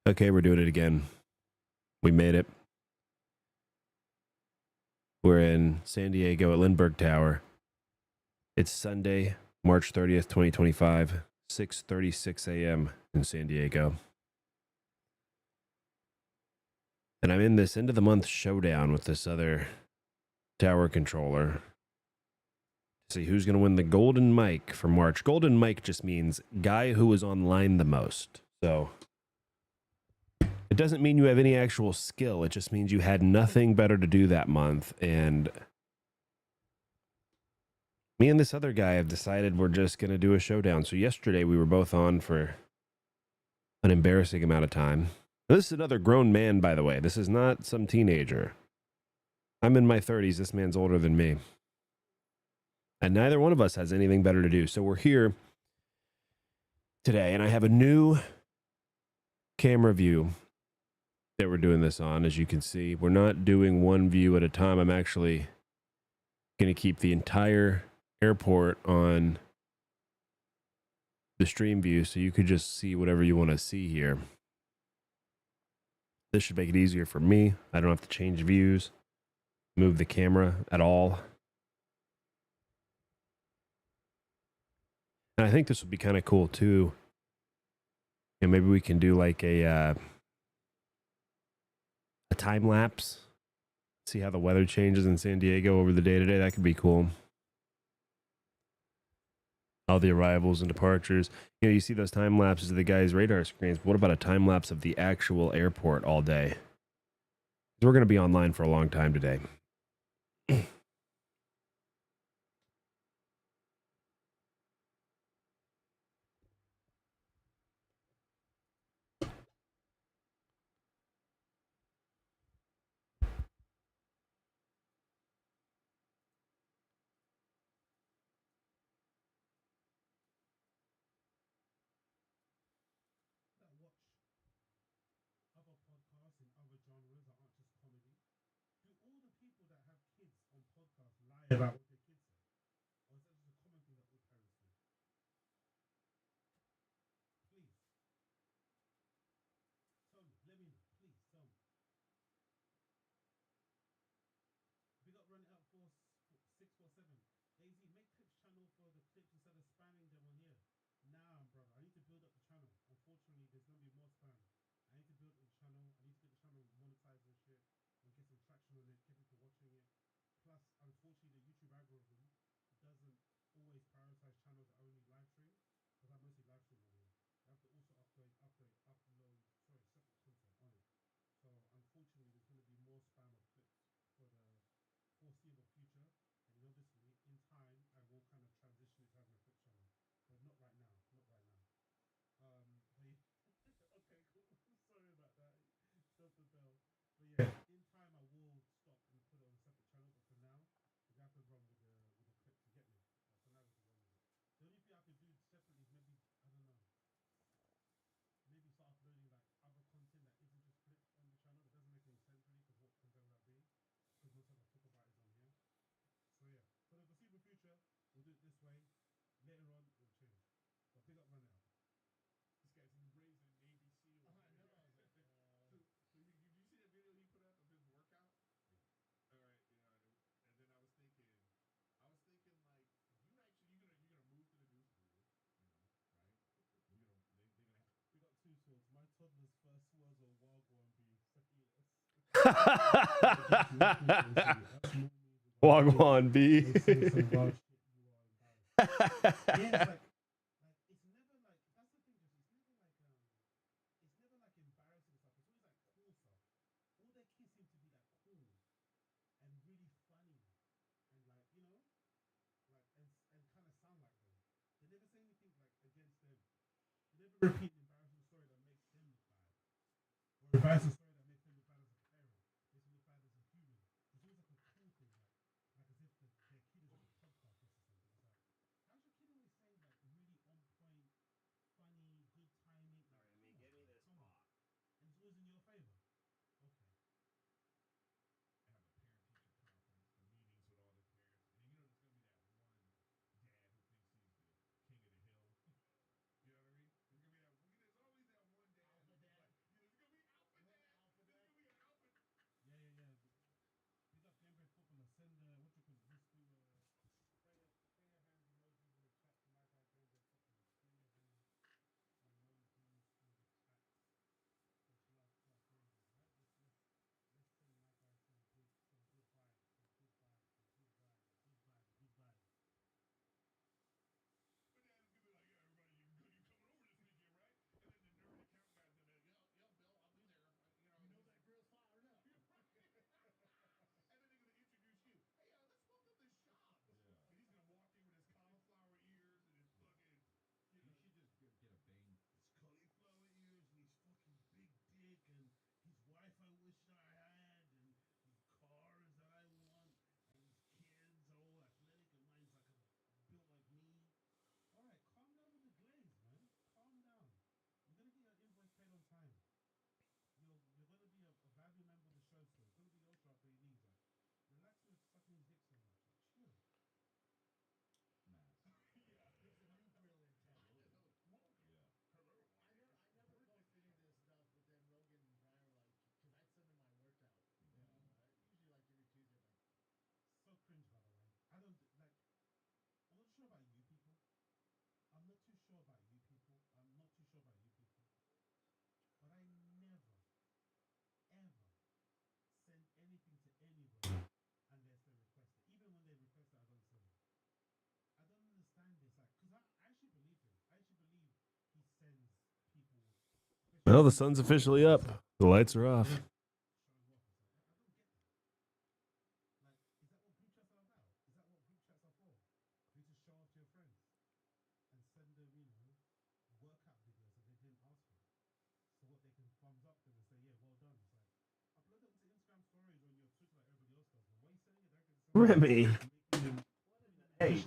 Okay, we're doing it again. We made it. We're in San Diego at Lindbergh Tower. It's Sunday, March 30th, 2025, 6:36 a.m. in San Diego. And I'm in this end of the month showdown with this other tower controller to see who's going to win the golden mic for March. Golden mic just means guy who was online the most. So it doesn't mean you have any actual skill. It just means you had nothing better to do that month. And me and this other guy have decided we're just going to do a showdown. So yesterday we were both on for an embarrassing amount of time. Now, this is another grown man, by the way. This is not some teenager. I'm in my 30s. This man's older than me. And neither one of us has anything better to do. So we're here today, and I have a new camera view that we're doing this on. As you can see, we're not doing one view at a time. I'm actually going to keep the entire airport on the stream view, so you could just see whatever you want to see here. This should make it easier for me. I don't have to change views, move the camera at all. And I think this would be kind of cool too. And maybe we can do like a time lapse. See how the weather changes in San Diego over the day today. That could be cool. All the arrivals and departures. You know, you see those time lapses of the guys' radar screens. But what about a time lapse of the actual airport all day? We're going to be online for a long time today. About what their kids say, or is that just a common thing that all parents do? Please tell me. Let me know. Please tell me. Big up, run it up for 647. AZ, make clips channel for the clips instead of spamming them on here. Nah, brother, I need to build up the channel. Unfortunately, there's gonna be more spam. I need to build up the channel. I need to get the channel monetized and shit, and get some traction on it. Get people watching it. Plus, unfortunately, the YouTube algorithm doesn't always prioritize channels that only live stream, because I mostly live stream on here. I have to also upload, separate content on it. So unfortunately, there's going to be more spam of clips for the foreseeable future. And then obviously, in time, I will kind of transition it to having a clip channel, but not right now. Not right now. But okay, cool. Sorry about that. Drop the bell. But yeah, in time I will stop and put it on a separate channel. But for now, we're gonna have to run with the clips. You get me? For now, we have to run with it. The only thing I could do separately is maybe, I don't know, maybe start uploading like other content that isn't just clips on the channel. That doesn't make any sense really, because what content would that be? Because most of I talk about is on here. So yeah, for the foreseeable future, we'll do it this way. Later on, it will change. But big up, run it up. This guy's raising an ABC. I know. I was like, so did you see that video he put up of his workout? Yeah. All right. Yeah. And then I was thinking like, you actually you're gonna move to the Deuce Brew, right? They're gonna have. Big up Two Swords. My toddler's first words were Wagwan beef. Say less. Wagwan B. Yeah, it's never like that's the thing. It's never like embarrassing stuff. It's always like cool stuff. All their kids seem to be like cool and really funny and like and kind of sound like them. They never say anything like against them. They never repeat an embarrassing story that makes them look bad, or embarrassing story that makes them look bad as a parent, makes them look bad as a human. It's always like a cool thing, like as if their kid is like a podcast or something. It's like, how's your kid always saying like really on point, funny, good timing? Like, all right, come on, come on. And it's always in your favor. Okay. I have a parent-teacher conference, the meetings with all the parents, and then there's gonna be that one dad who thinks he's the king of the hill. You know what I mean? There's gonna be that. There's always that one dad. Alpha dad. There's gonna Well, the sun's officially up. The lights are off. Remy. Hey.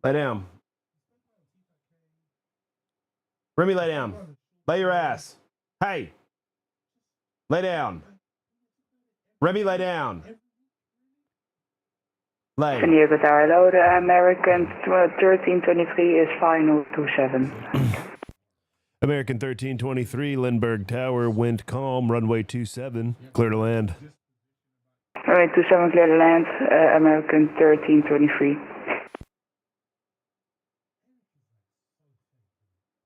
Lay down. Remy, lay down. Lay your ass. Hey. Lay down. Remy, lay down. Lay. San Diego Tower, hello, the American 1323 is final 27. American 1323, Lindbergh Tower, wind calm, runway 27, clear to land. Runway 27, clear to land, American 1323.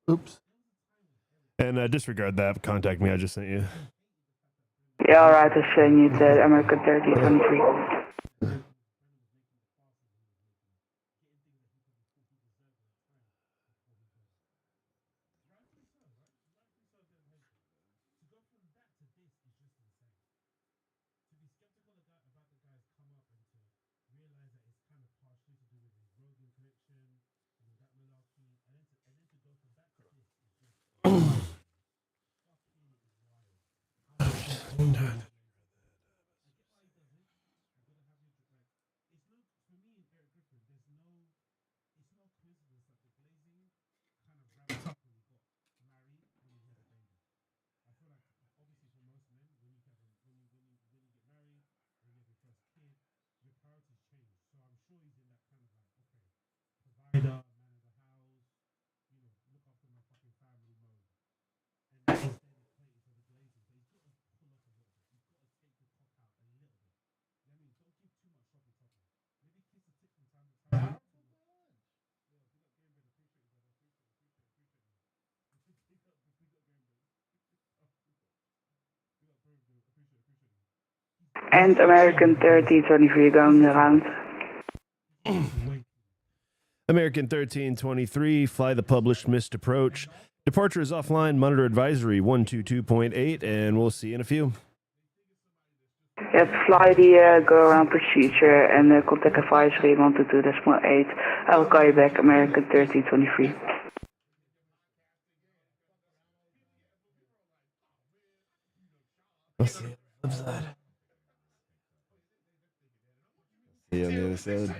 Oops. And disregard that. Contact me. I just sent you. Yeah, alright, I'll send you the American 1323. And American 1323 going around. American 1323, fly the published missed approach. Departure is offline, monitor advisory 122.8, and we'll see you in a few. Yes, fly the go around procedure and contact advisory 122.8. I'll call you back, American 1323. I'll see you on the other side. See you on the other side.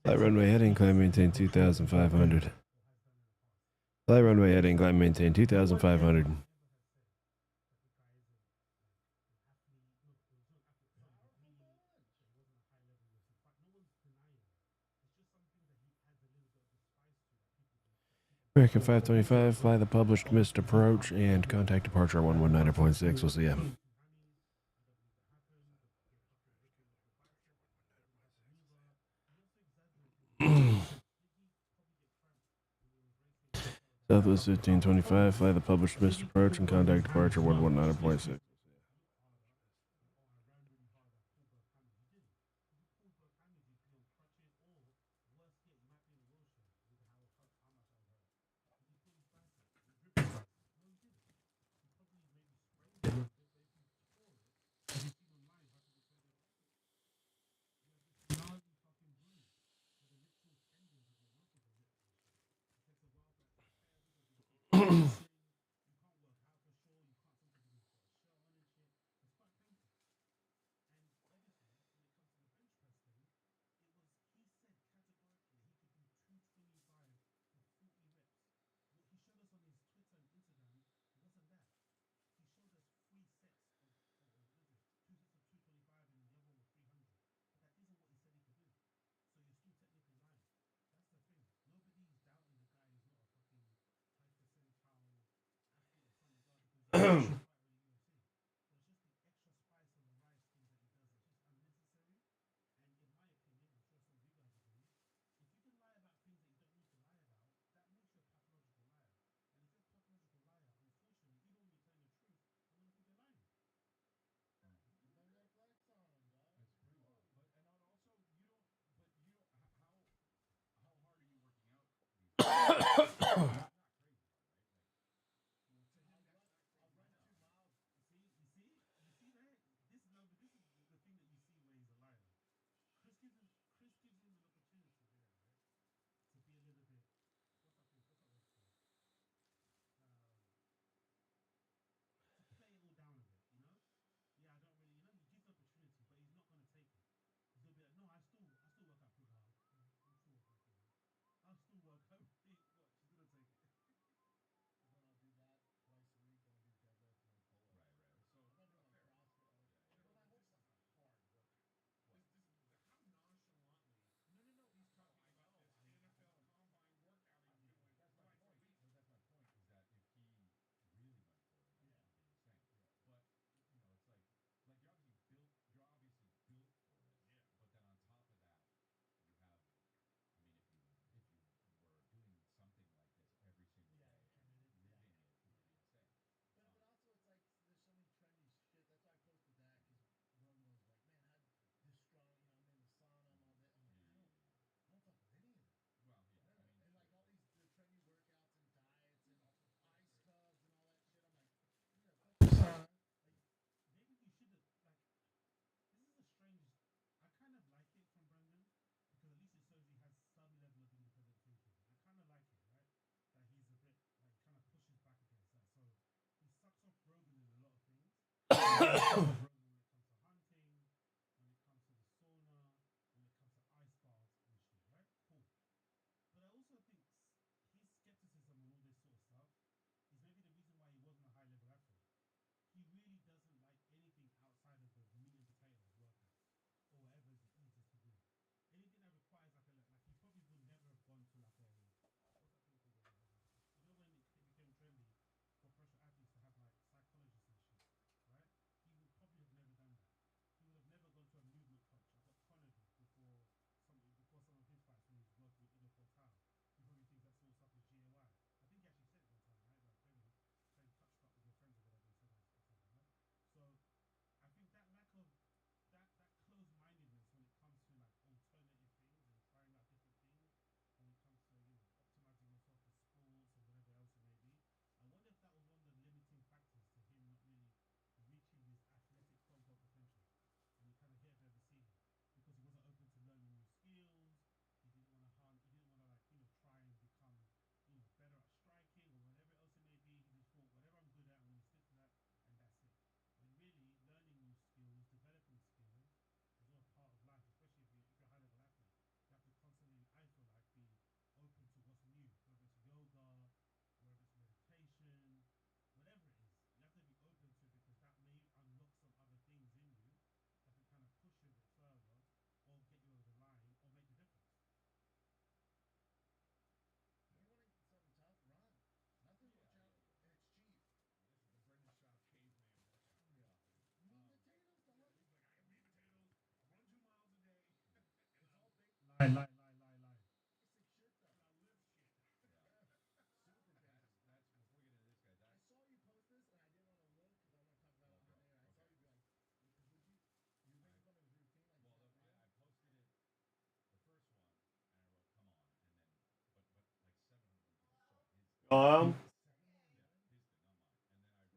Fly runway heading, climb maintain 2,500. Fly runway heading, climb maintain 2,500. American 525, fly the published missed approach and contact departure 119.6. We'll see ya. Southwest 1525, fly the published missed approach and contact departure 119.6.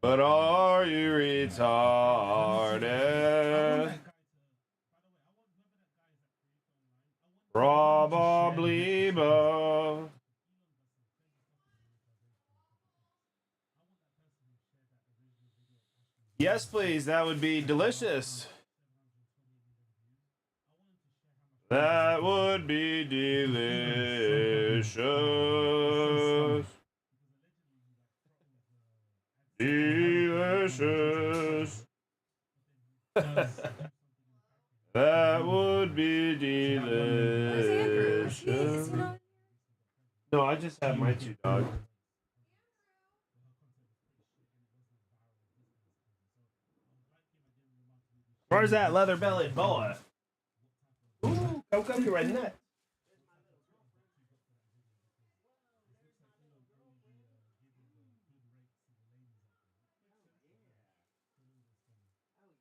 But are you retarded? Probably, but yes, please. That would be delicious. That would be delicious. Delicious. That would be delicious. No, I just have my two dogs. Where's that leather bellied boy? Ooh, come here right now.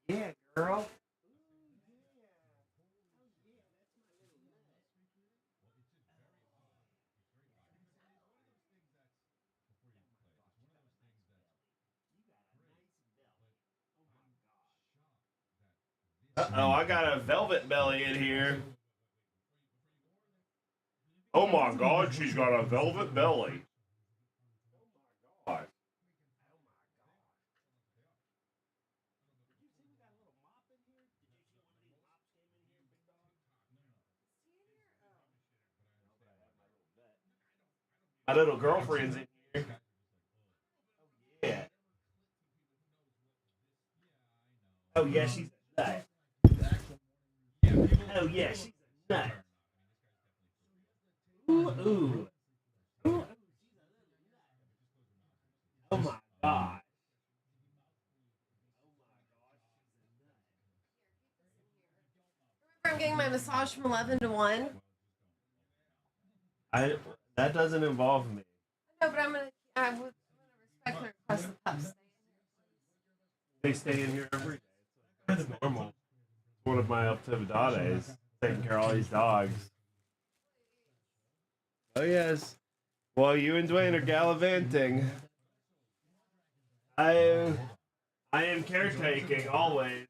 Yeah, girl. Oh, I got a velvet belly in here. Oh my god, she's got a velvet belly. God. My little girlfriend's in here. Yeah. Oh yeah, she's a nut. Oh yeah, she's a nut. Ooh, ooh. Ooh. Oh my god. I'm getting my massage from 11 to 1. I that doesn't involve me. No, but I would respect and request the pups. They stay in here every day. That's normal. One of my actividades, taking care of all these dogs. Oh yes. While you and Dwayne are gallivanting, I I am caretaking always.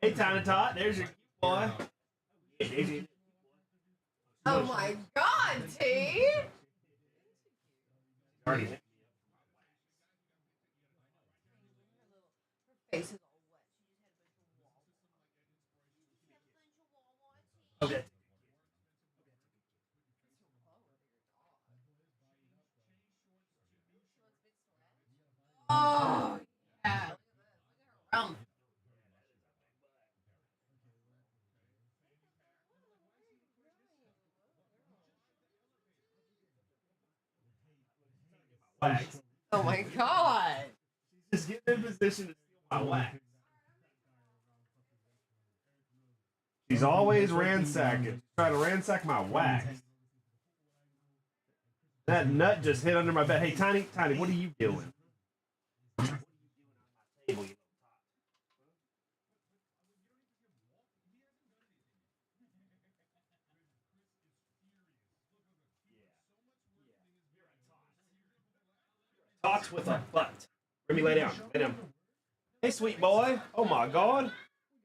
Hey, Tiny Tot, there's your cute boy. Oh my god, T! Already. Her face is all wet. Okay. Oh, yeah. Look at her rump. Wax. Oh my god. Just get in position to steal my wax. She's always ransacking. She's trying to ransack my wax. That nut just hit under my bed. Hey, Tiny, what are you doing? Tots with a butt. Let me lay down. Lay down. Hey, sweet boy. Oh my God. We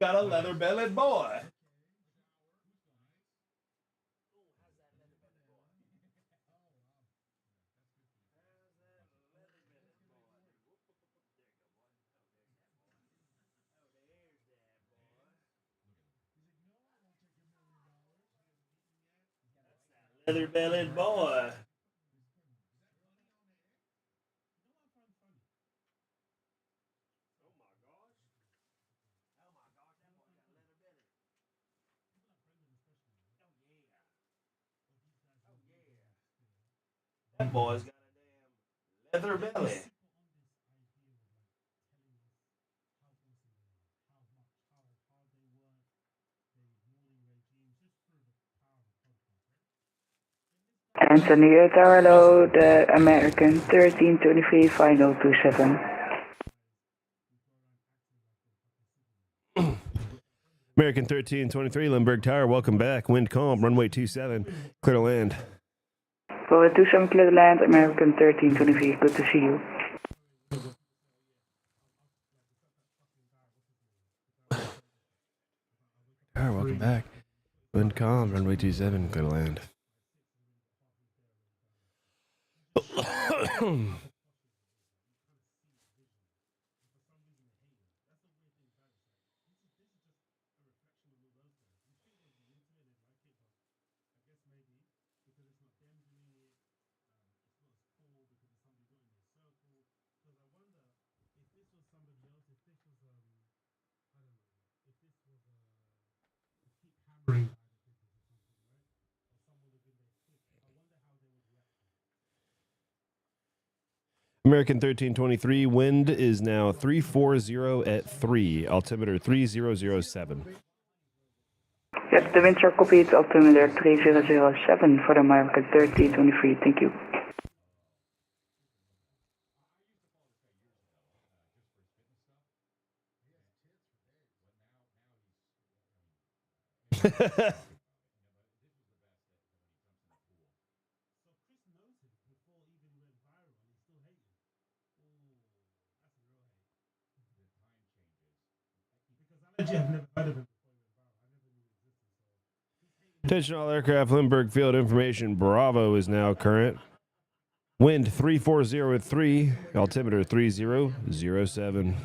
got a leather bellied boy. Leather bellied boy. That boy's got a damn leather belly. Anthony Tower, hello, the American 1323, final 27. American 1323, Lindbergh Tower, welcome back. Wind calm, runway 27, clear to land. Runway 27, clear to land, American 1323, good to see you. Tower, welcome back. Wind calm, runway 27, clear to land. American 1323, wind is now 340 at 3, altimeter 3007. Yep, the winds are copied, altimeter 3007 for the American 1323, thank you. Attention all aircraft, Lindbergh Field information, Bravo is now current. Wind 340 at 3, altimeter 3007.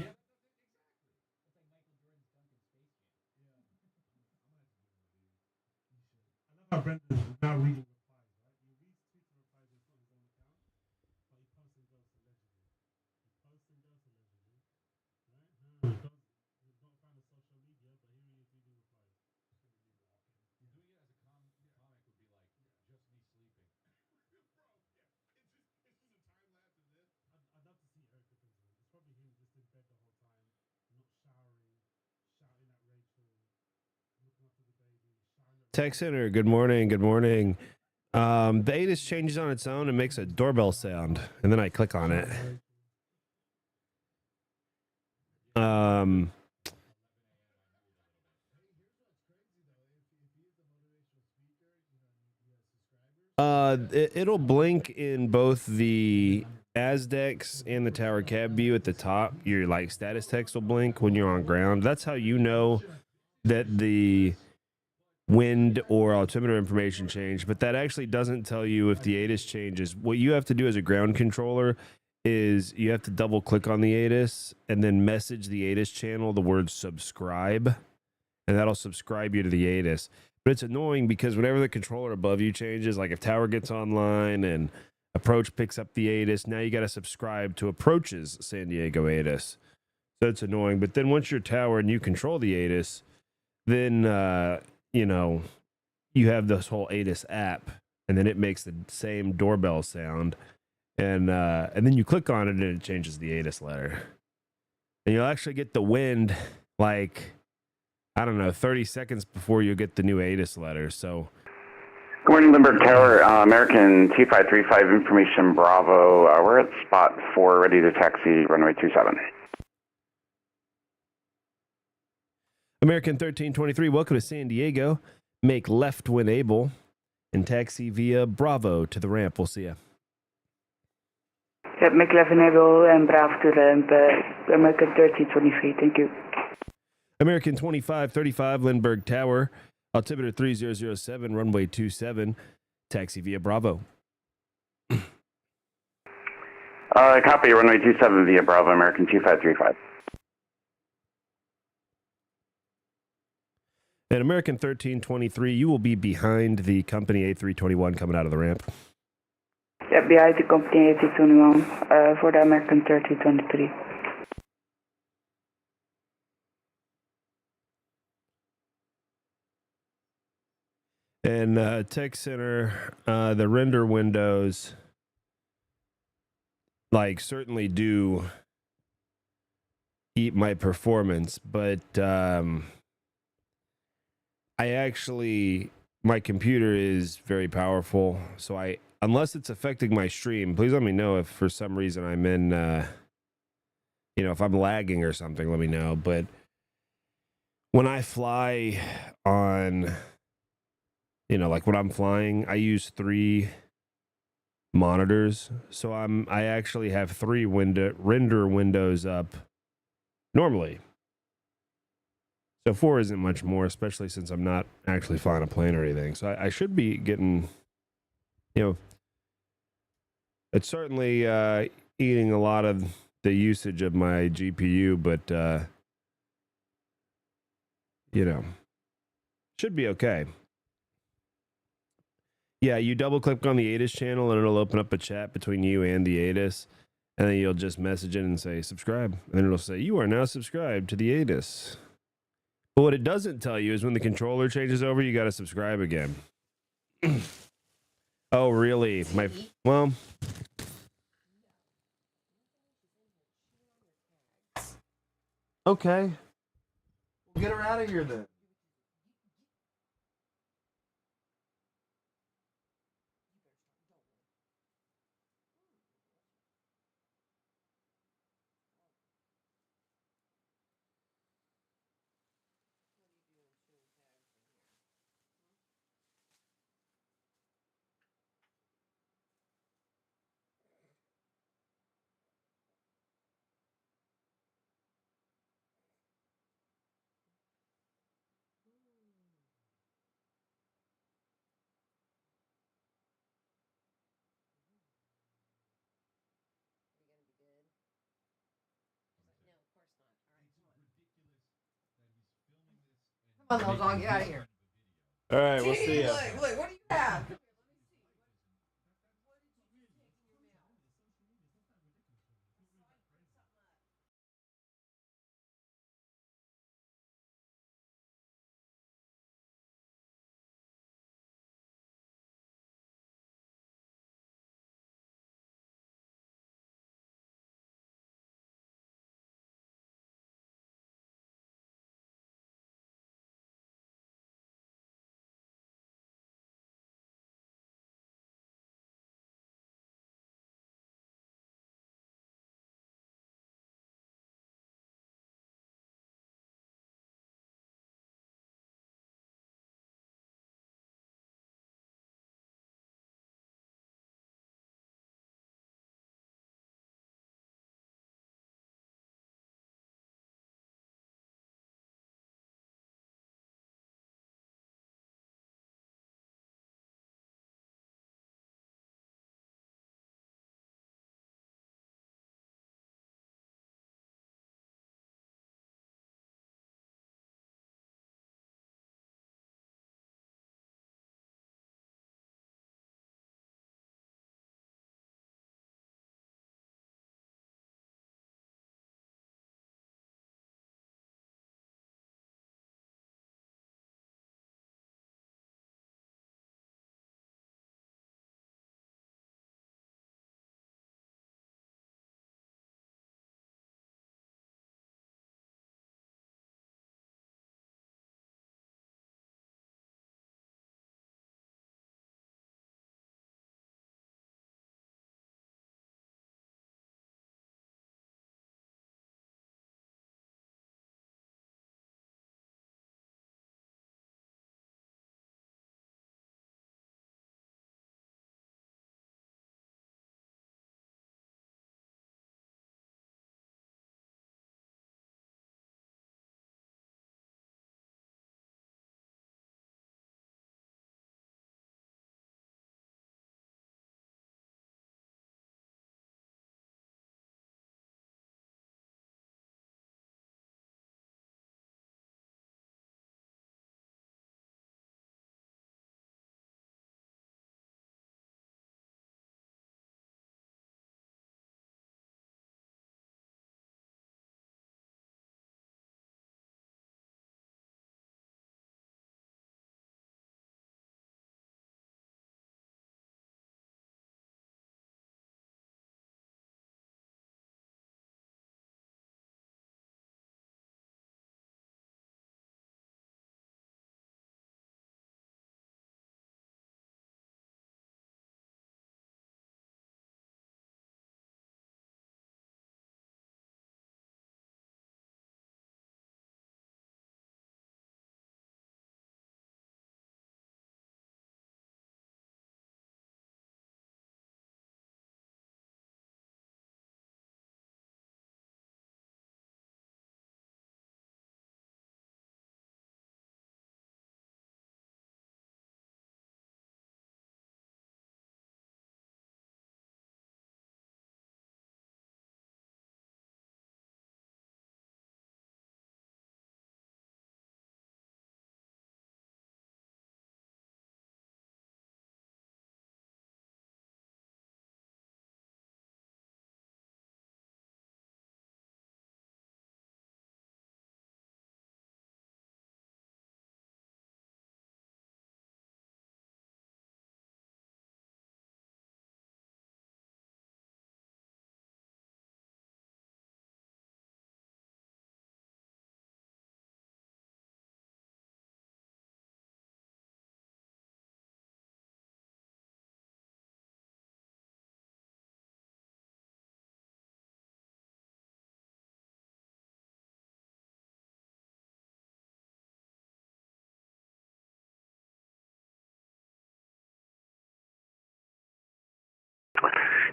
Tech Center, good morning, good morning. The ATIS changes on its own and makes a doorbell sound, and then I click on it. It'll blink in both the ASDEX and the tower cab view at the top. Your like status text will blink when you're on ground. That's how you know that the wind or altimeter information changed, but that actually doesn't tell you if the ATIS changes. What you have to do as a ground controller is you have to double click on the ATIS and then message the ATIS channel the word subscribe, and that'll subscribe you to the ATIS. But it's annoying because whenever the controller above you changes, like if tower gets online and approach picks up the ATIS, now you got to subscribe to approach's San Diego ATIS. So it's annoying. But then once you're tower and you control the ATIS, then you know, you have this whole ATIS app, and then it makes the same doorbell sound, and then you click on it and it changes the ATIS letter, and you'll actually get the wind like, I don't know, 30 seconds before you get the new ATIS letter. So good morning, Lindbergh Tower, American 2535, information Bravo. We're at spot 4, ready to taxi, runway 27. American 1323, welcome to San Diego. Make left when able and taxi via Bravo to the ramp. We'll see you. Yep, make left enable and Bravo to ramp, American 1323, thank you. American 2535, Lindbergh Tower, altimeter 3007, runway 27, taxi via Bravo. Copy, runway 27 via Bravo, American 2535. At American 1323, you will be behind the company A321 coming out of the ramp. Yep, behind the company A321 for the American 1323. And Tech Center, the render windows, like, certainly do eat my performance, but I actually, my computer is very powerful, so I unless it's affecting my stream, please let me know if for some reason I'm in, if I'm lagging or something, let me know. But when I fly on, like when I'm flying, I use 3 monitors. So I actually have 3 render windows up normally. So 4 isn't much more, especially since I'm not actually flying a plane or anything. So I should be getting, it's certainly eating a lot of the usage of my GPU, but should be okay. Yeah, you double click on the ATIS channel and it'll open up a chat between you and the ATIS, and then you'll just message it and say subscribe, and then it'll say you are now subscribed to the ATIS. But what it doesn't tell you is when the controller changes over, you got to subscribe again. Oh, really? Well. Okay. We'll get her out of here then. Come on, little dog, get out of here. All right, we'll see ya. Look, what do you have?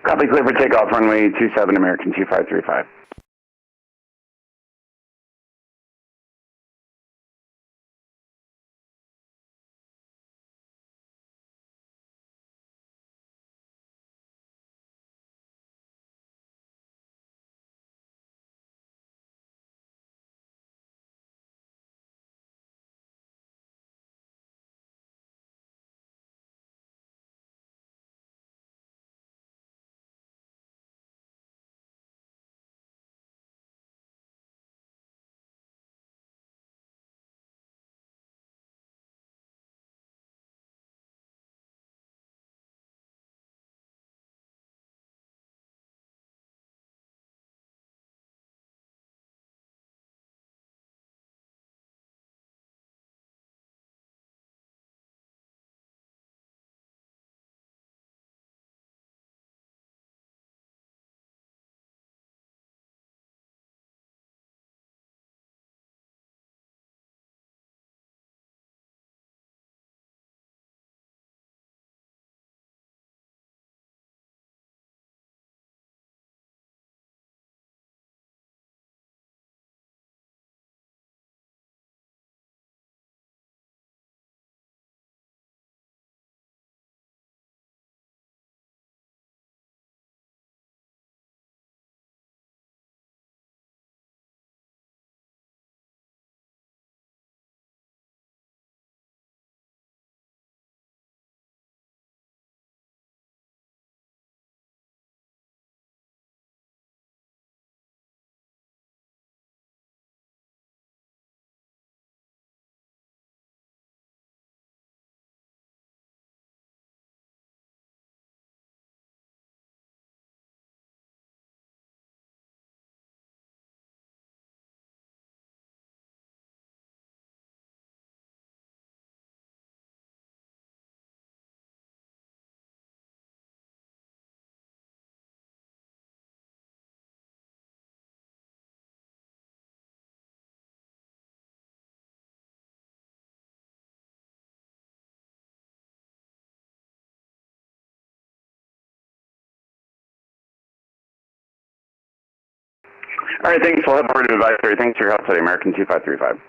Copy, clear for takeoff, runway 27, American 2535. All right, thanks. We'll have board advisory. Thanks for your help today, American 2535.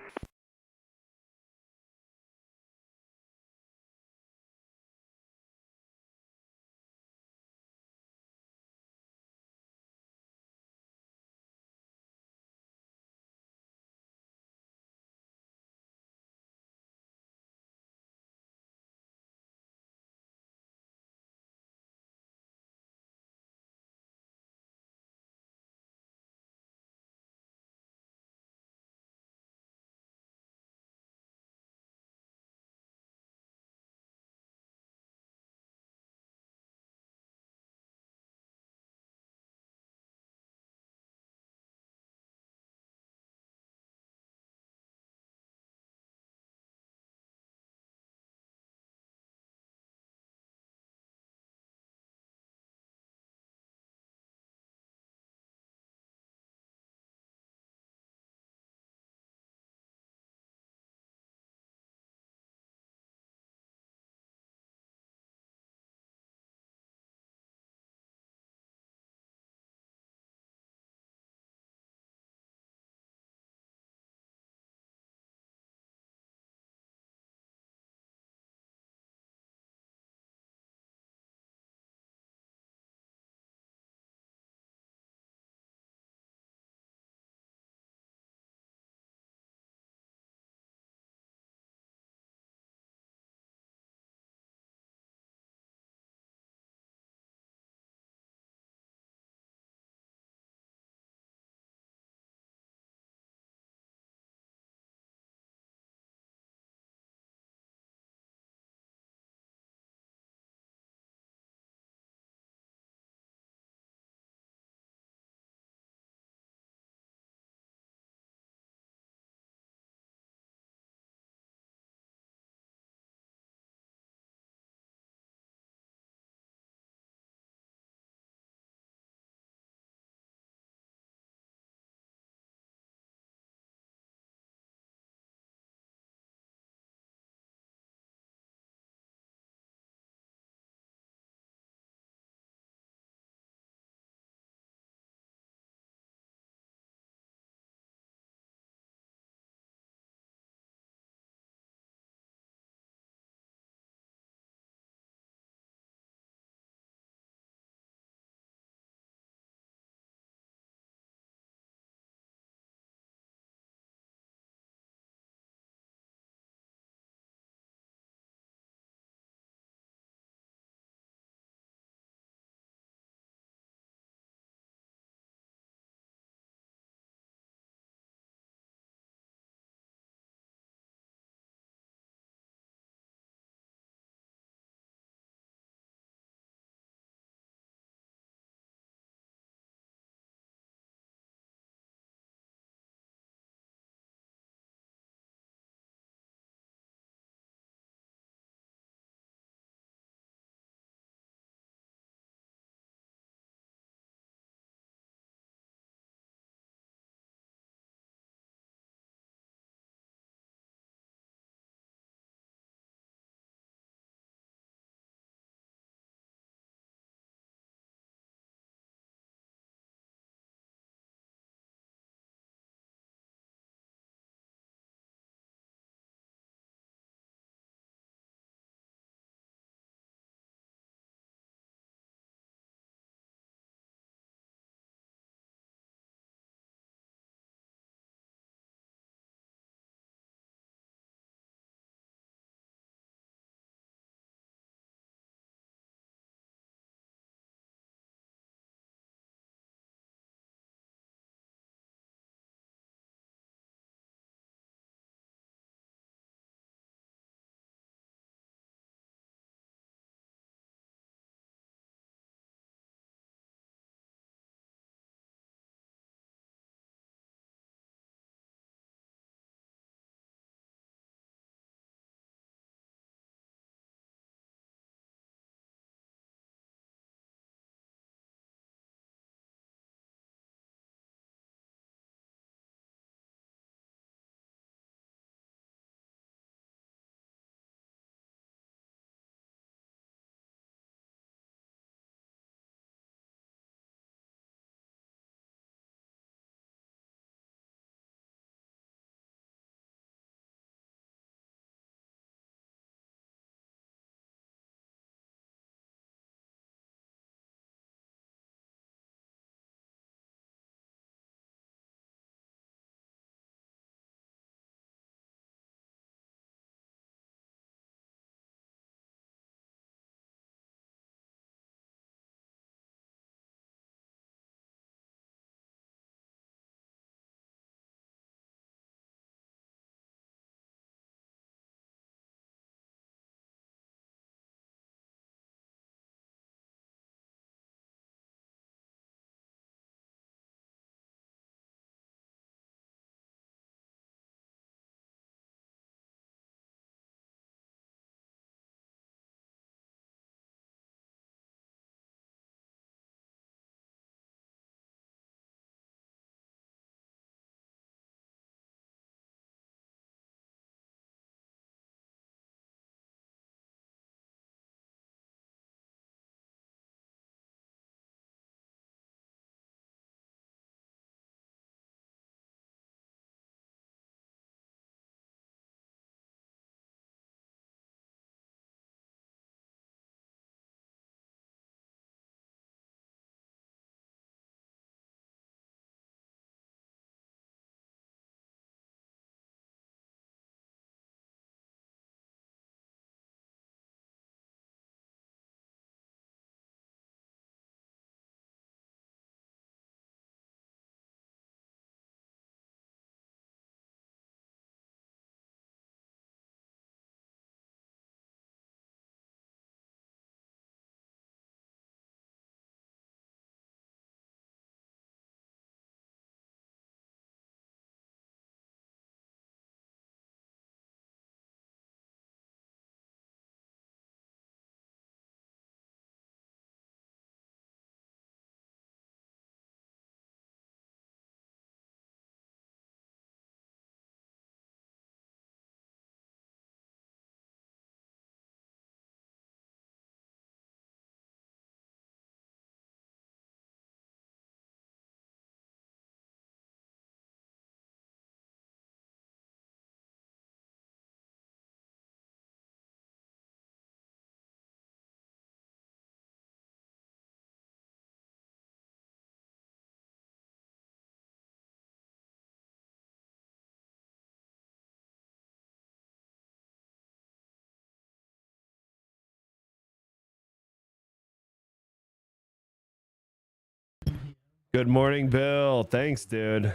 Good morning, Bill. Thanks, dude.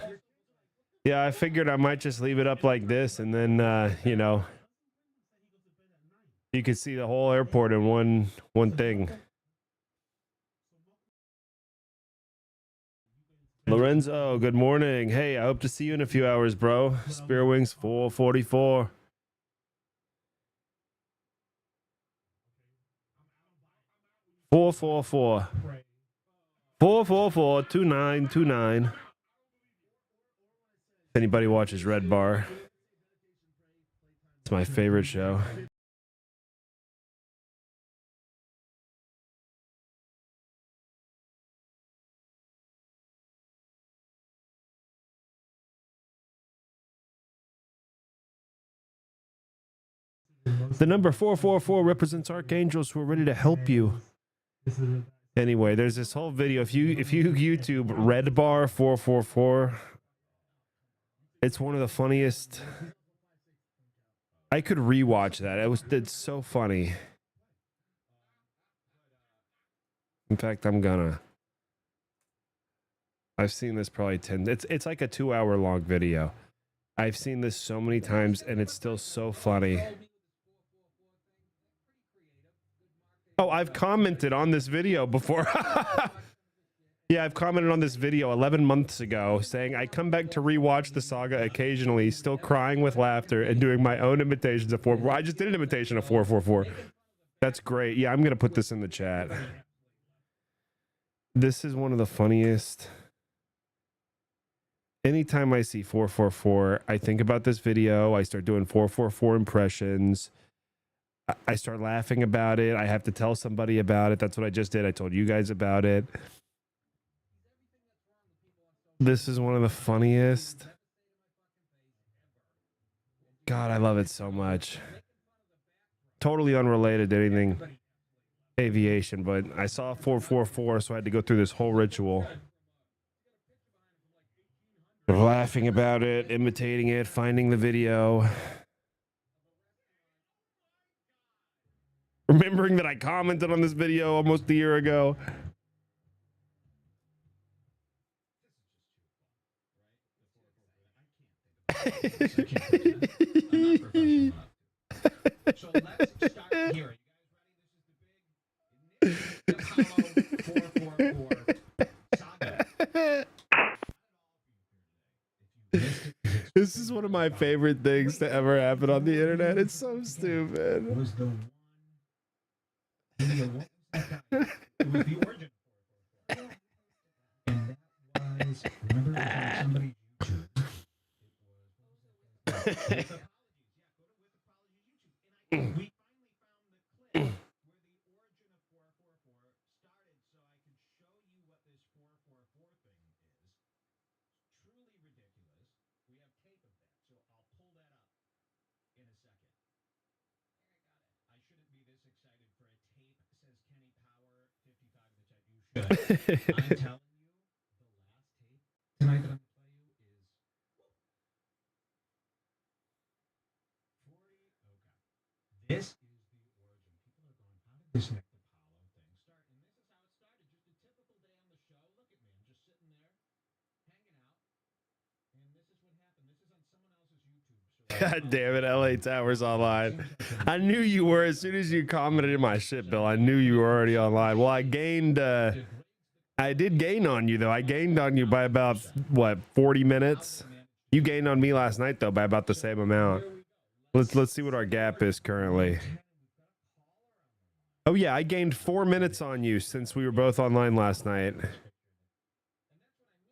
Yeah, I figured I might just leave it up like this, and then you know, you could see the whole airport in one thing. Lorenzo, good morning. Hey, I hope to see you in a few hours, bro. Spear Wings 444. Four 2929. If anybody watches Red Bar, it's my favorite show. The number 444 represents archangels who are ready to help you. Anyway, there's this whole video. If you YouTube Red Bar 444, it's one of the funniest. I could rewatch that. It's so funny. In fact, I've seen this probably 10. It's like a 2-hour long video. I've seen this so many times and it's still so funny. Oh, I've commented on this video before. Yeah, I've commented on this video 11 months ago saying I come back to rewatch the saga occasionally, still crying with laughter and doing my own imitations of 444. I just did an imitation of 444. That's great. Yeah, I'm going to put this in the chat. This is one of the funniest. Anytime I see 444, I think about this video. I start doing 444 impressions. I start laughing about it. I have to tell somebody about it. That's what I just did. I told you guys about it. This is one of the funniest. God, I love it so much. Totally unrelated to anything aviation, but I saw 444, so I had to go through this whole ritual. Laughing about it, imitating it, finding the video. Remembering that I commented on this video almost a year ago. So let's start here. You guys ready? This is the big Apollo 444 saga. This is one of my favorite things to ever happen on the internet. It's so stupid. It was the one. It was the origin. And that was, remember, it was somebody YouTube. With apologies, yeah, go to with apologies YouTube. And we finally found the clip where the origin of 444 started, so I can show you what this 444 thing is. Truly ridiculous. We have tape of that, so I'll pull that up in a second. I shouldn't be this excited for a tape, says Kenny Power 55 in the chat. You should. I'm telling you, the last tape tonight that I'm going to play you is 40. Okay. This is the origin. People are going, how did this next Apollo thing start? And this is how it started. Just a typical day on the show. Look at me. I'm just sitting there, hanging out. And this is what happened. This is on someone else's YouTube. So God damn it, LA Towers online. I knew you were as soon as you commented in my shit, Bill. I knew you were already online. Well, I did gain on you though. I gained on you by about what, 40 minutes? You gained on me last night though by about the same amount. Let's see what our gap is currently. Oh yeah, I gained 4 minutes on you since we were both online last night.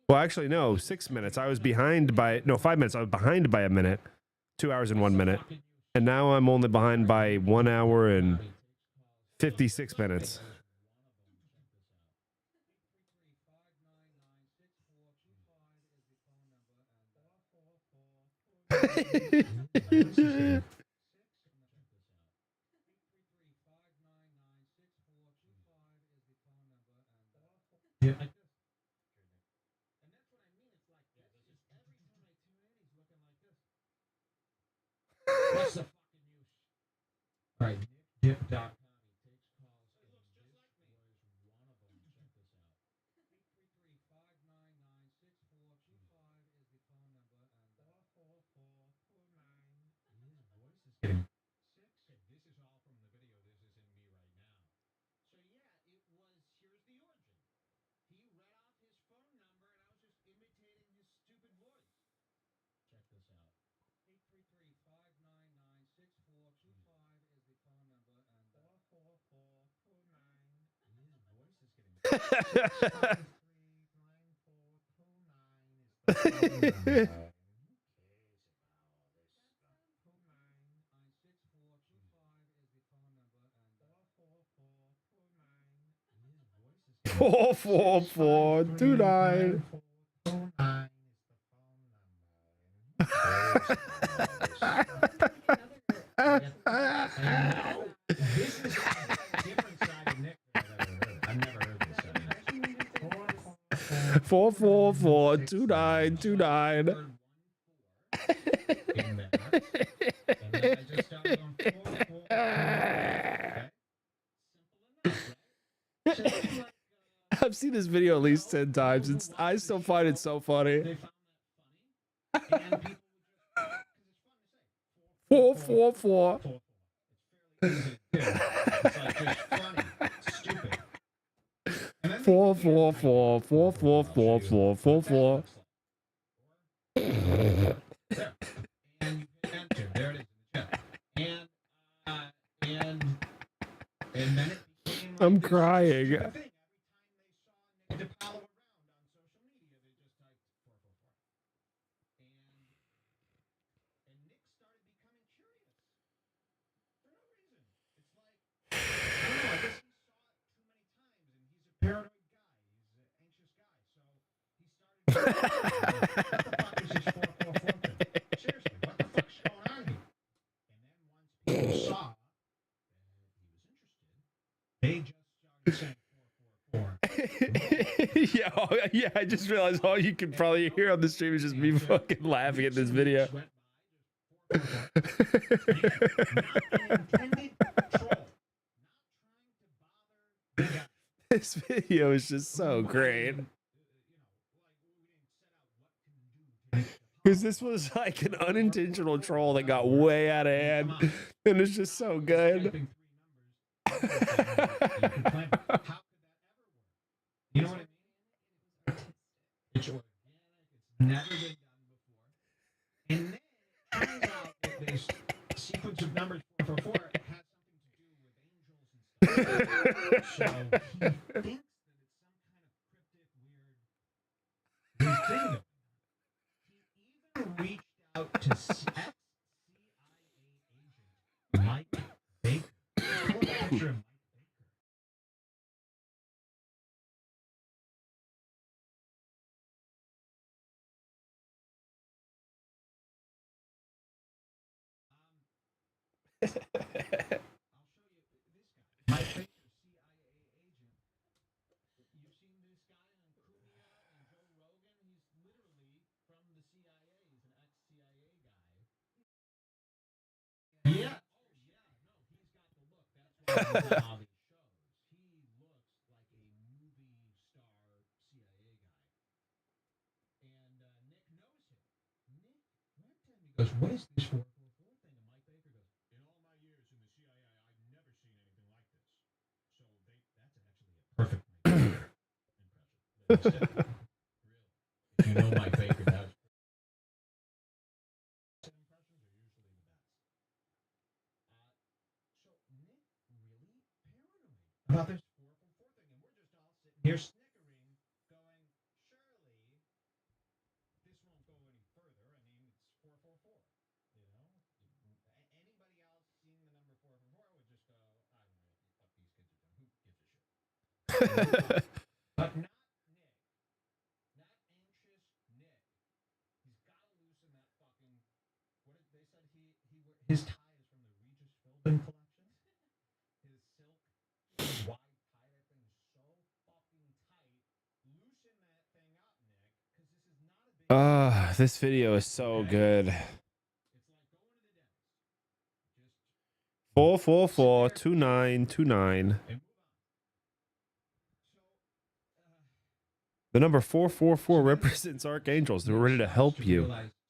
Well, actually, no, 6 minutes. I was behind by 5 minutes. I was behind by a minute. 2 hours and 1 minute. And now I'm only behind by 1 hour and 56 minutes. yeah. What's the fucking use? All right, nickdip.com. He takes calls. And this was one of them. Check this out. Four four four 29. This is a different side of Nick that I've ever heard. I've never heard this side. 444 2929. In there. And then I just started going 4, 4, 4. Okay? Simple enough, right? So, like, I've seen this video at least 10 times. I still find it so funny. they found that funny, and people would just, because it's fun to say. 444. It's fairly easy to do. It's like just funny, stupid. And then 444 444 444. There. And you hit enter. There it is in the chat. And then it became like I'm this crying. stupid thing. Every time they saw Nick DePaulo around on social media, they just typed 444. And Nick started becoming curious for no reason. It's like, I don't know, I guess he saw it too many times, and he's a paranoid guy. He's an anxious guy, so he started. What the fuck is this 444 thing? Seriously, what the fuck's going on here? And then once people saw that he was interested, they just started saying 444. Yeah, yeah, I just realized all you can probably hear on the stream is just me fucking laughing at this video. This video is just so great. Because this was like an unintentional troll that got way out of hand. And it's just so good. You know what I mean? It's organic. It's never been done before. And then it turns out that this sequence of numbers 444 has something to do with angels and stuff. So he thinks that it's some kind of cryptic, weird thing. He even reached out to ex-CIA agent Mike Baker. Pull up a picture of Mike Baker. I'll show you this guy. Mike Baker, CIA agent. You've seen this guy on Cumia and Joe Rogan. He's literally from the CIA. He's an ex-CIA guy. Yeah. Oh, yeah. No, he's got the look. That's why he's on all these shows. He looks like a movie star CIA guy. And Nick knows him. Nick went to him. He goes, "What is this 444 thing?" And Mike Baker goes, "In all my years in the CIA, I've never seen anything like this." So that's actually a perfect Mike Baker impression. Really. If you know Mike Baker, that's impressions are usually the best. So Nick really paranoid about this 444 thing, and we're just all sitting here snickering, going, "Surely this won't go any further. I mean, it's 444. You know, anybody else seeing the number 444 would just go, I don't know what these kids are doing. Who gives a shit?" But not Nick. Not anxious Nick. He's got to loosen that fucking. What did they said? His tie is from the Regis Philbin collection. His silk wide tie, that thing is so fucking tight. Loosen that thing up, Nick, because this is not a big. This video is so good. It's like going to the dentist. Just 444 2929. and move on. So, The number 444 represents archangels. They're ready to help you. realize something's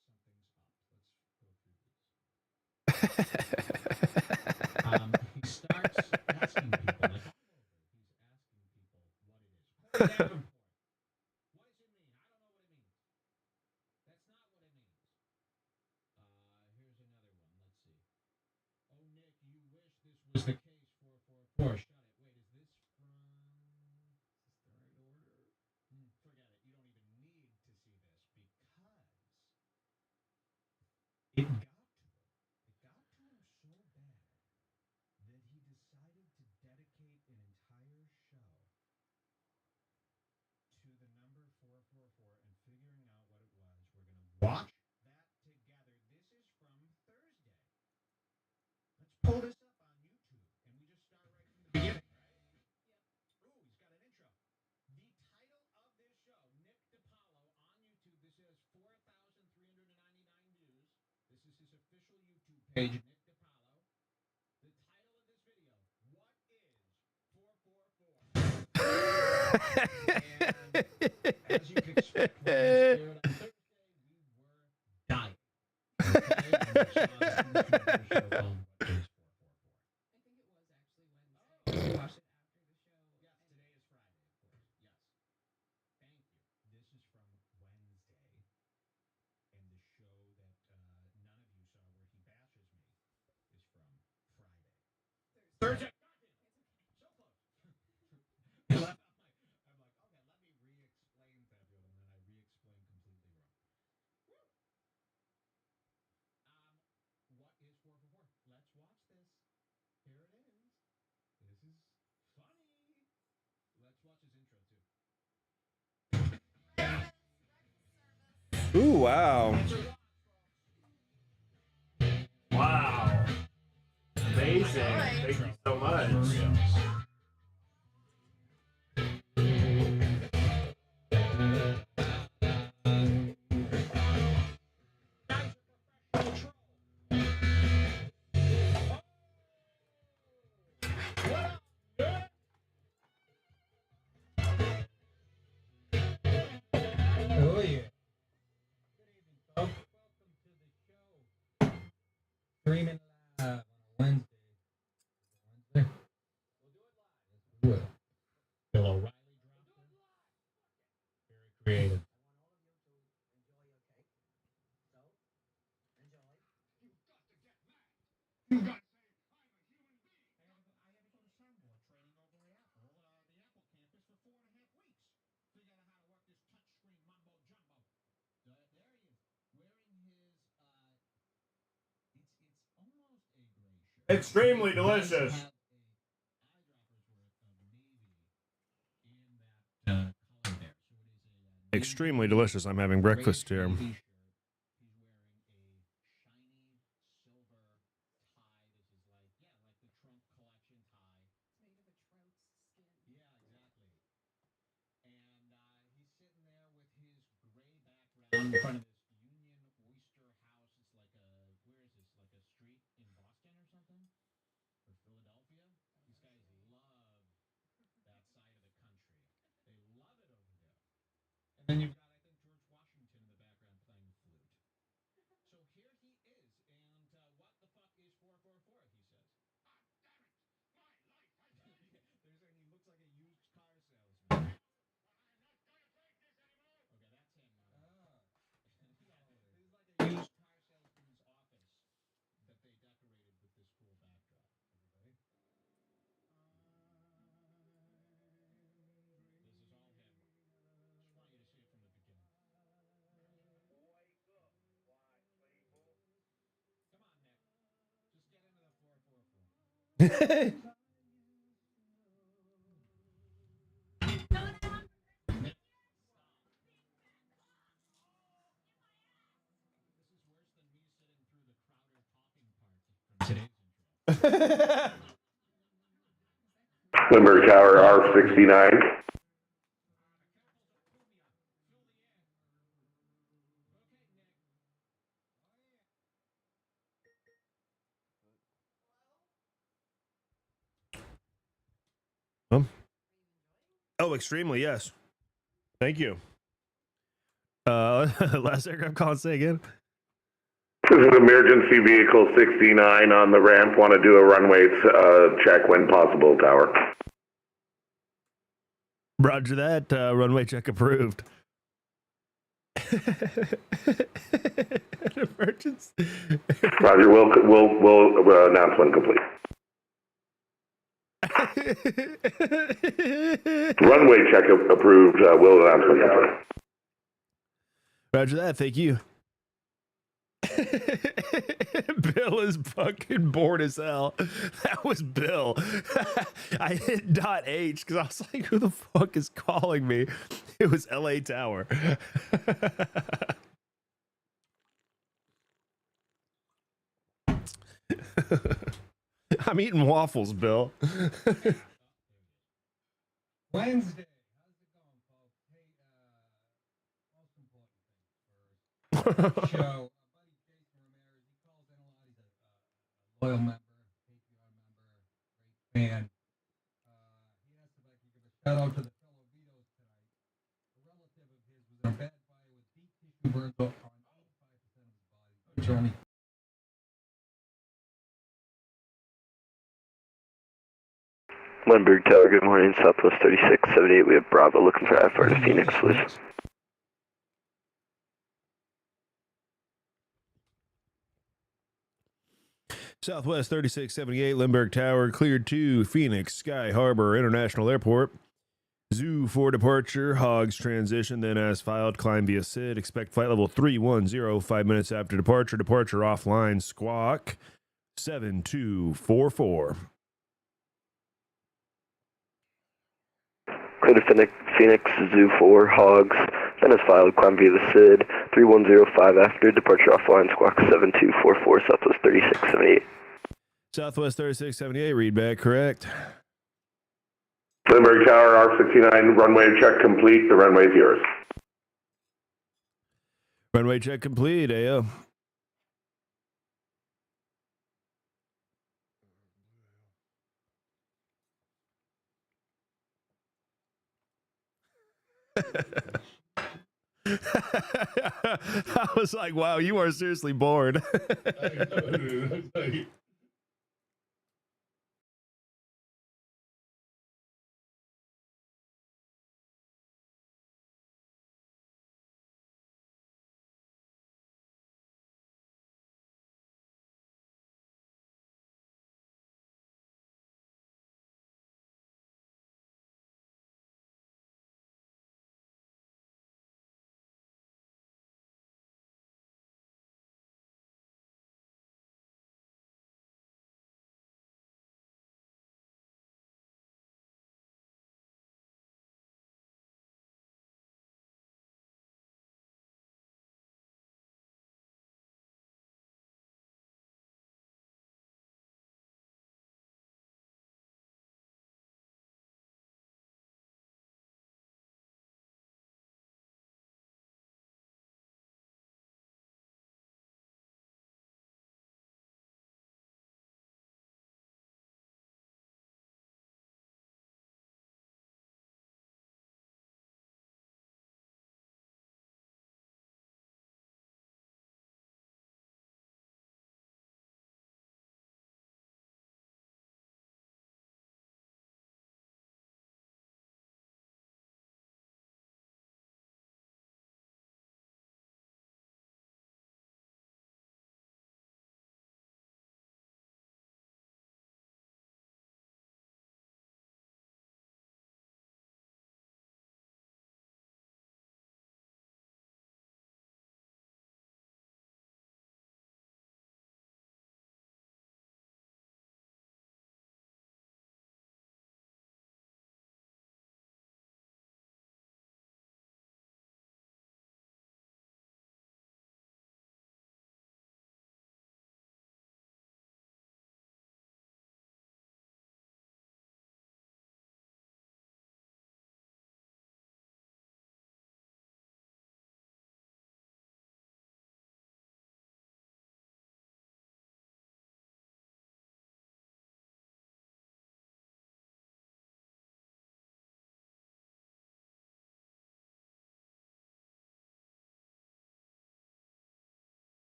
up. Let's go through this. He starts asking people, like, he's asking people what it is. Corey Davenport, what does it mean? I don't know what it means. That's not what it means. Here's another one. Let's see. Oh, Nick, you wish this was the case. 444. Shut it. Wait, is this from? Is this the It got to him. It got to him so bad that he decided to dedicate an entire show to the number 444 and figuring out what it was. We're going to watch that together. This is from Thursday. Let's pull this up on YouTube. And we just start right from the beginning, right? Yep. Ooh, he's got an intro. The title of this show, Nick DiPaolo on YouTube. This has 4,399 views. This is his official YouTube page, Nick DiPaolo. The title of this video, What is 444? And as you can expect, when we aired on Thursday, we were dying. Okay? And we saw this YouTube show called What is 444? I think it was actually Wednesday. We watched it after the show. Yes, today is Friday, of course. Yes. Thank you. This is from Wednesday. And the show that none of you saw where he bashes me is from Friday. Thursday. God damn it. So close. I'm like, okay, let me re-explain that to him, and then I re-explain completely wrong. Woo! What is 444? Let's watch this. Here it is. This is funny. Let's watch his intro too. Ooh, wow. Wow. Amazing. Thank you so much. Oh yeah. Good evening, folks. Welcome to the show. Streaming live on a Wednesday. Wednesday? We'll do it live. Yes, we will. Bill O'Reilly dropped in. Very creative. I want all of you to enjoy your cake. So, enjoy. You've got to get mad. You got to say, I'm a human being. I had to go to soundboard training over at Apple, the Apple campus, for 4.5 weeks. Figure out how to work this touchscreen mumbo jumbo. There he is, wearing his, it's almost a gray shirt. Extremely It does delicious. have a eyedropper's worth of navy in that color there. So it is a navy Extremely delicious. I'm having breakfast great here. navy shirt. He's wearing a shiny silver tie. This is like, yeah, like the Trump collection tie. It's made of a trout's skin. Yeah, exactly. And he's sitting there with his gray background in front of this Union Oyster House. It's like a, where is this? Like a street in Boston or something? Or Philadelphia? These guys love that side of the country. They love it over there. And then you've got, I think, George Washington in the background playing the flute. So here he is, and what the fuck is 444, he says. Ah, damn it! My life, I tell you! They're saying he looks like a used car salesman. But I am not gonna take this anymore! Okay, that's him now. Yeah, this is like a used car salesman's office that they decorated with this cool backdrop. Everybody? This is all him. Just want you to see it from the beginning. Wake up, white people. Come on, Nick. Just get into the 444. Nick, stop. This is worse than me sitting through the Crowder talking part from today's intro. Limber Tower R69. Oh, extremely, yes. Thank you. Last aircraft call, say again. This is emergency vehicle 69 on the ramp. Want to do a runway check when possible, Tower. Roger that. Runway check approved. Emergency. Roger, we'll announce when complete. Runway check approved. We'll announce when complete. Roger that. Thank you. Bill is fucking bored as hell. That was Bill. I hit dot H because I was like, who the fuck is calling me? It was LA Tower. I'm eating waffles, Bill. Wednesday. How's it going, folks? Hey, most important thing first. Show. Our buddy Jason Ramirez, he calls in a lot. He's a loyal member, Patreon member, great fan. He asked if I could give a shout out to the fellow Vitos tonight. A relative of his was in a bad fire with deep tissue burns on 85% of his body. Johnny. Lindbergh Tower, good morning, Southwest 3678, we have Bravo looking for IFR to Phoenix, please. Southwest 3678, Lindbergh Tower, cleared to Phoenix Sky Harbor International Airport. Zoo for departure, Hogs transition, then as filed, climb via SID. Expect flight level 310, 5 minutes after departure. Departure offline, squawk 7244. Clear to Phoenix, Zoo 4, Hogs, then as filed, climb via the SID, 3105 after, departure offline, squawk 7244, Southwest 3678. Southwest 3678, read back correct. Lindbergh Tower, R59, runway check complete. The runway is yours. Runway check complete, AO. I was like, wow, you are seriously bored.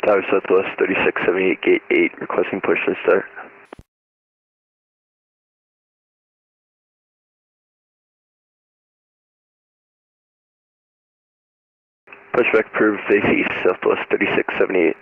Tower Southwest 3678, gate 8, requesting push and start. Pushback approved, face east, Southwest 3678.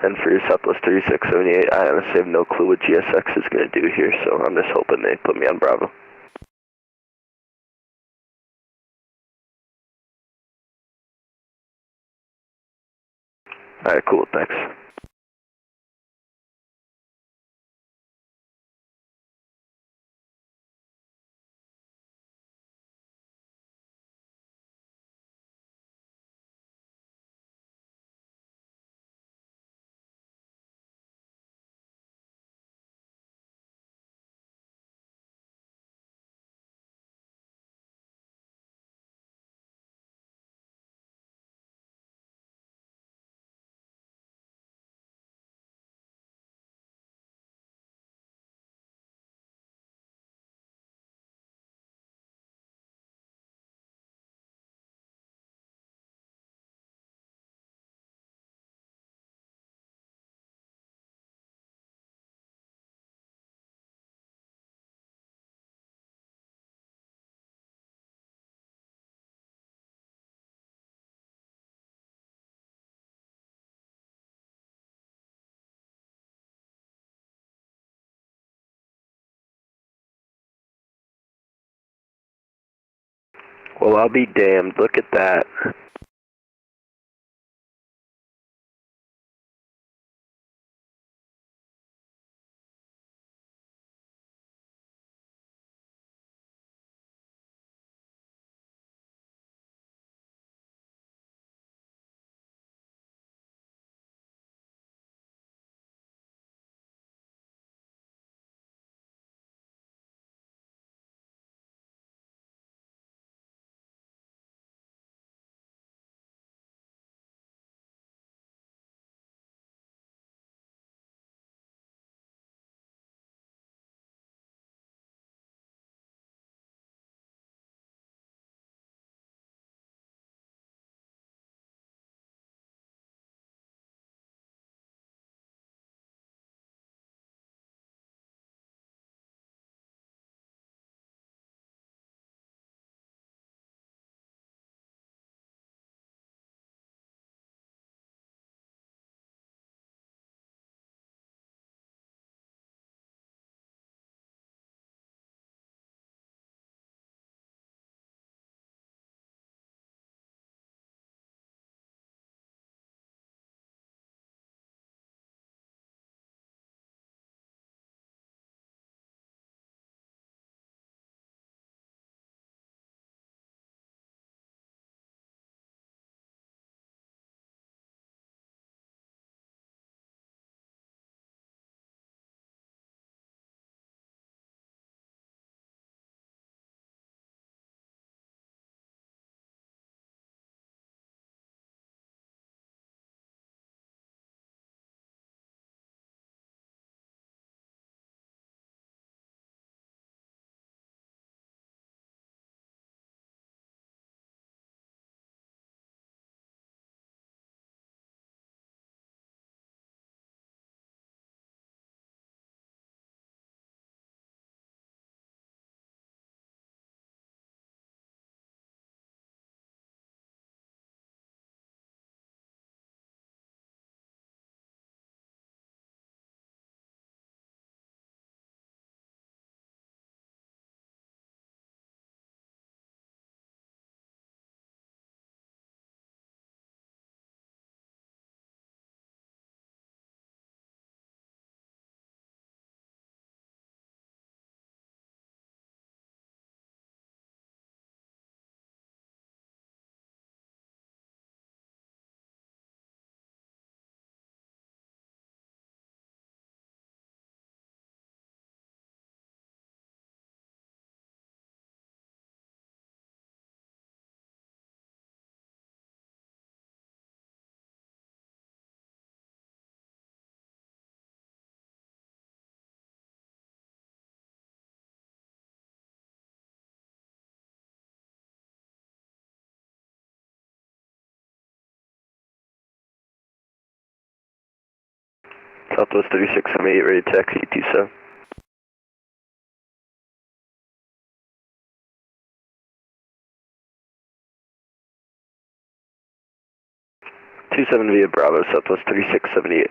And for your Southwest 3678, I honestly have no clue what GSX is going to do here, so I'm just hoping they put me on Bravo. Alright, cool, thanks. Well, I'll be damned, look at that. Southwest 3678, ready to taxi 27. 27 via Bravo, Southwest 3678.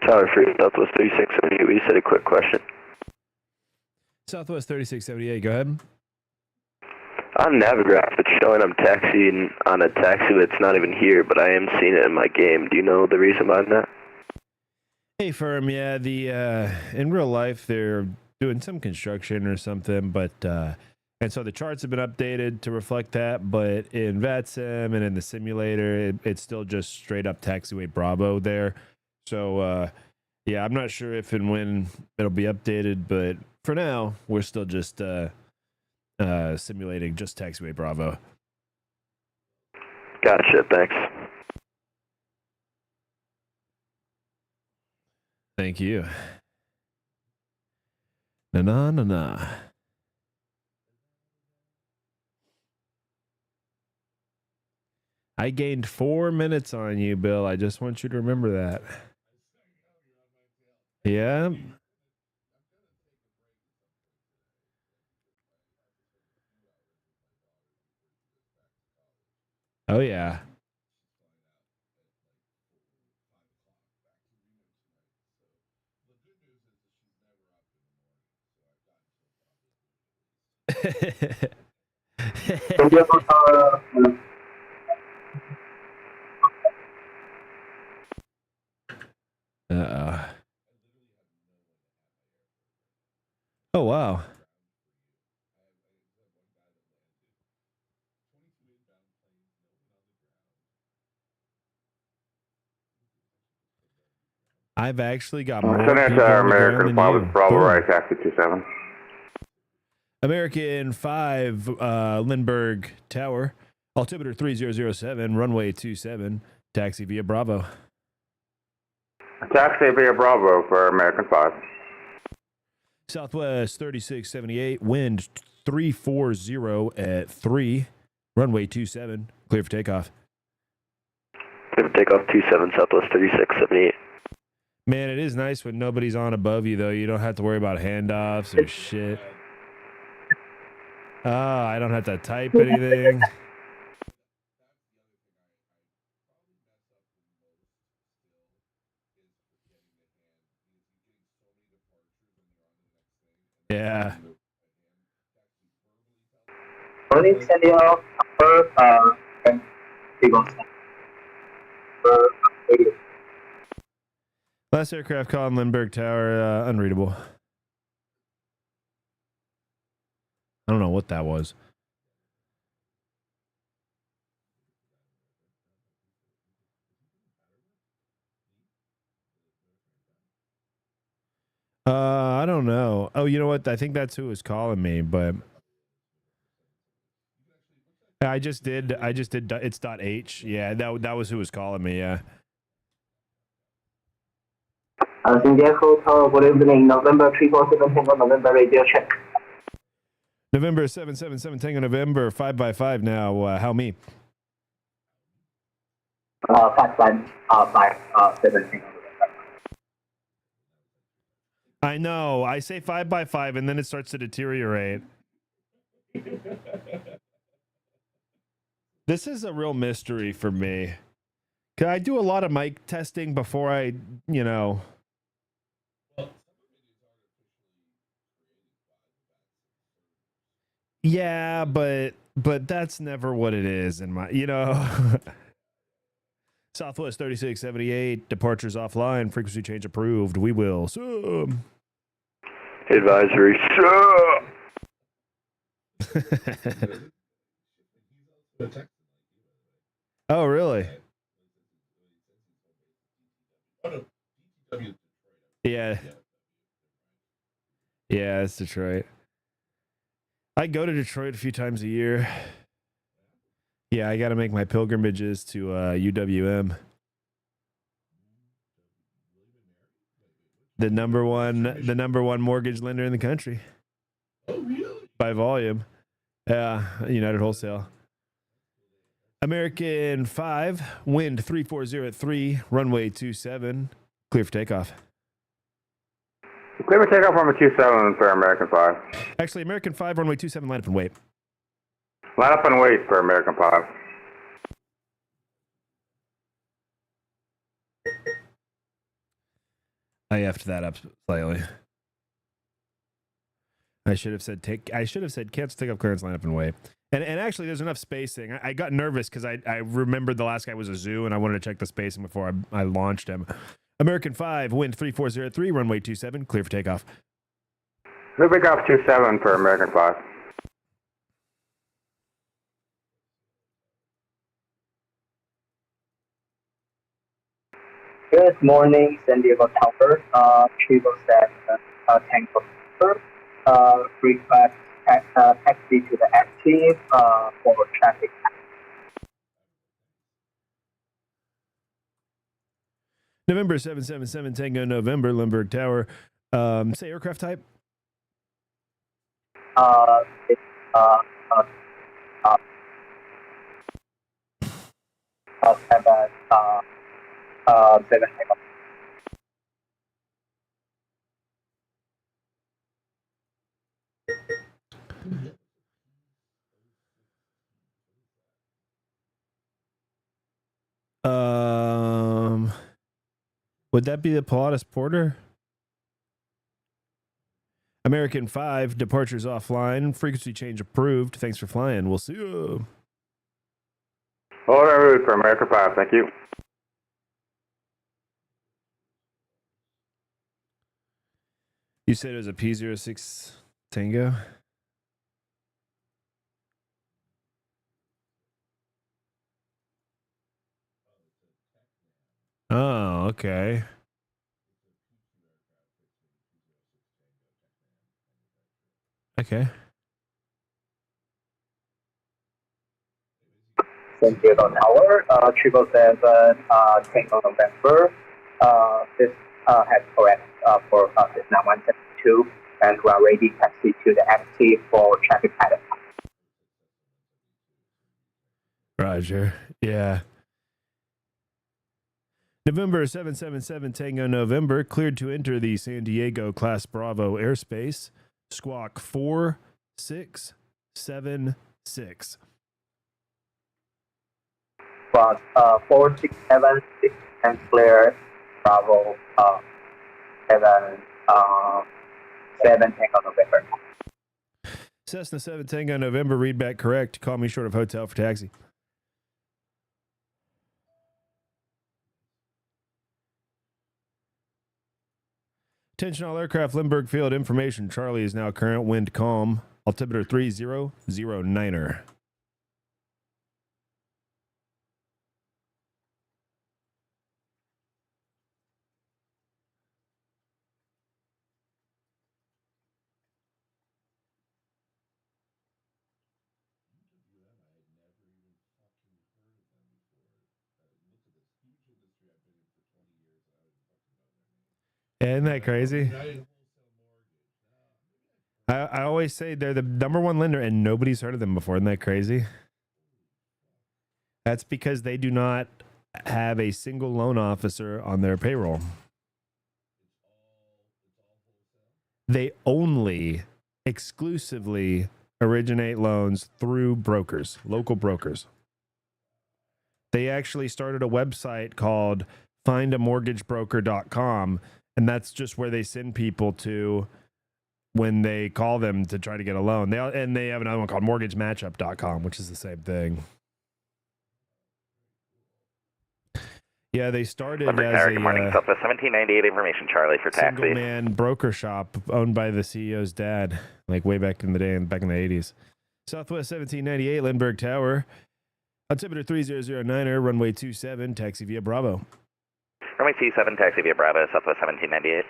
Tower free, Southwest 3678, we just had a quick question. Southwest 3678, go ahead. On Navigraph, it's showing I'm taxiing on a taxi that's not even here, but I am seeing it in my game. Do you know the reason behind that? Hey, firm. Yeah, the in real life they're doing some construction or something, but and so the charts have been updated to reflect that. But in VATSIM and in the simulator, it's still just straight up taxiway Bravo there. So yeah, I'm not sure if and when it'll be updated, but for now we're still just simulating just taxiway Bravo. Gotcha, thanks. Thank you. Na. I gained 4 minutes on you, Bill. I just want you to remember that. Yeah. Oh, yeah. Uh-oh. Oh, wow. I've actually got more people on the ground American than 5 you. with Bravo, Boom. right, taxi 27. American 5, Lindbergh Tower, altimeter 3007, runway 27, taxi via Bravo. Taxi via Bravo for American 5. Southwest 3678, wind 340 at 3, runway 27, clear for takeoff. Clear for takeoff 27, Southwest 3678. Man, it is nice when nobody's on above you, though. You don't have to worry about handoffs or shit. Oh, I don't have to type anything. Yeah. Last aircraft call on Lindbergh Tower, unreadable. I don't know what that was. I don't know. Oh, you know what? I think that's who was calling me, but I just did. It's .h. Yeah, that was who was calling me. Yeah. Santiago Tower, good evening. November 347 Tango, November radio check. November 777 Tango November 5x5 now. How me? 557 Tango. I know. I say 5x5 and then it starts to deteriorate. This is a real mystery for me. I do a lot of mic testing before I, you know. Yeah, but that's never what it is in my, you know. Southwest 3678, departures offline, frequency change approved. We will. Advisory, Oh, really? Yeah. Yeah, it's Detroit. I go to Detroit a few times a year. Yeah, I got to make my pilgrimages to UWM. The number one mortgage lender in the country. Oh, really? By volume. Yeah, United Wholesale. American 5, wind 3403 at 3, runway 27, clear for takeoff. Clear for takeoff from a 27 for American 5. Actually, American 5, runway 27, line up and wait. Line up and wait for American 5. I effed that up slightly. I should have said cancel takeoff clearance, line up and wait. And actually, there's enough spacing. I got nervous because I remembered the last guy was a zoo, and I wanted to check the spacing before I launched him. American 5, wind 3403 at 3, runway 27, clear for takeoff. Clear for takeoff 27 for American 5. Good morning, San Diego Tower, 777 Tango November. Request taxi to the active for traffic. November 777 Tango November, Lindbergh Tower. Say aircraft type. It's 7 Tango. Would that be the Pilatus Porter? American 5, departures offline, frequency change approved. Thanks for flying. We'll see you. Hold on route for American 5, thank you. You said it was a P06 Tango? Oh, okay. Okay. San Diego Tower, 777 Tango November. This has correct for Cessna 172, and we are ready taxi to the active for traffic pattern. Roger. Yeah. November 777 Tango November, cleared to enter the San Diego Class Bravo airspace. Squawk 4676. But 4676 and clear Bravo 7 Tango November. Cessna 7 Tango November, read back correct. Call me short of hotel for taxi. Attention all aircraft, Lindbergh Field information. Charlie is now current, wind calm. Altimeter 3009er. Isn't that crazy? I always say they're the number one lender and nobody's heard of them before. Isn't that crazy? That's because they do not have a single loan officer on their payroll. They only exclusively originate loans through brokers, local brokers. They actually started a website called findamortgagebroker.com, and that's just where they send people to when they call them to try to get a loan. They have another one called mortgagematchup.com, which is the same thing. Yeah, they started as a good morning, Southwest 1798 information, Charlie, for taxi. single man broker shop owned by the CEO's dad, like way back in the day, back in the 80s. Southwest 1798, Lindbergh Tower. Altimeter 3009er, runway 27, taxi via Bravo. Runway 27, taxi via Bravo, Southwest 1798.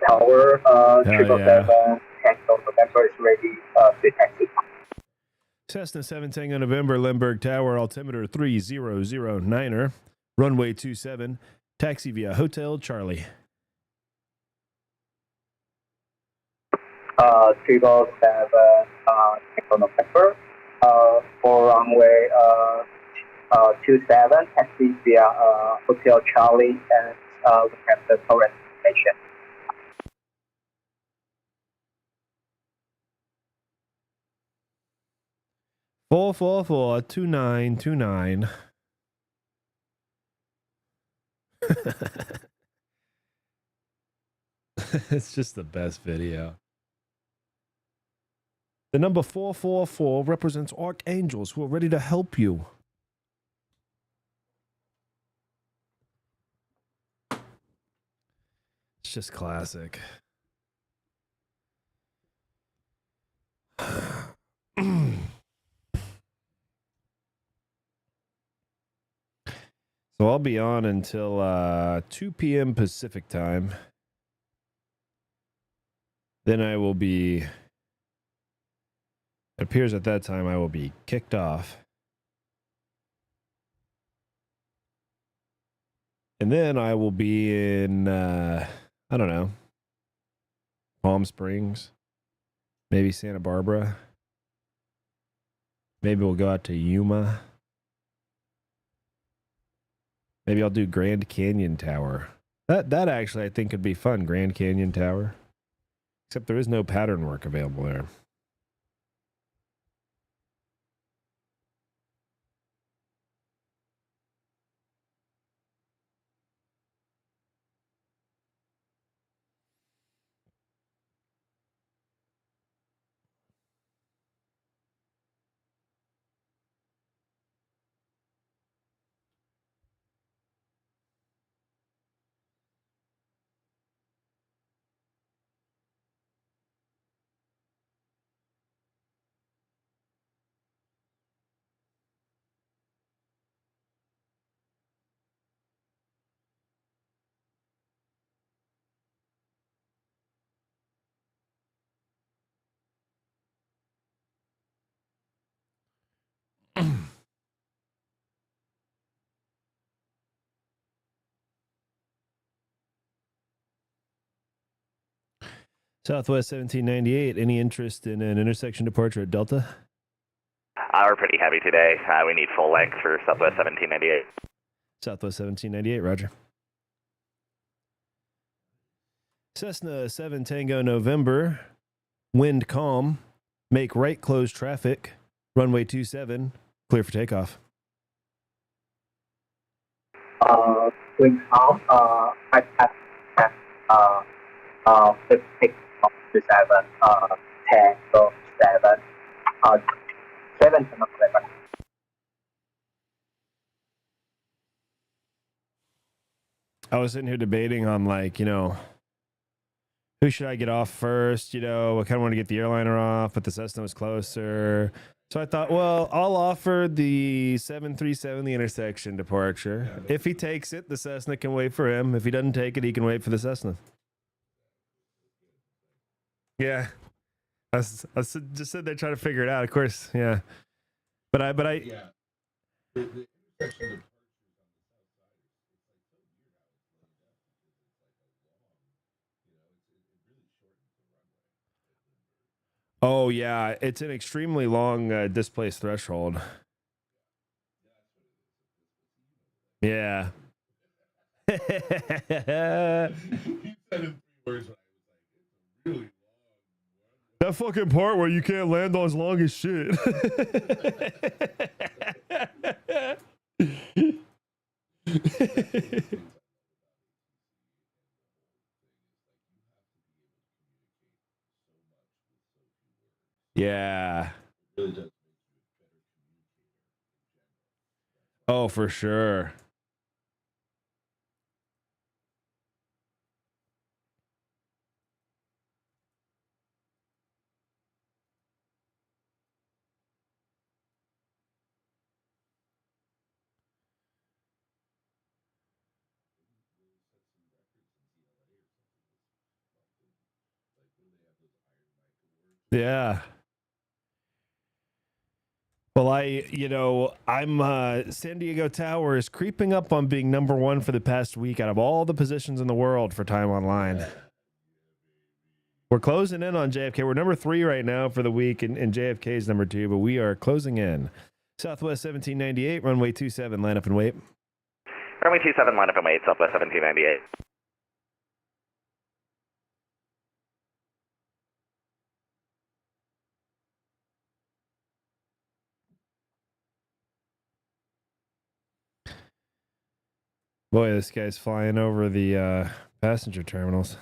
Tower, Hell 777, Tango November is ready to taxi. Cessna 7 Tango November, Lindbergh Tower, altimeter 3009er, runway 27, taxi via Hotel Charlie. 777, Tango November, for runway 27, taxi via Hotel Charlie, and we have the correct information. Four 2929. It's just the best video. The number 444 represents archangels who are ready to help you. It's just classic. So I'll be on until 2 p.m. Pacific time. Then I will be, it appears at that time I will be kicked off. And then I will be in, I don't know, Palm Springs, maybe Santa Barbara. Maybe we'll go out to Yuma. Maybe I'll do Grand Canyon Tower. That actually I think could be fun, Grand Canyon Tower. Except there is no pattern work available there. Southwest 1798, any interest in an intersection departure at Delta? We're pretty heavy today. We need full length for Southwest 1798. Southwest 1798, roger. Cessna 7 Tango November, Wind calm. Make right, close traffic. Runway 27, clear for takeoff. Wing off, I pass at 56 to 7, 10, so 7, 7 to 11. I was sitting here debating on, like, you know, who should I get off first? You know, I kind of want to get the airliner off, but the Cessna was closer. So I thought, well, I'll offer the 737, the intersection departure. If he takes it, the Cessna can wait for him. If he doesn't take it, he can wait for the Cessna. Yeah. I just said they're trying to figure it out, of course. Yeah. But I Yeah. The intersection of oh, yeah. It's an extremely long displaced threshold. Yeah. he said in 3 words, but I was like, it's a really long. That fucking part where you can't land on as long as shit. Yeah. Really does. Oh, for sure. Yeah. Well, I'm San Diego Tower is creeping up on being number one for the past week out of all the positions in the world for time online. We're closing in on JFK. We're number 3 right now for the week, and JFK is number 2, but we are closing in. Southwest 1798, runway 27, line up and wait. Runway 27, line up and wait, Southwest 1798. Boy, this guy's flying over the passenger terminals.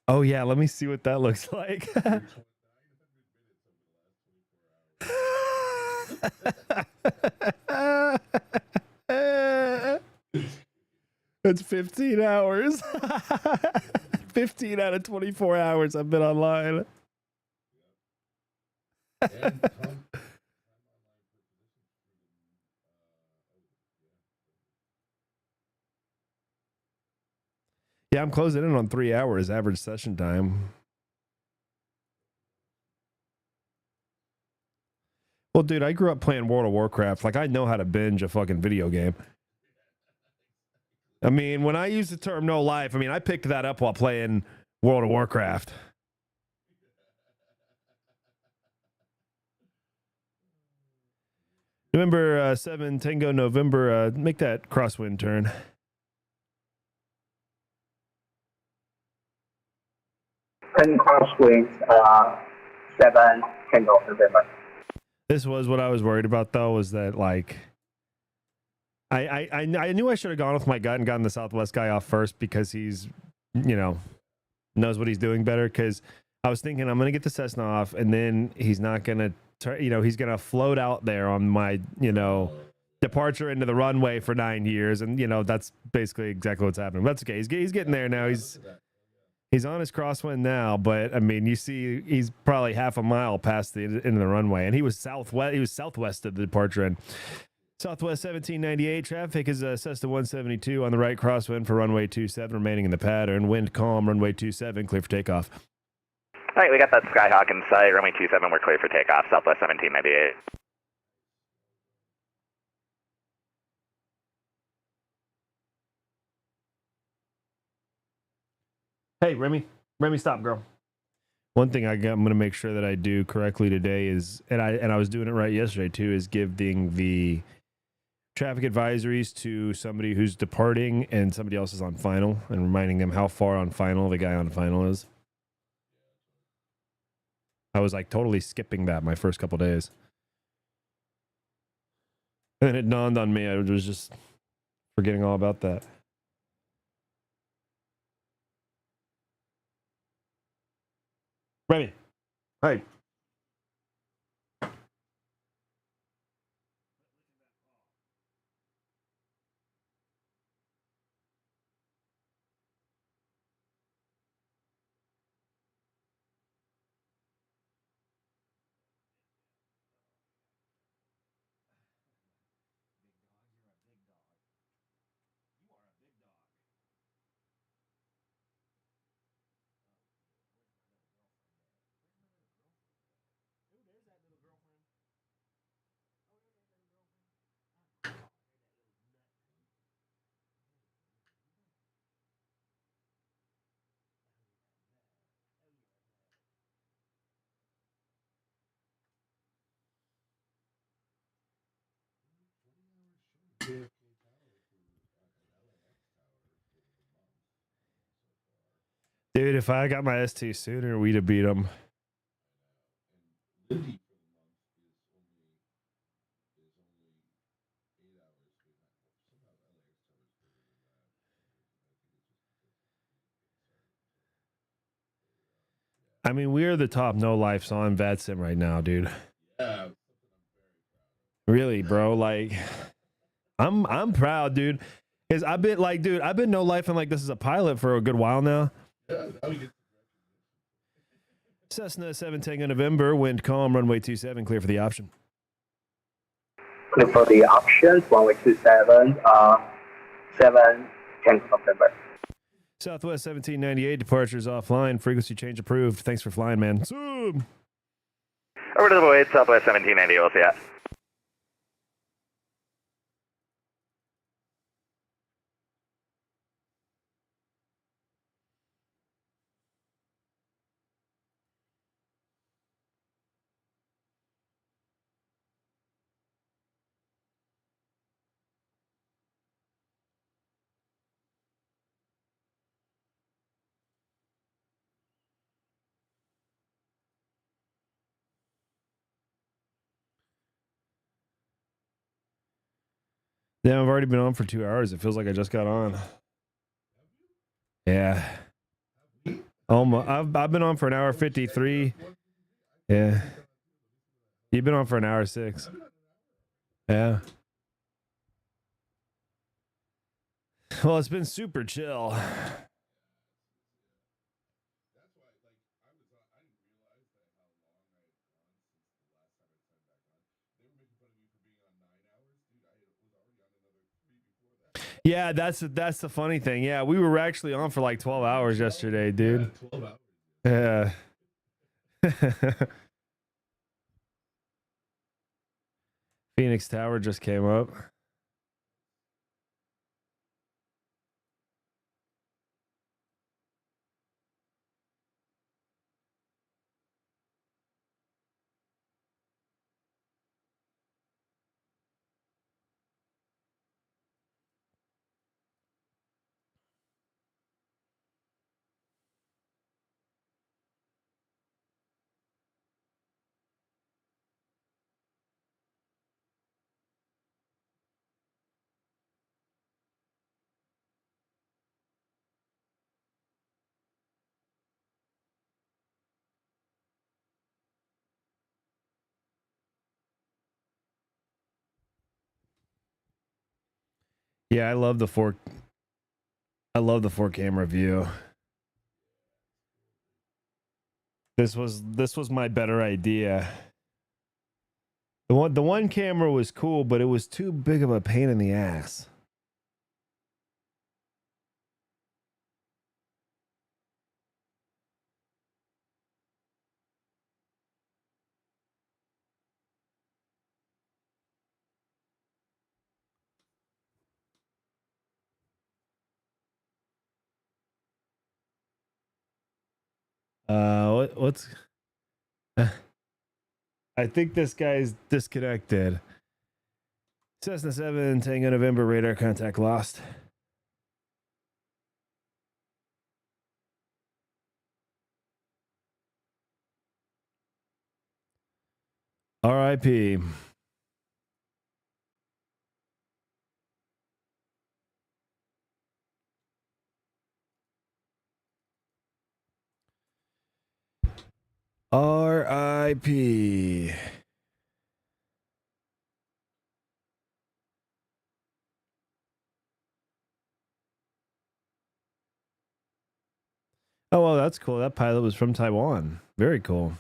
Oh, yeah, let me see what that looks like. It's 15 hours. 15 out of 24 hours I've been online. Yeah, I'm closing in on 3 hours average session time. Well, dude, I grew up playing World of Warcraft. Like, I know how to binge a fucking video game. I mean, when I use the term no life, I mean, I picked that up while playing World of Warcraft. November 7, Tango November, make that crosswind turn. And crosswinds, 7, Tango November. This was what I was worried about, though, was that, like, I knew I should have gone with my gut and gotten the Southwest guy off first because he's, you know, knows what he's doing better. Because I was thinking I'm going to get the Cessna off, and then he's not going to, he's going to float out there on my, departure into the runway for 9 years. And, that's basically exactly what's happening. But that's okay. He's getting there now. He's on his crosswind now, but I mean, you see, he's probably half a mile past the end of the runway, and he was southwest. He was southwest of the departure end. Southwest 1798 traffic is Cessna 172 on the right crosswind for runway 27, remaining in the pattern. Wind calm, runway 27, clear for takeoff. All right, we got that Skyhawk in sight. Runway 27, we're clear for takeoff. Southwest 1798. Hey, Remy, stop, girl. One thing I'm going to make sure that I do correctly today is, and I was doing it right yesterday too, is giving the traffic advisories to somebody who's departing and somebody else is on final, and reminding them how far on final the guy on final is. I was like totally skipping that my first couple days. And then it dawned on me I was just forgetting all about that. Remy. Hi. Dude, if I got my ST sooner, we'd have beat them. I mean, we are the top no lifes on VATSIM right now, dude. Yeah. Really, bro. Like, I'm proud, dude. Cause I've been like, dude, I've been no lifing like this as a pilot for a good while now. Yeah, now we get Cessna 7 Tango November, wind calm, runway 27, clear for the option. Clear for the options, runway 27, 7 Tango November. Southwest 1798, departures offline, frequency change approved. Thanks for flying, man. Zoom. Over to the void, Southwest 1790, we'll see ya. Yeah, I've already been on for 2 hours. It feels like I just got on. Yeah. Almost. I've been on for an hour 53. Yeah. You've been on for an hour 6. Yeah. Well, it's been super chill. Yeah, that's the funny thing. Yeah, we were actually on for like 12 hours yesterday, dude. 12 hours. Yeah. Phoenix Tower just came up. Yeah, I love the four camera view. This was my better idea. The one camera was cool, but it was too big of a pain in the ass. What's I think this guy's disconnected. Cessna 7, Tango November, radar contact lost. R.I.P. R.I.P. Oh, well, that's cool. That pilot was from Taiwan. Very cool.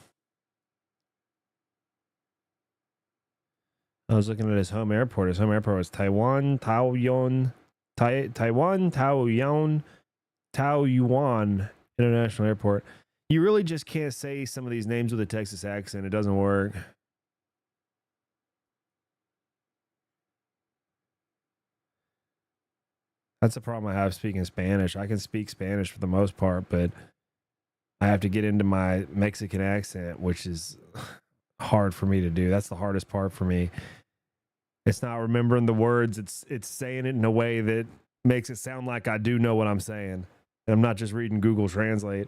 I was looking at his home airport. His home airport was Taiwan, Taoyuan, Taiwan, Taoyuan International Airport. You really just can't say some of these names with a Texas accent. It doesn't work. That's the problem I have speaking Spanish. I can speak Spanish for the most part, but I have to get into my Mexican accent, which is hard for me to do. That's the hardest part for me. It's not remembering the words. It's saying it in a way that makes it sound like I do know what I'm saying. And I'm not just reading Google Translate.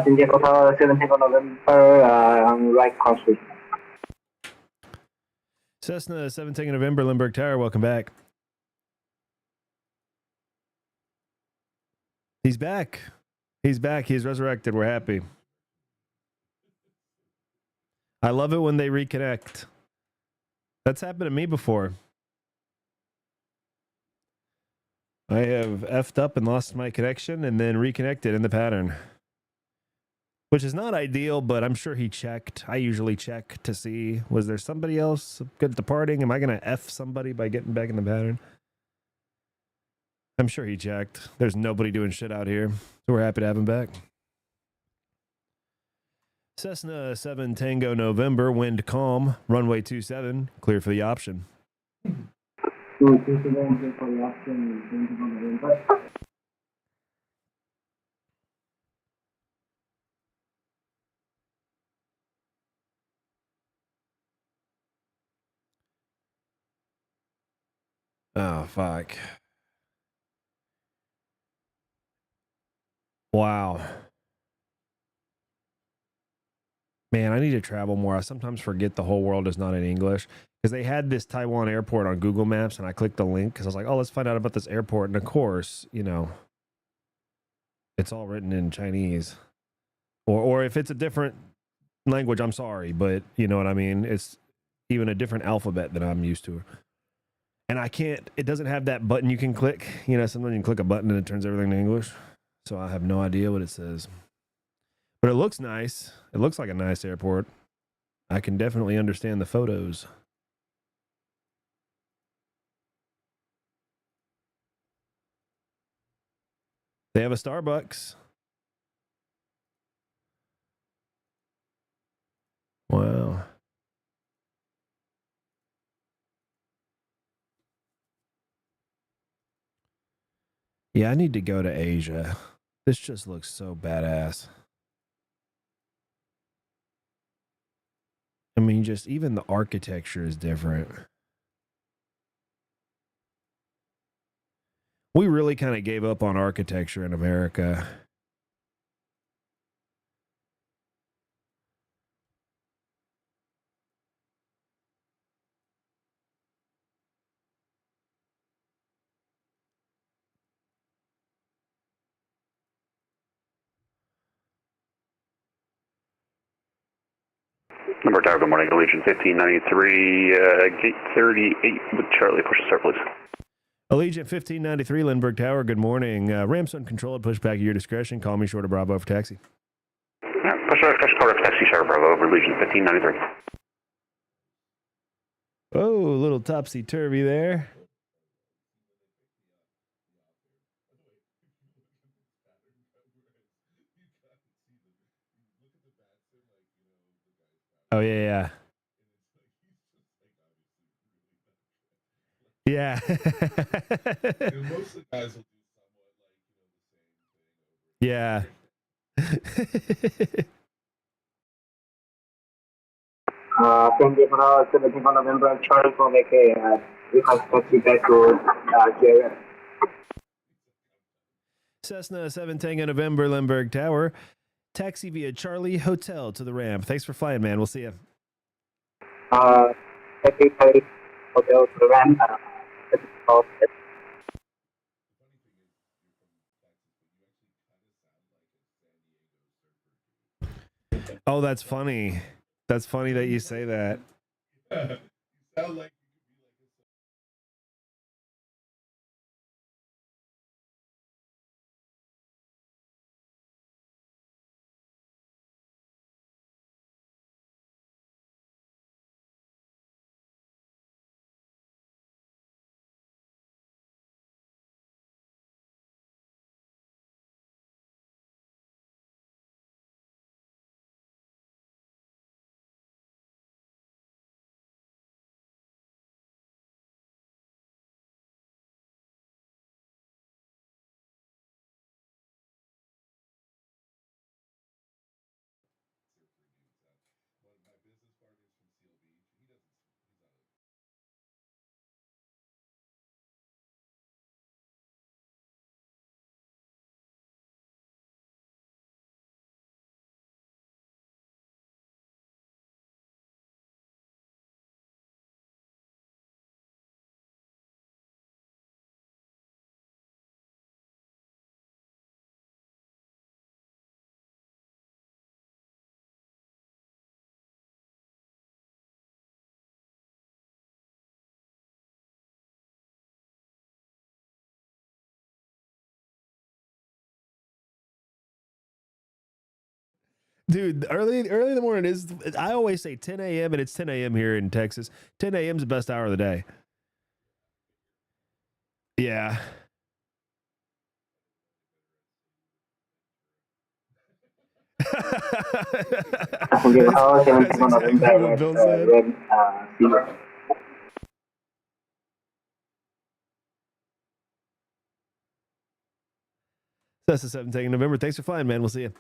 Xin chào cô thơ, 7 Tango November, on right crosswind. Cessna 7 Tango November, Lindbergh Tower, welcome back. He's back. He's back. He's resurrected. We're happy. I love it when they reconnect. That's happened to me before. I have effed up and lost my connection and then reconnected in the pattern. Which is not ideal, but I'm sure he checked. I usually check to see, was there somebody else good departing? Am I going to F somebody by getting back in the pattern? I'm sure he checked. There's nobody doing shit out here. So we're happy to have him back. Cessna 7 Tango November, wind calm, runway 27, clear for the option. Oh, fuck. Wow. Man, I need to travel more. I sometimes forget the whole world is not in English because they had this Taiwan airport on Google Maps and I clicked the link because I was like, oh, let's find out about this airport. And of course, you know, it's all written in Chinese. Or if it's a different language, I'm sorry, but you know what I mean? It's even a different alphabet than I'm used to. And I can't, it doesn't have that button you can click. You know, sometimes you can click a button and it turns everything to English. So I have no idea what it says. But it looks nice. It looks like a nice airport. I can definitely understand the photos. They have a Starbucks. Wow. Yeah, I need to go to Asia. This just looks so badass. I mean, just even the architecture is different. We really kind of gave up on architecture in America. Number Tower, good morning. Allegiant 1593, gate 38 with Charlie. Push start, please. Allegiant 1593, Lindbergh Tower, good morning. Ramps uncontrolled, push back at your discretion. Call me short of Bravo for taxi. Push Fresh quarter taxi Sierra Bravo over Legion 1593. Oh, a little topsy-turvy there. Oh, yeah. Yeah. And most of the guys will do somewhat Yeah. Thank you for 17 November, Charlie for VK. You can taxi back to JF. Cessna 7 Tango November, Lemberg Tower. Taxi via Charlie Hotel to the ramp. Thanks for flying, man. We'll see you. Taxi Charlie Hotel to the ramp. Oh, that's funny. That's funny that you say that. you sound like Dude, early in the morning is, I always say 10 a.m. and it's 10 a.m. here in Texas. 10 a.m. is the best hour of the day. Yeah. Thank you for 17 exactly November, what Bill said. Red, That's the 7th taking November. Thanks for flying, man. We'll see you.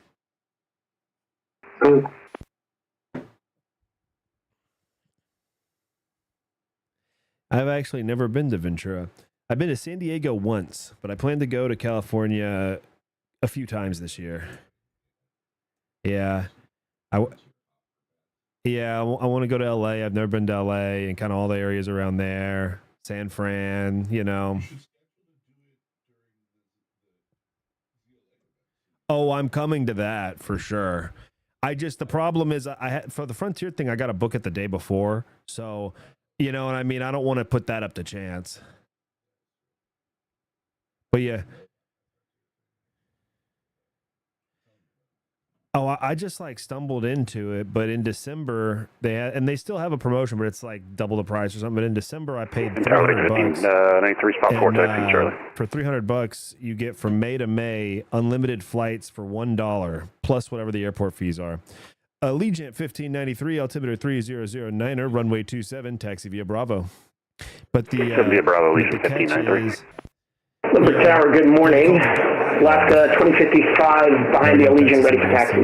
I've actually never been to Ventura. I've been to San Diego once, but I plan to go to California a few times this year. Yeah. I want to go to LA. I've never been to LA and kind of all the areas around there. San Fran, you know. Oh, I'm coming to that for sure. The problem is for the Frontier thing, I got to book it the day before. So, you know what I mean? I don't want to put that up to chance. But yeah. Oh, I just like stumbled into it, but in December they still have a promotion, but it's like double the price or something. But in December I paid $300. 93 spot 4 taxi Charlie. For $300, you get from May to May unlimited flights for $1 plus whatever the airport fees are. Allegiant 1593, altimeter 3009er, runway 27, taxi via Bravo. But the via Bravo, but Allegiant the catch 1593. is, Limerick Tower, good morning. Alaska 2055 behind the Allegiant, ready for taxi.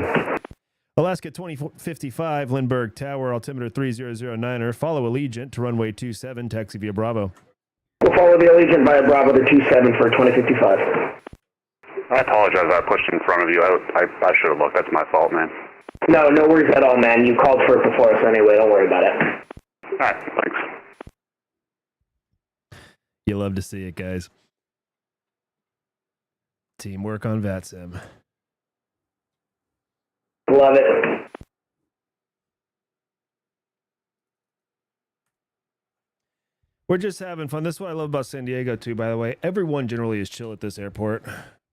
Alaska 2055, Lindbergh Tower, altimeter 3009er. Follow Allegiant to runway 27, taxi via Bravo. We'll follow the Allegiant via Bravo to 27 for 2055. I apologize. I pushed in front of you. I should have looked. That's my fault, man. No worries at all, man. You called for it before us anyway. Don't worry about it. All right, thanks. You love to see it, guys. Teamwork on VATSIM. Love it. We're just having fun. That's what I love about San Diego, too, by the way. Everyone generally is chill at this airport.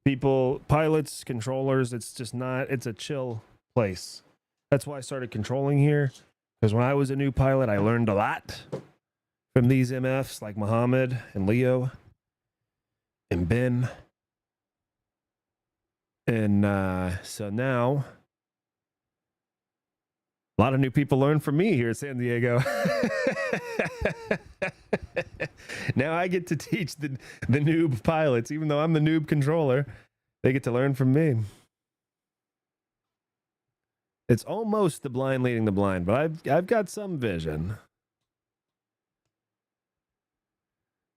People, pilots, controllers, it's just not, it's a chill place. That's why I started controlling here. Because when I was a new pilot, I learned a lot from these MFs like Muhammad and Leo and Ben. And so now a lot of new people learn from me here at San Diego. Now I get to teach the noob pilots, even though I'm the noob controller. They get to learn from me. It's almost the blind leading the blind, but I've got some vision.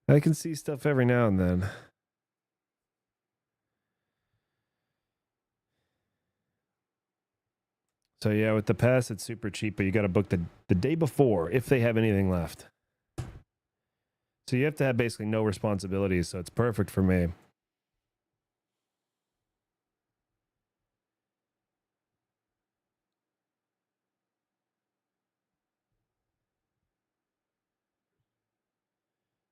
I can see stuff every now and then. So yeah, with the pass, it's super cheap, but you got to book the day before if they have anything left. So you have to have basically no responsibilities, so it's perfect for me.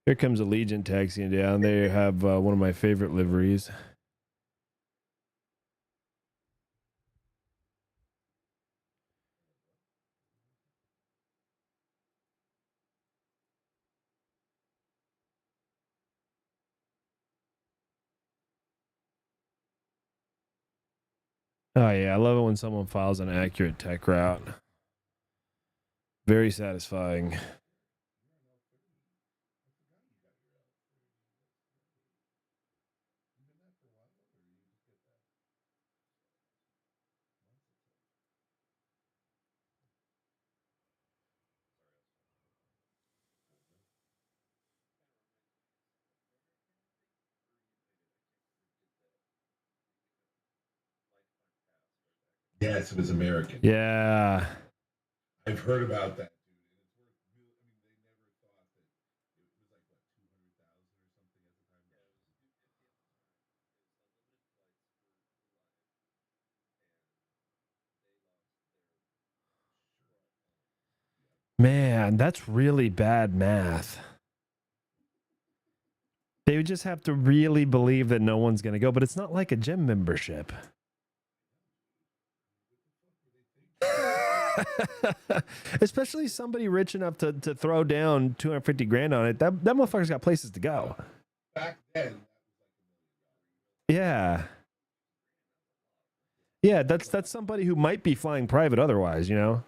Here comes Allegiant taxiing down. They have one of my favorite liveries. Oh yeah, I love it when someone files an accurate tech route. Very satisfying. Yes, it was American. Yeah. I've heard about that. Man, that's really bad math. They would just have to really believe that no one's going to go, but it's not like a gym membership. Especially somebody rich enough to throw down 250 grand on it. That motherfucker's got places to go. Back then. Yeah. Yeah, that's somebody who might be flying private otherwise, you know?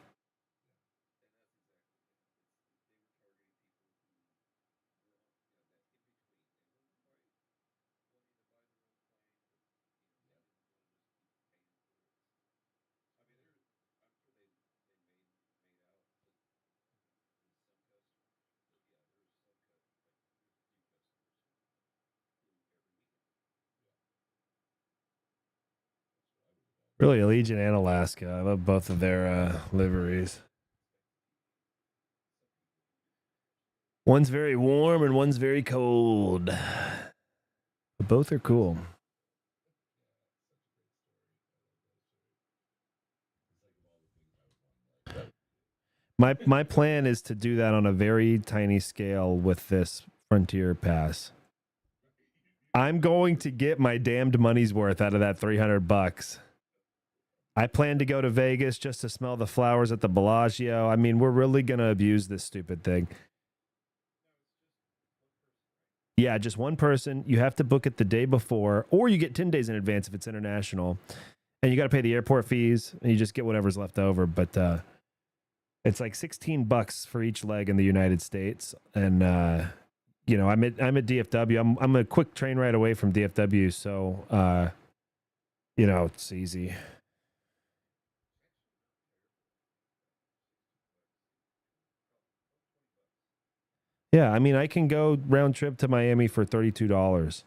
Really, Allegiant and Alaska. I love both of their liveries. One's very warm and one's very cold. But both are cool. My plan is to do that on a very tiny scale with this Frontier Pass. I'm going to get my damned money's worth out of that $300. I plan to go to Vegas just to smell the flowers at the Bellagio. I mean, we're really going to abuse this stupid thing. Yeah, just one person. You have to book it the day before, or you get 10 days in advance if it's international. And you got to pay the airport fees, and you just get whatever's left over. But it's like $16 for each leg in the United States. And, you know, I'm at DFW. I'm a quick train ride away from DFW. So, you know, it's easy. Yeah, I mean, I can go round trip to Miami for $32.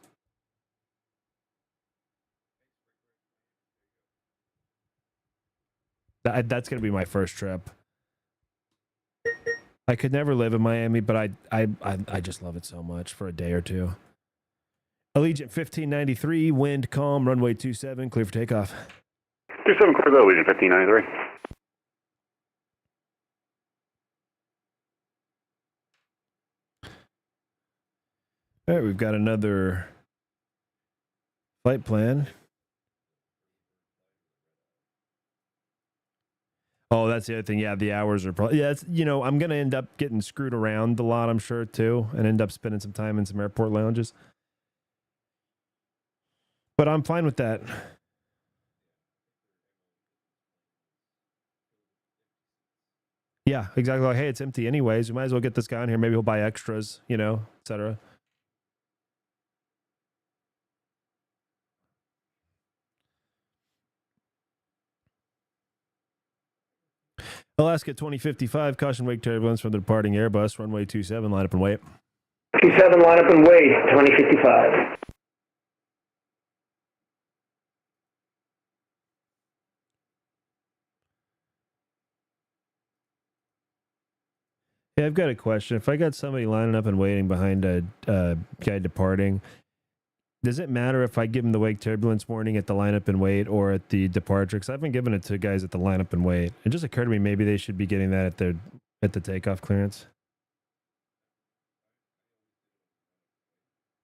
That's going to be my first trip. I could never live in Miami, but I just love it so much for a day or two. Allegiant 1593, wind calm, runway 27, clear for takeoff. 27, clear to Allegiant 1593. All right, we've got another flight plan. Oh, that's the other thing. Yeah, the hours are probably. Yeah, it's, you know, I'm gonna end up getting screwed around a lot, I'm sure too, and end up spending some time in some airport lounges. But I'm fine with that. Yeah, exactly. Like, hey, it's empty anyways. We might as well get this guy in here. Maybe he'll buy extras, you know, etc. Alaska 2055, caution wake turbulence from the departing Airbus, runway 27, line up and wait. 27, line up and wait, 2055. Yeah, I've got a question. If I got somebody lining up and waiting behind a guy departing, does it matter if I give them the wake turbulence warning at the lineup and wait or at the departure? Because I've been giving it to guys at the lineup and wait. It just occurred to me maybe they should be getting that at the takeoff clearance.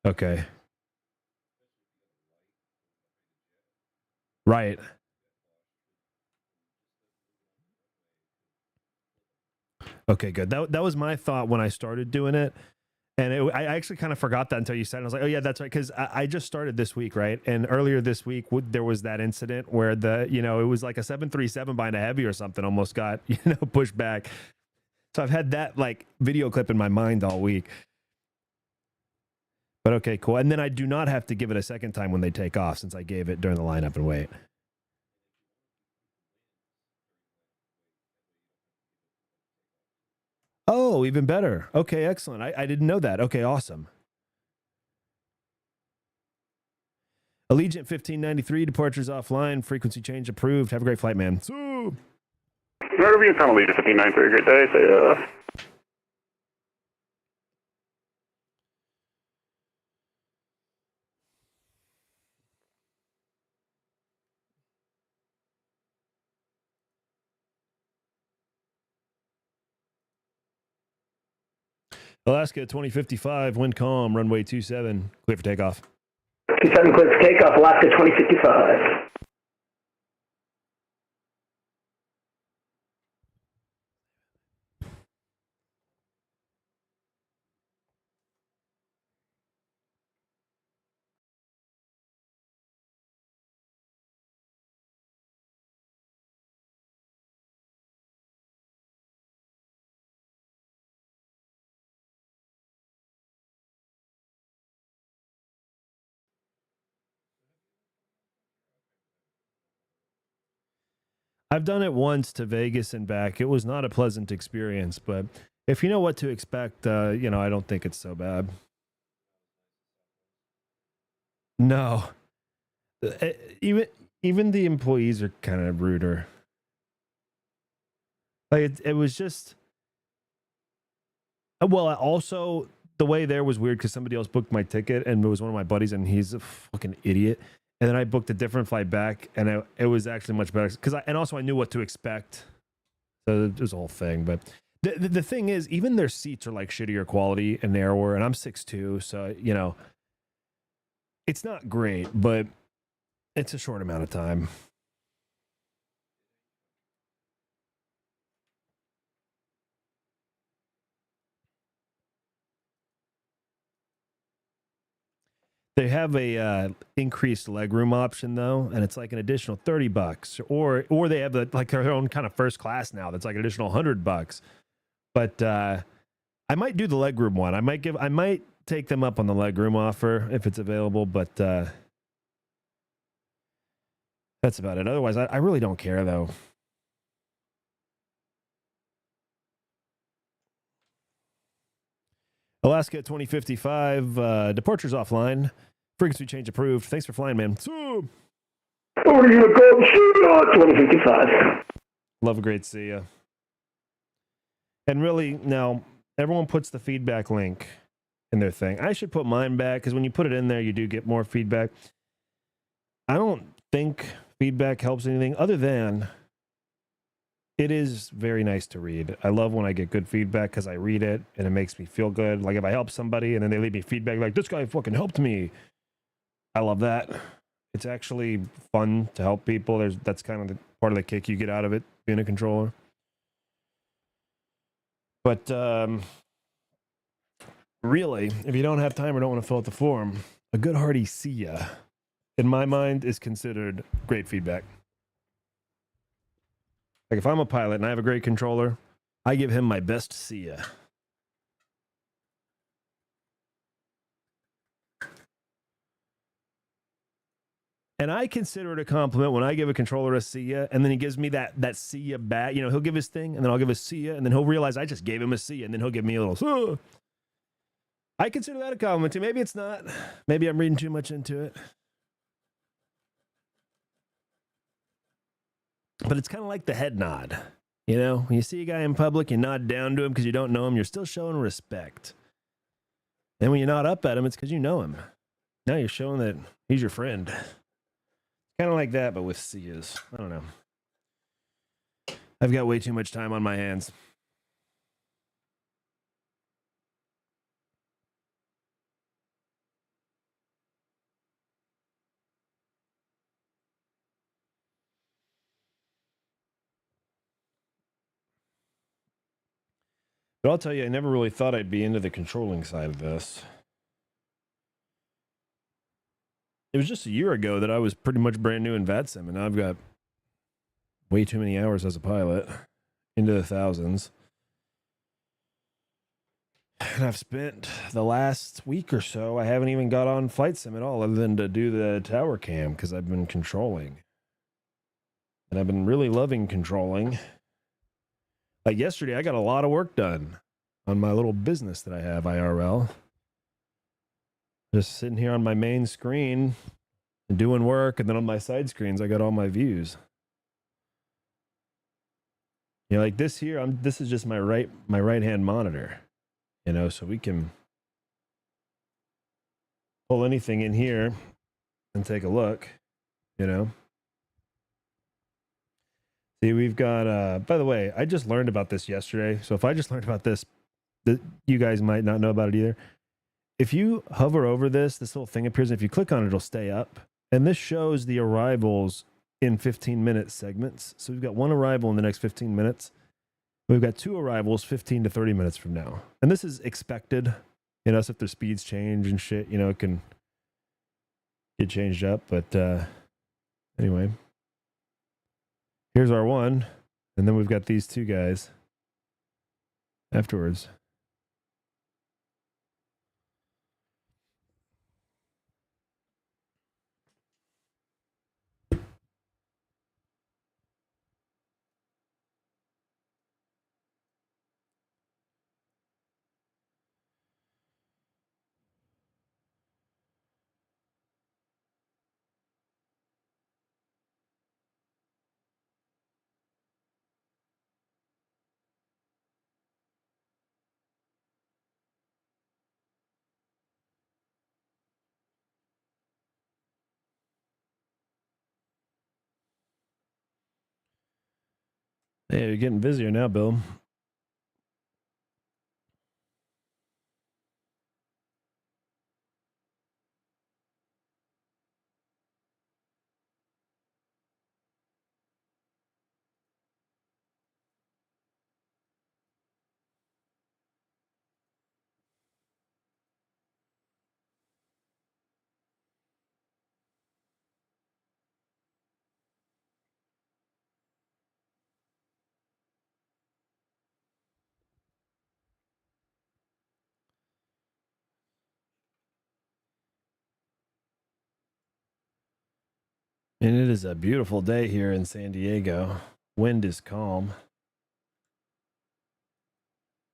Okay. Right. Okay, good. That was my thought when I started doing it. And I actually kind of forgot that until you said it. I was like, oh, yeah, that's right. Because I just started this week, right? And earlier this week, there was that incident where it was like a 737 behind a heavy or something almost got, pushed back. So I've had that like video clip in my mind all week. But okay, cool. And then I do not have to give it a second time when they take off since I gave it during the lineup and wait. Oh, even better. Okay, excellent. I didn't know that. Okay, awesome. Allegiant 1593, departures offline, frequency change approved. Have a great flight, man. So, Wherever you come, Allegiant 1593, great day. Say, Alaska 2055, wind calm, runway 27, clear for takeoff. 27, clear for takeoff, Alaska 2055. I've done it once to Vegas and back. It was not a pleasant experience, but if you know what to expect, I don't think it's so bad. No. Even the employees are kind of ruder. Like it was just. Well, also the way there was weird because somebody else booked my ticket and it was one of my buddies and he's a fucking idiot. And then I booked a different flight back and it was actually much better because and also I knew what to expect. So it was a whole thing. But the thing is, even their seats are like shittier quality and narrower. And I'm 6'2", so it's not great, but it's a short amount of time. They have a increased legroom option though, and it's like an additional $30, or they have their own kind of first class now that's like an additional $100. But I might do the legroom one. I might take them up on the legroom offer if it's available, but that's about it. Otherwise, I really don't care though. Alaska 2055, departures offline. Frequency change approved. Thanks for flying, man. So, Over to you, go, 2055. love a great see ya. And really, now, everyone puts the feedback link in their thing. I should put mine back, because when you put it in there, you do get more feedback. I don't think feedback helps anything, other than it is very nice to read. I love when I get good feedback, because I read it, and it makes me feel good. Like, if I help somebody, and then they leave me feedback, like, this guy fucking helped me. I love that. It's actually fun to help people. That's kind of part of the kick you get out of it. being a controller. But really, if you don't have time or don't want to fill out the form, a good hearty see ya, in my mind, is considered great feedback. Like if I'm a pilot and I have a great controller, I give him my best see ya. And I consider it a compliment when I give a controller a see ya, and then he gives me that see ya back. You know, he'll give his thing, and then I'll give a see ya, and then he'll realize I just gave him a see ya, and then he'll give me a little. I consider that a compliment too. Maybe it's not. Maybe I'm reading too much into it. But it's kind of like the head nod. You know, when you see a guy in public, you nod down to him because you don't know him. You're still showing respect. And when you nod up at him, it's because you know him. Now you're showing that he's your friend. Kind of like that, but with Cias. I don't know. I've got way too much time on my hands. But I'll tell you, I never really thought I'd be into the controlling side of this. It was just a year ago that I was pretty much brand new in VATSIM, and I've got way too many hours as a pilot, into the thousands. And I've spent the last week or so, I haven't even got on flight sim at all, other than to do the tower cam, because I've been controlling. And I've been really loving controlling. Like yesterday, I got a lot of work done on my little business that I have, IRL. Just sitting here on my main screen and doing work, and then on my side screens, I got all my views. You know, like this here, this is just my right hand monitor. You know, so we can pull anything in here and take a look, you know. See, we've got, by the way, I just learned about this yesterday. So if I just learned about this, you guys might not know about it either. If you hover over this little thing appears, and if you click on it, it'll stay up. And this shows the arrivals in 15-minute segments. So we've got one arrival in the next 15 minutes. We've got two arrivals 15 to 30 minutes from now. And this is expected. You know, so if their speeds change and shit, you know, it can get changed up. But anyway, here's our one. And then we've got these two guys afterwards. Hey, you're getting busier now, Bill. And it is a beautiful day here in San Diego. Wind is calm.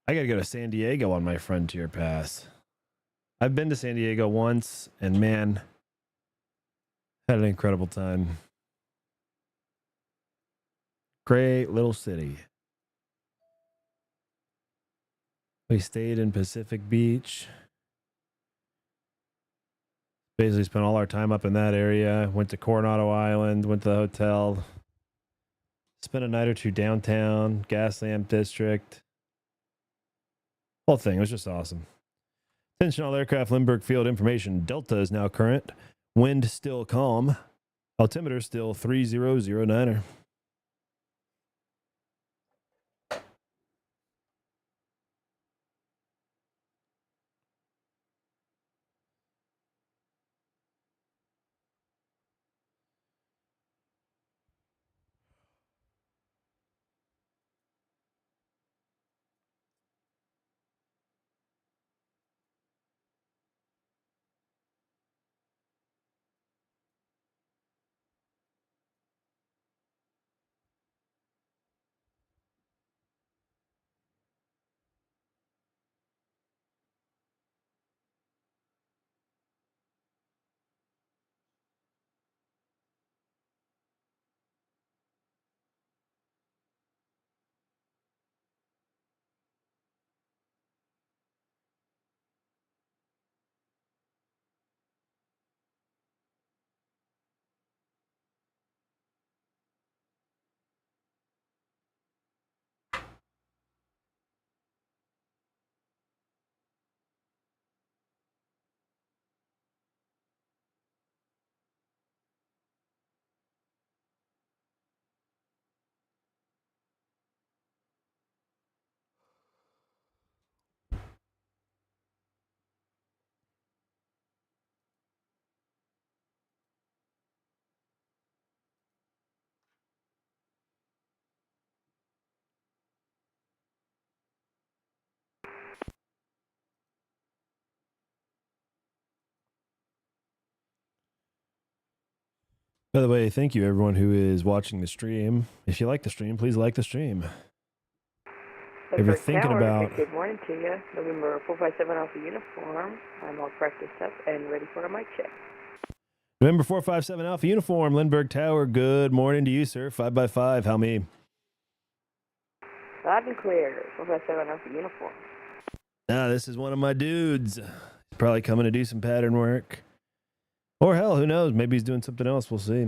I got to go to San Diego on my Frontier Pass. I've been to San Diego once, and man, had an incredible time. Great little city. We stayed in Pacific Beach. Basically spent all our time up in that area. Went to Coronado Island, went to the hotel. Spent a night or two downtown, Gaslamp District. Whole thing, it was just awesome. Attention all aircraft, Lindbergh Field information. Delta is now current. Wind still calm. Altimeter still 3009er. By the way, thank you everyone who is watching the stream. If you like the stream, please like the stream. If you're thinking about Good morning to you. November 457 Alpha Uniform. I'm all practiced up and ready for a mic check. November 457 Alpha Uniform, Lindbergh Tower, good morning to you, sir. 5x5, how me? Loud and clear. 457 Alpha Uniform. This is one of my dudes. He's probably coming to do some pattern work. Or hell, who knows? Maybe he's doing something else. We'll see.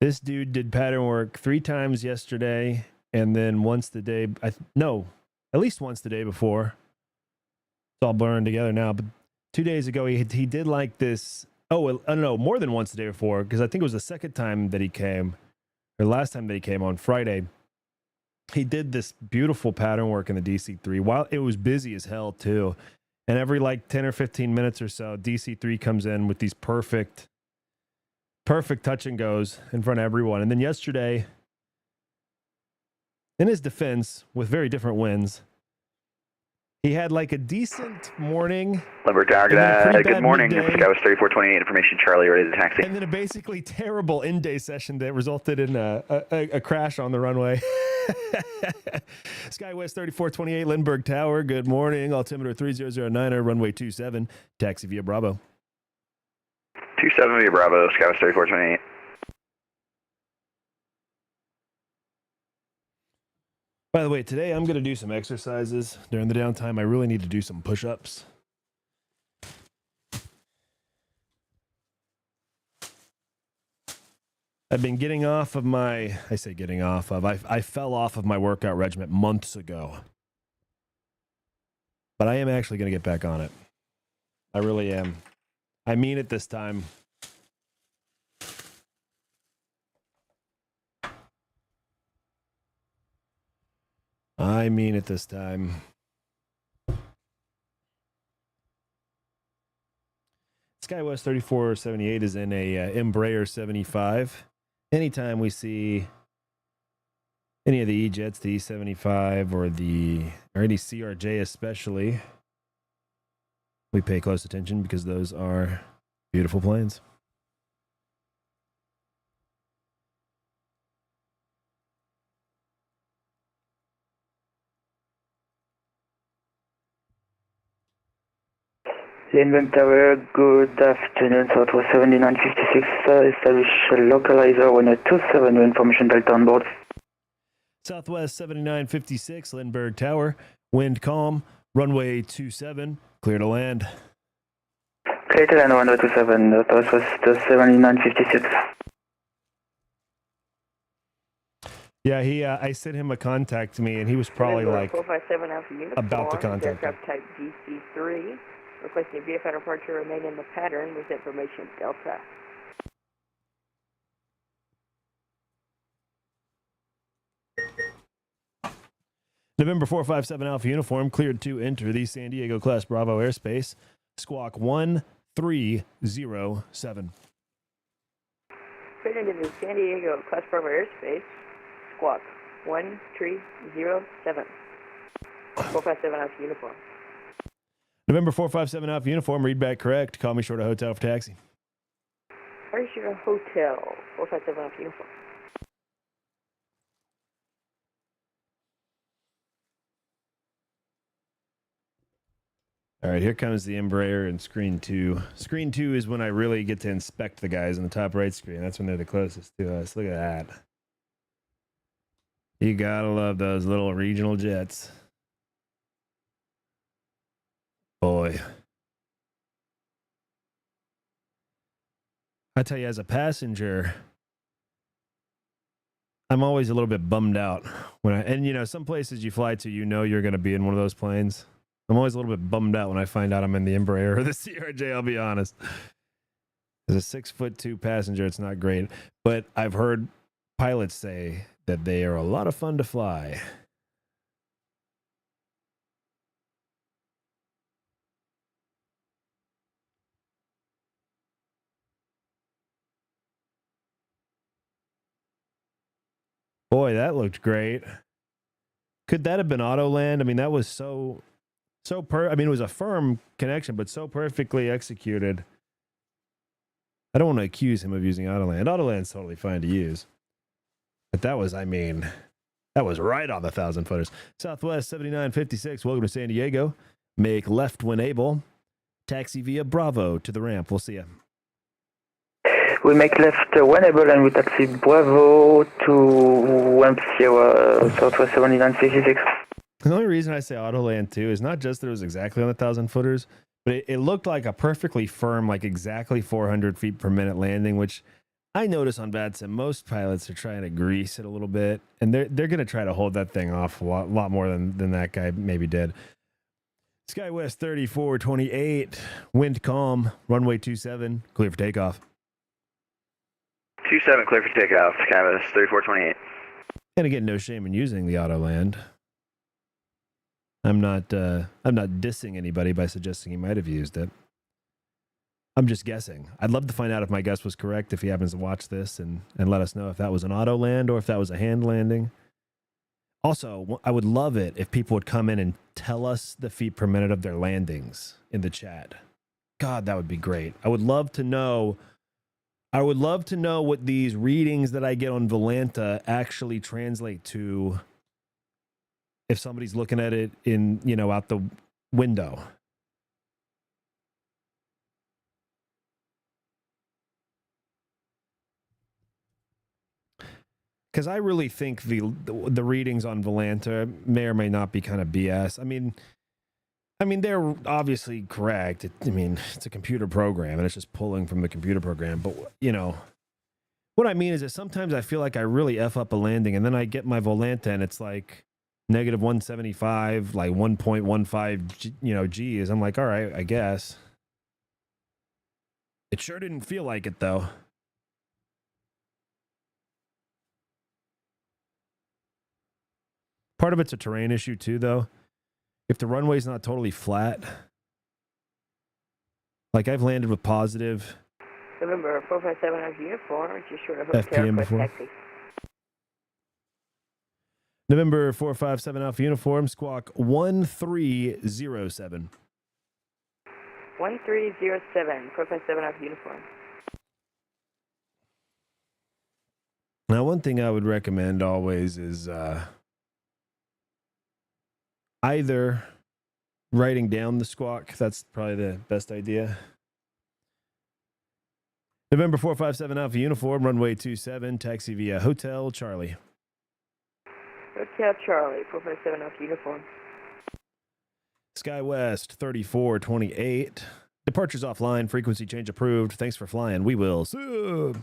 This dude did pattern work 3 times yesterday, and then once the day, at least once the day before. It's all blurring together now, but 2 days ago, he did like this. Oh, no, more than once the day before, because I think it was the second time that he came, or last time that he came on Friday. He did this beautiful pattern work in the DC3 while it was busy as hell, too. And every like 10 or 15 minutes or so, DC3 comes in with these perfect touch and goes in front of everyone. And then yesterday, in his defense, with very different wins, he had like a decent morning. Lindbergh Tower, good morning. Skywas 3428, information Charlie, ready to taxi. And then a basically terrible in-day session that resulted in a crash on the runway. Skywest 3428, Lindbergh Tower, good morning. Altimeter 3009er, runway 27, taxi via Bravo. 27 via Bravo, Skywest 3428. By the way, today I'm going to do some exercises during the downtime. I really need to do some push-ups. I've been getting off of my, I fell off of my workout regimen months ago. But I am actually going to get back on it. I really am. I mean it this time. I mean it this time. Skywest 3478 is in a Embraer 75. Anytime we see any of the E-Jets, the E75 or any CRJ especially, we pay close attention because those are beautiful planes. Lindbergh Tower, good afternoon. Southwest 7956, establish a localizer 1027, information Delta on board. Southwest 7956, Lindbergh Tower, wind calm, runway 27, clear to land. Clear to land 1027, Southwest 7956. Yeah, I sent him a contact me, and he was probably like 457 Alpha Uniform, about to contact me. aircraft type DC3, requesting VFR departure remain in the pattern with information Delta. November 457 Alpha Uniform, cleared to enter the San Diego class Bravo airspace, squawk 1307. Cleared into the San Diego class Bravo airspace, squawk 1307. 457 Alpha Uniform. November 457 Alpha Uniform, read back correct. Call me short of hotel for taxi. Are you a hotel? 457 Alpha Uniform. All right, here comes the Embraer and screen 2. Screen 2 is when I really get to inspect the guys on the top right screen. That's when they're the closest to us. Look at that. You gotta love those little regional jets. Boy. I tell you, as a passenger, I'm always a little bit bummed out and some places you fly to, you're going to be in one of those planes. I'm always a little bit bummed out when I find out I'm in the Embraer or the CRJ, I'll be honest. As a 6'2" passenger, it's not great, but I've heard pilots say that they are a lot of fun to fly. Boy, that looked great. Could that have been auto land? I mean, that was it was a firm connection, but so perfectly executed. I don't want to accuse him of using Autoland. Autoland's totally fine to use. But that was, I mean, that was right on the 1,000 footers. Southwest 7956, welcome to San Diego. Make left when able. Taxi via Bravo to the ramp. We'll see you. We make left whenever and we taxi Bravo to ramp Sierra, Southwest 7956. The only reason I say Autoland too is not just that it was exactly on the 1,000 footers, but it looked like a perfectly firm, like exactly 400 feet per minute landing, which I notice on VATSIM, most pilots are trying to grease it a little bit, and they're going to try to hold that thing off a lot more than that guy maybe did. SkyWest 3428, wind calm, runway 27, clear for takeoff. 27, clear for takeoff, SkyWest 3428. And again, no shame in using the Autoland. I'm not dissing anybody by suggesting he might have used it. I'm just guessing. I'd love to find out if my guess was correct, if he happens to watch this, and let us know if that was an auto land or if that was a hand landing. Also, I would love it if people would come in and tell us the feet per minute of their landings in the chat. God, that would be great. I would love to know what these readings that I get on Volanta actually translate to if somebody's looking at it in, out the window. Because I really think the readings on Volanta may or may not be kind of BS. I mean, they're obviously correct. It's a computer program, and it's just pulling from the computer program. But, what I mean is that sometimes I feel like I really F up a landing, and then I get my Volanta, and it's like negative 175, like 1.15, G's. I'm like, all right, I guess. It sure didn't feel like it, though. Part of it's a terrain issue too, though. If the runway's not totally flat, like I've landed with positive November 457 as uniform, just short of FPM before. taxi. November 457 Alpha Uniform, squawk 1307. 1307, 457 as uniform. Now, one thing I would recommend always is either writing down the squawk. That's probably the best idea. November 457 Alpha Uniform, runway 27, taxi via Hotel Charlie. Hotel Charlie, 457 Alpha Uniform. SkyWest 3428. Departures offline, frequency change approved. Thanks for flying. We will. Sub.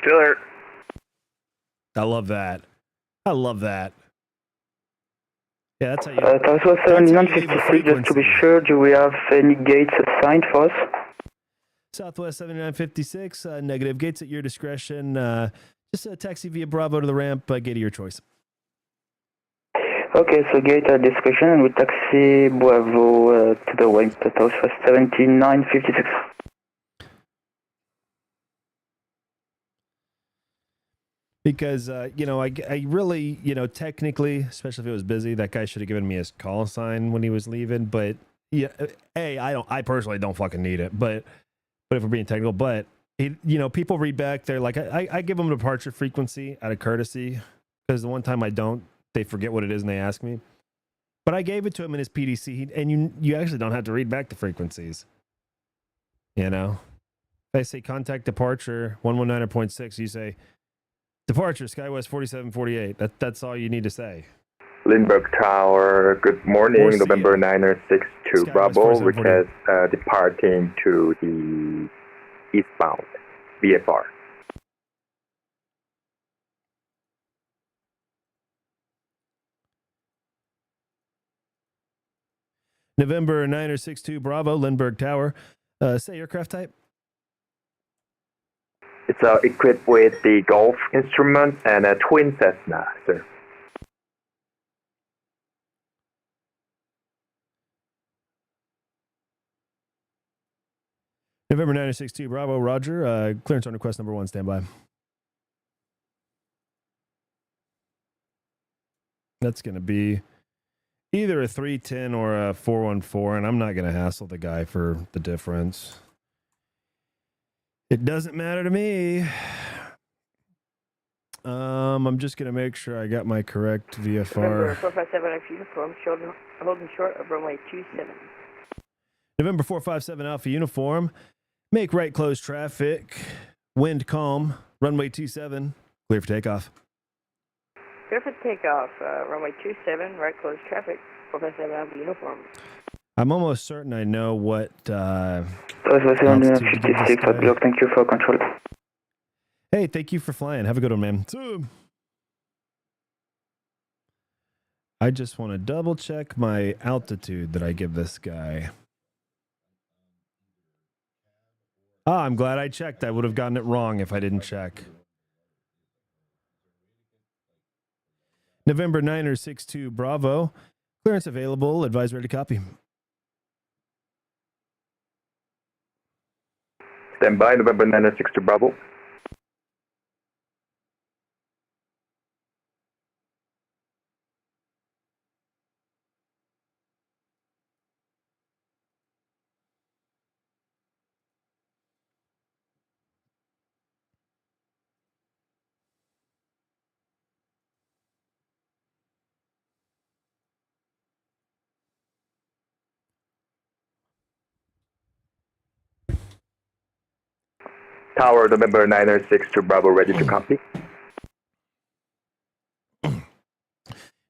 Filler. I love that. Yeah, that's how you. Southwest 7956, just to be sure, do we have any gates assigned for us? Southwest 7956, negative. Gates at your discretion. Just a taxi via Bravo to the ramp. Gate of your choice. Okay, so gate at discretion, and we taxi Bravo to the ramp, Southwest 7956. Because, I really, technically, especially if it was busy, that guy should have given me his call sign when he was leaving. But, yeah, I personally don't fucking need it. But if we're being technical, but, people read back, they're like, I give them departure frequency out of courtesy. Because the one time I don't, they forget what it is and they ask me. But I gave it to him in his PDC, and you actually don't have to read back the frequencies. If I say contact departure 119.6, you say, departure, SkyWest 4748. That's all you need to say. Lindbergh Tower, good morning, November 962 Bravo, request departing to the eastbound, VFR. November 962 Bravo, Lindbergh Tower. Say aircraft type. It's equipped with the Golf instrument and a twin Cessna, sir. November 962 Bravo, Roger. Clearance on request number 1, standby. That's going to be either a 310 or a 414, and I'm not going to hassle the guy for the difference. It doesn't matter to me. I'm just gonna make sure I got my correct November VFR. 457 Alpha Uniform, holding short of runway 27. November 457 Alpha Uniform. Make right close traffic. Wind calm. Runway 27. Clear for takeoff. Clear for takeoff, runway 27, right close traffic, 457 Alpha Uniform. I'm almost certain I know what altitude to give this 56 guy. thank you for control. Hey, thank you for flying. Have a good one, man. I just want to double check my altitude that I give this guy. I'm glad I checked. I would have gotten it wrong if I didn't check. November 9er 62 Bravo. Clearance available. Advise ready to copy. Stand by, November 962 Bravo. Tower, November 962 Bravo, ready to copy.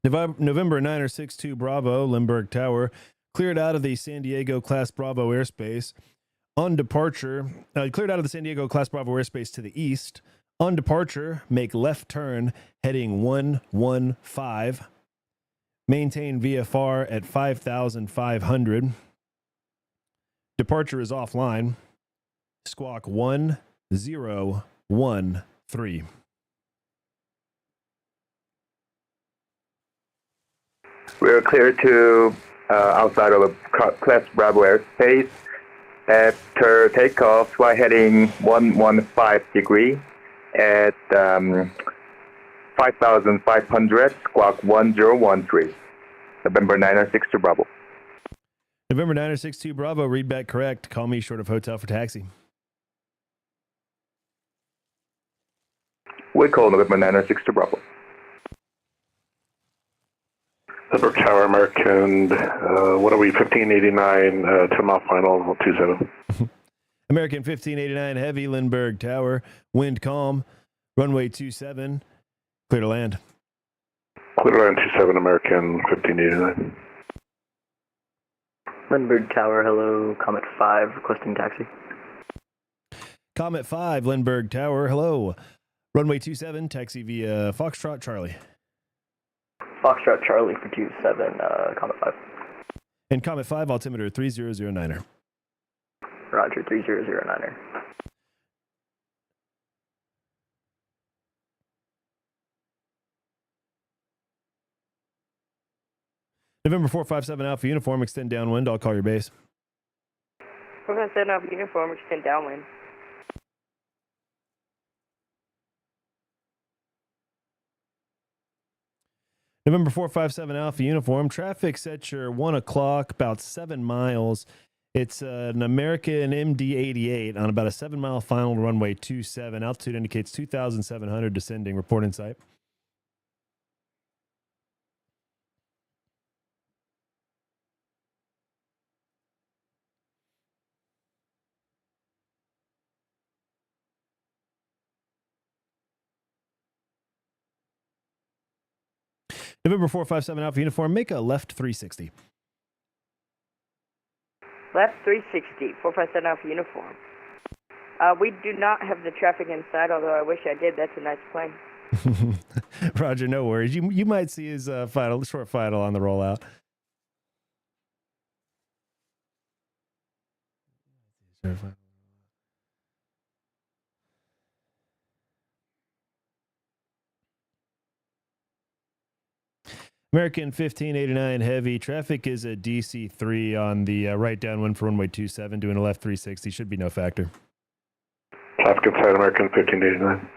November 9er 62 Bravo, Lindbergh Tower. Cleared out of the San Diego Class Bravo airspace. On departure, cleared out of the San Diego Class Bravo airspace to the east. On departure, make left turn heading 115. Maintain VFR at 5,500. Departure is offline. Squawk 1013. We're clear to outside of Class Bravo airspace. After takeoff, fly heading 115 degree at 5,500, squawk 1013. November 962 Bravo. November 9er 62 Bravo, read back correct. Call me short of hotel for taxi. We call November 962 Bravo. Lindbergh Tower, American, what are we, 1589, 10 mile final, 27. American 1589 Heavy, Lindbergh Tower. Wind calm. Runway 27. Clear to land. Clear to land 27, American 1589. Lindbergh Tower, hello, Comet 5, requesting taxi. Comet 5, Lindbergh Tower, hello. Runway 27, taxi via Foxtrot Charlie. Foxtrot Charlie for 27, Comet 5. And Comet 5, altimeter 3009er. Roger, 3009er. November 457 Alpha Uniform, extend downwind. I'll call your base. 457 Alpha Uniform, extend downwind. November 457 Alpha Uniform, traffic's at your 1 o'clock, about 7 miles. It's an American MD-88 on about a 7-mile final runway 27. Altitude indicates 2,700 descending. Report in sight. November 457 Alpha Uniform, make a left 360. Left 360, 457 Alpha Uniform. We do not have the traffic inside, although I wish I did. That's a nice plane. Roger, no worries. You might see his short final on the rollout. American 1589 Heavy. Traffic is a DC3 on the right downwind for runway 27, doing a left 360. Should be no factor. Traffic inside American 1589.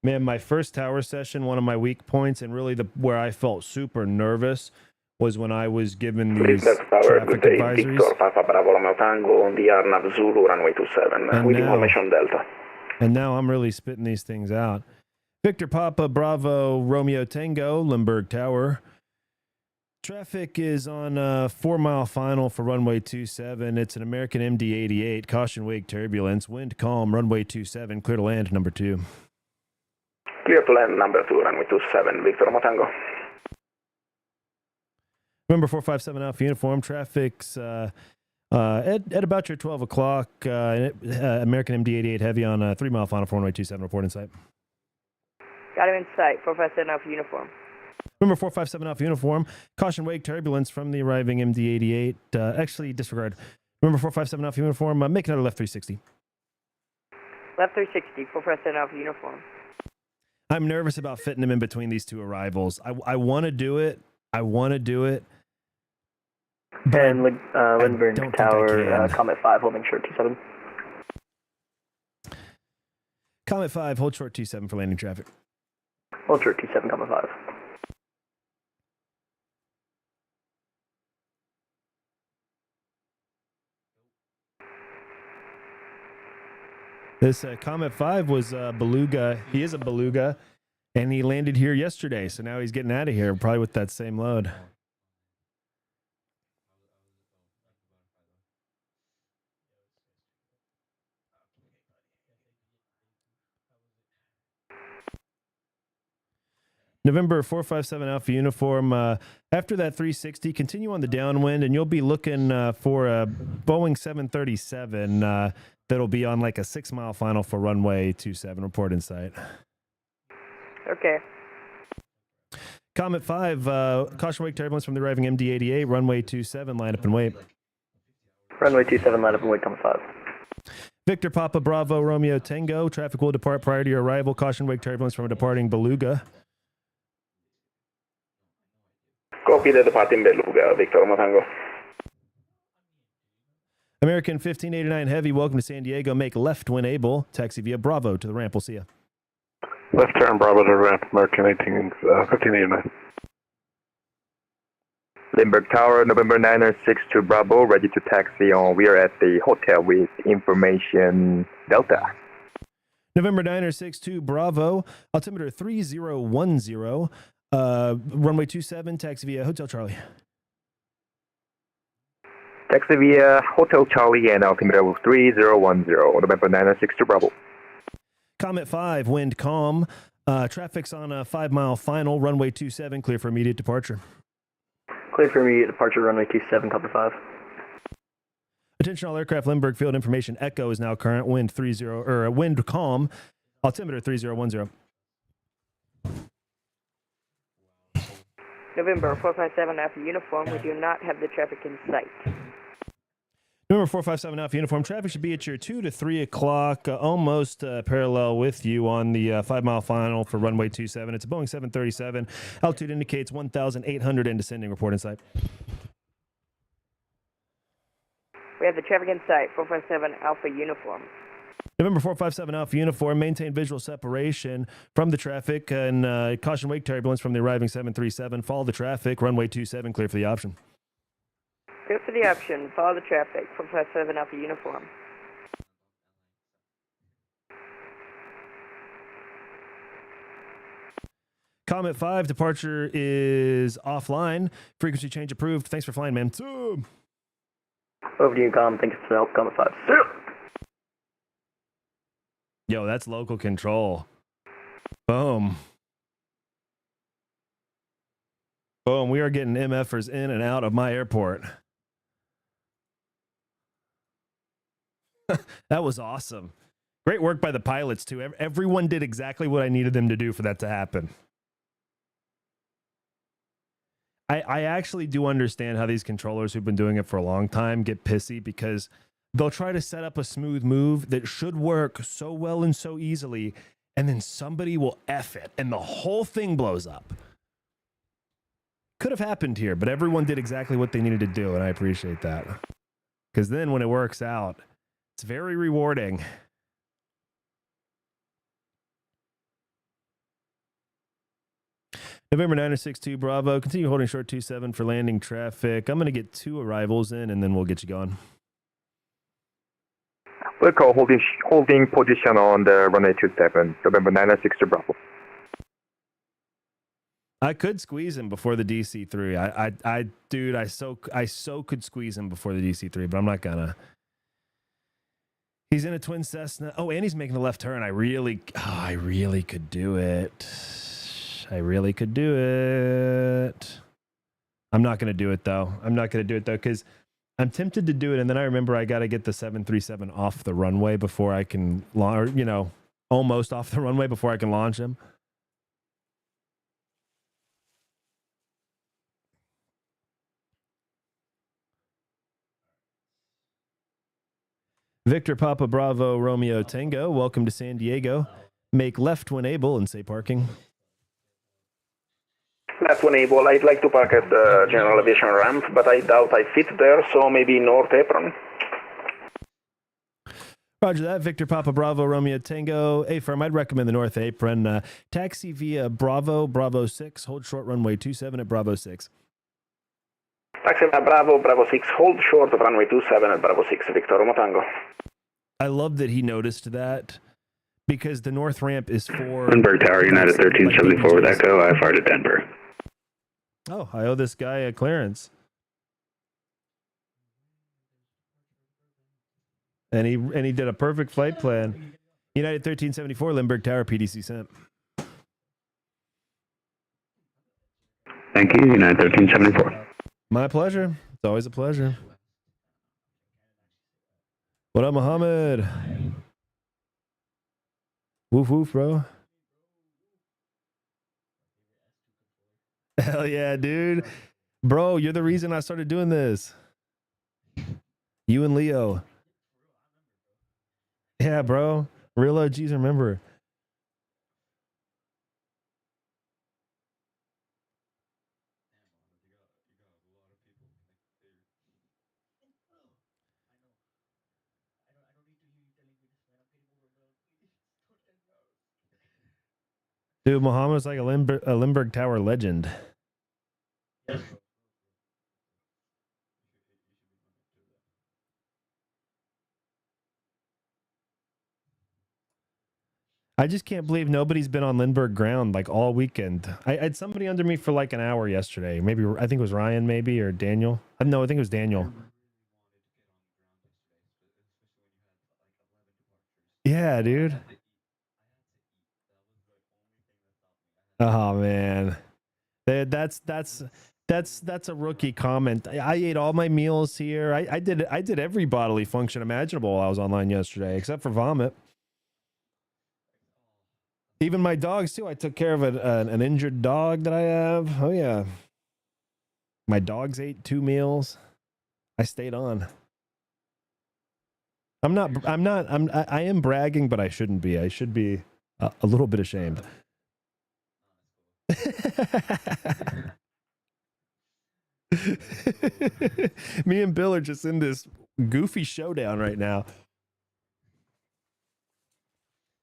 Man, my first tower session, one of my weak points, and really where I felt super nervous was when I was given these traffic advisories. Victor, Papa Bravo Romeo Tango, the Arnav Zulu, runway 27, with information Delta. And now I'm really spitting these things out. Victor Papa Bravo Romeo Tango, Limburg Tower. Traffic is on a 4-mile final for runway 27. It's an American MD-88. Caution wake turbulence. Wind calm. Runway 27. Clear to land, number 2. Clear to land, number 2, runway 27. Victor Romeo Tango. Number 457 Alpha Uniform. Traffic's at about your 12 o'clock. American MD-88 heavy on a 3-mile final for runway 27. Report in sight. Got him in sight. 457 Alpha Uniform. Number 457 Alpha Uniform. Caution wake turbulence from the arriving MD-88. Actually, disregard. Number 457 Alpha Uniform. Make another left 360. Left 360. 457 Alpha Uniform. I'm nervous about fitting him in between these two arrivals. I want to do it. And Lindbergh Tower, Comet 5, holding short 27. Comet 5, hold short 27 for landing traffic. Hold short 27, Comet 5. This Comet 5 was a Beluga. He is a Beluga, and he landed here yesterday, so now he's getting out of here, probably with that same load. November 457 Alpha Uniform. After that 360, continue on the downwind, and you'll be looking for a Boeing 737 that'll be on like a 6-mile final for runway 27. Report in sight. Okay. Comet 5, caution wake turbulence from the arriving MD-88, runway 27, line up and wait. Runway 27, line up and wait, Comet 5. Victor Papa Bravo Romeo Tango, traffic will depart prior to your arrival. Caution wake turbulence from a departing Beluga. Copy the departing Beluga, Victor Romeo Tango. American 1589 Heavy, welcome to San Diego. Make left when able. Taxi via Bravo to the ramp. We'll see you. Left turn, Bravo to ramp, American 1589. Limburg Tower, November 906 to Bravo, ready to taxi on. We are at the hotel with information Delta. November 962 Bravo, altimeter 3010, runway 27, taxi via Hotel Charlie. Taxi via Hotel Charlie and altimeter 3010, November 906 to Bravo. Comet 5, wind calm. Traffic's on a 5-mile final, runway 27, clear for immediate departure. Clear for immediate departure, runway 27, Comet 5. Attention all aircraft, Limburg field information. Echo is now current, wind wind calm, altimeter 3010. November 457 Alpha Uniform, we do not have the traffic in sight. Number 457 Alpha Uniform, traffic should be at your 2 to 3 o'clock, almost parallel with you on the 5-mile final for runway 27. It's a Boeing 737. Altitude indicates 1,800 and descending. Report in sight. We have the traffic in sight, 457 Alpha Uniform. November 457 Alpha Uniform, maintain visual separation from the traffic and caution wake turbulence from the arriving 737. Follow the traffic, runway 27, clear for the option. Clear for the option, follow the traffic, 457 Alpha Uniform. Comet 5, departure is offline. Frequency change approved. Thanks for flying, man. Over to you, Com. Thanks for the help, Comet 5. Yo, that's local control. Boom. Boom, we are getting MFers in and out of my airport. That was awesome. Great work by the pilots, too. Everyone did exactly what I needed them to do for that to happen. I actually do understand how these controllers who've been doing it for a long time get pissy because they'll try to set up a smooth move that should work so well and so easily, and then somebody will F it, and the whole thing blows up. Could have happened here, but everyone did exactly what they needed to do, and I appreciate that. Because then when it works out, it's very rewarding. November 962 Bravo. Continue holding short 27 for landing traffic. I'm going to get 2 arrivals in, and then we'll get you going. We'll call holding position on the runway 27, November 962 Bravo. I could squeeze him before the DC-3. Dude, I so could squeeze him before the DC-3, but I'm not gonna. He's in a twin Cessna. Oh, and he's making a left turn. I really could do it. I'm not gonna do it though. Because I'm tempted to do it, and then I remember I got to get the 737 off the runway before I can, almost off the runway before I can launch him. Victor Papa Bravo Romeo Tango, welcome to San Diego. Make left when able and say parking. Left when able. I'd like to park at the general aviation ramp, but I doubt I fit there, so maybe north apron. Roger that. Victor Papa Bravo Romeo Tango. A-firm, I'd recommend the north apron. Taxi via Bravo 6. Hold short runway 27 at Bravo 6. Taxi via Bravo 6. Hold short of runway 27 at Bravo 6. Victor Romeo Tango. I love that he noticed that because the north ramp is for... Lindbergh Tower, United 1374 with Echo. I fired at Denver. Oh, I owe this guy a clearance. And he did a perfect flight plan. United 1374, Lindbergh Tower, PDC sent. Thank you, United 1374. My pleasure. It's always a pleasure. What up, Muhammad? Woof woof, bro. Hell yeah, dude. Bro, you're the reason I started doing this. You and Leo. Yeah, bro. Real OGs remember. Dude, Muhammad's like a Lindbergh Tower legend. I just can't believe nobody's been on Lindbergh ground like all weekend. I had somebody under me for like an hour yesterday. Maybe I think it was Ryan, maybe, or Daniel. No, I think it was Daniel. Yeah, dude. Oh man, that's a rookie comment. I ate all my meals here. I did every bodily function imaginable while I was online yesterday, except for vomit. Even my dogs too. I took care of an injured dog that I have. Oh yeah, my dogs ate 2 meals. I stayed on. I am bragging, but I shouldn't be. I should be a little bit ashamed. Me and Bill are just in this goofy showdown right now.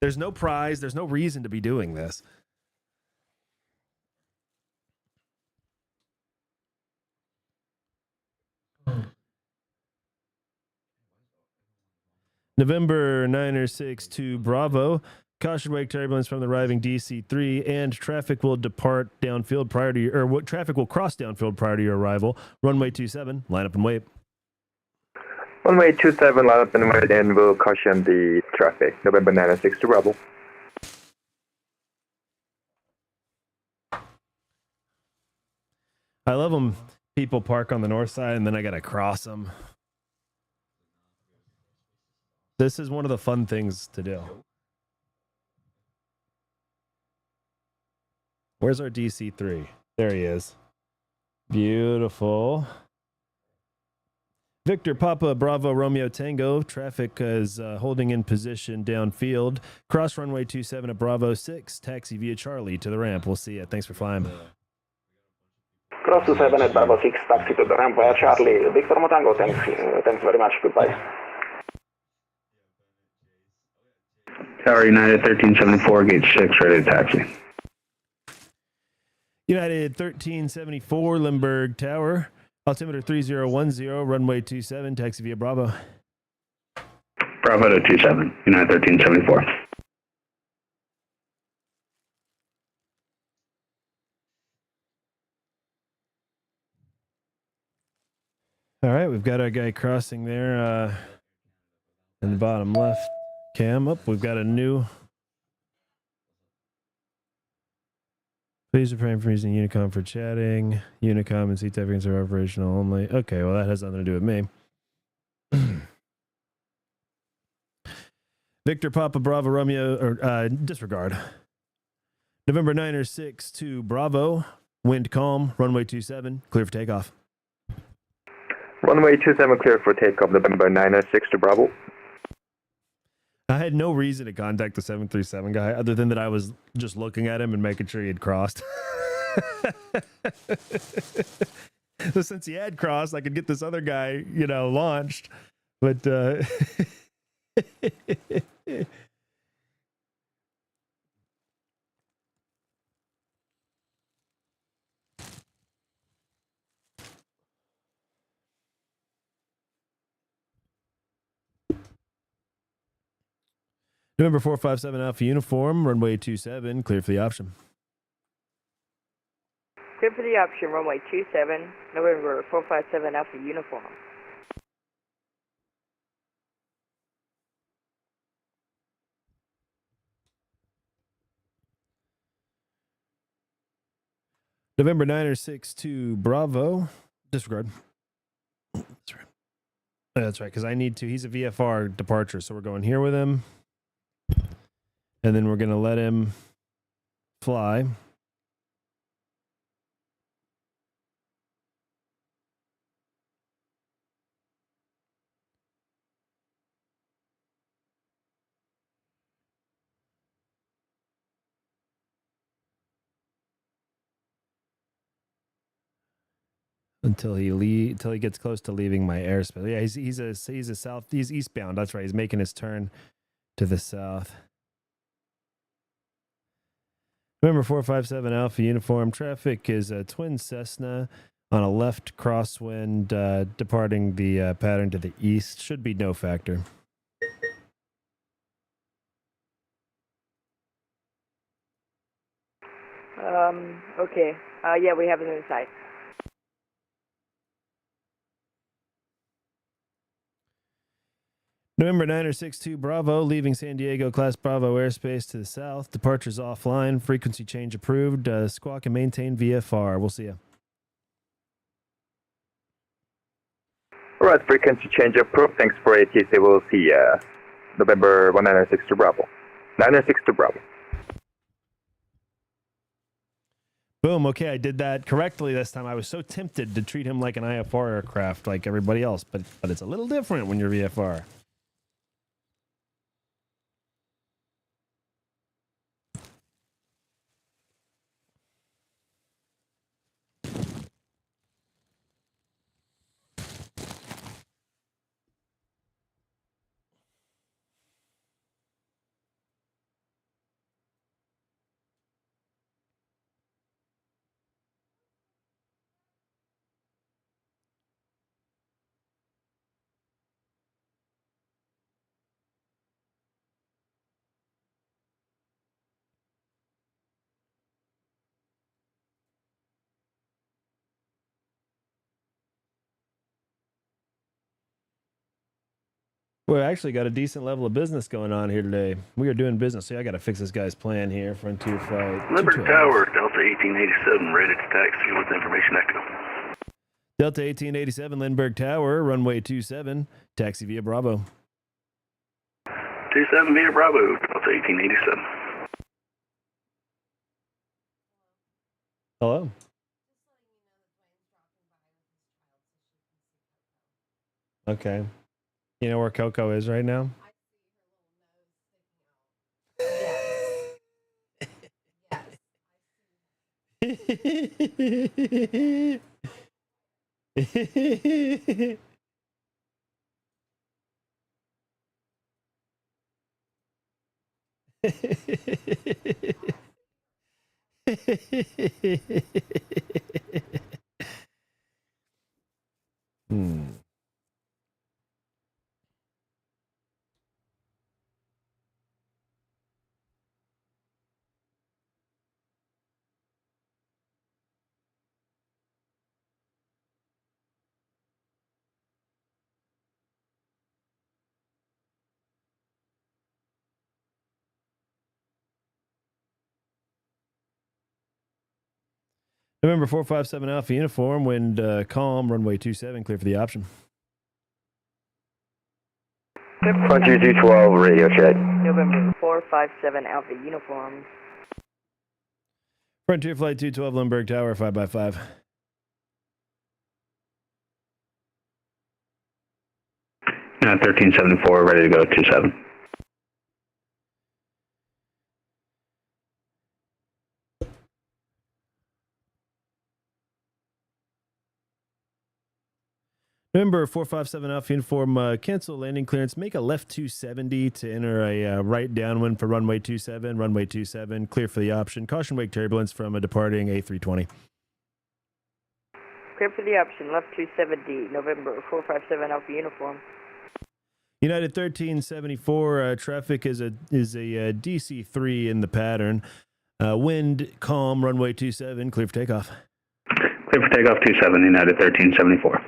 There's no prize. There's no reason to be doing this. November 962 Bravo. Caution wake turbulence from the arriving DC-3 and traffic will depart downfield prior to your, or what traffic will cross downfield prior to your arrival. Runway 27, line up and wait. Runway 27, line up and wait, and we'll caution the traffic. November 962 Bravo. I love them. People park on the north side and then I gotta cross them. This is one of the fun things to do. Where's our DC-3? There he is. Beautiful. Victor Papa Bravo Romeo Tango. Traffic is holding in position downfield. Cross runway 27 at Bravo 6. Taxi via Charlie to the ramp. We'll see you. Thanks for flying. Cross 27 at Bravo 6, taxi to the ramp via Charlie. Victor Motango, thanks very much. Goodbye. Tower United 1374, gate 6, ready to taxi. United 1374, Limburg Tower. Altimeter 3010, runway 27, taxi via Bravo. Bravo to 27, United 1374. All right, we've got our guy crossing there in the bottom left cam. Up, we've got a new. Please refrain from using Unicom for chatting. Unicom and seat typings are operational only. Okay, well, that has nothing to do with me. Victor Papa Bravo Romeo, or disregard. November 9er 6 to Bravo. Wind calm. Runway 27. Clear for takeoff. Runway 27 clear for takeoff. November 9er 6 to Bravo. I had no reason to contact the 737 guy other than that I was just looking at him and making sure he had crossed. So since he had crossed, I could get this other guy, launched. But November 457 Alpha Uniform, runway 27, clear for the option. Clear for the option, runway 27, November 457 Alpha Uniform. November 9er 6 to Bravo. Disregard. That's right. That's right, because I need to. He's a VFR departure, so we're going here with him. And then we're going to let him fly. Until he gets close to leaving my airspace. Yeah, he's eastbound. That's right. He's making his turn to the south. Remember 457 Alpha Uniform. Traffic is a twin Cessna on a left crosswind departing the pattern to the east. Should be no factor. Okay. Yeah, we have it in sight. November 9er 62 Bravo, leaving San Diego Class Bravo airspace to the south. Departures offline. Frequency change approved. Squawk and maintain VFR. We'll see you. All right, frequency change approved. Thanks for ATC. We'll see November 196 to Bravo. 996 to Bravo. Boom. Okay, I did that correctly this time. I was so tempted to treat him like an IFR aircraft like everybody else, but it's a little different when you're VFR. We actually got a decent level of business going on here today. We are doing business. See, I got to fix this guy's plan here. Frontier Flight Limburg 212. Tower, Delta 1887, ready to taxi with information echo. Delta 1887, Lindbergh Tower, runway 27, taxi via Bravo. 27 via Bravo, Delta 1887. Hello. Okay. You know where Coco is right now? Hmm. November 457 Alpha Uniform, wind calm, runway 27, clear for the option. Frontier 212, radio check. November 457 Alpha Uniform. Frontier Flight 212, Lindbergh Tower, 5x5. United 1374, ready to go, 27. November 457 Alpha Uniform, cancel landing clearance. Make a left 270 to enter a right downwind for runway 27. Runway 27, clear for the option. Caution wake turbulence from a departing A320. Clear for the option, left 270, November 457 Alpha Uniform. United 1374, traffic is a DC-3 in the pattern. Wind calm, runway 27, clear for takeoff. Clear for takeoff, 27, United 1374.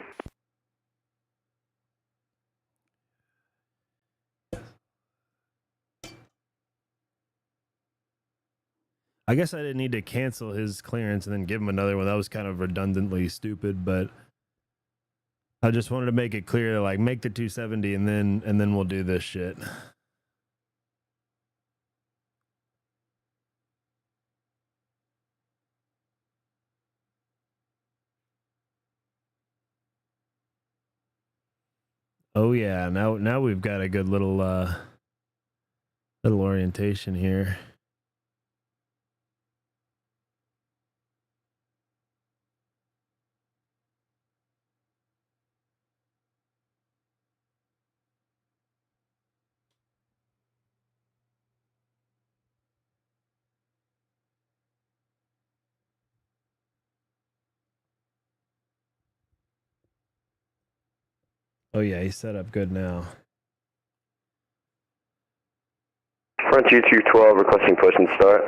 I guess I didn't need to cancel his clearance and then give him another one. That was kind of redundantly stupid, but I just wanted to make it clear, like, make the 270 and then we'll do this shit. Oh yeah, now we've got a good little orientation here. Oh yeah, he's set up good now. Frontier 212, requesting push and start.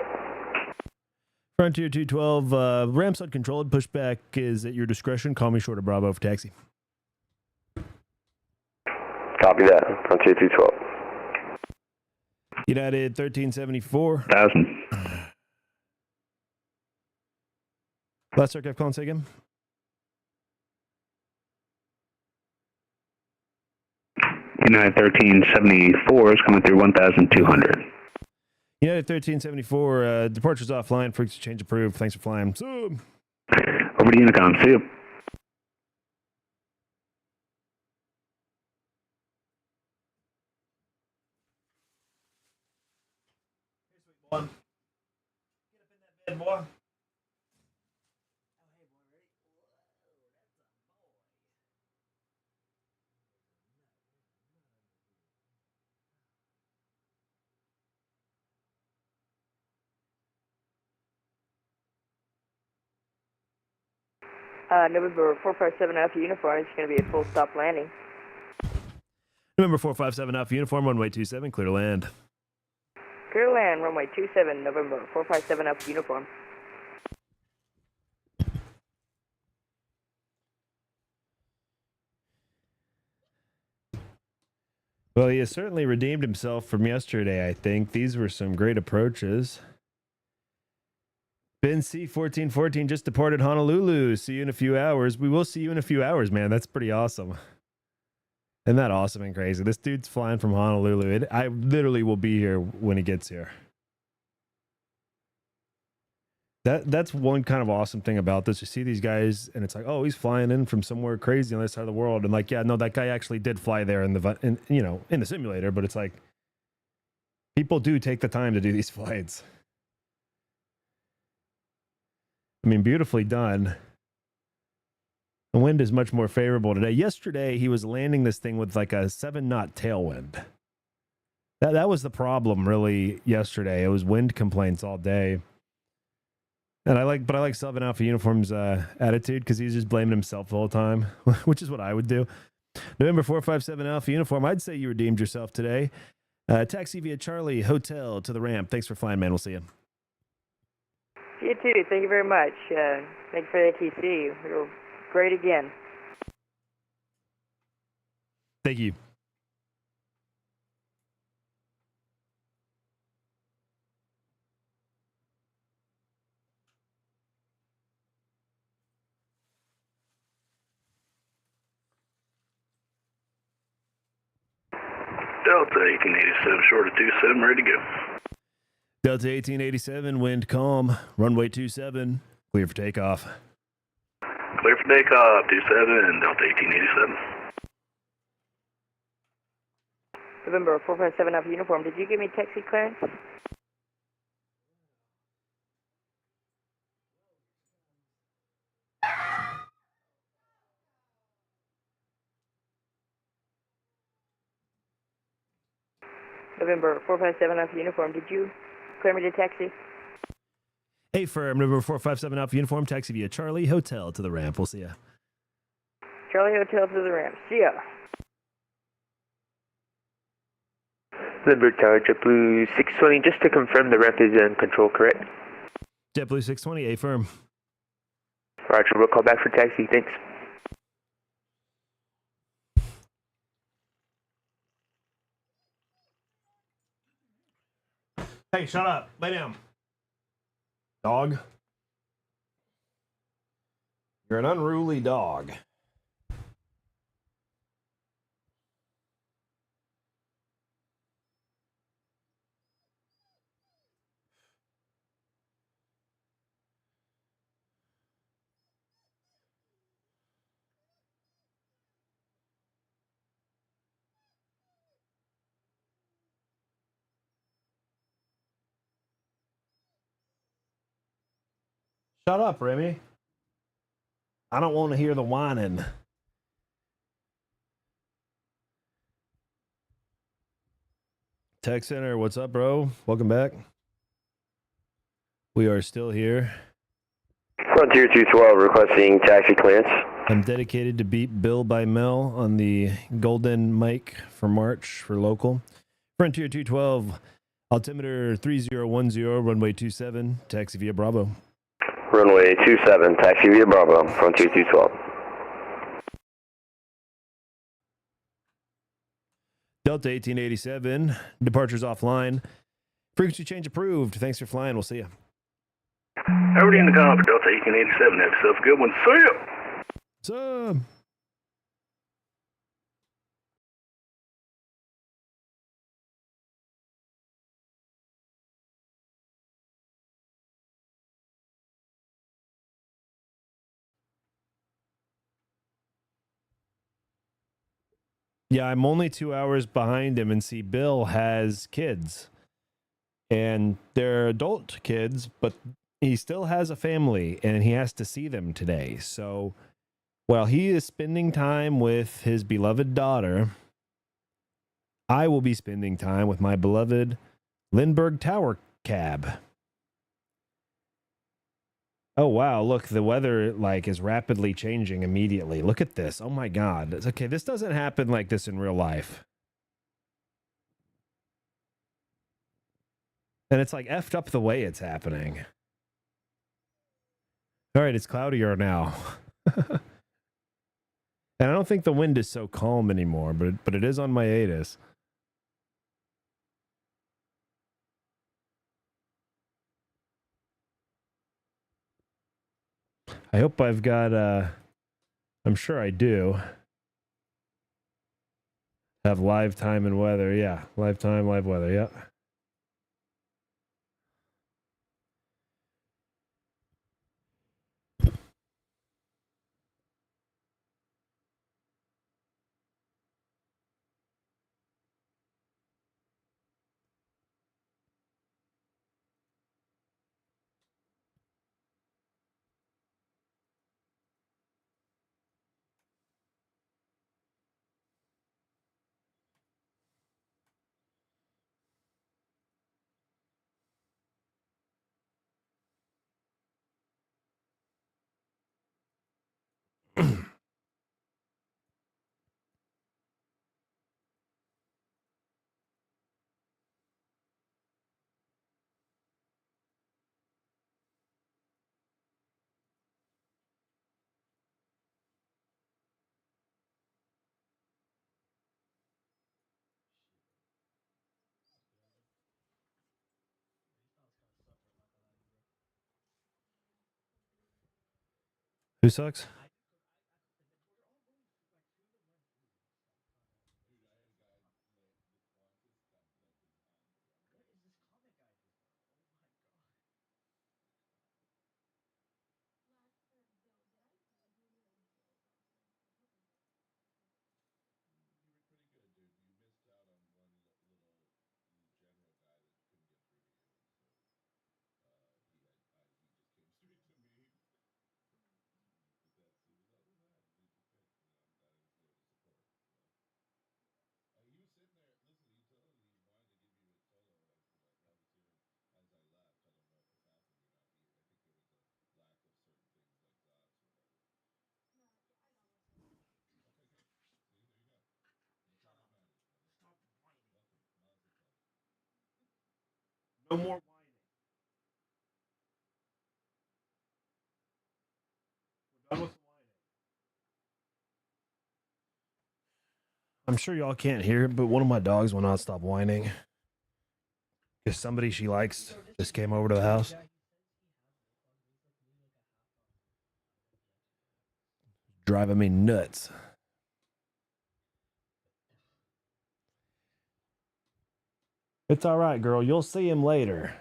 Frontier 212, ramps uncontrolled. Pushback is at your discretion. Call me short of Bravo for taxi. Copy that. Frontier 212. United 1374. 1,000. Last aircraft calling, say again. United 1374 is coming through 1,200. United 1374, departure's offline. Frequency change approved. Thanks for flying. So, over to Unicom. See you. Get up in that bed, boy. November 457 Alpha Uniform is going to be a full stop landing. November 457 Alpha Uniform, runway 27, clear to land. Clear to land, runway 27, November 457 Alpha Uniform. Well, he has certainly redeemed himself from yesterday, I think. These were some great approaches. Ben C1414 just departed Honolulu. See you in a few hours. We will see you in a few hours, man. That's pretty awesome. Isn't that awesome and crazy? This dude's flying from Honolulu. I literally will be here when he gets here. That's one kind of awesome thing about this. You see these guys, and it's like, oh, he's flying in from somewhere crazy on the other side of the world, and like, yeah, no, that guy actually did fly there in the simulator. But it's like, people do take the time to do these flights. I mean, beautifully done. The wind is much more favorable today. Yesterday, he was landing this thing with like a 7-knot tailwind. That was the problem, really, yesterday. It was wind complaints all day. And I like Sub Alpha Uniform's attitude because he's just blaming himself the whole time, which is what I would do. November 457 Alpha Uniform, I'd say you redeemed yourself today. Taxi via Charlie Hotel to the ramp. Thanks for flying, man. We'll see you. You too. Thank you very much. Thanks for the ATC. You're great again. Thank you. Delta 1887, short of 27, ready to go. Delta 1887, wind calm, runway 27, clear for takeoff. Clear for takeoff, 27, Delta 1887. November 457 Alpha Uniform, did you give me taxi clearance? November 457 Alpha Uniform, did you clear me to taxi? Hey, firm, November 457 Alpha Uniform, taxi via Charlie Hotel to the ramp. We'll see ya. Charlie Hotel to the ramp. See ya. Lindbergh Tower, JetBlue 620, just to confirm the ramp is in control, correct? JetBlue 620, A firm. Roger, we'll call back for taxi, thanks. Hey, shut up. Lay down. Dog. You're an unruly dog. Shut up, Remy. I don't want to hear the whining. Tech Center, what's up, bro? Welcome back. We are still here. Frontier 212 requesting taxi clearance. I'm dedicated to beat Bill by Mel on the golden mic for March for local. Frontier 212, altimeter 3010, runway 27, taxi via Bravo. Runway 27, taxi via Bravo, Frontier 212. Delta 1887, departures offline. Frequency change approved. Thanks for flying. We'll see you. Already in the car for Delta 1887. Have yourself a good one. See ya! So. Yeah, I'm only 2 hours behind him, and see, Bill has kids. And they're adult kids, but he still has a family, and he has to see them today. So while he is spending time with his beloved daughter, I will be spending time with my beloved Lindbergh Tower cab. Oh, wow. Look, the weather is rapidly changing immediately. Look at this. Oh, my God. It's okay. This doesn't happen like this in real life. And it's effed up the way it's happening. All right, it's cloudier now. And I don't think the wind is so calm anymore, but it is on my ATIS. I hope I've got, I'm sure I do. Have live time and weather. Yeah, live time, live weather. Yeah. Who sucks? No more whining. We're done with the whining. I'm sure y'all can't hear it, but one of my dogs will not stop whining. Because somebody she likes just came over to the house. Driving me nuts. It's all right, girl. You'll see him later.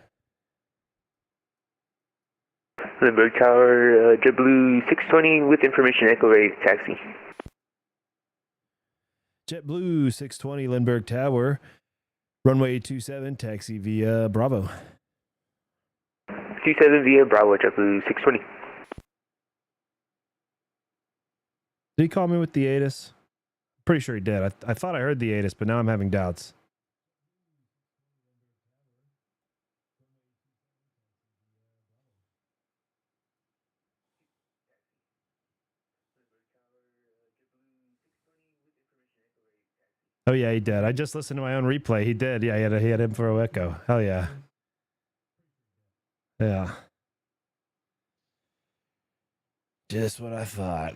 Lindbergh Tower, JetBlue 620 with information echo ready to taxi. JetBlue 620 Lindbergh Tower. Runway 27, taxi via Bravo. 27 via Bravo, JetBlue 620. Did he call me with the ATIS? Pretty sure he did. I thought I heard the ATIS, but now I'm having doubts. Oh yeah, he did. I just listened to my own replay. He did. Yeah, he had info echo. Hell yeah. Yeah. Just what I thought.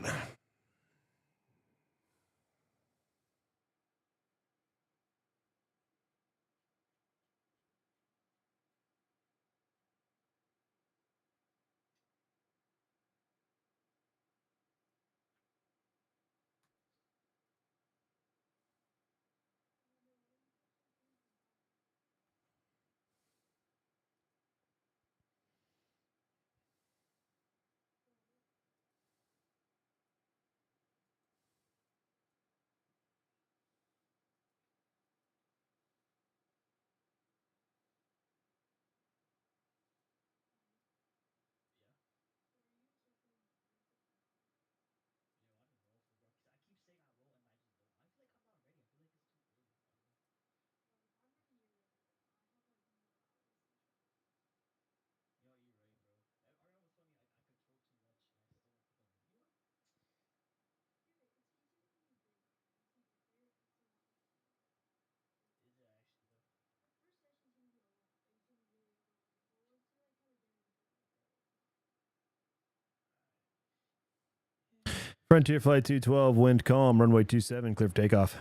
Frontier Flight 212, wind calm, runway 27, clear for takeoff.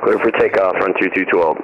Clear for takeoff, Frontier 212.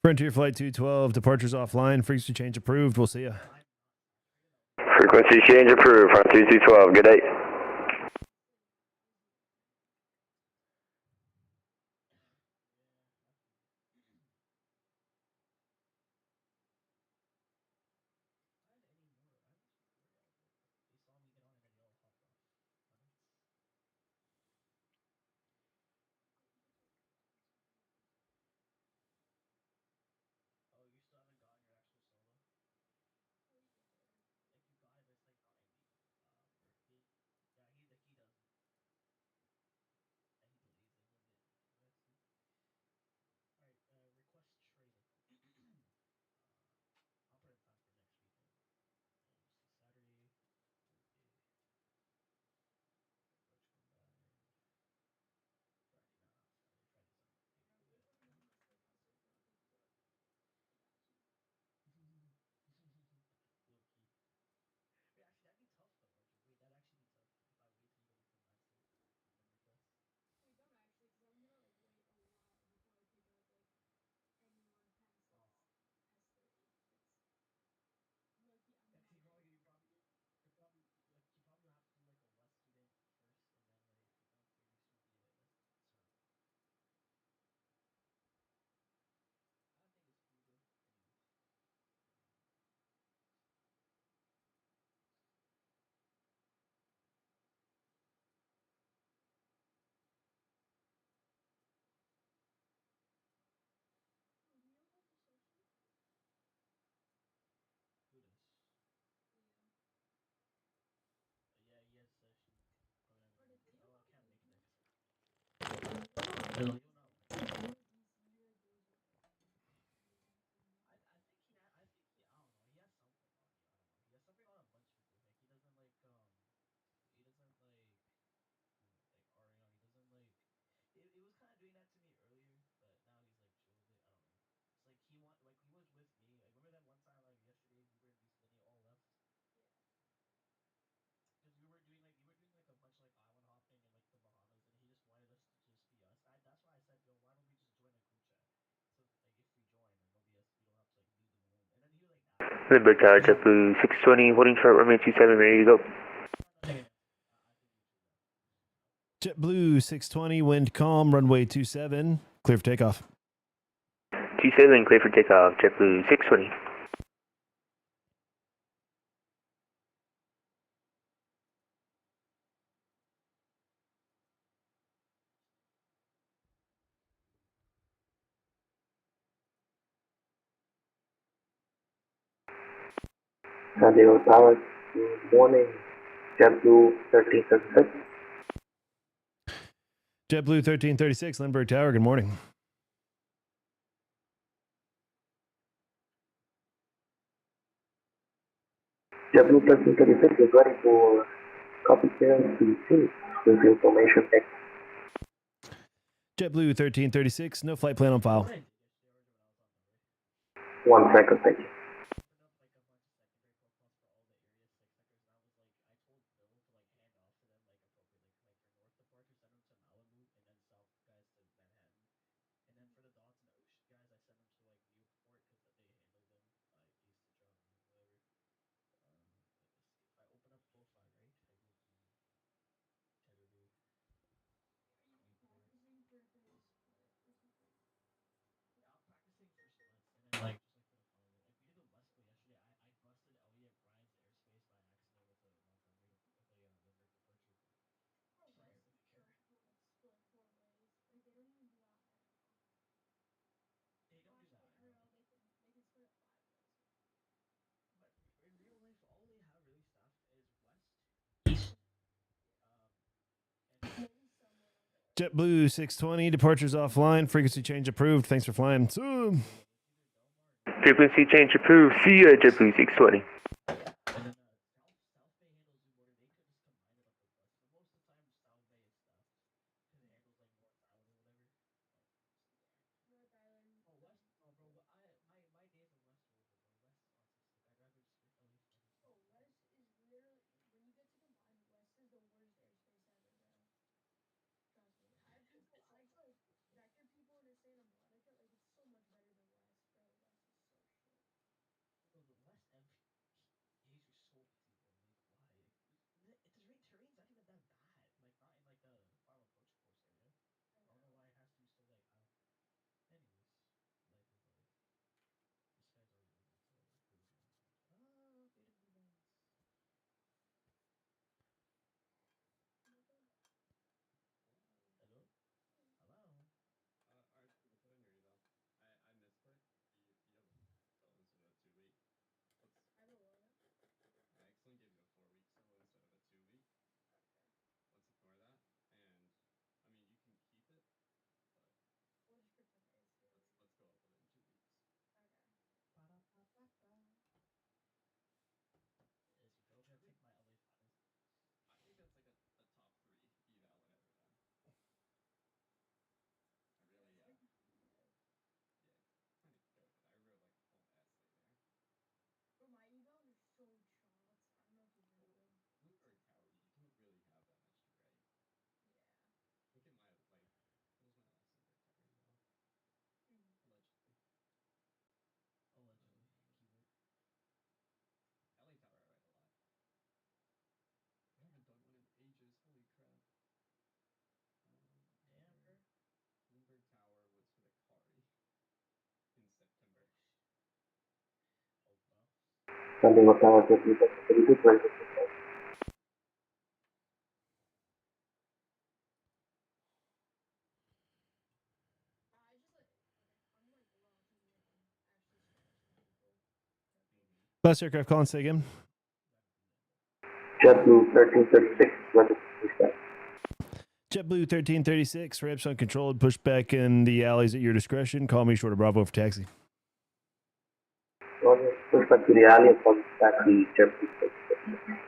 Frontier Flight 212, departures offline, frequency change approved. We'll see ya. Frequency change approved, Frontier 212. Good day. Limber Tower, JetBlue 620, holding short, runway 27, ready to go. JetBlue 620, wind calm, runway 27, clear for takeoff. 27, clear for takeoff, JetBlue 620. San Diego Tower, good morning. JetBlue 1336. JetBlue 1336, Lindbergh Tower, good morning. JetBlue 1336 is ready for copy clearance to see with information X. JetBlue 1336, no flight plan on file. 1 second, thank you. JetBlue 620, departures offline, frequency change approved. Thanks for flying. Frequency change approved, see ya, JetBlue 620. Lima Tower, JetBlue 32, 26. Last aircraft calling, say again. JetBlue 1336, 26. JetBlue 1336, ramps uncontrolled, push back in the alleys at your discretion. Call me short of Bravo for taxi. Roger, push back to the alley and call taxi JetBlue 1336.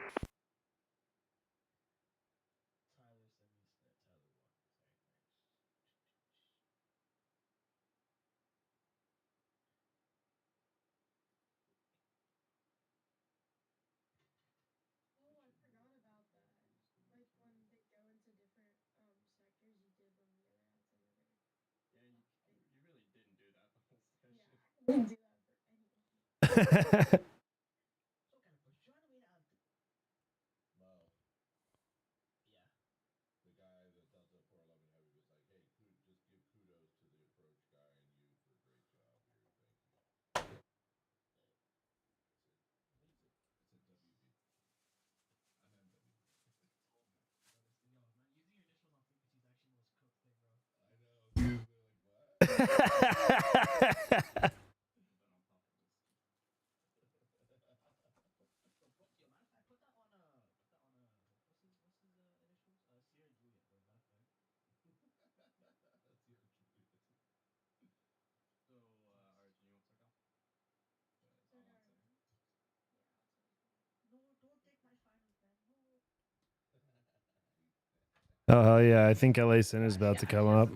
Oh yeah, I think LA Center is about to come up.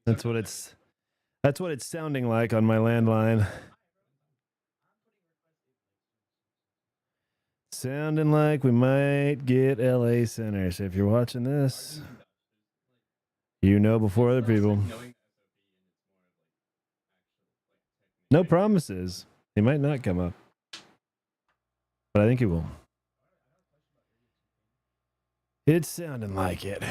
That's what it's sounding like on my landline. Sounding like we might get LA Center. So if you're watching this, you know before other people. No promises. He might not come up, but I think he will. It's sounding like it.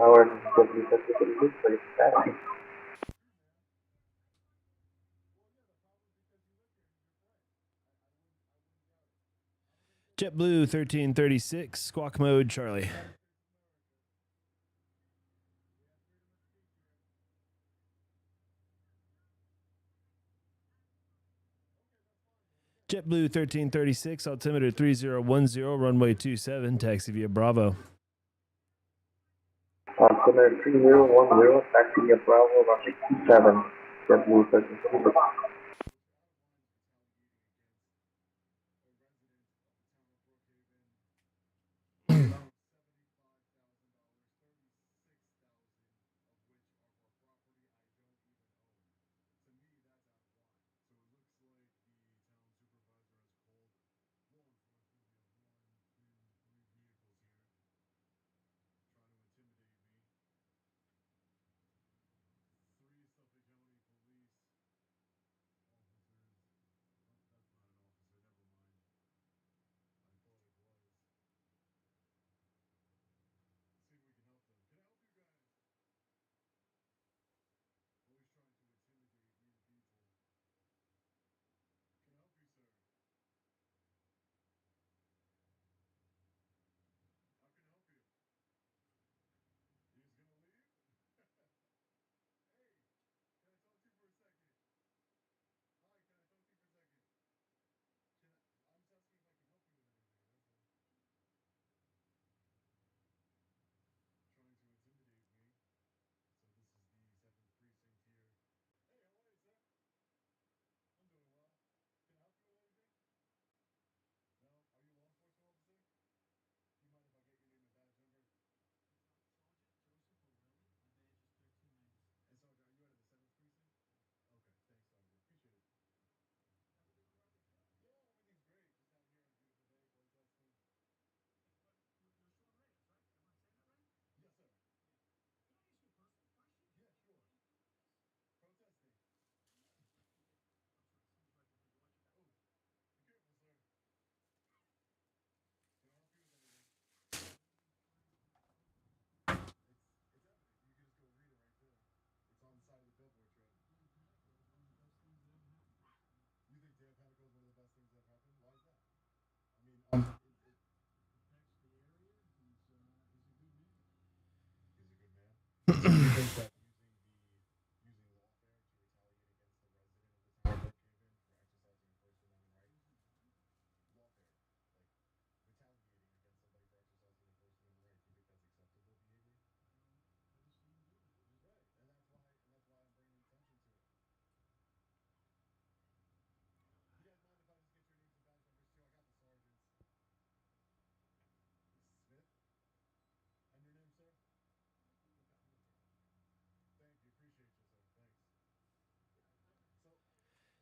Tower, W3036, ready for taxi. JetBlue 1336, squawk mode, Charlie. JetBlue 1336, altimeter 3010, runway 27, taxi via Bravo. Altimeter 3010, taxi via Bravo, runway 27, JetBlue 1336.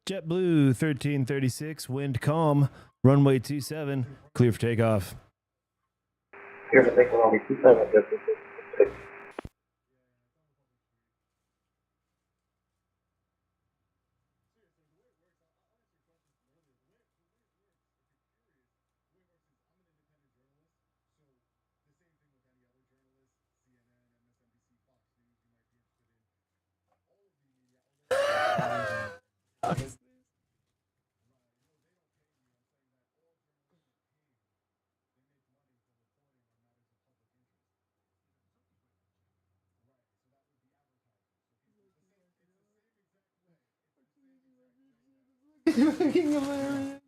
JetBlue 1336, wind calm, runway 27, clear for takeoff. Clear for takeoff, runway 27, JetBlue 1336. Fucking hilarious.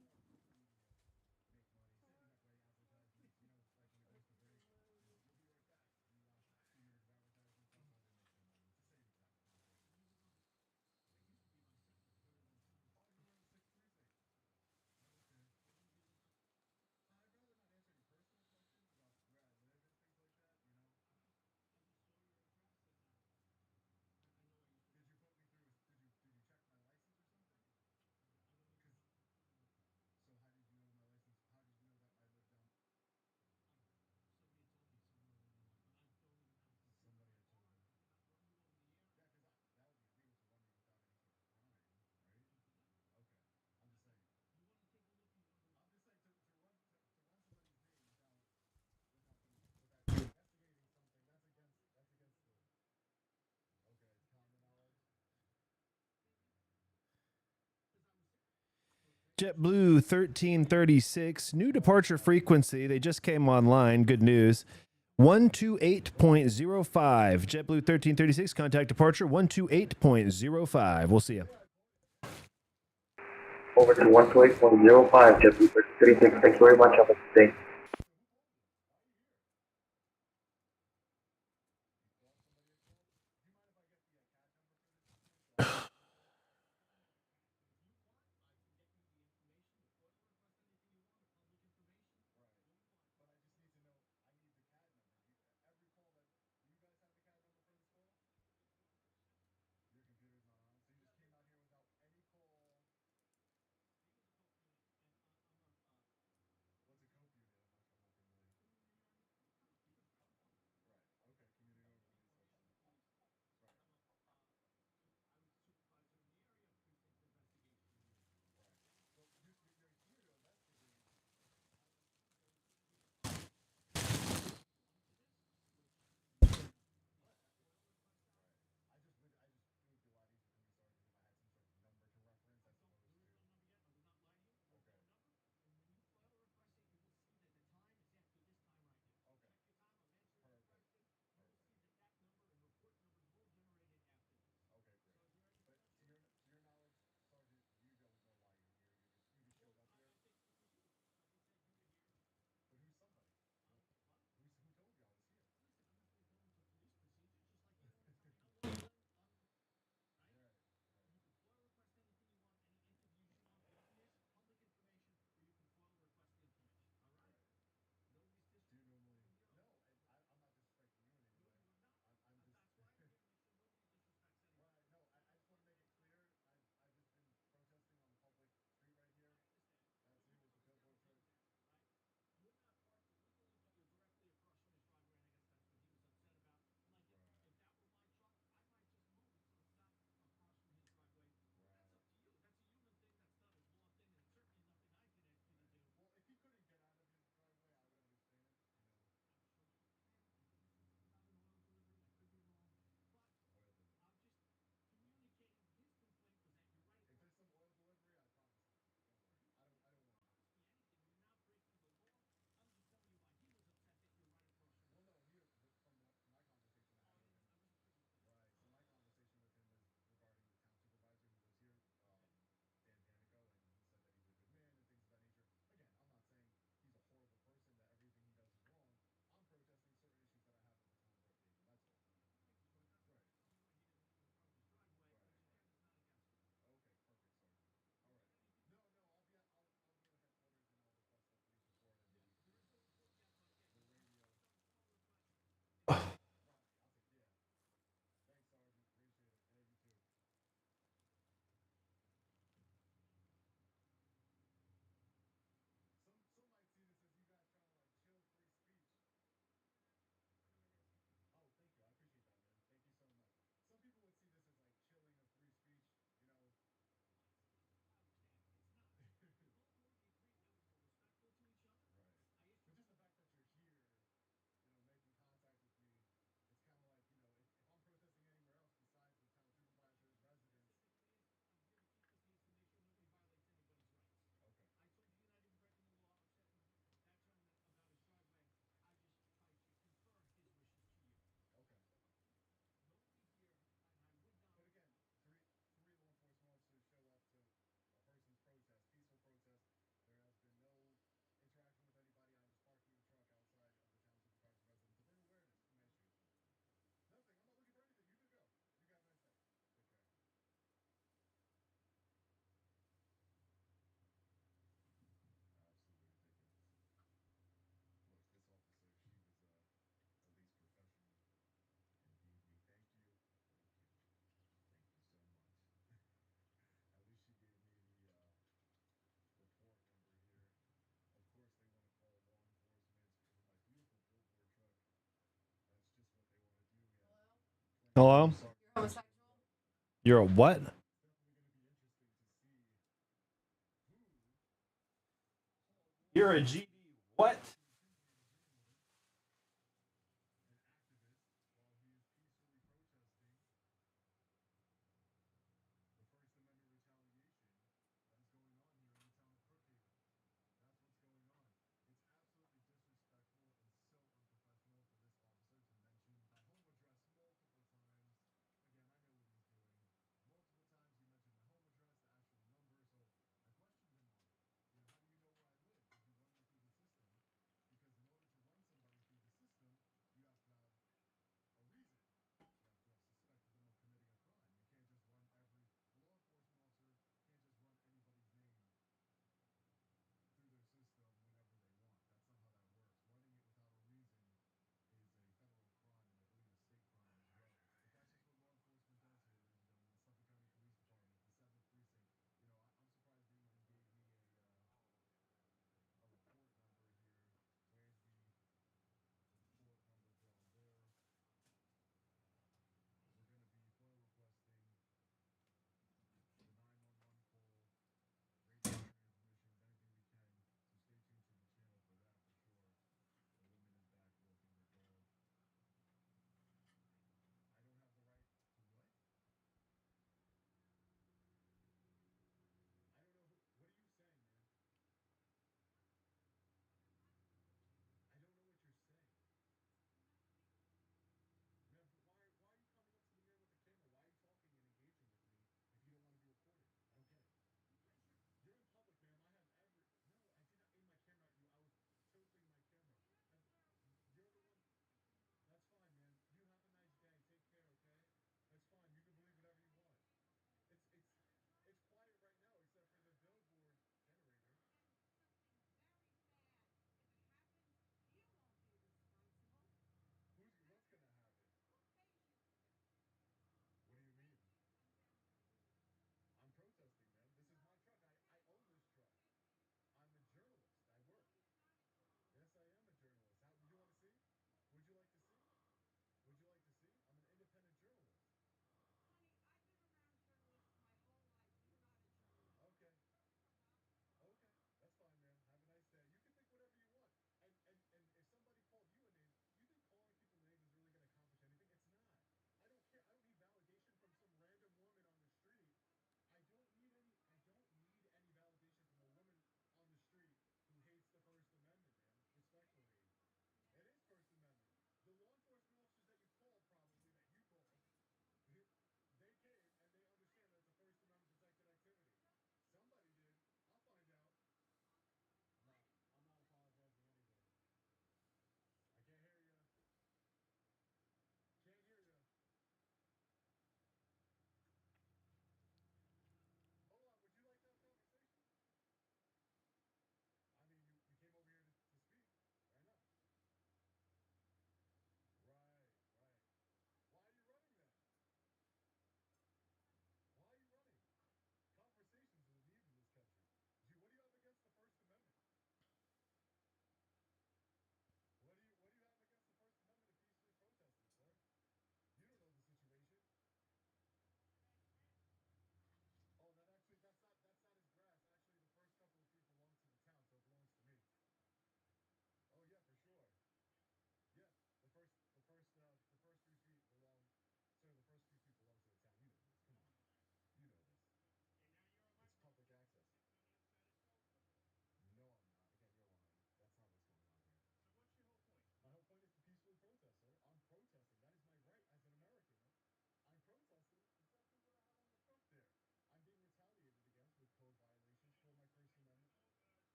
JetBlue 1336, new departure frequency. They just came online. Good news. 128.05. JetBlue 1336, contact departure 128.05. We'll see you. Over to 128.05, JetBlue 1336. Thank you very much. Have a good day. Hello? You're a what? You're a GD what?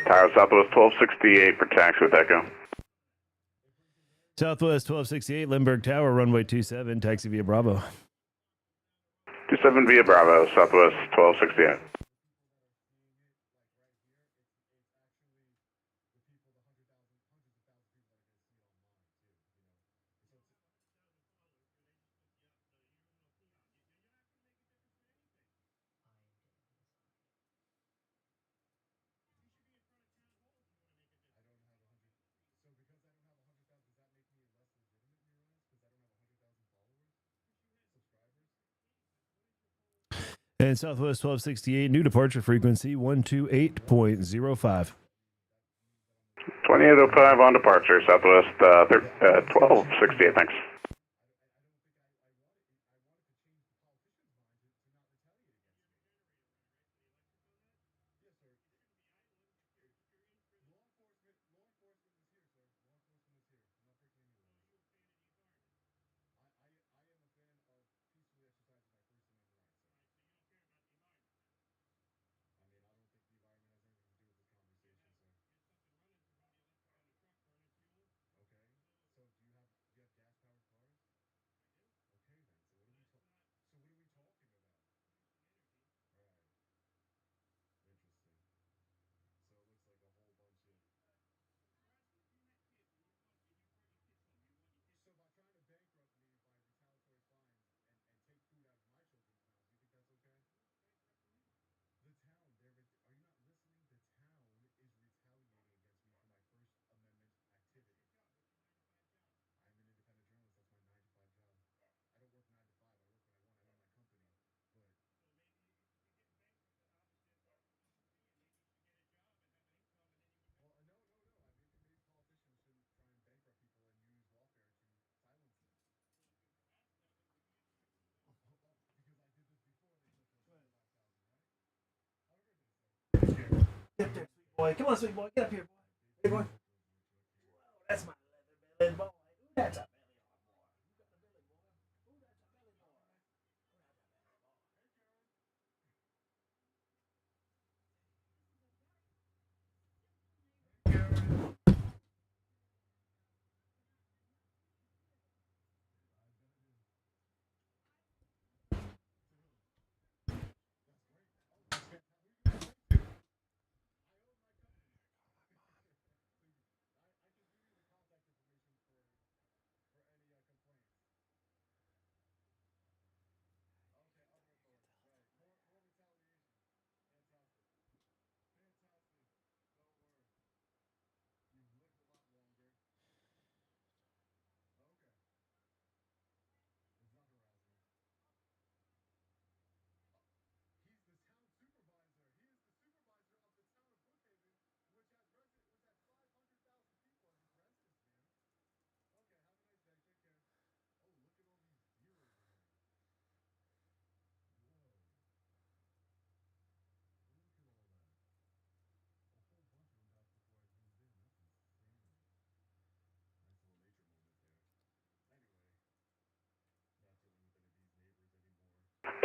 Tower Southwest 1268 for taxi with Echo. Southwest 1268, Lindbergh Tower, runway 27, taxi via Bravo. 27 via Bravo, Southwest 1268. And Southwest 1268, new departure frequency 128.05. 2805 on departure, Southwest 1268, thanks. Get up there, sweet boy. Come on, sweet boy. Get up here, boy. Hey, boy. Whoa, that's my leather belly boy. Ooh, that's a belly on boy. You got the belly boy. Ooh, that's a belly boy. Ooh, that's a belly boy.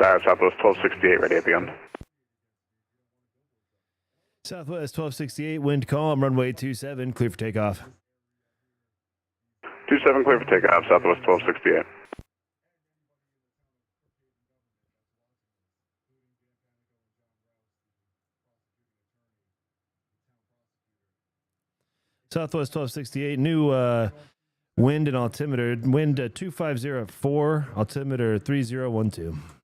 Tower Southwest 1268, ready at the end. Southwest 1268, wind calm, runway 27, clear for takeoff. 27 clear for takeoff, Southwest 1268. Southwest 1268, new wind and altimeter, wind 2504, altimeter 3012.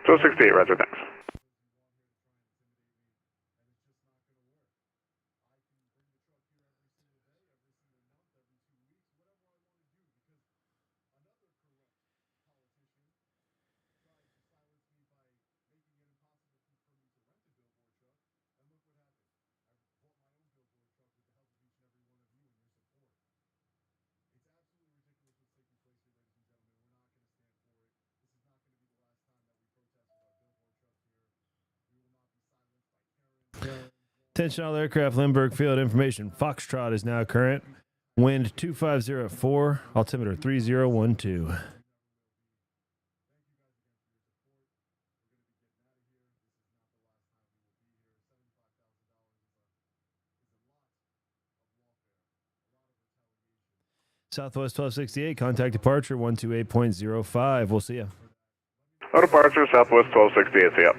1268, roger, thanks. Attention all aircraft, Lindbergh Field information. Foxtrot is now current. Wind 2504, altimeter 3012. Southwest 1268, contact departure 128.05. We'll see you. Our departure, Southwest 1268, see ya.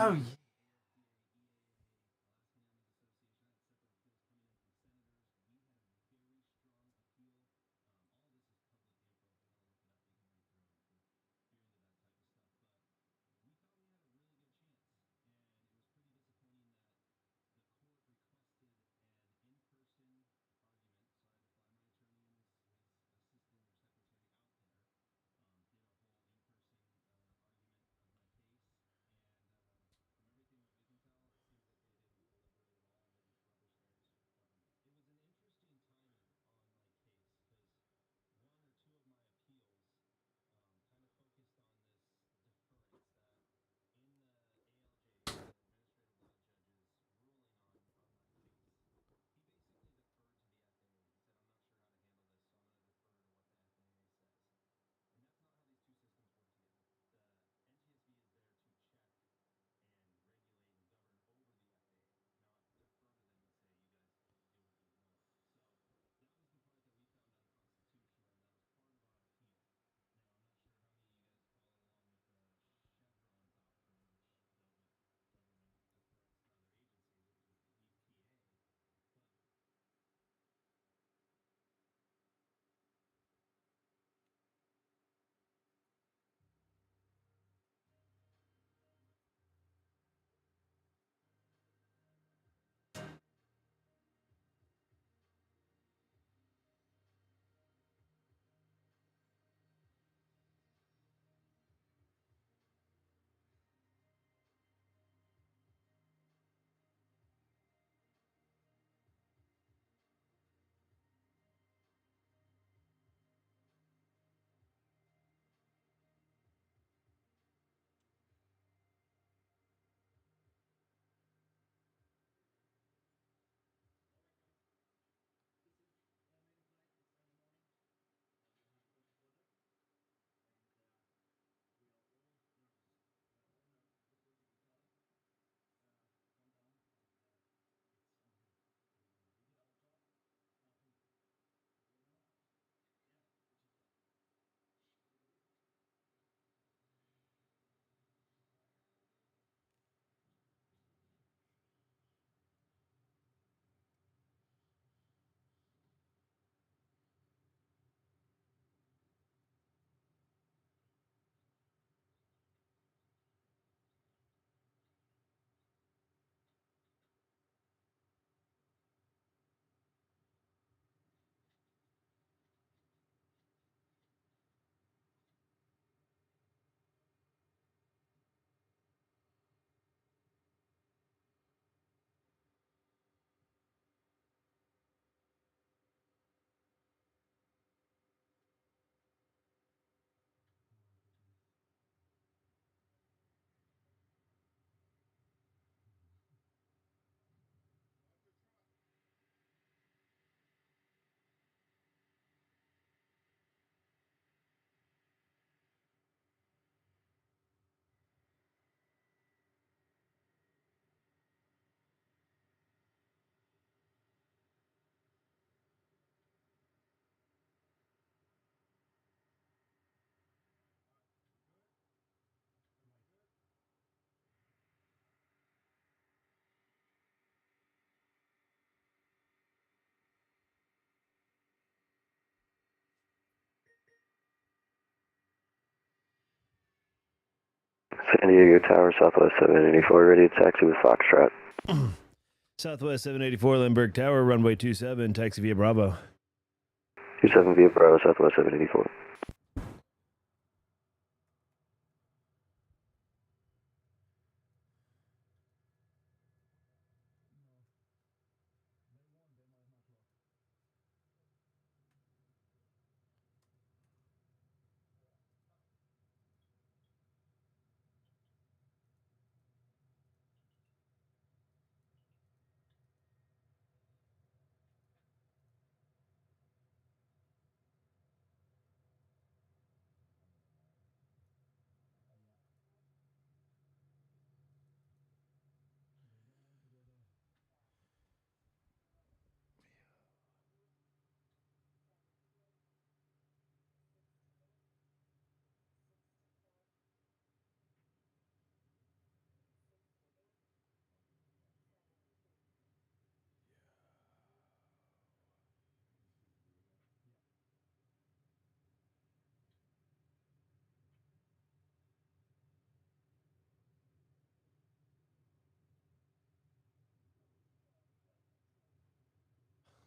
Oh, yeah. San Diego Tower, Southwest 784, ready to taxi with Foxtrot. Southwest 784, Lindbergh Tower, runway 27, taxi via Bravo. 27 via Bravo, Southwest 784.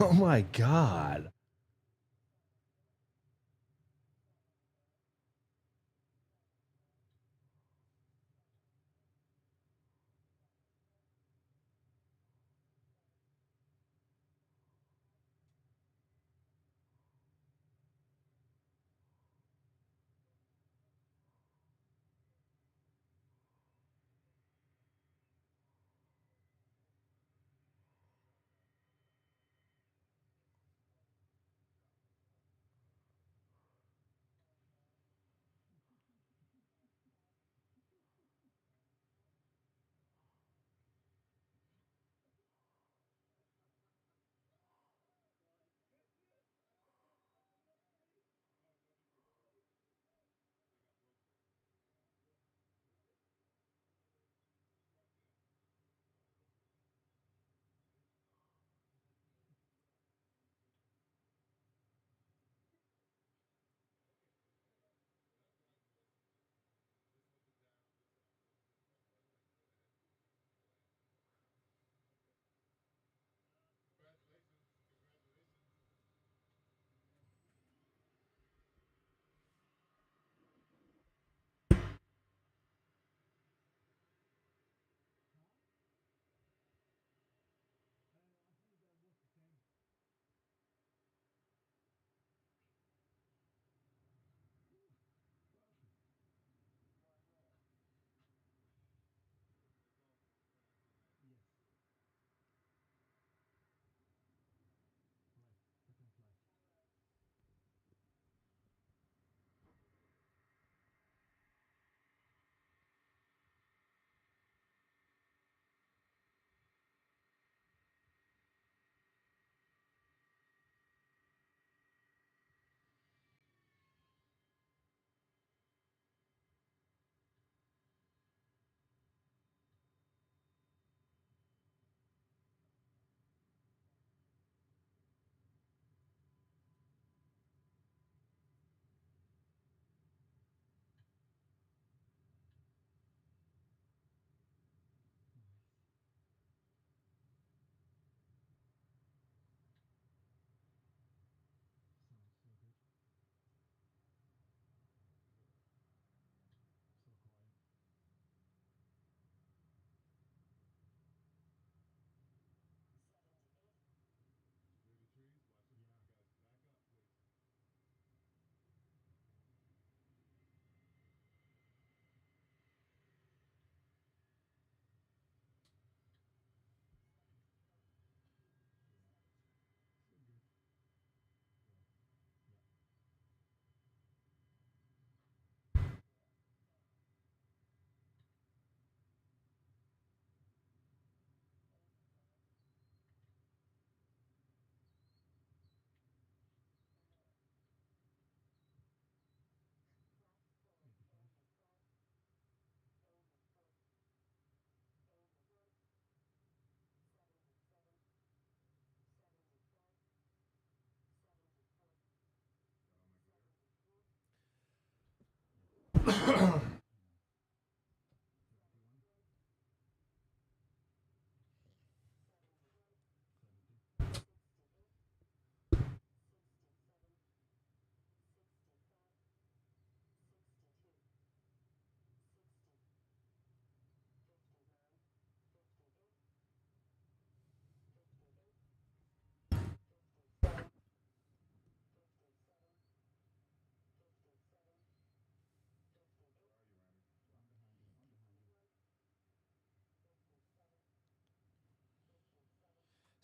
Oh my God.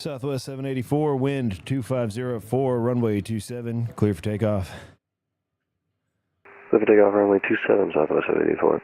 Southwest 784, wind 250 runway 27, clear for takeoff. Clear for takeoff, runway 27, Southwest 784.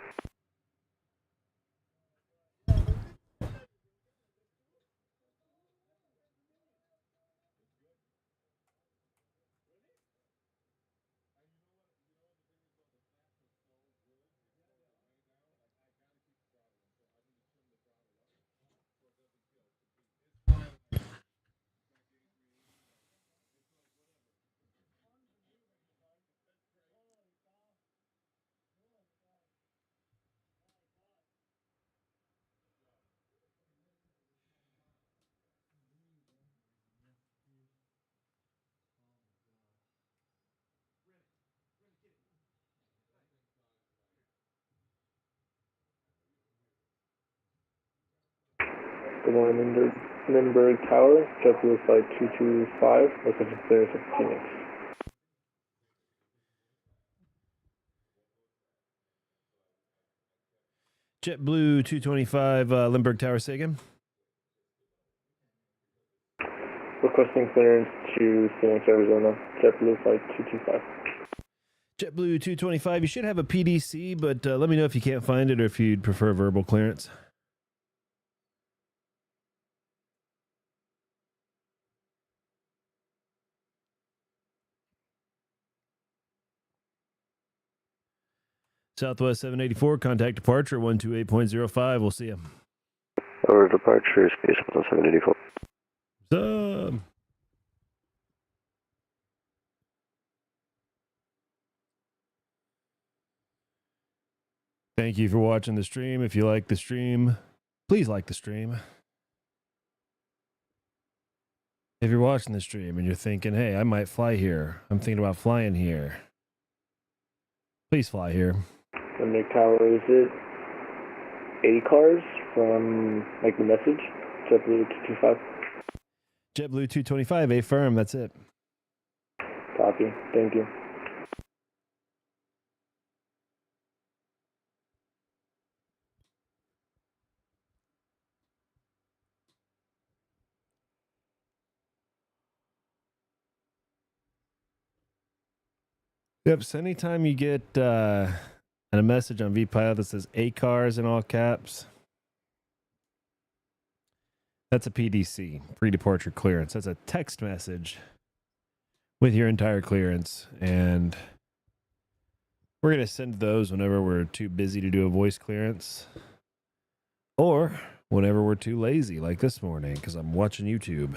Good morning, Lindbergh Tower, JetBlue Flight 225, requesting clearance of Phoenix. JetBlue 225, Lindbergh Tower, say again. Requesting clearance to Phoenix, Arizona, JetBlue Flight 225. JetBlue 225, you should have a PDC, but let me know if you can't find it or if you'd prefer verbal clearance. Southwest 784, contact departure 128.05. We'll see you. Over departure, space 784. Thank you for watching the stream. If you like the stream, please like the stream. If you're watching the stream and you're thinking, hey, I might fly here, I'm thinking about flying here, please fly here. Lindbergh Tower, is it 80 cars from, like, the message? JetBlue 225? JetBlue 225, A firm, that's it. Copy, thank you. Yep, so anytime you get a message on VPilot that says ACARS in all caps, that's a PDC, pre-departure clearance. That's a text message with your entire clearance. And we're going to send those whenever we're too busy to do a voice clearance or whenever we're too lazy, like this morning, because I'm watching YouTube.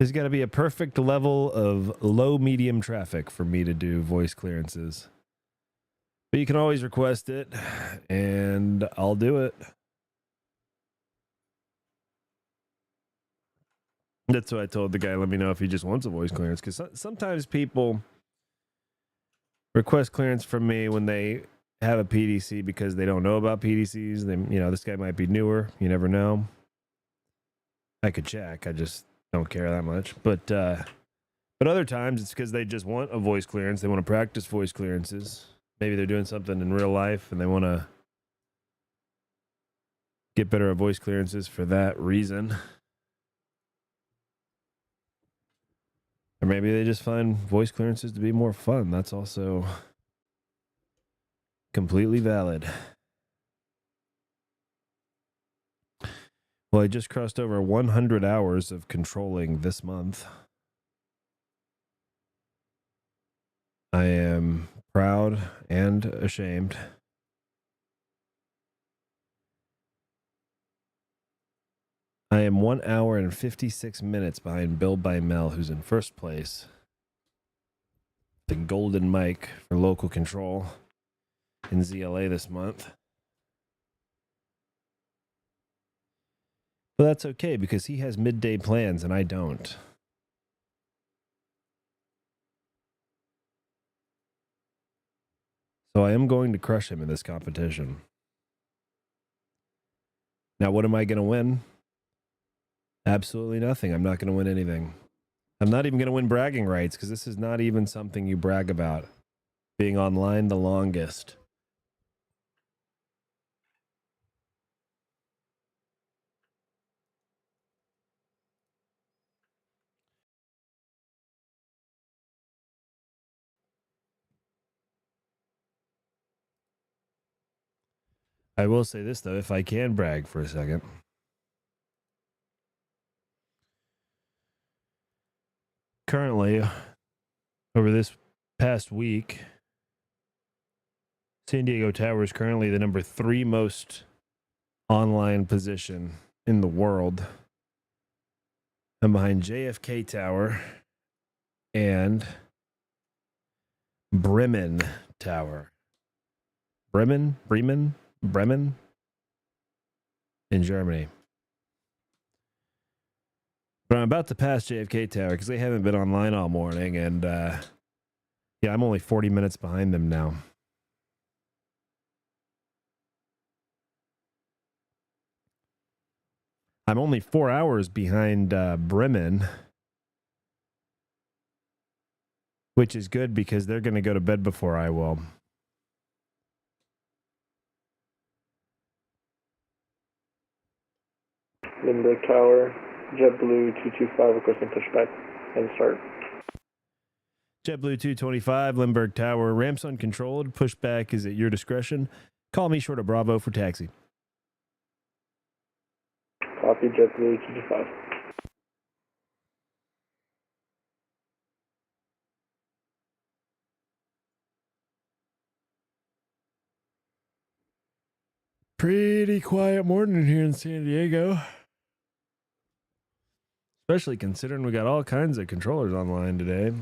There's got to be a perfect level of low-medium traffic for me to do voice clearances. But you can always request it, and I'll do it. That's what I told the guy. Let me know if he just wants a voice clearance, because sometimes people request clearance from me when they have a PDC because they don't know about PDCs. They, this guy might be newer. You never know. I could check. I just don't care that much. But other times it's because they just want a voice clearance. They want to practice voice clearances. Maybe they're doing something in real life and they want to get better at voice clearances for that reason. Or maybe they just find voice clearances to be more fun. That's also completely valid. Well, I just crossed over 100 hours of controlling this month. I am proud and ashamed. I am 1 hour and 56 minutes behind Bill by Mel, who's in first place. The golden mic for local control in ZLA this month. But that's okay because he has midday plans and I don't. So I am going to crush him in this competition. Now, what am I going to win? Absolutely nothing. I'm not going to win anything. I'm not even going to win bragging rights because this is not even something you brag about. Being online the longest. I will say this, though, if I can brag for a second. Currently, over this past week, San Diego Tower is currently the number 3 most online position in the world. I'm behind JFK Tower and Bremen Tower. Bremen in Germany. But I'm about to pass JFK Tower because they haven't been online all morning, and yeah, I'm only 40 minutes behind them now. I'm only 4 hours behind Bremen, which is good because they're going to go to bed before I will. Limburg Tower, JetBlue 225 requesting pushback and start. JetBlue 225, Limburg Tower, ramps uncontrolled, pushback is at your discretion. Call me short of Bravo for taxi. Copy, JetBlue 225. Pretty quiet morning here in San Diego. Especially considering we got all kinds of controllers online today.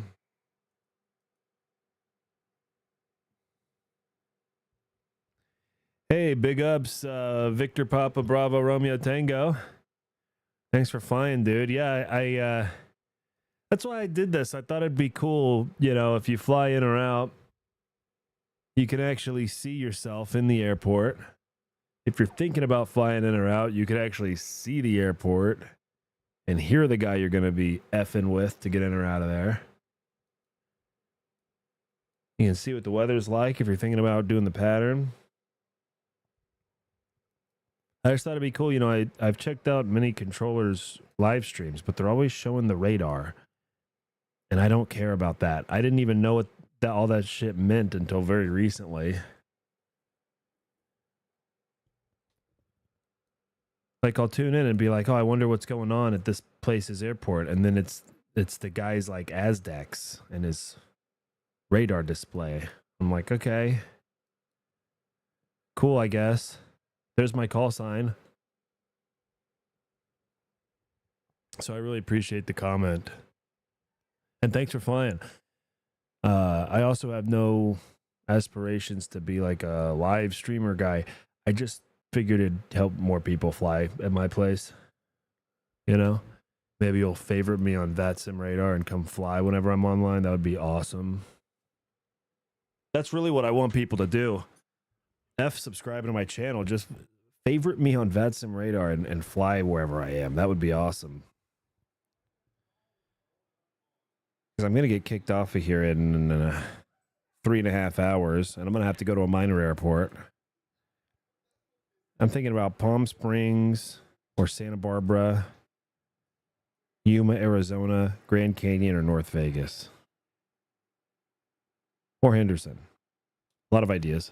Hey, big ups, Victor Papa Bravo Romeo Tango. Thanks for flying, dude. Yeah, I that's why I did this. I thought it'd be cool, you know, if you fly in or out, you can actually see yourself in the airport. If you're thinking about flying in or out, you can actually see the airport and hear the guy you're going to be effing with to get in or out of there. You can see what the weather's like if you're thinking about doing the pattern. I just thought it'd be cool. You know, I've checked out many controllers' live streams, but they're always showing the radar. And I don't care about that. I didn't even know what all that shit meant until very recently. Like, I'll tune in and be like, oh, I wonder what's going on at this place's airport. And then it's the guy's like Azdex and his radar display. I'm like, okay. Cool, I guess. There's my call sign. So I really appreciate the comment. And thanks for flying. I also have no aspirations to be like a live streamer guy. I just figured it'd help more people fly at my place. You know? Maybe you'll favorite me on VATSIM radar and come fly whenever I'm online. That would be awesome. That's really what I want people to do. Subscribing to my channel. Just favorite me on VATSIM radar and fly wherever I am. That would be awesome. Because I'm going to get kicked off of here in 3.5 hours, and I'm going to have to go to a minor airport. I'm thinking about Palm Springs or Santa Barbara, Yuma, Arizona, Grand Canyon, or North Vegas. Or Henderson. A lot of ideas.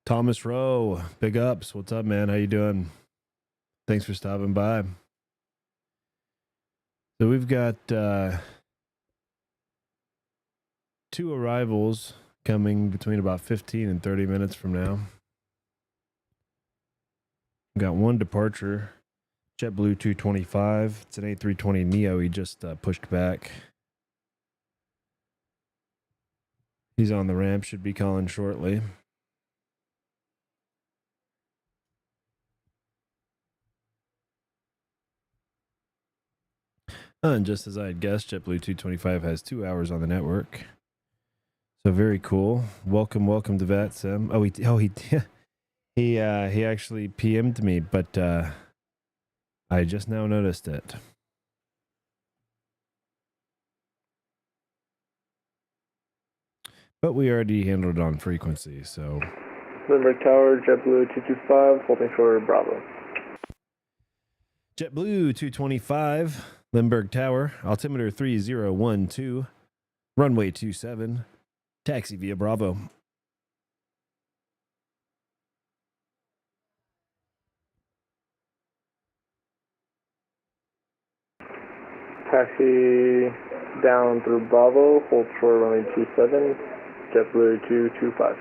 Thomas Rowe, big ups. What's up, man? How you doing? Thanks for stopping by. So we've got 2 arrivals coming between about 15 and 30 minutes from now. We've got 1 departure, JetBlue 225. It's an A320 Neo. He just pushed back. He's on the ramp, should be calling shortly. And just as I had guessed, JetBlue 225 has 2 hours on the network. So very cool. Welcome to VATSIM. He actually PM'd me, but I just now noticed it. But we already handled it on frequency, so. Limerick Tower, JetBlue 225, holding for Bravo. JetBlue 225, Limburg Tower, altimeter 3012, runway 27, taxi via Bravo. Taxi down through Bravo, hold for runway 27, JetBlue 225.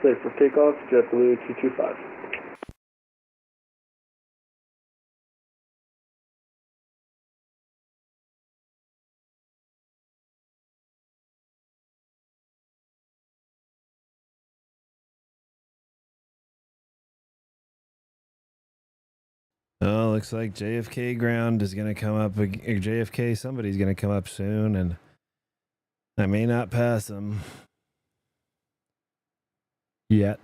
Clear for takeoff, JetBlue 225. Oh, looks like JFK ground is going to come up. Or JFK, somebody's going to come up soon, and I may not pass them yet.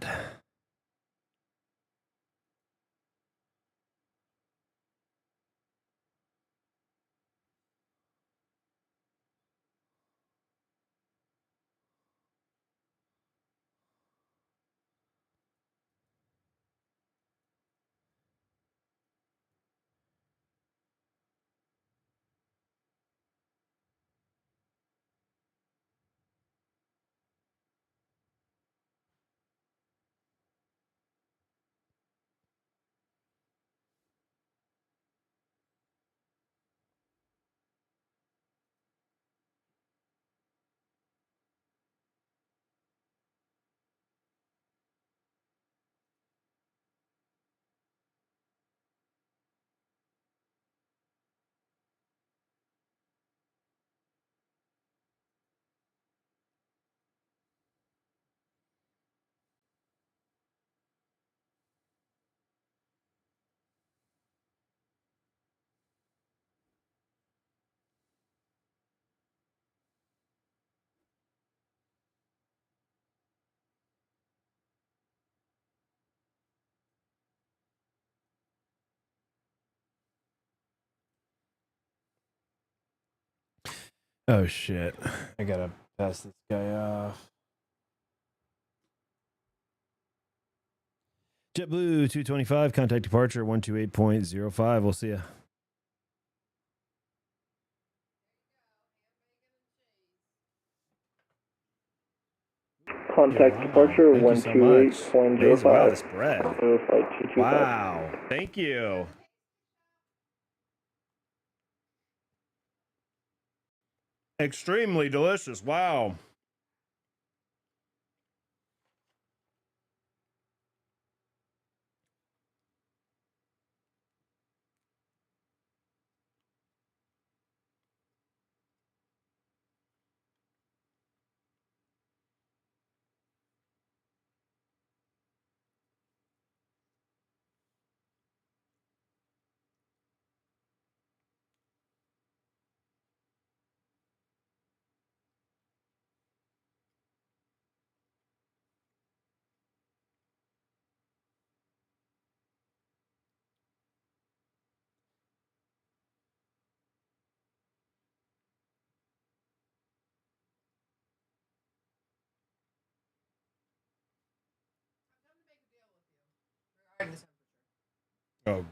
Oh, shit. I got to pass this guy off. JetBlue 225, contact departure 128.05. We'll see ya. Contact departure Thank you so much. 128.05. Wow, the spread. Flight 225. Wow. Thank you. Extremely delicious. Wow. Oh,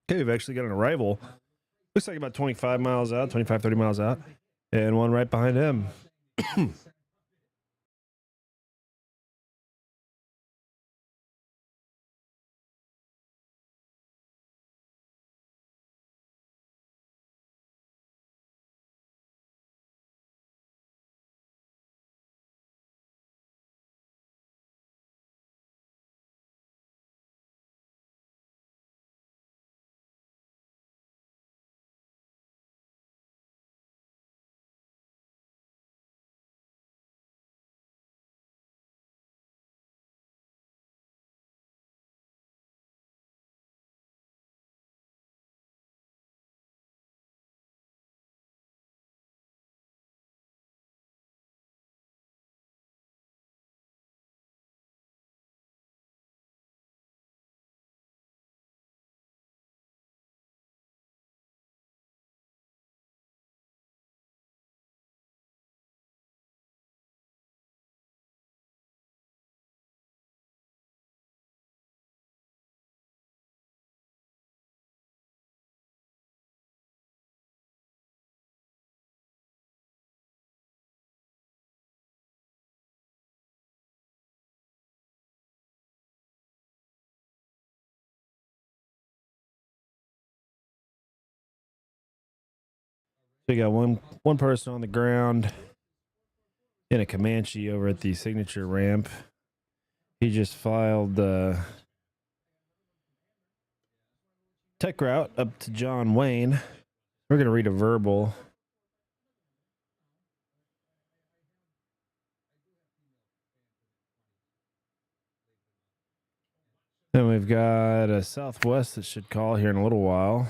Okay, we've actually got an arrival. Looks like about 25 miles out, 25, 30 miles out. And one right behind him. So you got one person on the ground in a Comanche over at the signature ramp. He just filed tech route up to John Wayne. We're going to read a verbal. Then we've got a Southwest that should call here in a little while.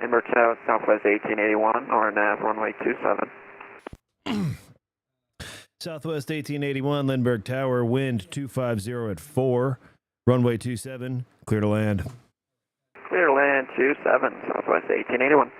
Lindbergh Tower, Southwest 1881, or nav runway 27. Southwest 1881, Lindbergh Tower, wind 250 at 4, runway 27, clear to land. Clear to land 27, Southwest 1881.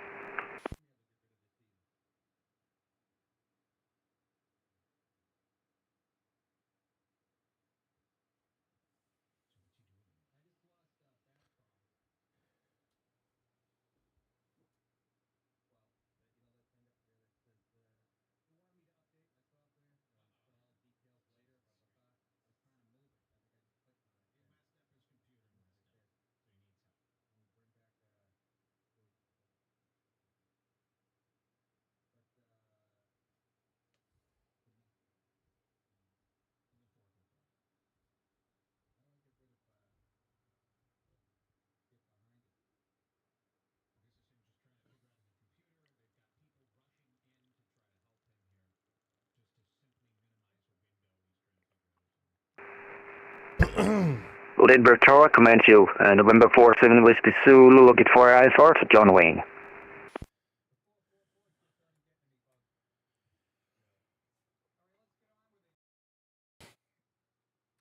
Lindbergh Tower, command you, November 47 Whiskey Zulu, looking for IFR for John Wayne.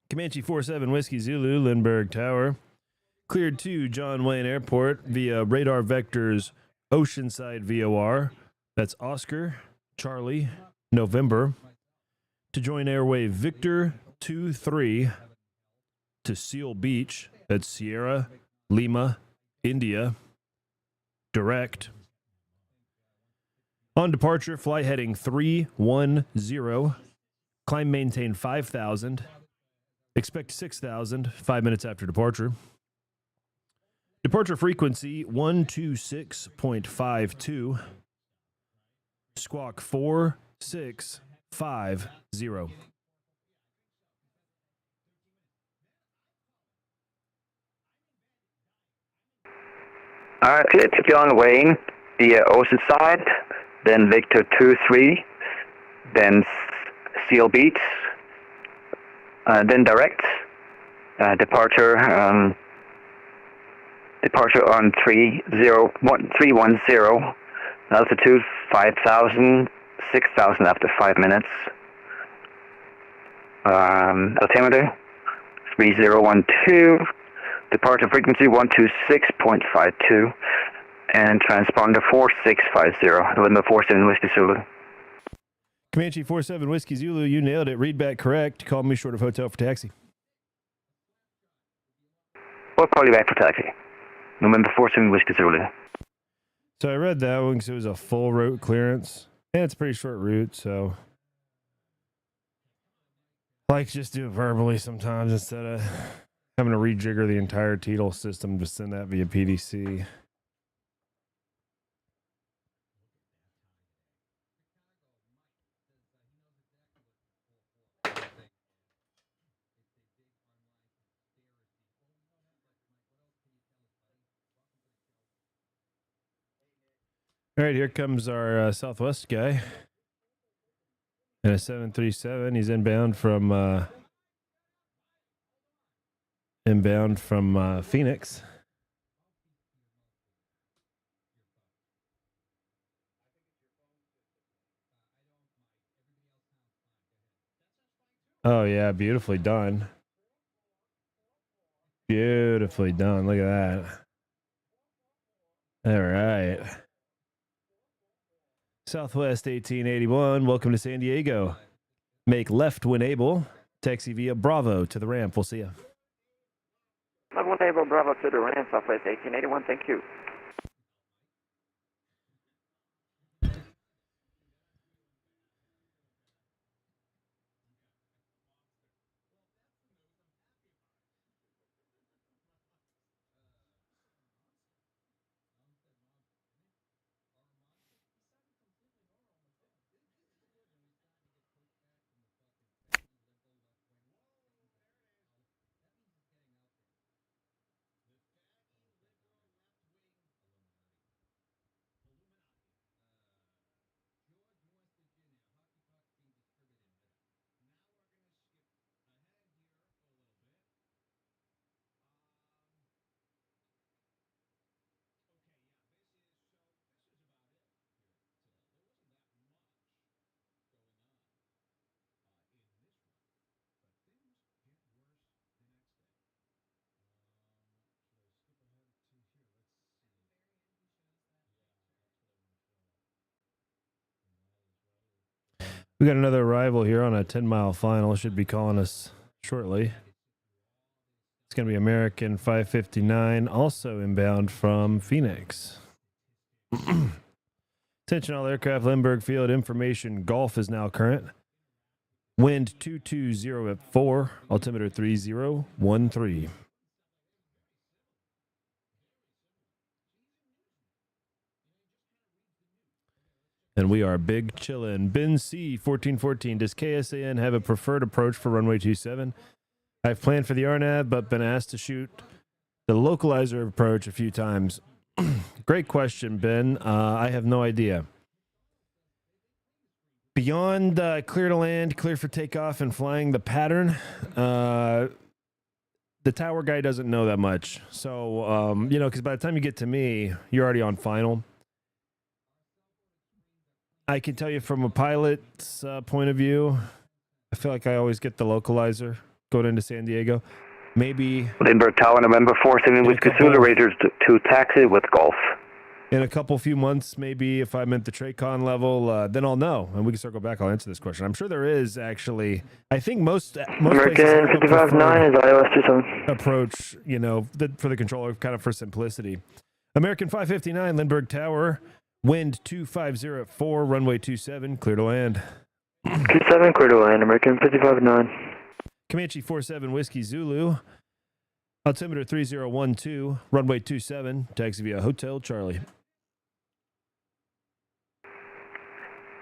Comanche 47 Whiskey Zulu, Lindbergh Tower, cleared to John Wayne Airport via radar vectors Oceanside VOR, that's Oscar, Charlie, November, to join airway Victor 23 to Seal Beach, that's Sierra, Lima, India, direct. On departure, flight heading 310, climb maintain 5,000, expect 6,000 5 minutes after departure. Departure frequency 126.52, squawk 4650. Clear to John Wayne, the Oceanside, then Victor 23, then Seal Beach, then direct, departure on 310, altitude 5,000, 6,000 after 5 minutes. Altimeter 3012, departure frequency 126.52, and transponder 4650, November 47 Whiskey Zulu. Comanche 47 Whiskey Zulu, you nailed it. Read back correct. Call me short of hotel for taxi. We'll call you back for taxi. November 47 Whiskey Zulu. So I read that one because it was a full route clearance. And it's a pretty short route, so I like to just do it verbally sometimes instead of having to rejigger the entire TETL system to send that via PDC. All right, here comes our Southwest guy in a 737. He's inbound from Phoenix. Oh yeah, beautifully done. Beautifully done. Look at that. All right. Southwest 1881, welcome to San Diego. Make left when able. Taxi via Bravo to the ramp. We'll see you. Left when able, Bravo to the ramp, Southwest 1881, thank you. We got another arrival here on a 10-mile final. Should be calling us shortly. It's going to be American 559, also inbound from Phoenix. Attention all aircraft, Lindbergh Field information. Golf is now current. Wind 220 at 4, altimeter 3013. And we are big chillin'. Ben C, 1414. Does KSAN have a preferred approach for runway 27? I've planned for the RNAV, but been asked to shoot the localizer approach a few times. Great question, Ben. I have no idea. Beyond clear to land, clear for takeoff, and flying the pattern, the tower guy doesn't know that much. So, because by the time you get to me, you're already on final. I can tell you from a pilot's point of view, I feel like I always get the localizer going into San Diego. Maybe Lindbergh Tower, November 47 with Zulu Raiders to taxi with Golf. In a few months, maybe if I'm at the TRACON level, then I'll know, and we can circle back. I'll answer this question. I'm sure there is actually. I think most American 55.9 is iOS 27 approach. For the controller, kind of for simplicity. American 559, Lindbergh Tower. Wind 250 at 4, runway 27, clear to land. 27, clear to land, American 55.9. Comanche 47, Whiskey Zulu. Altimeter 3012, runway 27, taxi via Hotel Charlie.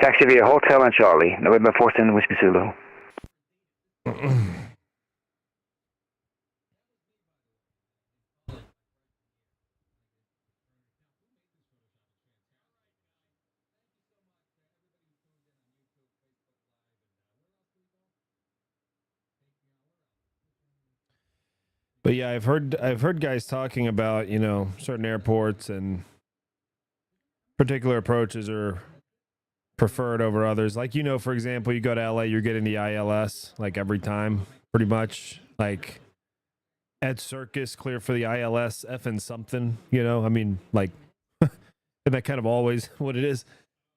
Taxi via Hotel and Charlie, November 47, Whiskey Zulu. But yeah, I've heard guys talking about, certain airports and particular approaches are preferred over others. Like, for example, you go to LA, you're getting the ILS like every time, pretty much. Like at Circus, clear for the ILS, effing something, isn't that kind of always what it is?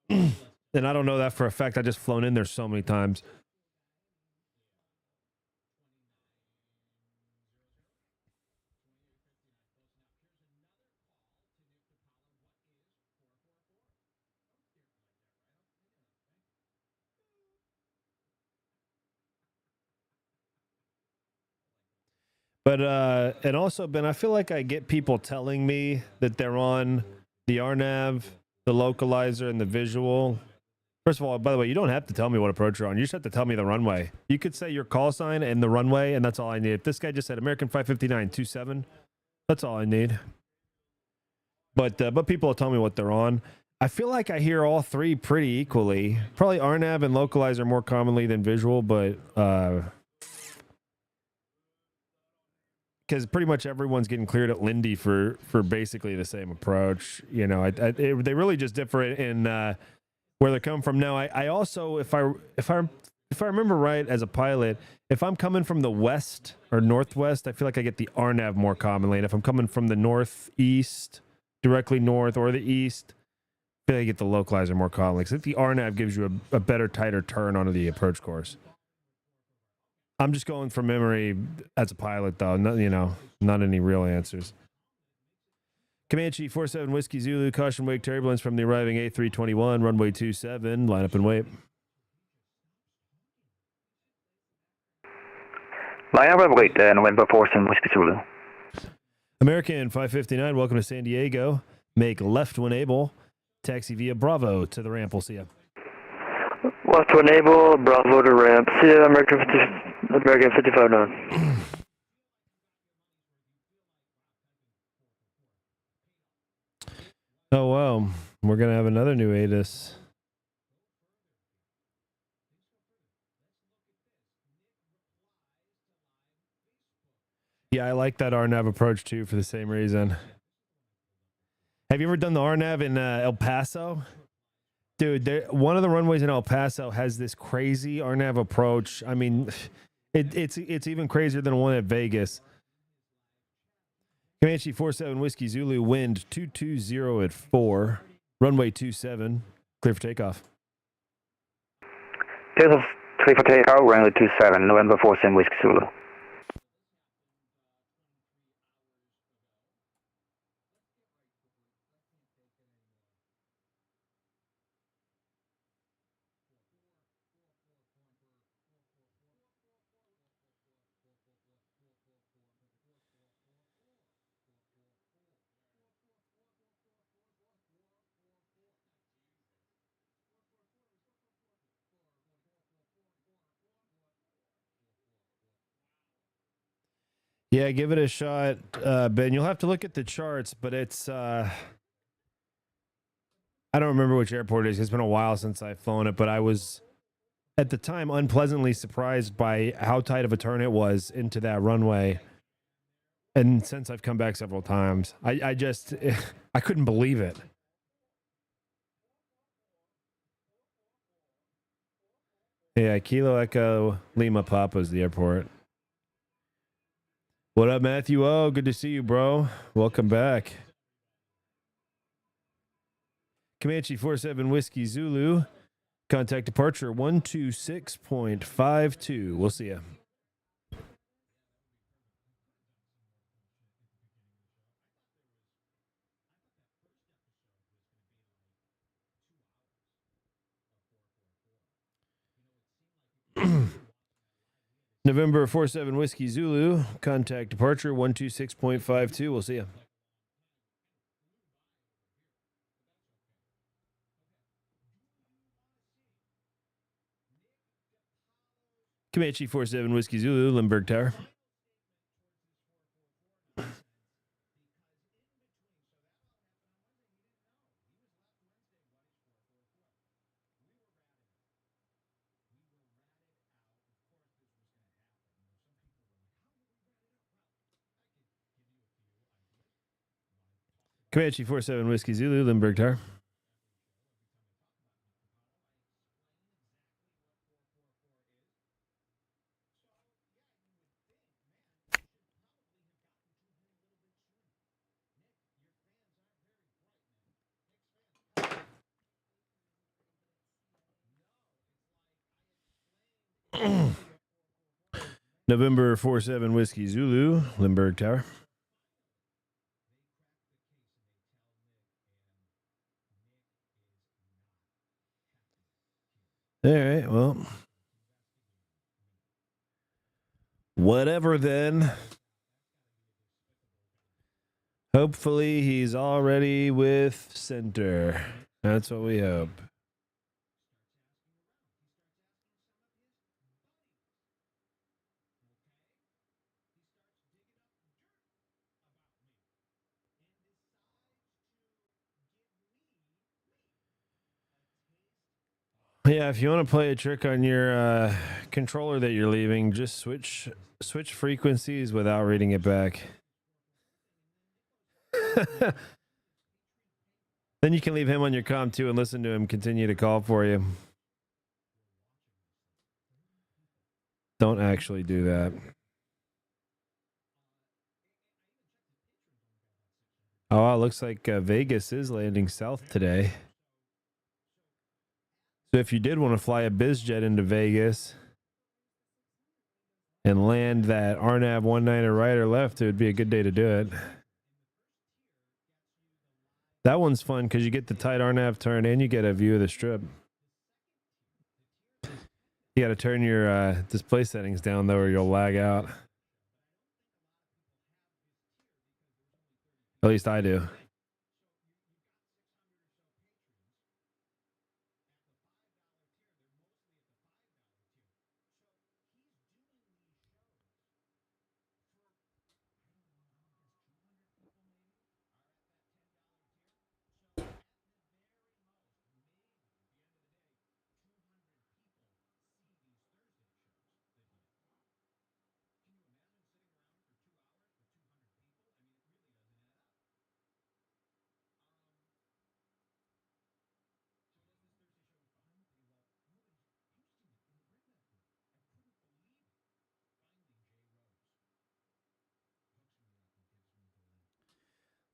And I don't know that for a fact. I just flown in there so many times. But, and also, Ben, I feel like I get people telling me that they're on the RNAV, the localizer, and the visual. First of all, by the way, you don't have to tell me what approach you're on. You just have to tell me the runway. You could say your call sign and the runway, and that's all I need. If this guy just said American 559, 27, that's all I need. But people will tell me what they're on. I feel like I hear all three pretty equally. Probably RNAV and localizer more commonly than visual, but... because pretty much everyone's getting cleared at Lindy for basically the same approach. They really just differ in where they're coming from. Now, I also, if I remember right, as a pilot, if I'm coming from the west or northwest, I feel like I get the RNAV more commonly. And if I'm coming from the northeast, directly north, or the east, I feel like I get the localizer more commonly. Because I think the RNAV gives you a better, tighter turn onto the approach course. I'm just going from memory as a pilot, though. Not any real answers. Comanche 47 Whiskey Zulu, caution wake turbulence from the arriving A321, runway 27, line up and wait. Line up and wait, November 47 Whiskey Zulu. American 559, welcome to San Diego. Make left when able. Taxi via Bravo to the ramp. We'll see you. Left to enable, Bravo to ramp. See you, American 55.9. Oh, wow. We're going to have another new ATIS. Yeah, I like that RNAV approach, too, for the same reason. Have you ever done the RNAV in El Paso? Dude, one of the runways in El Paso has this crazy RNAV approach. I mean, it's even crazier than one at Vegas. Comanche 47 Whiskey Zulu, wind 220 at 4, runway 27, clear for takeoff. Delta 3 for takeout, runway 27, November 47 Whiskey Zulu. Yeah, give it a shot, Ben. You'll have to look at the charts, but it's I don't remember which airport it is. It's been a while since I've flown it, but I was at the time unpleasantly surprised by how tight of a turn it was into that runway. And since I've come back several times, I just I couldn't believe it. Yeah, Kilo Echo Lima Papa is the airport. What up, Matthew? Oh, good to see you, bro. Welcome back. Comanche 47 Whiskey Zulu. Contact departure 126.52. We'll see you. November 47 Whiskey Zulu. Contact departure 126.52. We'll see you. Comanche 47 Whiskey Zulu, Lindbergh Tower. Comanche 47 Whiskey Zulu, Lindbergh Tower. November 47 Whiskey Zulu, Lindbergh Tower. All right, well, whatever then. Hopefully he's already with center. That's what we hope. Yeah, if you want to play a trick on your controller that you're leaving, just switch frequencies without reading it back. Then you can leave him on your comm too and listen to him continue to call for you. Don't actually do that. Oh, it looks like Vegas is landing south today. So if you did want to fly a BizJet into Vegas and land that RNAV 19 right or left, it would be a good day to do it. That one's fun because you get the tight RNAV turn and you get a view of the strip. You got to turn your display settings down, though, or you'll lag out. At least I do.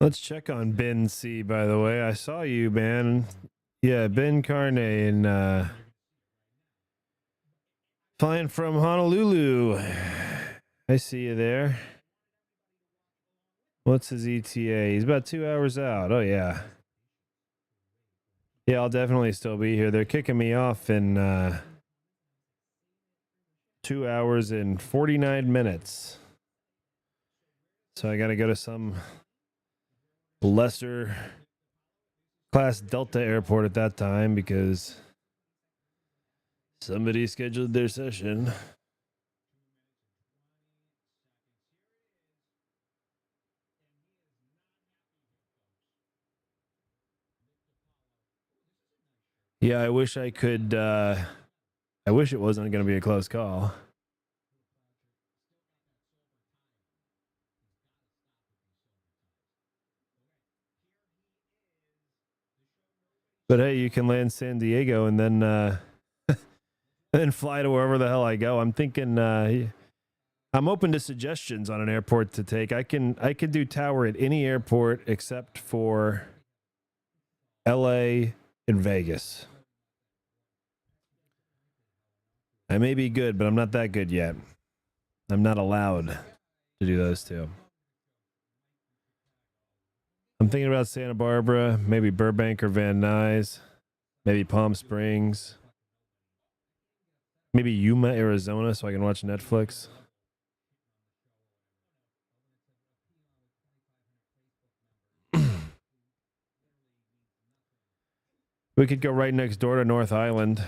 Let's check on Ben C, by the way. I saw you, man. Yeah, Ben Carney and Flying from Honolulu. I see you there. What's his ETA? He's about 2 hours out. Oh, yeah. Yeah, I'll definitely still be here. They're kicking me off in 2 hours and 49 minutes. So I got to go to some lesser class Delta airport at that time because somebody scheduled their session. Yeah, I wish I could. I wish it wasn't going to be a close call. But hey, you can land San Diego and then and then fly to wherever the hell I go. I'm thinking I'm open to suggestions on an airport to take. I can do tower at any airport except for LA and Vegas. I may be good, but I'm not that good yet. I'm not allowed to do those two. I'm thinking about Santa Barbara, maybe Burbank or Van Nuys, maybe Palm Springs, maybe Yuma, Arizona, so I can watch Netflix. We could go right next door to North Island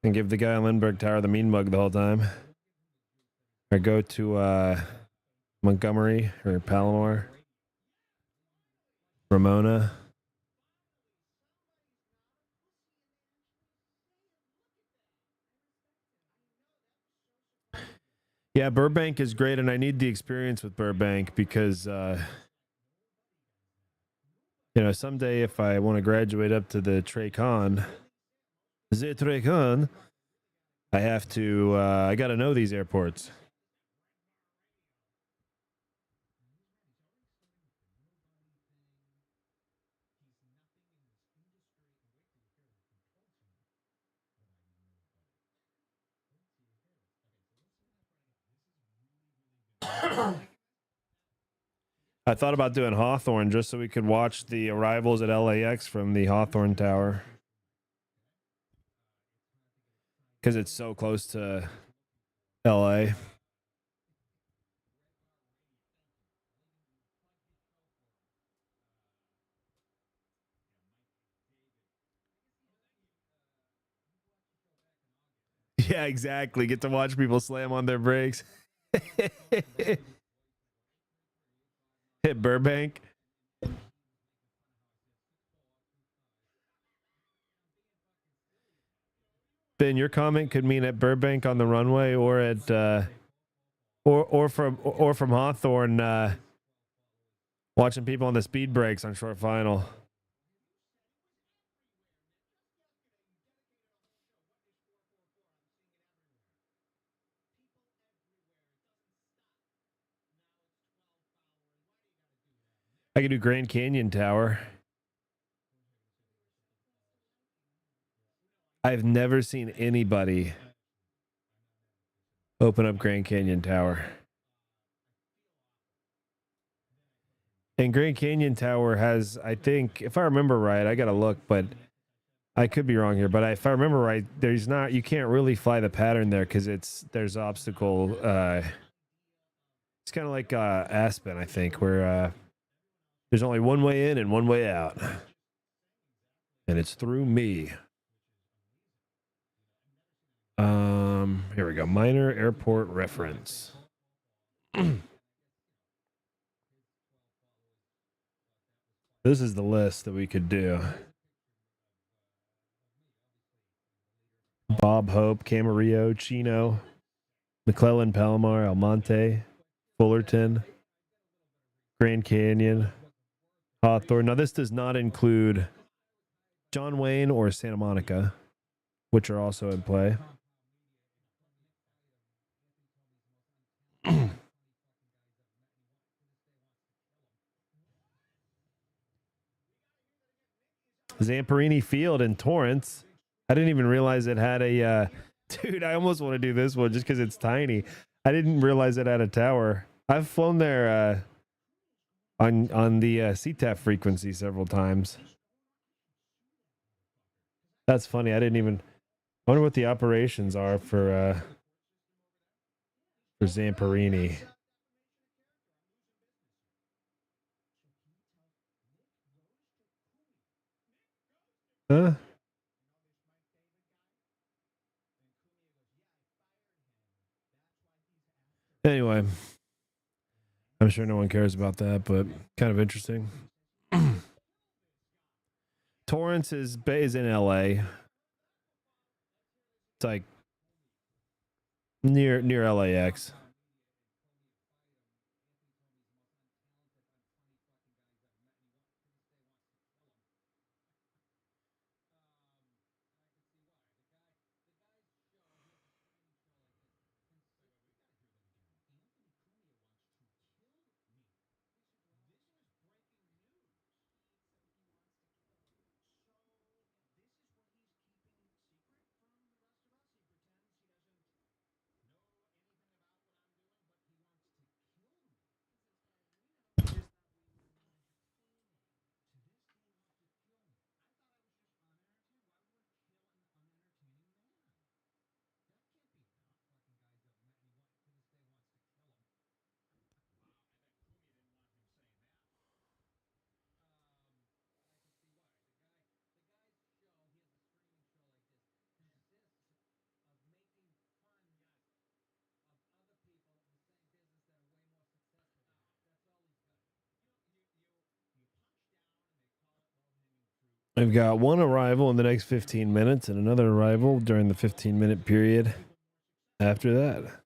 and give the guy on Lindbergh Tower the mean mug the whole time. Or go to Montgomery or Palomar, Ramona. Yeah, Burbank is great, and I need the experience with Burbank because, someday if I want to graduate up to the Tracon, I have to, I got to know these airports. I thought about doing Hawthorne just so we could watch the arrivals at LAX from the Hawthorne Tower. Because it's so close to LA. Yeah, exactly. Get to watch people slam on their brakes. Hit Burbank. Ben, your comment could mean at Burbank on the runway or at or from Hawthorne watching people on the speed brakes on short final. I could do Grand Canyon Tower. I've never seen anybody open up Grand Canyon Tower. And Grand Canyon Tower has, I think, if I remember right, I got to look, but I could be wrong here, but if I remember right, you can't really fly the pattern there because there's obstacle. It's kind of like Aspen, I think, where there's only one way in and one way out. And it's through me. Here we go. Minor airport reference. This is the list that we could do. Bob Hope, Camarillo, Chino, McClellan, Palomar, Almonte, Fullerton, Grand Canyon, Hawthorne. Now, this does not include John Wayne or Santa Monica, which are also in play. Zamperini Field in Torrance. I didn't even realize it had a Dude, I almost want to do this one just because it's tiny. I didn't realize it had a tower. I've flown there on the CTAP frequency several times. That's funny. I didn't even. I wonder what the operations are for Zamperini. Huh? Anyway, I'm sure no one cares about that, but kind of interesting. Torrance is in LA. It's like near LAX. I've got one arrival in the next 15 minutes and another arrival during the 15-minute period after that.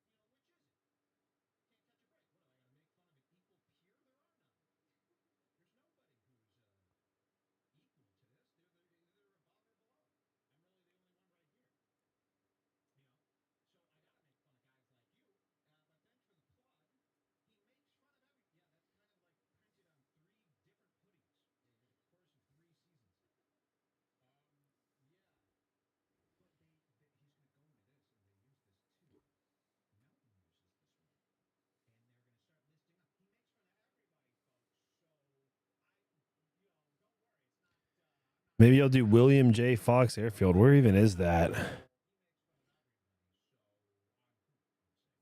Maybe I'll do William J. Fox Airfield. Where even is that?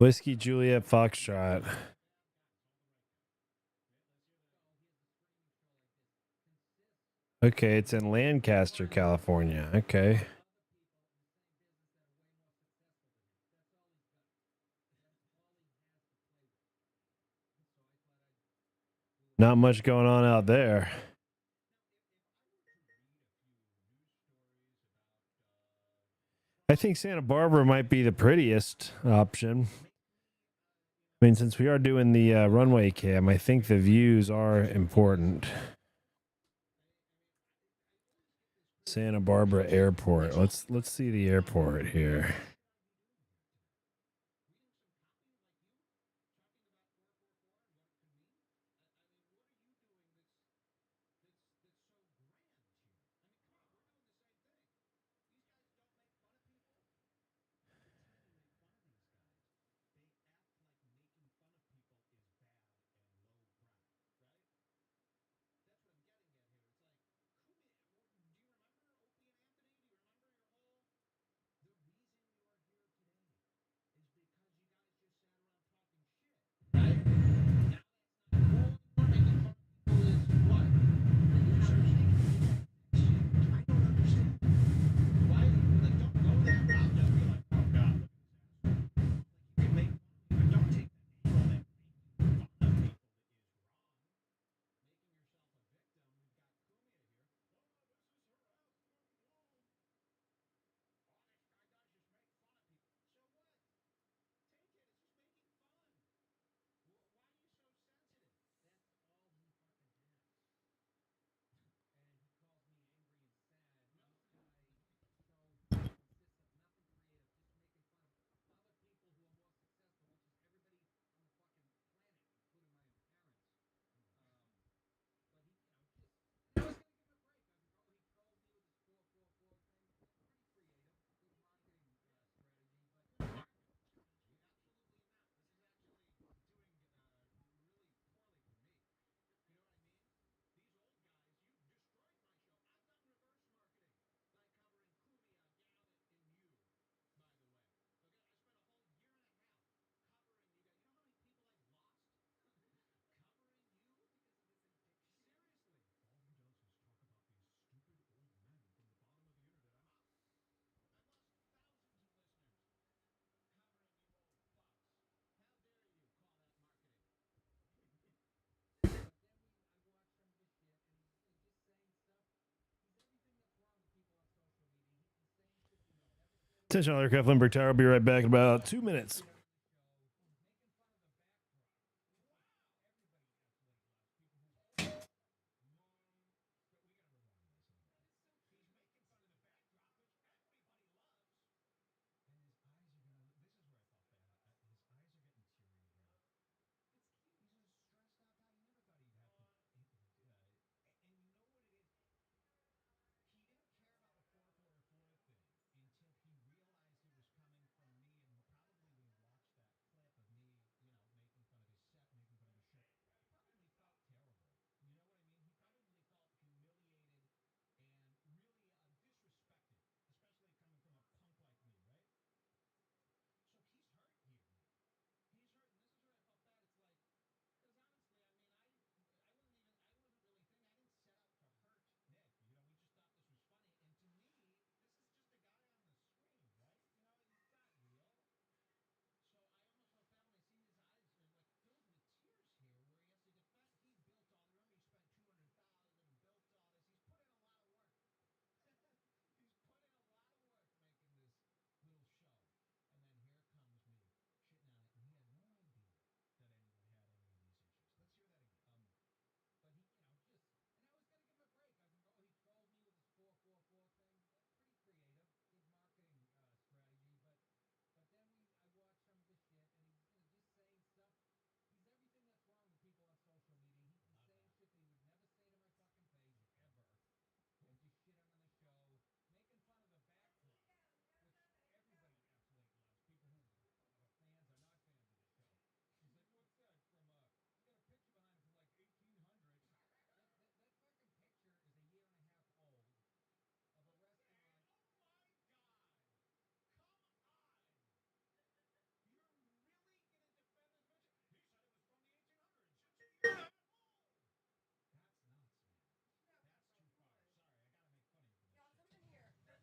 Whiskey Juliet Foxtrot. Okay, it's in Lancaster, California. Okay. Not much going on out there. I think Santa Barbara might be the prettiest option. I mean, since we are doing the runway cam, I think the views are important. Santa Barbara Airport. Let's see the airport here. Attention, all aircraft, Lindbergh Tower. I'll be right back in about 2 minutes.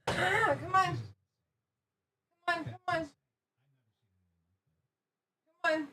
Come on. Come on, come on. Come on.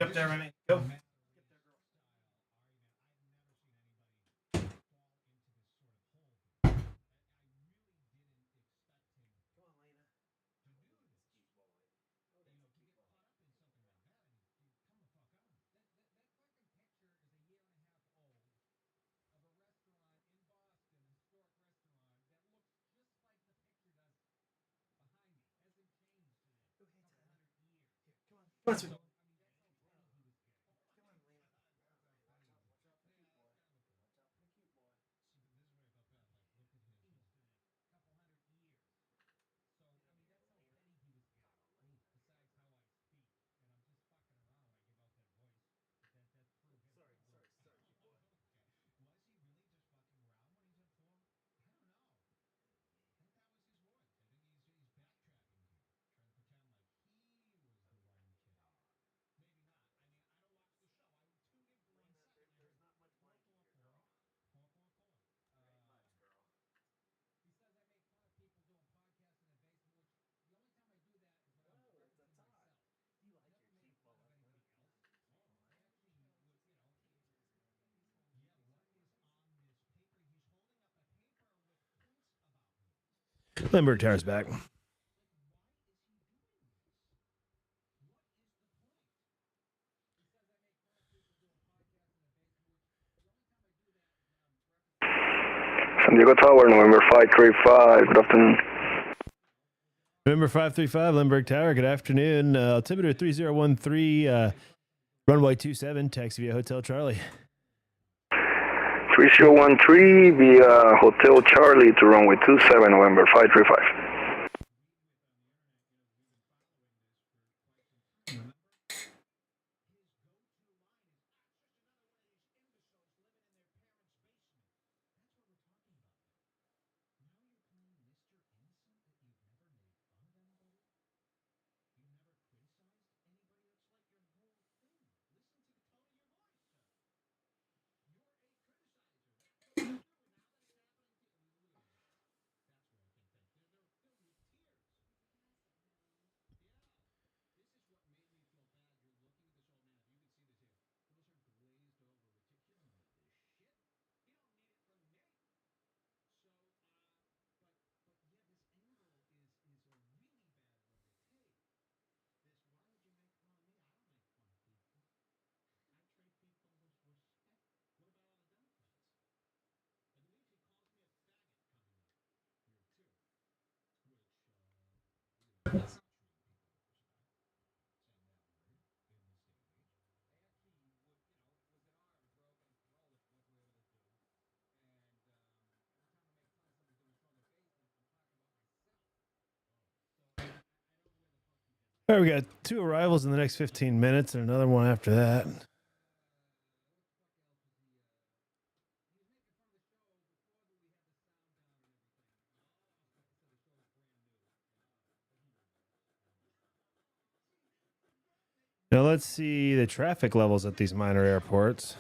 Get up there, Remy. Go. Come on, sweet. Lindbergh Tower's back. San Diego Tower, November 535. Good afternoon. November 535, Lindbergh Tower. Good afternoon. Altimeter 3013. Runway 27, taxi via Hotel Charlie. 3013 via Hotel Charlie to runway 27, November 535. All right, we got 2 arrivals in the next 15 minutes and another one after that. Now let's see the traffic levels at these minor airports.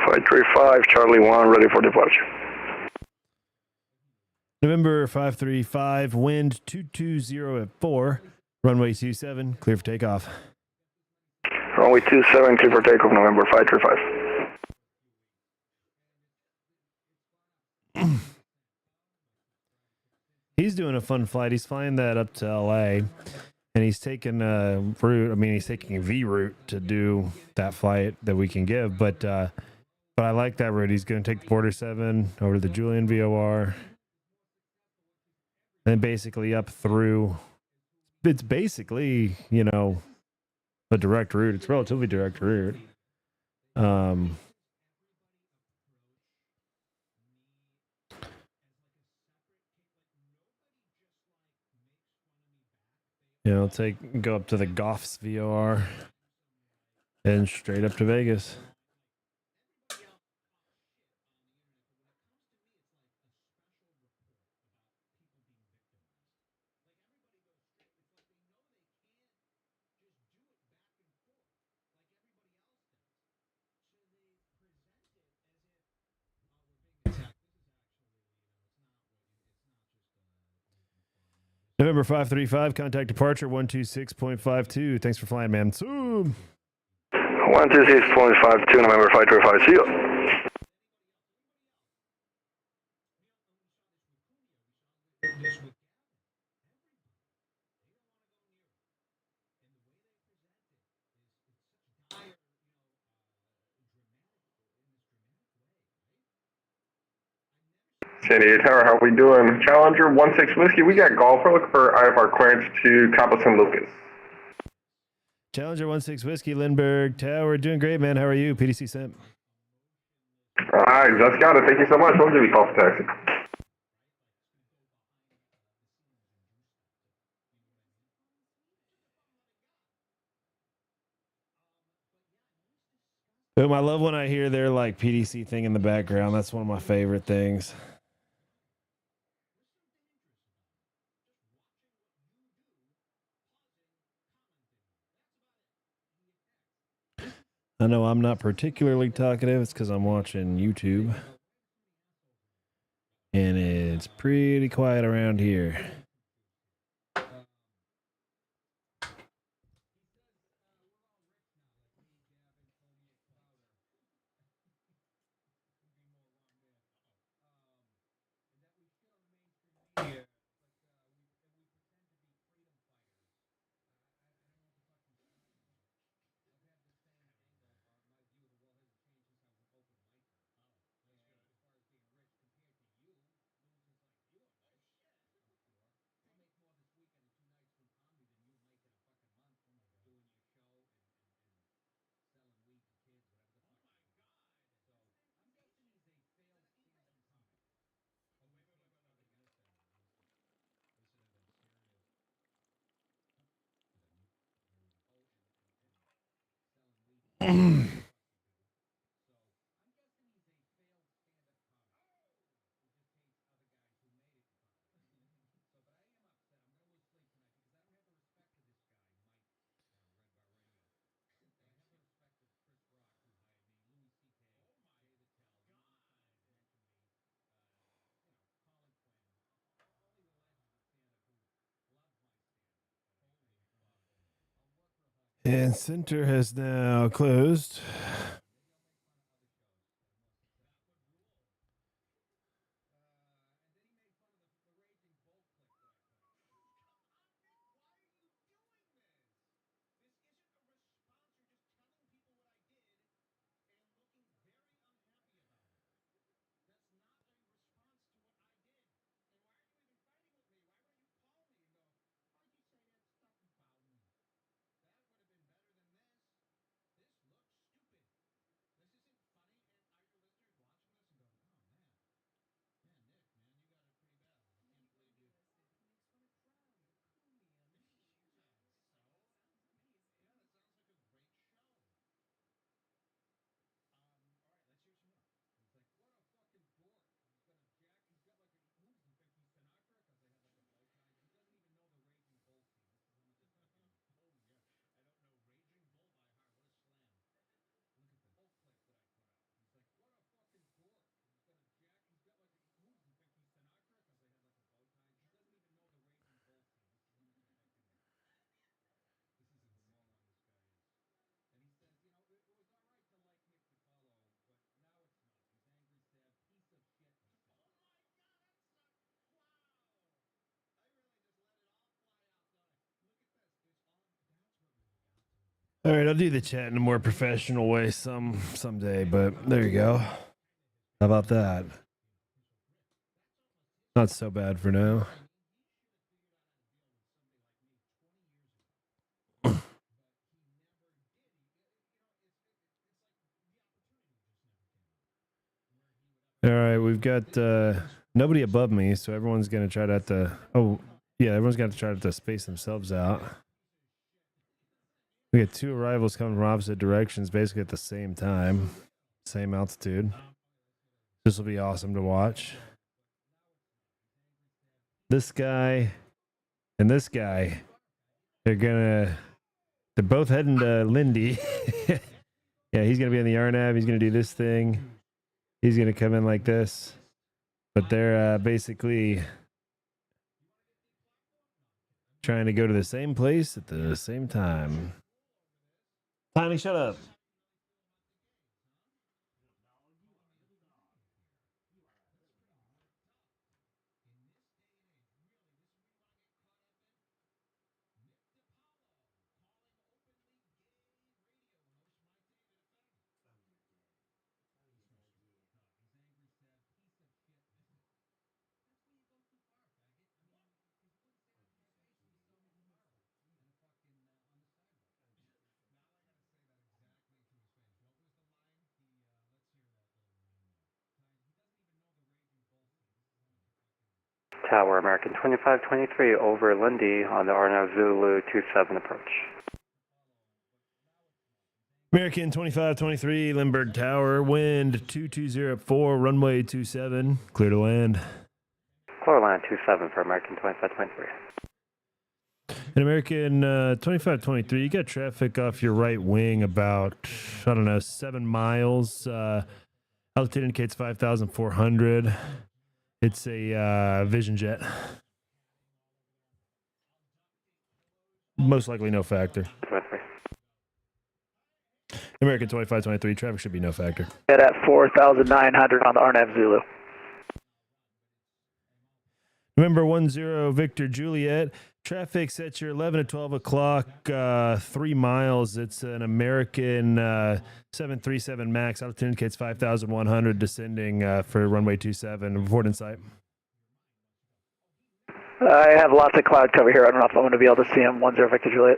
Flight 35, Charlie 1, ready for departure. November 535, wind 220 at 4, runway 27, clear for takeoff. Runway 27, clear for takeoff, November 535. He's doing a fun flight. He's flying that up to LA, and he's taking a route. I mean, he's taking a V route to do that flight that we can give. But I like that route. He's going to take the Porter 7 over to the Julian VOR, and then basically up through. It's basically, you know, a direct route. It's a relatively direct route. You know, go up to the Goffs VOR and straight up to Vegas. November 535, contact departure 126.52. Thanks for flying, man. Zoom. 126.52, November 535. See you. San Diego Tower, how we doing? Challenger 16 Whiskey, we got golfer looking for IFR clearance to Cabo San Lucas. Challenger 16 Whiskey, Lindbergh Tower. Doing great, man. How are you? PDC Simp. All right, just got it. Thank you so much. We'll give you a call for taxi. Boom, I love when I hear their like PDC thing in the background. That's one of my favorite things. I know I'm not particularly talkative. It's because I'm watching YouTube. And it's pretty quiet around here. And center has now closed. All right, I'll do the chat in a more professional way someday, but there you go. How about that? Not so bad for now. All right, we've got nobody above me, so everyone's gonna try to have to. Oh, yeah, everyone's got to try to space themselves out. We got two arrivals coming from opposite directions, basically at the same time, same altitude. This will be awesome to watch. This guy and this guy, they're both heading to Lindy. Yeah, he's gonna be on the RNAV. He's gonna do this thing. He's gonna come in like this, but they're basically trying to go to the same place at the same time. Tiny, shut up. Tower American 2523 over Lindy on the RNAV Zulu 27 approach. American 2523, Lindbergh Tower, wind 2204, runway 27, clear to land. Clear land 27 for American 2523. And American 2523, you got traffic off your right wing about, 7 miles. Altitude indicates 5,400. It's a Vision jet. Most likely no factor. American 2523, traffic should be no factor. Get at 4,900 on the RNAV Zulu. November 10 Victor Juliet. Traffic sets your 11 to 12 o'clock, 3 miles. It's an American 737 MAX. Altitude indicates 5,100, descending for runway 27. Report in sight. I have lots of cloud cover here. I don't know if I'm going to be able to see him. 10 Victor Juliet.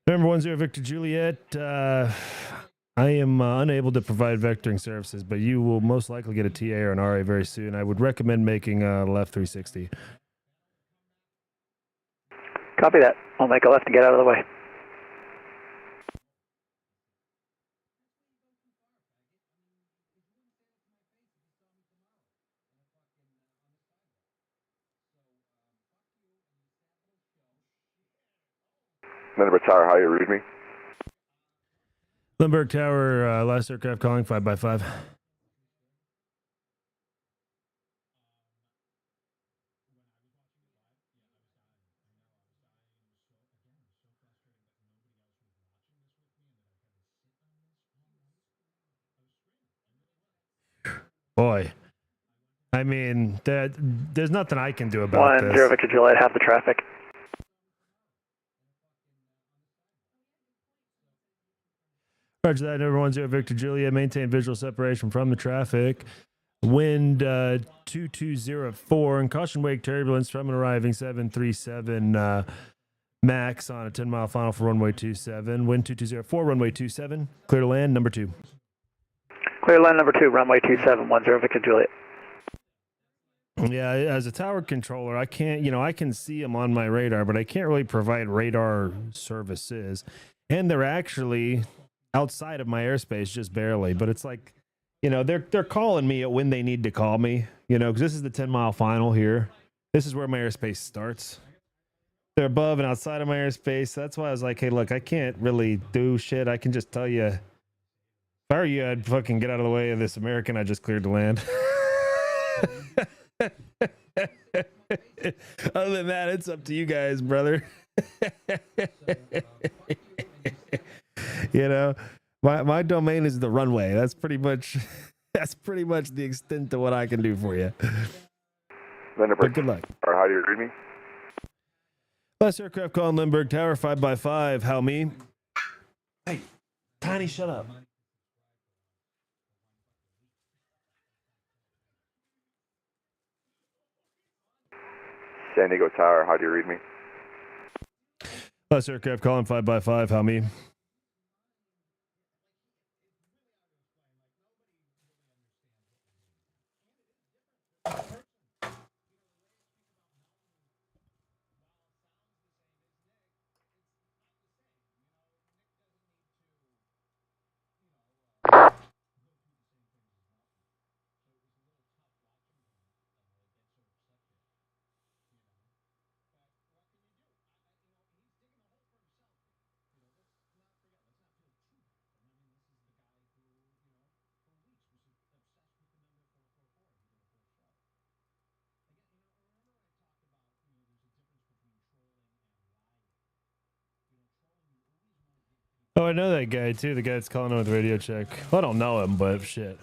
November 10 Victor Juliet. I am unable to provide vectoring services, but you will most likely get a TA or an RA very soon. I would recommend making a left 360. Copy that. I'll make a left to get out of the way. Lindbergh Tower, how you read me? Lindbergh Tower, last aircraft calling 5x5. Boy, I mean, there's nothing I can do about this. 10 Victor Juliet, half the traffic. Roger that, number 10 Victor Juliet, maintain visual separation from the traffic. Wind 2204 and caution wake turbulence from an arriving 737 Max on a 10-mile final for runway 27. Wind 2204, runway 27. Clear to land, number 2. Clear land number 2, runway 27, 10 Victor Juliet. Yeah, as a tower controller, I can't, I can see them on my radar, but I can't really provide radar services. And they're actually outside of my airspace just barely, but it's like, they're calling me at when they need to call me, because this is the 10-mile final here. This is where my airspace starts. They're above and outside of my airspace. That's why I was like, hey, look, I can't really do shit. I can just tell you, if I were you, I'd fucking get out of the way of this American I just cleared to land. Other than that, it's up to you guys, brother. My domain is the runway. That's pretty much the extent of what I can do for you. But good luck. Or how do you read me? Last aircraft calling Lindbergh Tower 5x5. How me? Hey, Tiny, shut up. San Diego Tower, how do you read me? Last aircraft calling 5x5. How me? Oh, I know that guy too. The guy that's calling in with radio check. Well, I don't know him, but shit.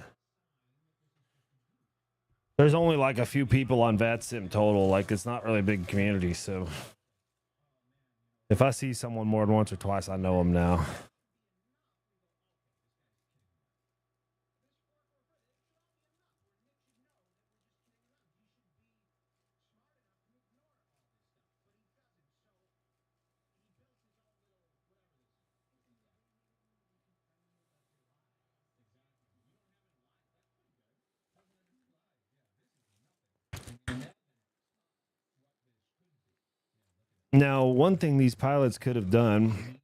There's only like a few people on VATSIM total. Like, it's not really a big community, so if I see someone more than once or twice, I know them now. Now, one thing these pilots could have done,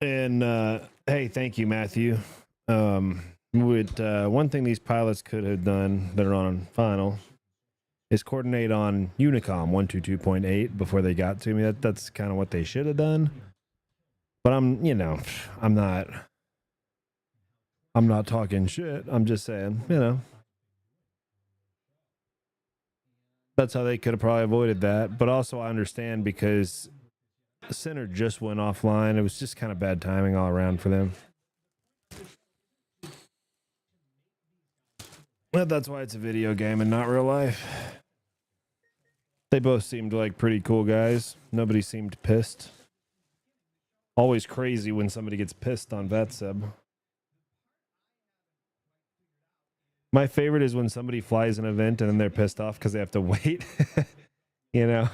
and hey, thank you, Matthew. One thing these pilots could have done that are on final is coordinate on Unicom 122.8 before they got to me. That's kind of what they should have done. But I'm not talking shit. I'm just saying, that's how they could have probably avoided that. But also I understand because the center just went offline. It was just kind of bad timing all around for them. Well, that's why it's a video game and not real life. They both seemed like pretty cool guys. Nobody seemed pissed. Always crazy when somebody gets pissed on VATSIM. My favorite is when somebody flies an event and then they're pissed off because they have to wait. Like,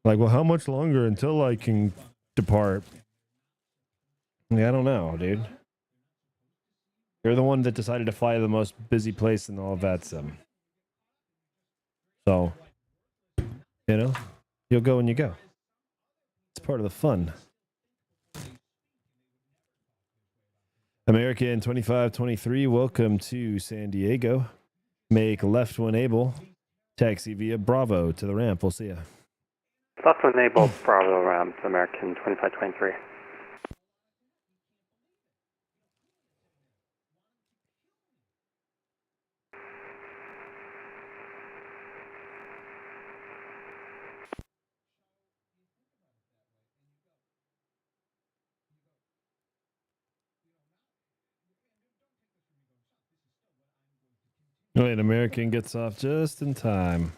well, how much longer until I can depart? Yeah, I don't know, dude. You're the one that decided to fly to the most busy place in all of VATSIM. So, you'll go when you go. It's part of the fun. American 2523, welcome to San Diego. Make left when able. Taxi via Bravo to the ramp. We'll see ya. Left to enable Bravo ramp, American 2523. Wait, American gets off just in time.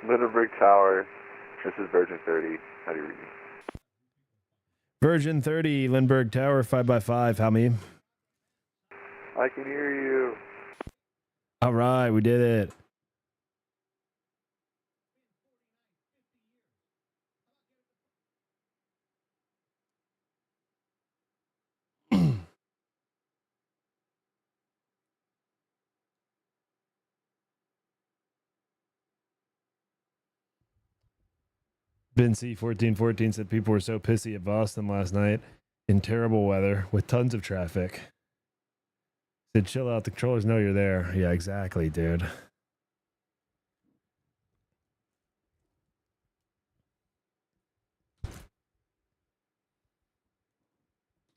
Lindenberg Tower, this is Virgin 30. How do you read me? Virgin 30, Lindbergh Tower, 5x5. How many? I can hear you. All right, we did it. Ben C1414 said people were so pissy at Boston last night in terrible weather with tons of traffic. Said, chill out. The controllers know you're there. Yeah, exactly, dude.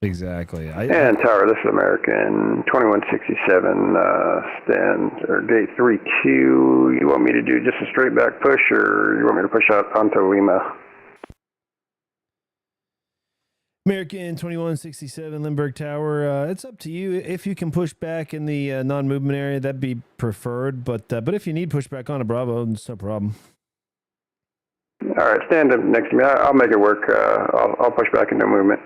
Exactly. And Tower, this is American 2167, stand, or gate 3Q. You want me to do just a straight back push, or you want me to push out onto Lima? American 2167, Lindbergh Tower. It's up to you. If you can push back in the non-movement area, that'd be preferred. But if you need pushback on a Bravo, it's no problem. All right, stand up next to me. I'll make it work. I'll push back into movement.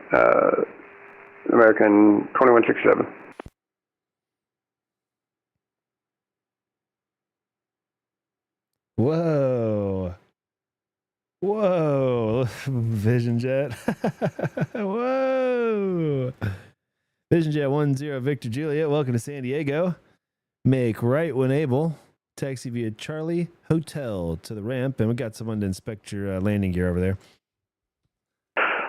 American 2167. Whoa. Whoa. Vision Jet. Whoa. Vision Jet 10 Victor Juliet. Welcome to San Diego. Make right when able. Taxi via Charlie Hotel to the ramp. And we got someone to inspect your landing gear over there.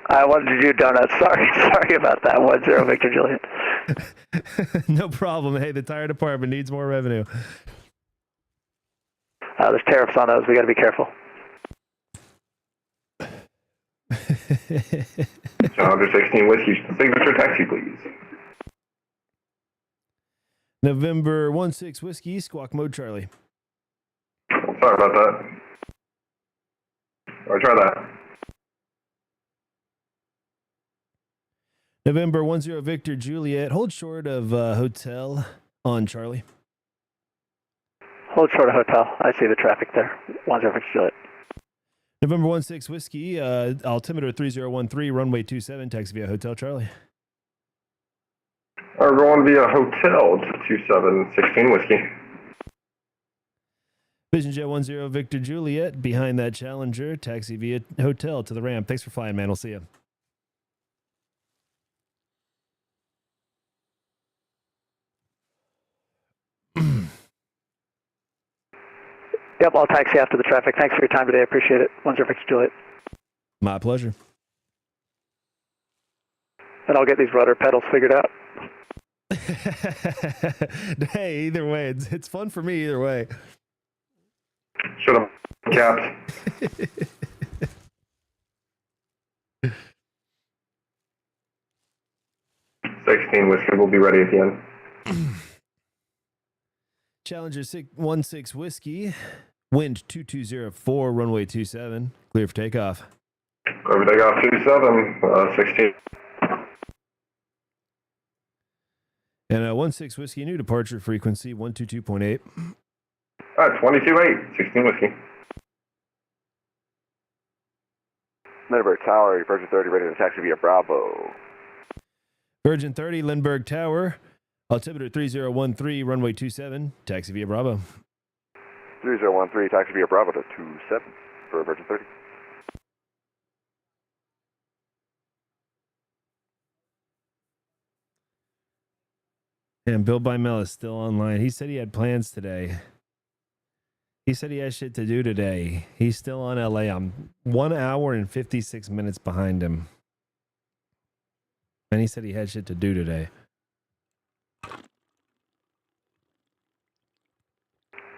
I wanted to do donuts. Sorry about that. 10 Victor Juliet. No problem. Hey, the tire department needs more revenue. There's tariffs on those. We got to be careful. Challenger 16 Whiskey, signature taxi, please. November 16 Whiskey, squawk mode Charlie. Sorry about that. Or try that. November 10 Victor Juliet, hold short of hotel on Charlie. Hold short of hotel. I see the traffic there. 10 Victor Juliet. November 16 Whiskey, altimeter 3013, runway 27, taxi via Hotel Charlie. We're going via hotel to 2716 Whiskey. Vision Jet 10 Victor Juliet, behind that Challenger, taxi via Hotel to the ramp. Thanks for flying, man. We'll see you. Yep, I'll taxi after the traffic. Thanks for your time today. I appreciate it. 10 Victor Juliet. My pleasure. And I'll get these rudder pedals figured out. Hey, either way, it's fun for me either way. Shut up, caps. 16 Whiskey will be ready at the end. Challenger 16 Whiskey, wind 2204, runway 27, clear for takeoff. Clear for takeoff 27, 16. And 16 Whiskey, new departure frequency 122.8. All right, 22.8, 16 Whiskey. Lindbergh Tower, Virgin 30 ready to taxi via Bravo. Virgin 30, Lindbergh Tower, altimeter 3013, runway 27, taxi via Bravo. 3013, taxi via Bravo to 27 for Virgin 30. And Bill Bymel is still online. He said he had plans today. He said he has shit to do today. He's still on LA. I'm 1 hour and 56 minutes behind him. And he said he had shit to do today.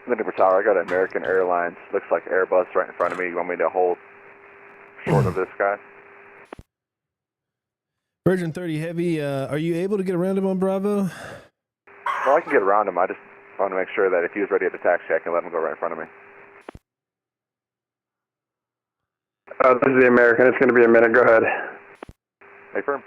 Lindenberg Tower, I got American Airlines. Looks like Airbus right in front of me. You want me to hold short of this guy? Virgin 30 Heavy, are you able to get around him on Bravo? Well, I can get around him. I just want to make sure that if he was ready at the taxi, I can let him go right in front of me. This is the American. It's going to be a minute. Go ahead. Hey, firm.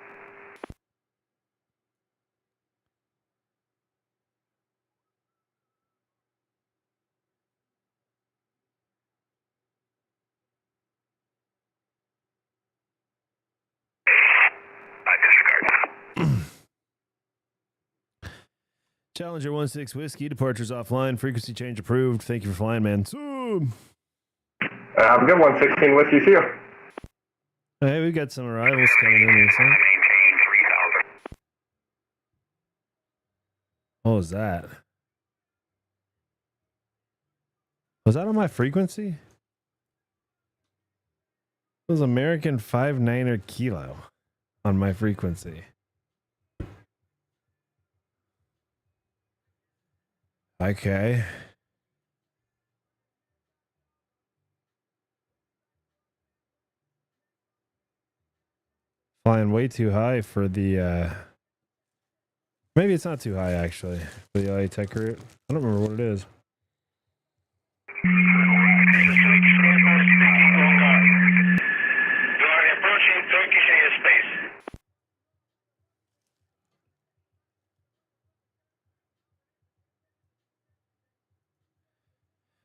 Challenger 16 Whiskey, departures offline, frequency change approved. Thank you for flying, man. Have a good one, 16 Whiskey. See you. Hey, we got some arrivals coming in. What was that? Was that on my frequency? It was American 59er Kilo on my frequency. Okay. Flying way too high for the maybe it's not too high actually for the LA Tech route. I don't remember what it is.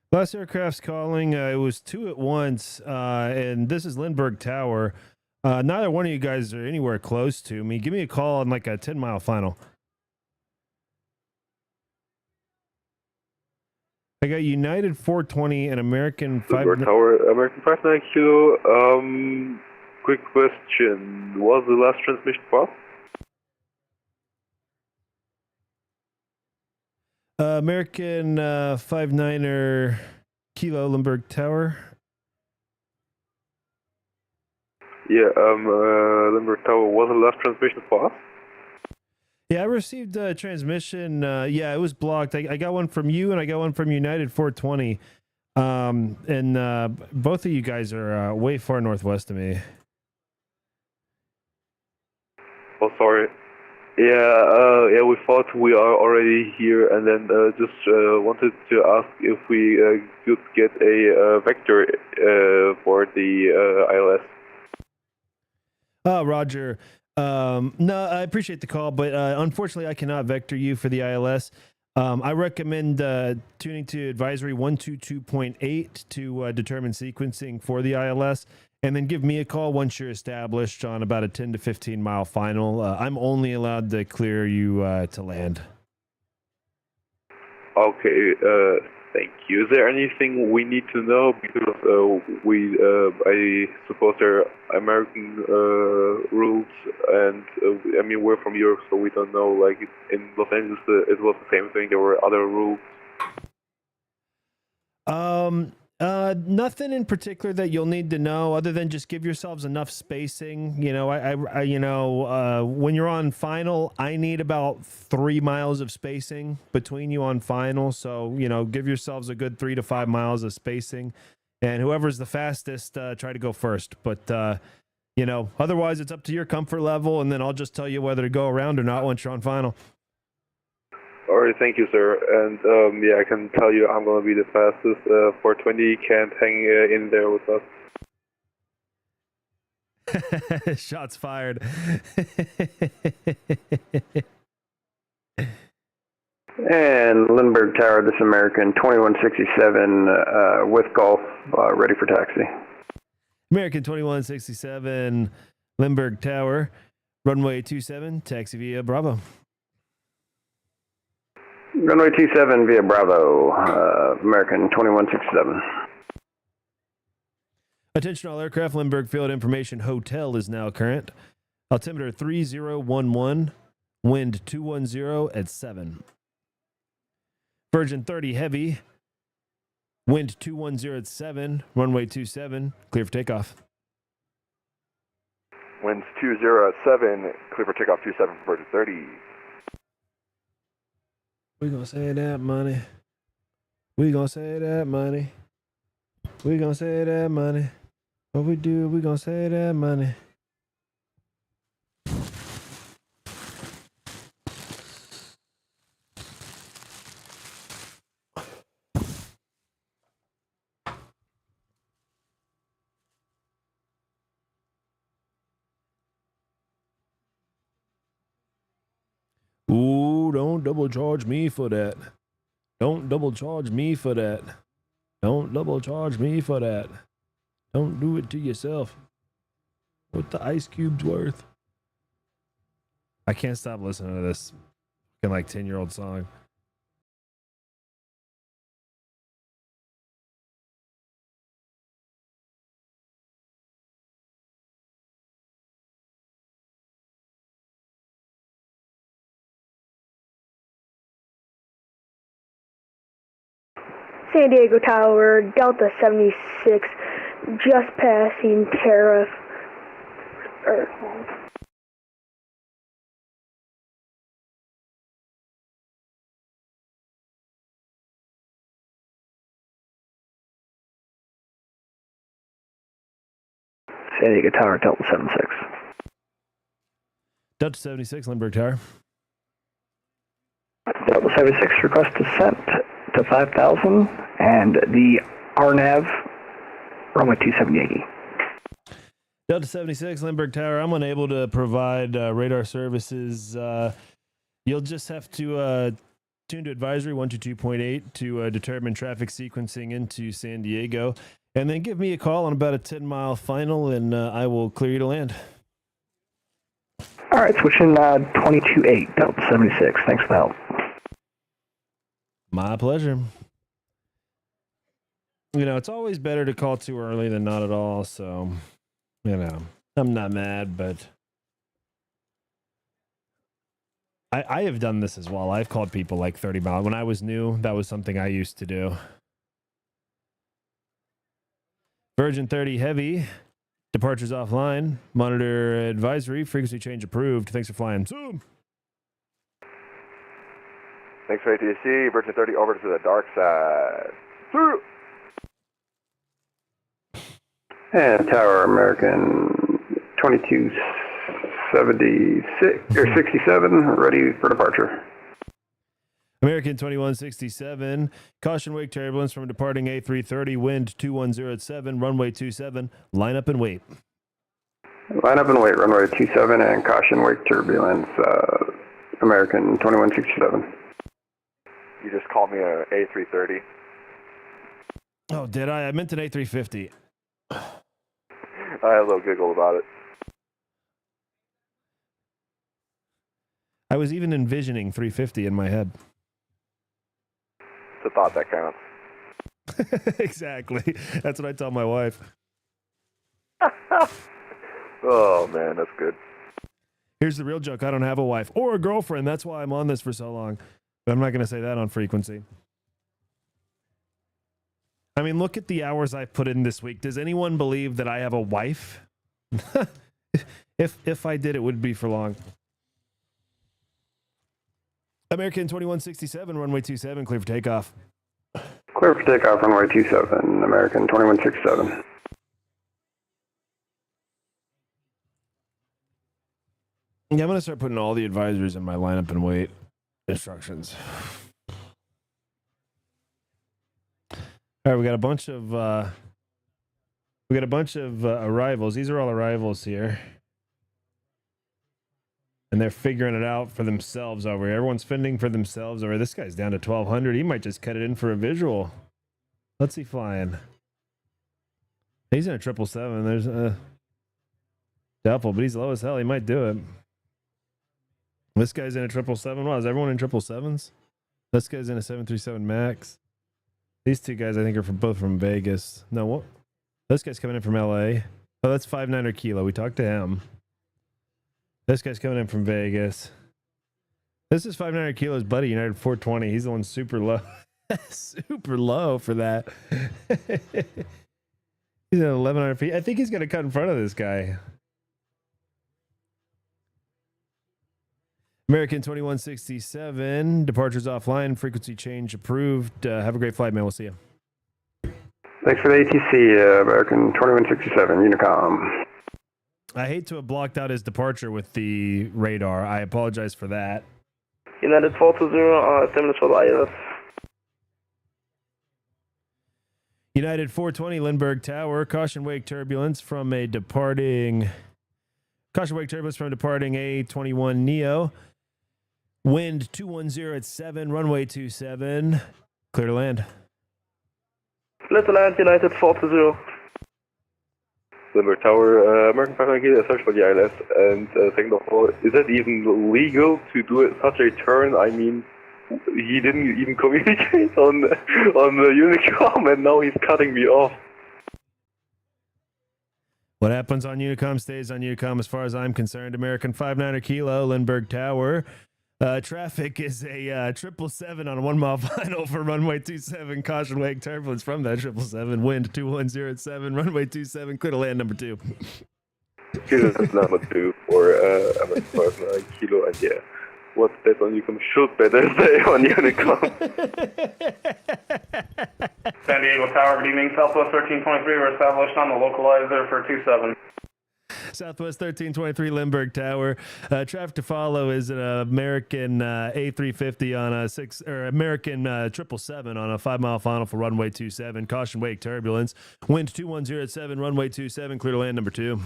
Last aircraft's calling. It was 2 at once, and this is Lindbergh Tower. Neither one of you guys are anywhere close to me. Give me a call on like a 10-mile final. I got United 420 and American 5... Tower, American 59 Kilo. Quick question. Was the last transmission fast? American 59er Kilo Lindbergh Tower. Yeah, Lindbergh Tower, was the last transmission fast? Yeah, I received a transmission. Yeah, it was blocked. I got one from you and I got one from United 420. And both of you guys are way far northwest of me. Oh, sorry. Yeah, we thought we are already here, and then just wanted to ask if we could get a vector for the ILS. Oh, Roger. No, I appreciate the call, but unfortunately I cannot vector you for the ILS. I recommend tuning to advisory 122.8 to determine sequencing for the ILS. And then give me a call once you're established on about a 10 to 15 mile final. I'm only allowed to clear you to land. Okay, thank you. Is there anything we need to know? Because I suppose there are American rules, and I mean, we're from Europe, so we don't know. Like in Los Angeles, it was the same thing. There were other rules. Nothing in particular that you'll need to know other than just give yourselves enough spacing. You know, when you're on final, I need about 3 miles of spacing between you on final. So, give yourselves a good 3 to 5 miles of spacing, and whoever's the fastest, try to go first. But, otherwise it's up to your comfort level. And then I'll just tell you whether to go around or not once you're on final. All right, thank you, sir. And yeah, I can tell you I'm going to be the fastest. 420 can't hang in there with us. Shots fired. And Lindbergh Tower, this American 2167 with Golf, ready for taxi. American 2167, Lindbergh Tower, runway 27, taxi via Bravo. Runway 27 via Bravo, American 2167. Attention all aircraft, Lindbergh Field Information Hotel is now current. Altimeter 3011, wind 210 at 7. Virgin 30 Heavy, Wind 210 at 7, runway 27, clear for takeoff. Winds 20 at 7, clear for takeoff 27 for Virgin 30. We gonna say that money. We gonna say that money. We gonna say that money. What we do, we gonna say that money. Ooh, don't double charge me for that. Don't double charge me for that. Don't double charge me for that. Don't do it to yourself. What the ice cube's worth. I can't stop listening to this fucking like 10-year-old song. San Diego Tower, Delta 76, just passing tariff. San Diego Tower, Delta 76. Delta 76, Lindbergh Tower. Delta 76, request descent to 5,000, and the RNAV, runway 270. Delta 76, Lindbergh Tower. I'm unable to provide radar services. You'll just have to tune to advisory 122.8 to determine traffic sequencing into San Diego. And then give me a call on about a 10-mile final, and I will clear you to land. All right, switching 22.8, Delta 76. Thanks for the help. My pleasure. You know, it's always better to call too early than not at all, so, you know, I'm not mad, but I have done this as well. I've called people like 30 miles. When I was new, that was something I used to do. Virgin 30 Heavy, departures offline, monitor advisory, frequency change approved. Thanks for flying. Zoom. Thanks for ATC, Virgin 30 over to the dark side. Through. And Tower American 2276 or 67, ready for departure. American 2167, caution wake turbulence from departing A330, wind 210 at 7, runway 27, line up and wait. Line up and wait, runway 27 and caution wake turbulence, American 2167. You just called me a A330. Oh, did I? I meant an A350. I had a little giggle about it. I was even envisioning 350 in my head. It's a thought that counts. Exactly. That's what I tell my wife. Oh, man, that's good. Here's the real joke. I don't have a wife or a girlfriend. That's why I'm on this for so long. But I'm not going to say that on frequency. I mean, look at the hours I put in this week. Does anyone believe that I have a wife? If I did, it would be for long. American 2167, runway 27, clear for takeoff. Clear for takeoff, runway 27, American 2167. Yeah, I'm going to start putting all the advisories in my lineup and wait instructions. All right, we got a bunch of arrivals. These are all arrivals here. And they're figuring it out for themselves over here. Everyone's fending for themselves over here. This guy's down to 1,200. He might just cut it in for a visual. What's he flying? He's in a 777. There's a doubtful, but he's low as hell. He might do it. This guy's in a 777. Wow, is everyone in 777s? This guy's in a 737 MAX. These two guys, I think, are both from Vegas. No, what? This guy's coming in from LA. Oh, that's 59er Kilo. We talked to him. This guy's coming in from Vegas. This is 5900 Kilo's buddy, United 420. He's the one super low. Super low for that. He's at 1,100 feet. I think he's going to cut in front of this guy. American 2167, departures offline, frequency change approved. Have a great flight, man. We'll see you. Thanks for the ATC, American 2167, Unicom. I hate to have blocked out his departure with the radar. I apologize for that. United 420, 7 for ILS. United 420, Lindbergh Tower, caution wake turbulence from departing A21 Neo. Wind 210 at 7, runway 27. Clear to land. Clear to land, United 420. Lindbergh Tower, American 500 search for the ILS. And second of all, is it even legal to do such a turn? I mean, he didn't even communicate on the Unicom, and now he's cutting me off. What happens on Unicom stays on Unicom as far as I'm concerned. American 59er Kilo, Lindbergh Tower. Traffic is a 777 on a 1 mile final for runway 27. Caution wake turbulence from that 777. Wind 210 at 7, runway 27. Clear to land number 2. This is number 2 for American 59er Kilo, and yeah. What stays on Unicom should better stay on Unicom. San Diego Tower, good evening. Southwest 1323, we're established on the localizer for 27. Southwest 1323, Lindbergh Tower. Traffic to follow is an American A350 on a American 777 on a 5 mile final for runway 27. Caution wake turbulence. Wind 210 at 7, runway 27. Clear to land number 2.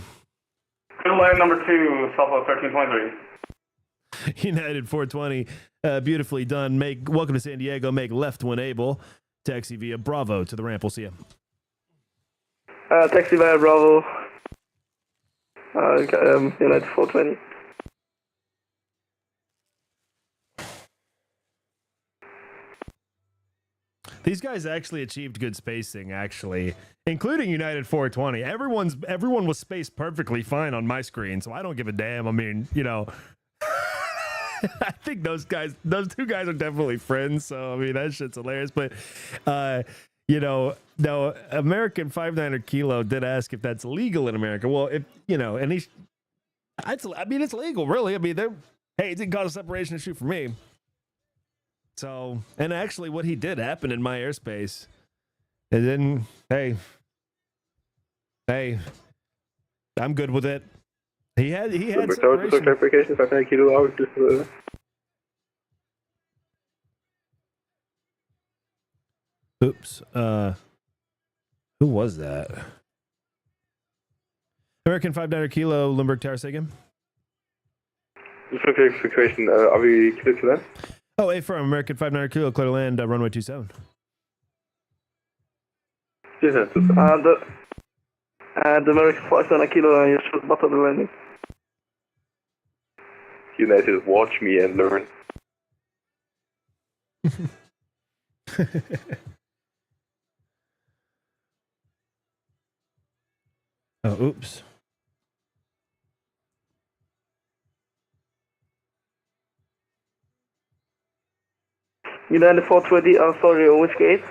Clear to land number 2, Southwest 1323. United 420, beautifully done. Welcome to San Diego. Make left when able. Taxi via Bravo to the ramp. We'll see you. Taxi via Bravo. United 420. These guys actually achieved good spacing, actually, including United 420. Everyone was spaced perfectly fine on my screen, so I don't give a damn. I mean, I think those two guys are definitely friends. So I mean, that shit's hilarious. But no, American 59er Kilo did ask if that's legal in America. Well, if and it's legal, really. I mean, it didn't cause a separation issue for me. So, and actually, what he did happened in my airspace. And then, hey, I'm good with it. He had separation. Clarification, 59 Kilo hours. Oops. Who was that? American 59er Kilo, Lindbergh Tower, say again. Just for clarification, are we clear to land? Oh, affirm. American 59er Kilo, clear to land, runway 27. And American 59er Kilo, you should button the landing. United, watch me and learn. Oh, oops. United 420, sorry, which gate?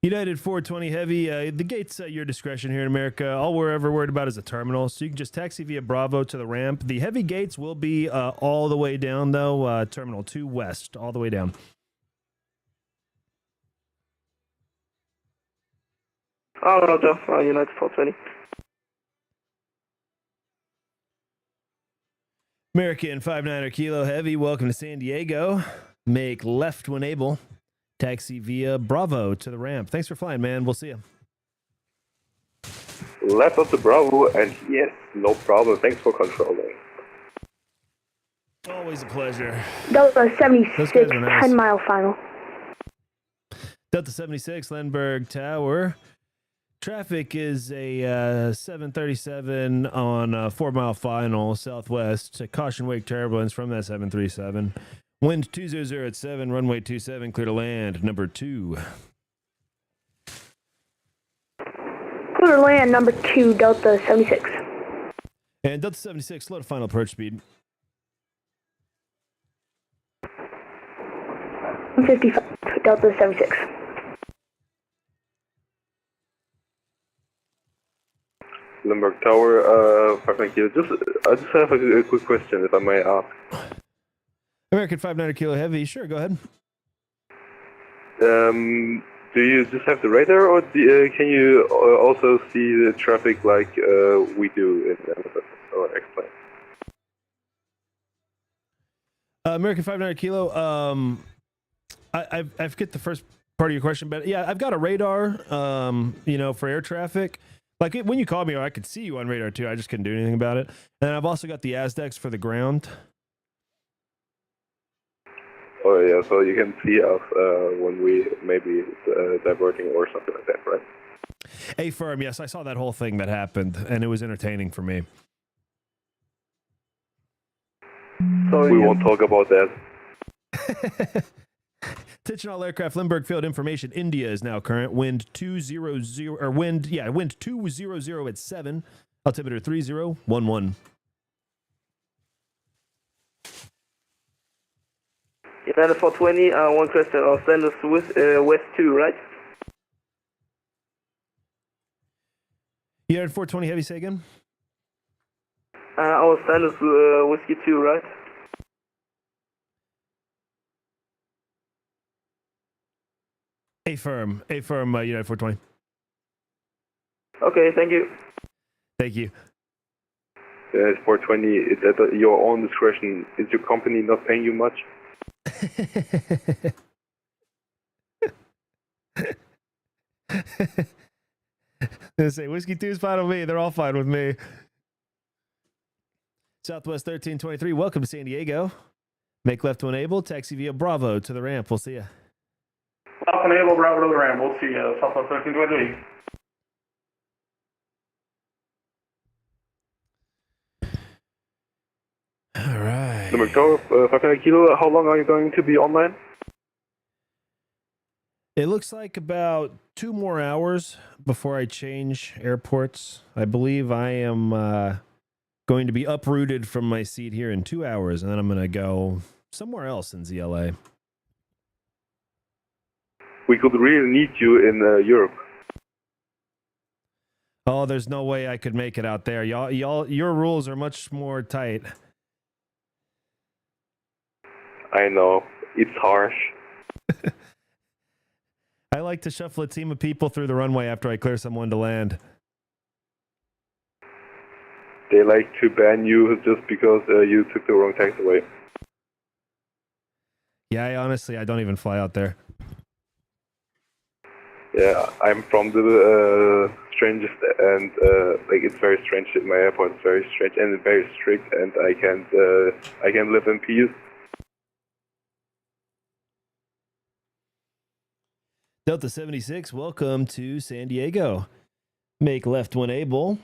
United 420 Heavy. The gate's at your discretion here in America. All we're ever worried about is a terminal, so you can just taxi via Bravo to the ramp. The heavy gates will be all the way down, though. Terminal 2 West, all the way down. Oh, Roger. United 420. American 59er Kilo Heavy, welcome to San Diego. Make left when able. Taxi via Bravo to the ramp. Thanks for flying, man. We'll see you. Left of the Bravo, and yes, no problem. Thanks for controlling. Always a pleasure. Delta 76, 10 mile final. Delta 76, Lindbergh Tower. Traffic is a 737 on a 4 mile final southwest. Caution wake turbulence from that 737. Wind 200 at 7, runway 27, clear to land, number 2. Clear to land, number 2, Delta 76. And Delta 76, slow to final approach speed. 155, Delta 76. Limburg Tower, 59 Kilo. I just have a quick question, if I may ask. American 59 Kilo Heavy. Sure, go ahead. Do you just have the radar, or can you also see the traffic like we do in MSS or X-Plane? American 59 Kilo. I forget the first part of your question, but yeah, I've got a radar, for air traffic. Like when you called me, I could see you on radar too. I just couldn't do anything about it. And I've also got the ASDEX for the ground. Oh yeah, so you can see us when we maybe diverting or something like that, right? A firm, yes, I saw that whole thing that happened, and it was entertaining for me. So we won't talk about that. Attention all aircraft, Limburg field information. India is now current. Wind 200 or wind 200 at 7. Altimeter 3011. United 420, one question. I'll send us west 2, right? United 420 heavy, say again? I will send us whiskey 2, right? A firm, United 420. Okay, thank you. Thank you. Yeah, it's 420. It's at your own discretion. Is your company not paying you much? They say whiskey 2 is fine with me. They're all fine with me. Southwest 1323, welcome to San Diego. Make left to enable, taxi via Bravo to the ramp. We'll see ya. Left enable, Bravo to the ramp. We'll see you. Southwest 1323. All right. Limburg Tower, 59 Kilo. How long are you going to be online? It looks like about 2 more hours before I change airports. I believe I am going to be uprooted from my seat here in 2 hours, and then I'm going to go somewhere else in ZLA. We could really need you in Europe. Oh, there's no way I could make it out there. Your rules are much more tight. I know. It's harsh. I like to shuffle a team of people through the runway after I clear someone to land. They like to ban you just because you took the wrong taxiway. Yeah, I don't even fly out there. Yeah, I'm from the strangest, and it's very strange. My airport is very strange and very strict, and I can't live in peace. Delta 76, welcome to San Diego. Make left when able,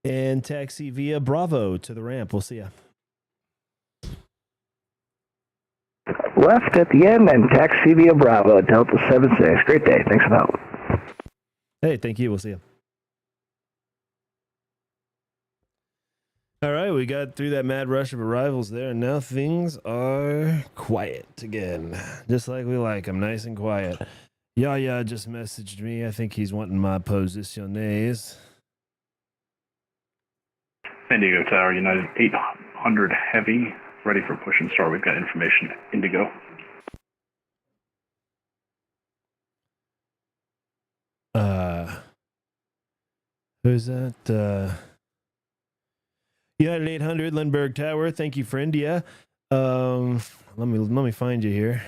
and taxi via Bravo to the ramp. We'll see ya. Left at the end and taxi via Bravo, Delta 76. Great day. Thanks for that. Hey, thank you. We'll see you. All right, we got through that mad rush of arrivals there, and now things are quiet again. Just like we like them, nice and quiet. Yaya just messaged me. I think he's wanting my posiciones. San Diego Tower, United 800 Heavy, ready for push and start. We've got information Indigo. Who's that? United 800 Lindbergh Tower. Thank you for India. Let me find you here.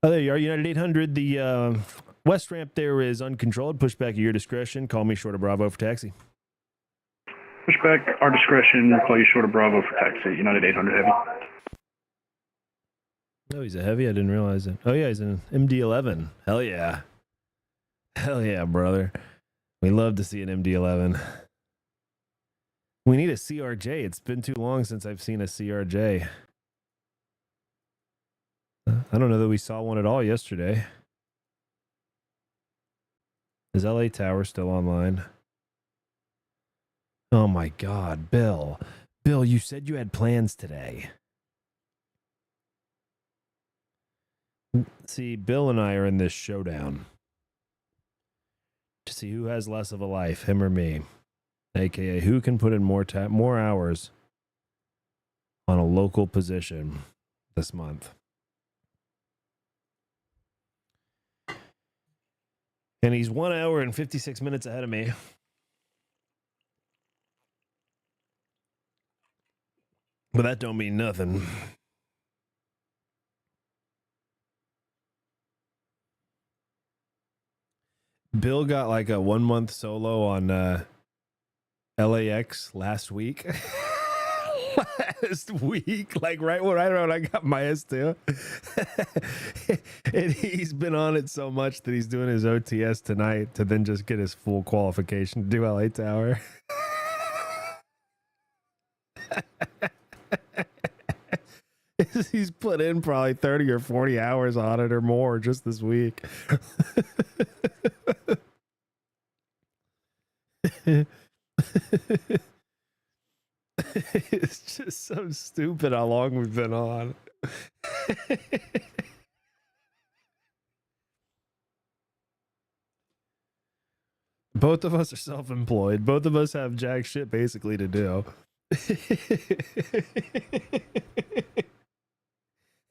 Oh, there you are, United 800. The west ramp there is uncontrolled. Pushback at your discretion. Call me short of Bravo for taxi. Pushback, our discretion. Call you short of Bravo for taxi. United 800 Heavy. Oh, he's a heavy? I didn't realize it. Oh, yeah, he's an MD-11. Hell yeah. Hell yeah, brother. We love to see an MD-11. We need a CRJ. It's been too long since I've seen a CRJ. I don't know that we saw one at all yesterday. Is LA Tower still online? Oh my God, Bill. Bill, you said you had plans today. See, Bill and I are in this showdown to see who has less of a life, him or me. AKA, who can put in more hours on a local position this month. And he's 1 hour and 56 minutes ahead of me. But that don't mean nothing. Bill got like a 1 month solo on LAX last week. Last week, like right around I got my S2. And he's been on it so much that he's doing his OTS tonight to then just get his full qualification to do LA Tower. He's put in probably 30 or 40 hours on it or more just this week. It's just so stupid how long we've been on. Both of us are self-employed. Both of us have jack shit basically to do.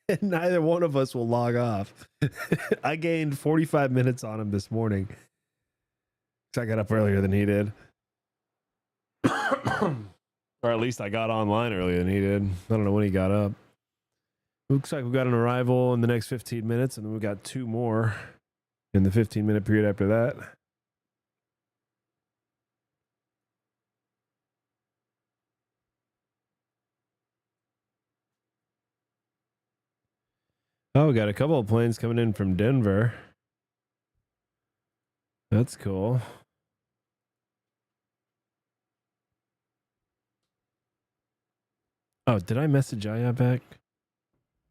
And neither one of us will log off. I gained 45 minutes on him this morning. So I got up earlier than he did. Or at least I got online earlier than he did. I don't know when he got up. Looks like we've got an arrival in the next 15 minutes, and then we've got 2 more in the 15-minute period after that. Oh, we got a couple of planes coming in from Denver. That's cool. Oh, did I message Aya back?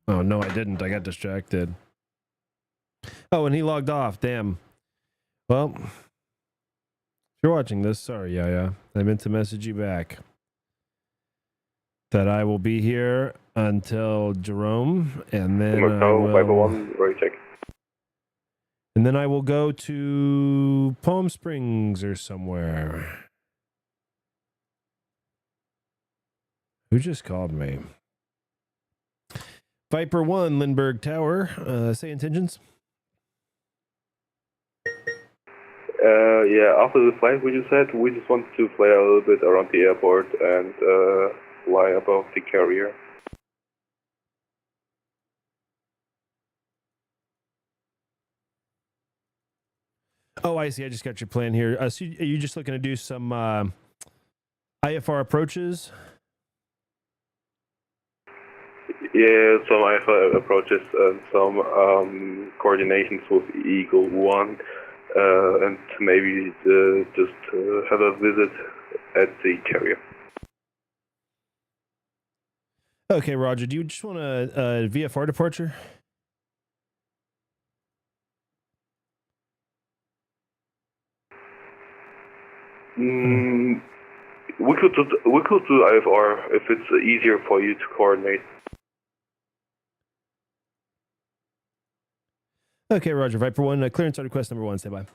Oh, no, I didn't. I got distracted. Oh, and he logged off. Damn. Well, if you're watching this, sorry, Yaya. I meant to message you back that I will be here until Jerome, and then I will go to Palm Springs or somewhere. Who just called me? Viper 1, Lindbergh Tower. Say intentions. Yeah, after the flight we just had, we just want to fly a little bit around the airport and fly above the carrier. Oh, I see. I just got your plan here. So are you just looking to do some IFR approaches? Yeah, some IFR approaches and some coordinations with Eagle 1 and maybe just have a visit at the carrier. Okay, Roger. Do you just want a VFR departure? We could do IFR if it's easier for you to coordinate. Okay, Roger. Viper 1, clearance request number 1. Stay by.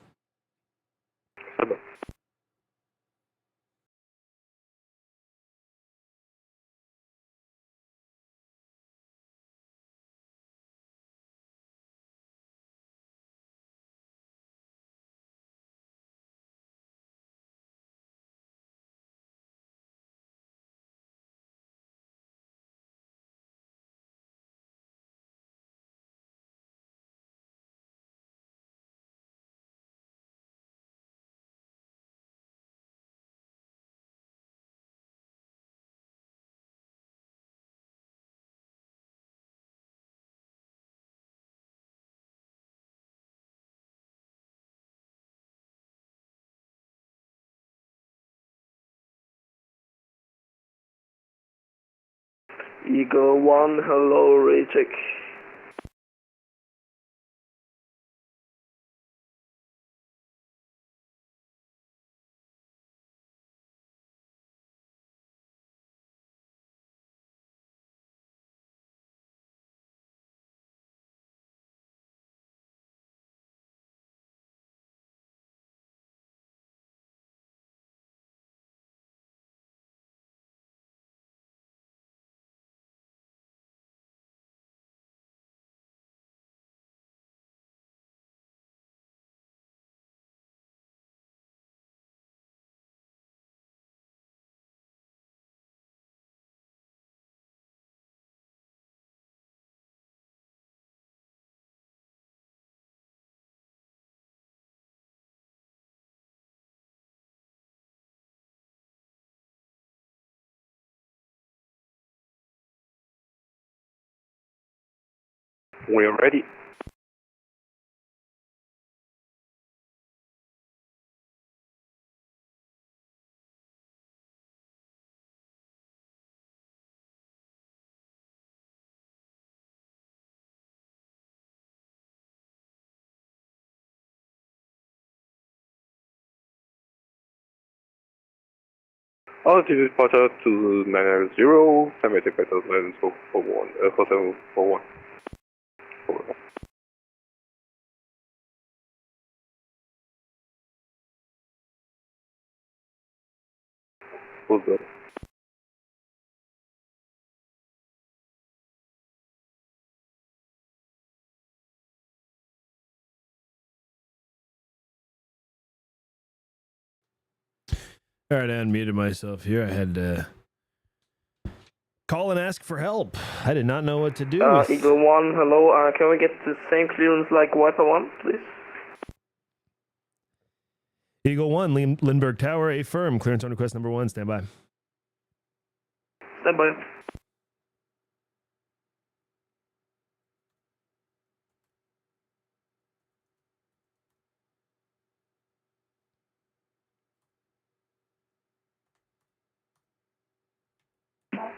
Eagle 1, hello, recheck. We are ready. Altitude departure to 990, time take 5041, 4741. Over. Full go. All right, I unmuted myself here. I had to call and ask for help. I did not know what to do. Eagle 1, hello. Can we get the same clearance like Viper 1, please? Eagle 1, Lindbergh Tower, a firm. Clearance on request number 1, stand by. Stand by.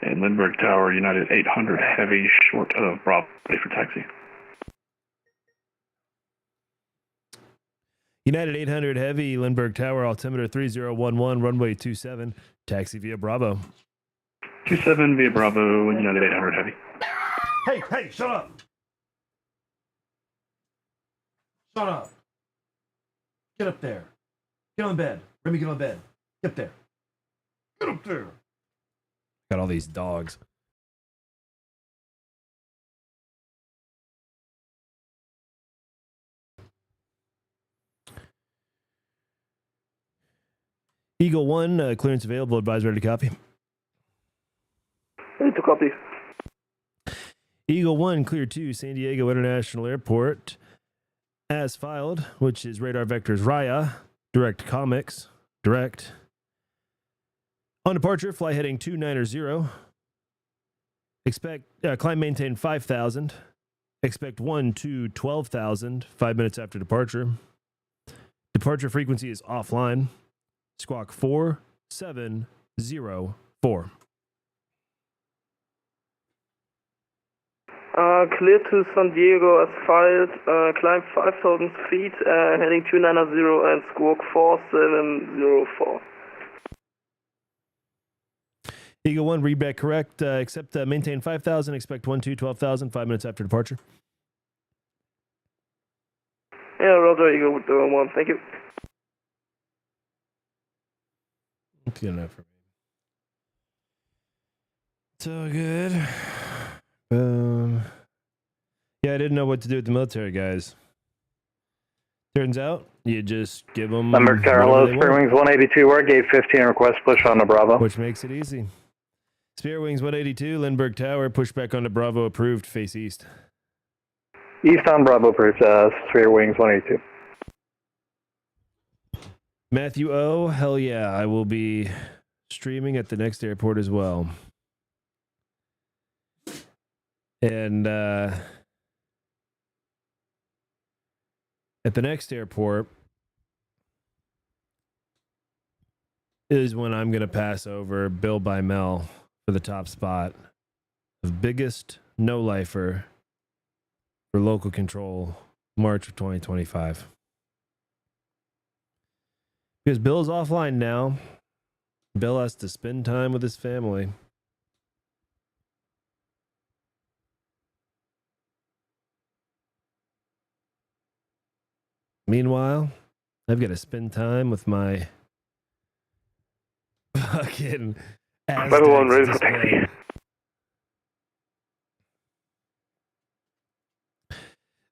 And Lindbergh Tower, United 800 Heavy, short of Bravo, ready for taxi. United 800 Heavy, Lindbergh Tower, altimeter 3011, runway 27, taxi via Bravo. 27 via Bravo, United 800 Heavy. Hey, shut up! Shut up! Get up there. Get on bed. Remy, get on bed. Get up there. Get up there. Got all these dogs. Eagle 1, clearance available, advise ready to copy. Ready to copy. Eagle 1, clear to San Diego International Airport. As filed, which is radar vectors Raya, direct comics, direct. On departure, fly heading 290. Expect, climb maintain 5,000. Expect 1 to 12,000, 5 minutes after departure. Departure frequency is offline. Squawk 4704. Clear to San Diego as filed. Climb 5,000 feet, heading 290 and squawk 4704. Eagle 1, read back correct. Accept maintain 5,000. Expect 1 to 12,000, 5 minutes after departure. Yeah, roger, Eagle 1. Thank you. That's good enough for me. So good. Yeah, I didn't know what to do with the military guys. Turns out, you just give them. Lindbergh Tower, hello, Spirit Wings 182, we're gate 15, request push on to Bravo. Which makes it easy. Spirit Wings 182, Lindbergh Tower, push back onto Bravo, approved, face east. East on Bravo, approved, Spirit Wings 182. Matthew O, hell yeah, I will be streaming at the next airport as well. And at the next airport is when I'm going to pass over Bill by Mel for the top spot of biggest no-lifer for local control, March of 2025. Because Bill's offline now. Bill has to spend time with his family. Meanwhile, I've got to spend time with my fucking Everyone ready for taxi.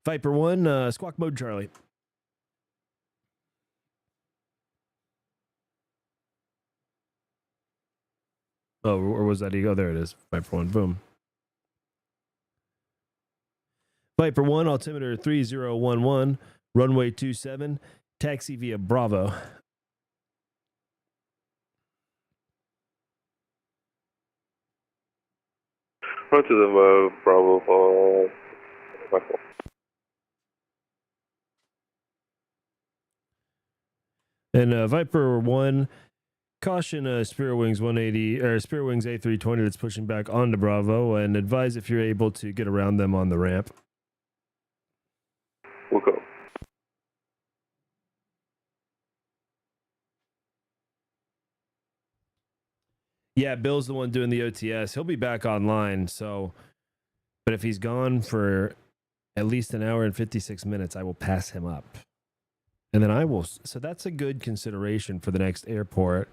Viper 1, squawk mode Charlie. Oh, or was that Eagle? There it is. Viper 1, boom. Viper 1, altimeter 3011, runway 27, taxi via Bravo. Run to the Bravo for Viper. And Viper 1, caution Spirit Wings 180 or Spirit Wings A320 that's pushing back onto Bravo, and advise if you're able to get around them on the ramp. We'll go. Yeah, Bill's the one doing the OTS. He'll be back online, so but if he's gone for at least an hour and 56 minutes, I will pass him up. And then I will, so that's a good consideration for the next airport,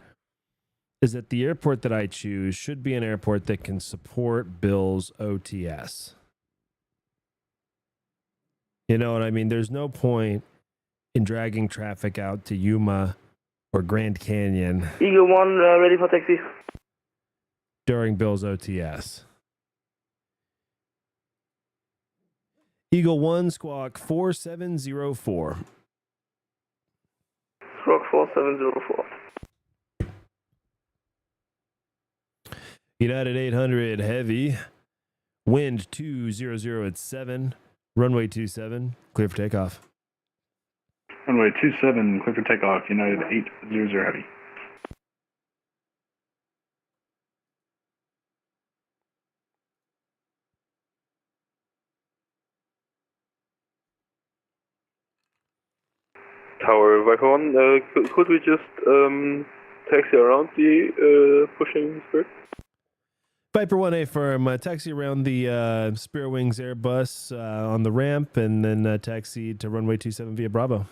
is that the airport that I choose should be an airport that can support Bill's OTS. You know what I mean? There's no point in dragging traffic out to Yuma or Grand Canyon Eagle 1, ready for taxi. during Bill's OTS. Eagle 1, squawk 4704. Squawk 4704. United 800 heavy, wind 200 at 7, runway 27, clear for takeoff. Runway 27, clear for takeoff, United 800 heavy. Tower Viper 1, could we just taxi around the pushing Spirit? Viper 1A firm, taxi around the Spirit Wings Airbus on the ramp, and then taxi to runway 27 via Bravo.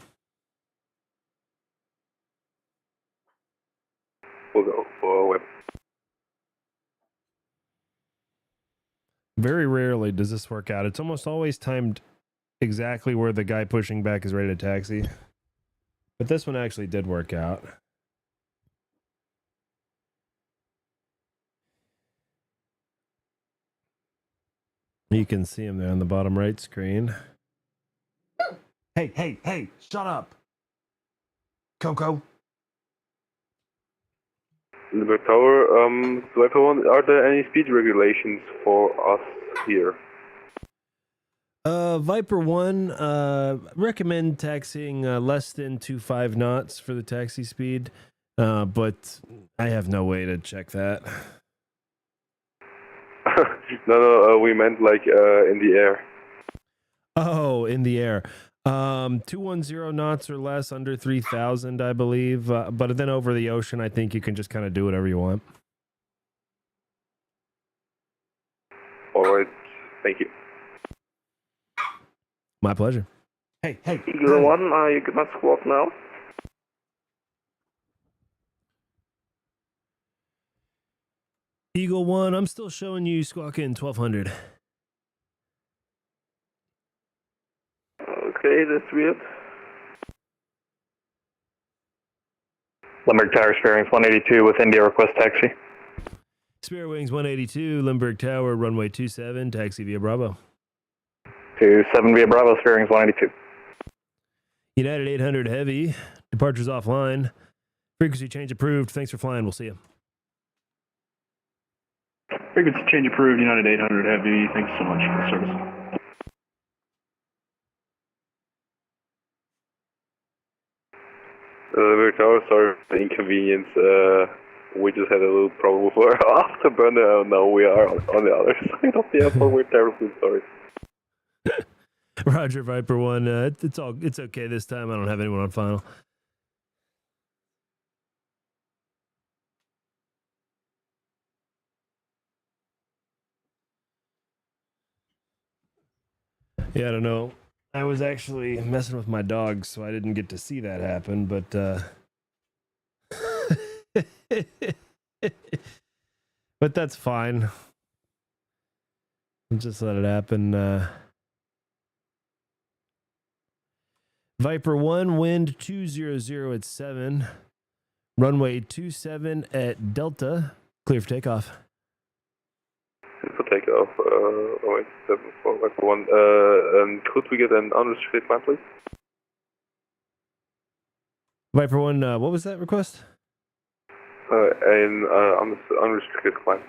We'll go for web. Very rarely does this work out. It's almost always timed exactly where the guy pushing back is ready to taxi. But this one actually did work out. You can see him there on the bottom right screen. Hey, shut up. Coco. Liver Tower, Viper 1, are there any speed regulations for us here? Viper 1, recommend taxiing less than 25 knots for the taxi speed, but I have no way to check that. No, we meant like in the air. Oh, in the air. 210 knots or less, under 3,000, I believe. But then over the ocean, I think you can just kind of do whatever you want. All right, thank you. My pleasure. Hey. Eagle 1, you must squawk now. Eagle 1, I'm still showing you squawking 1200. Okay, that's weird. Limerick Tower, Spirit Wings 182 with India, request taxi. Spirit Wings 182, Limburg Tower, runway 27, taxi via Bravo. 27 via Bravo, Spirit Wings 182. United 800 heavy, departures offline. Frequency change approved. Thanks for flying. We'll see you. Frequency change approved, United 800 heavy. Thanks so much for the service. Liver Tower, sorry for the inconvenience. We just had a little problem with our afterburner, and now we are on the other side of the airport. We're terribly sorry. Roger, Viper 1. It's okay this time. I don't have anyone on final. Yeah, I don't know. I was actually messing with my dog, so I didn't get to see that happen, but but that's fine. Just let it happen. Viper 1, wind 200 at 7. Runway 27 at Delta. Clear for takeoff. For takeoff, 7 Viper 1. And could we get an unrestricted climb, please? Viper 1, what was that request? An unrestricted climb.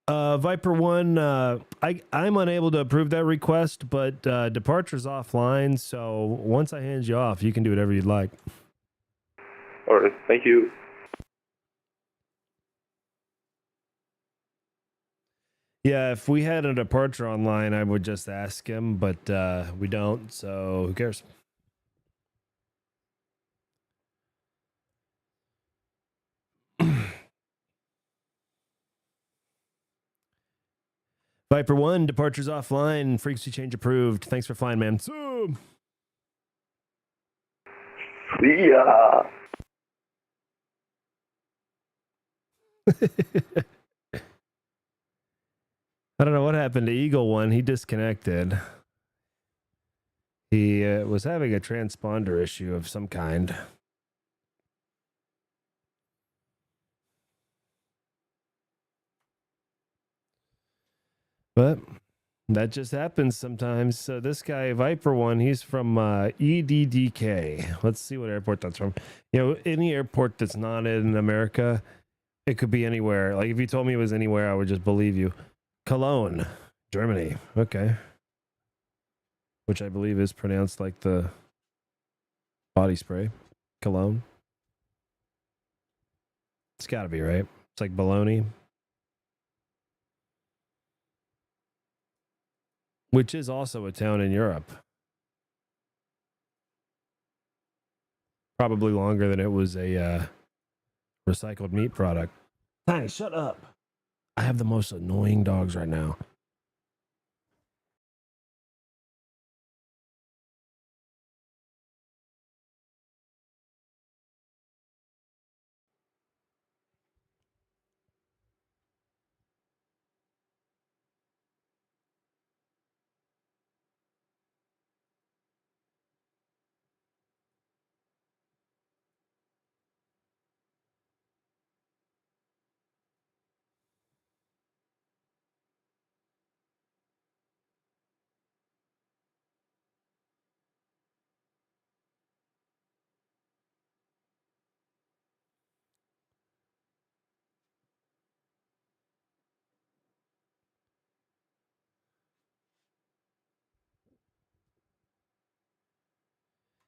Viper 1, I'm unable to approve that request, but departure's offline, so once I hand you off, you can do whatever you'd like. All right, thank you. Yeah, if we had a departure online, I would just ask him, but we don't, so who cares? Viper 1, departures offline, frequency change approved. Thanks for flying, man. So... See ya. I don't know what happened to Eagle 1. He disconnected. He was having a transponder issue of some kind. But that just happens sometimes. So this guy, Viper 1, he's from EDDK. Let's see what airport that's from. You know, any airport that's not in America, it could be anywhere. Like if you told me it was anywhere, I would just believe you. Cologne, Germany. Okay. Which I believe is pronounced like the body spray. Cologne. It's got to be, right? It's like baloney. Which is also a town in Europe. Probably longer than it was a recycled meat product. Hey, shut up. I have the most annoying dogs right now.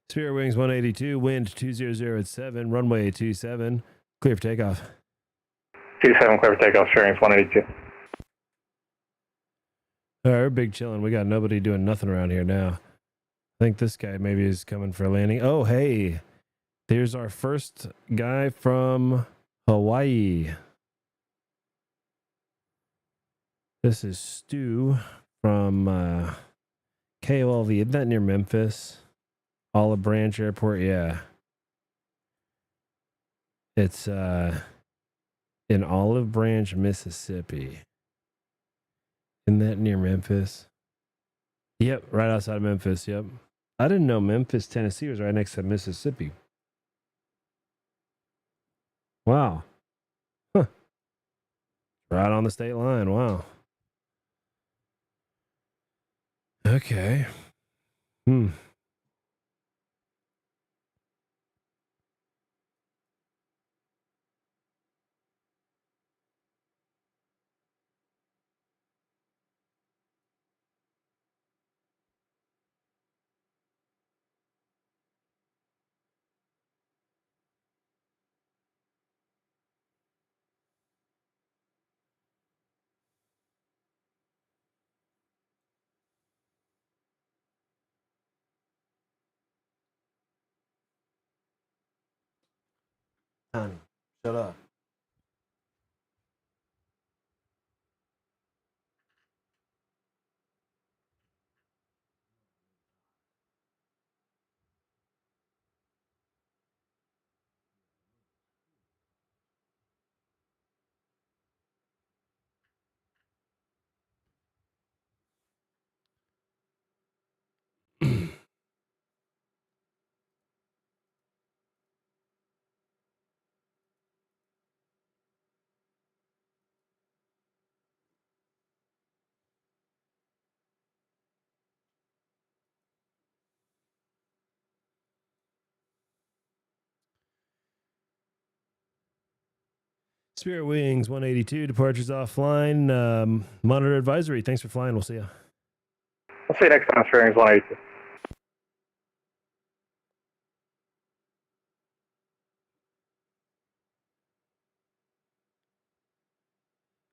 Spirit Wings 182, wind 200 at 7, runway 27, clear for takeoff. 27, clear for takeoff, Spirit Wings 182. All right, we're big chilling. We got nobody doing nothing around here now. I think this guy maybe is coming for a landing. Oh, hey, there's our first guy from Hawaii. This is Stu from KOLV. Isn't that near Memphis? Olive Branch Airport, yeah. It's in Olive Branch, Mississippi. Isn't that near Memphis? Yep, right outside of Memphis, yep. I didn't know Memphis, Tennessee was right next to Mississippi. Wow. Huh. Right on the state line, wow. Okay. Hmm. Honey, shut up. Spirit Wings 182, departures offline. Monitor advisory. Thanks for flying. We'll see you. I'll see you next time, Spirit Wings 182.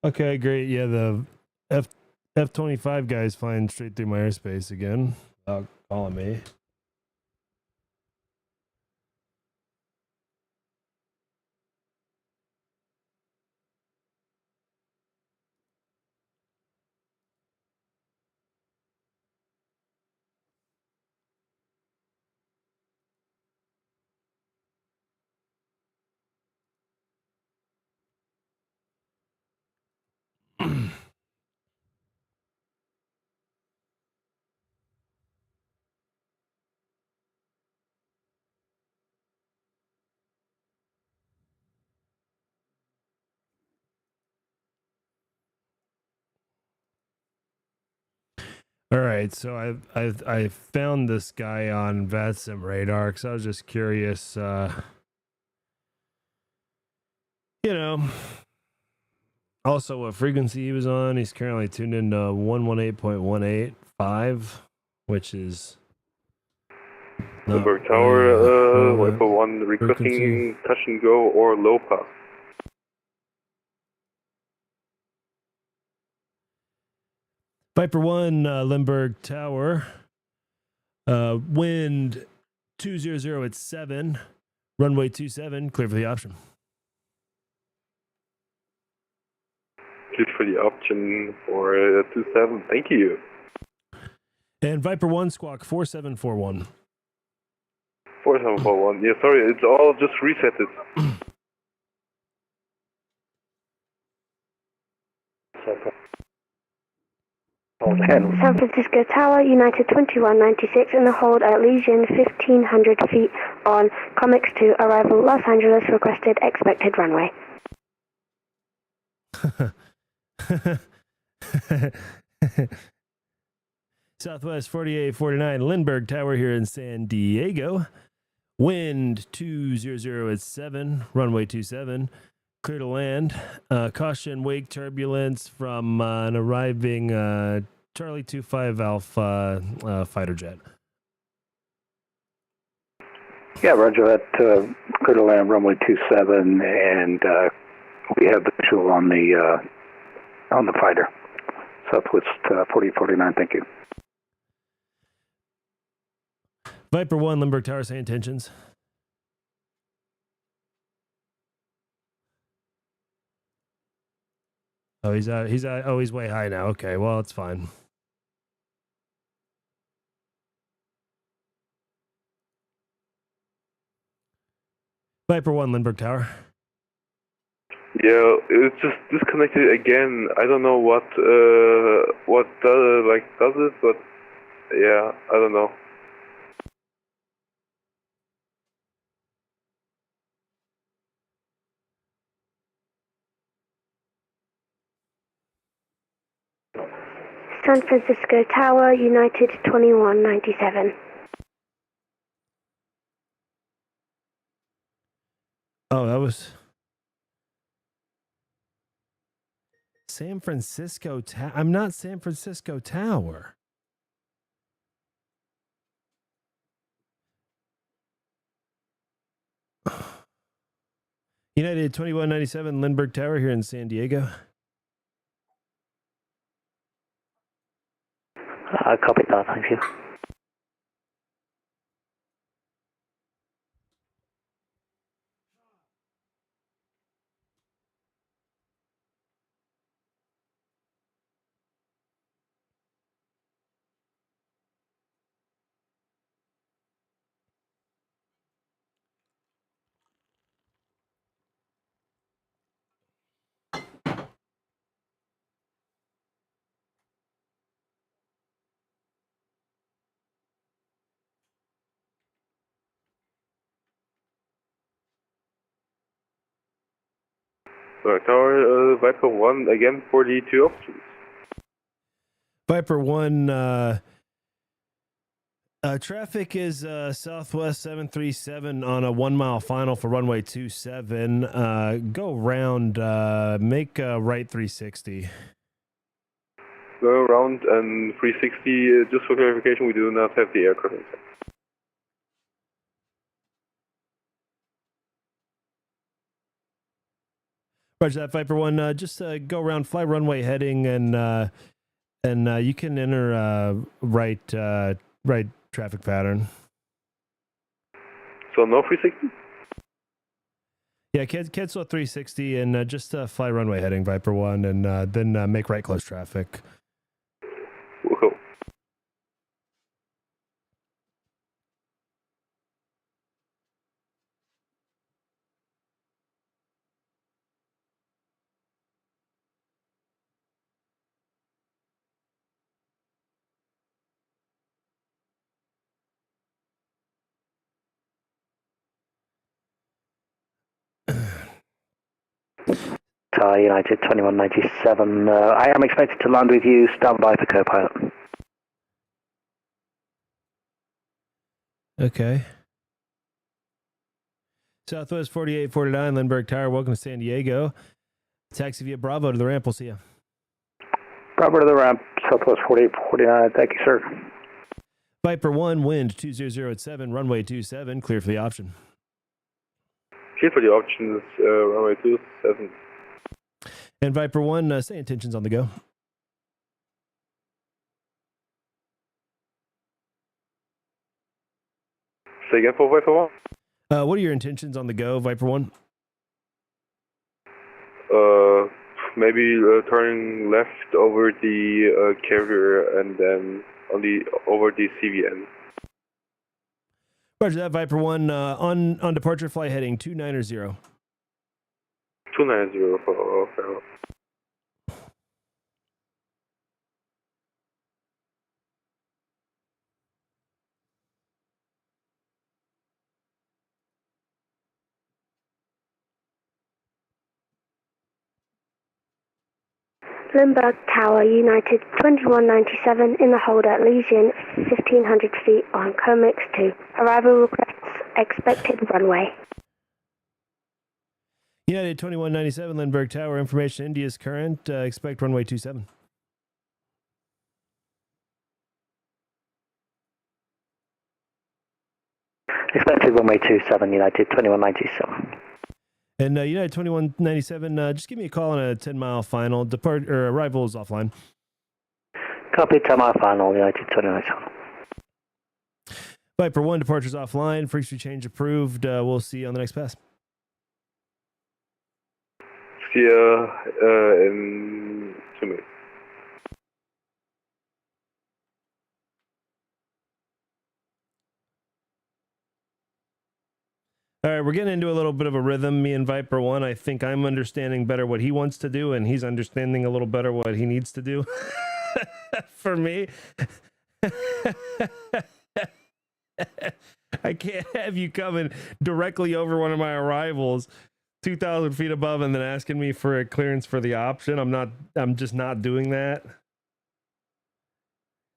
Okay, great. Yeah, the F-25 guy's flying straight through my airspace again. Calling me. All right, so I found this guy on VATSIM radar because I was just curious. Also what frequency he was on. He's currently tuned into 118.185, which is Bloomberg Tower, Viper 1 requesting touch and go or low pass. Viper 1, Limburg Tower. Wind 200 at 7. Runway 27, clear for the option. Clear for the option for 27. Thank you. And Viper 1, squawk 4741. 4741. Yeah, sorry, it's all just reset it. San Francisco Tower, United 2196, in the hold at Legion 1500 feet on Comics 2, arrival Los Angeles, requested expected runway. Southwest 4849, Lindbergh Tower here in San Diego. Wind 200 at 7, runway 27. Clear to land. Caution wake turbulence from an arriving Charlie 25 Alpha fighter jet. Yeah, roger that. Clear to land, runway 27, and we have the visual on the fighter. Southwest 4049, thank you. Viper 1, Limburg Tower, say intentions. Oh, he's out. Oh, he's way high now. Okay, well, it's fine. Viper 1, Lindbergh Tower. Yeah, it's just disconnected again. I don't know what does it, but yeah, I don't know. San Francisco Tower, United 2197. Oh, that was San Francisco Tower. I'm not San Francisco Tower. United 2197, Lindbergh Tower here in San Diego. Copy that, thank you. Tower, Viper 1, again for the 2 options. Viper 1, Traffic is Southwest 737 on a 1 mile final for runway 27. Go round, make right 360. Go around and 360. Just for clarification, we do not have the aircraft inside. Roger that, Viper 1. Just go around, fly runway heading, and you can enter right traffic pattern. So no 360? Yeah, cancel 360 and just fly runway heading, Viper 1, and then make right close traffic. Cool. Tower United 2197. I am expected to land with you. Stand by for co-pilot. Okay. Southwest 4849, Lindbergh Tower. Welcome to San Diego. Taxi via Bravo to the ramp. We'll see you. Bravo to the ramp, Southwest 4849. Thank you, sir. Viper 1, wind 200 at 7, runway 27, clear for the option. Clear for the options, runway 27. And Viper 1, say intentions on the go. Say again for Viper 1? What are your intentions on the go, Viper 1? Maybe turning left over the carrier and then over the CVN. Roger that, Viper 1. On departure, fly heading 290. 290 for Farrell. Lindbergh Tower, United 2197 in the hold at Legion, 1500 feet on Comix 2. Arrival requests expected runway. United 2197, Lindbergh Tower, information India's current, expect runway 27. Expected runway 27, United 2197. And United 2197, just give me a call on a 10-mile final. Arrival is offline. Copy, 10-mile final, United 2197. Viper 1, departure's offline. Frequency change approved. We'll see you on the next pass. See you in 2 minutes. All right, we're getting into a little bit of a rhythm, me and Viper 1. I think I'm understanding better what he wants to do, and he's understanding a little better what he needs to do. For me, I can't have you coming directly over one of my arrivals 2,000 feet above and then asking me for a clearance for the option. I'm just not doing that.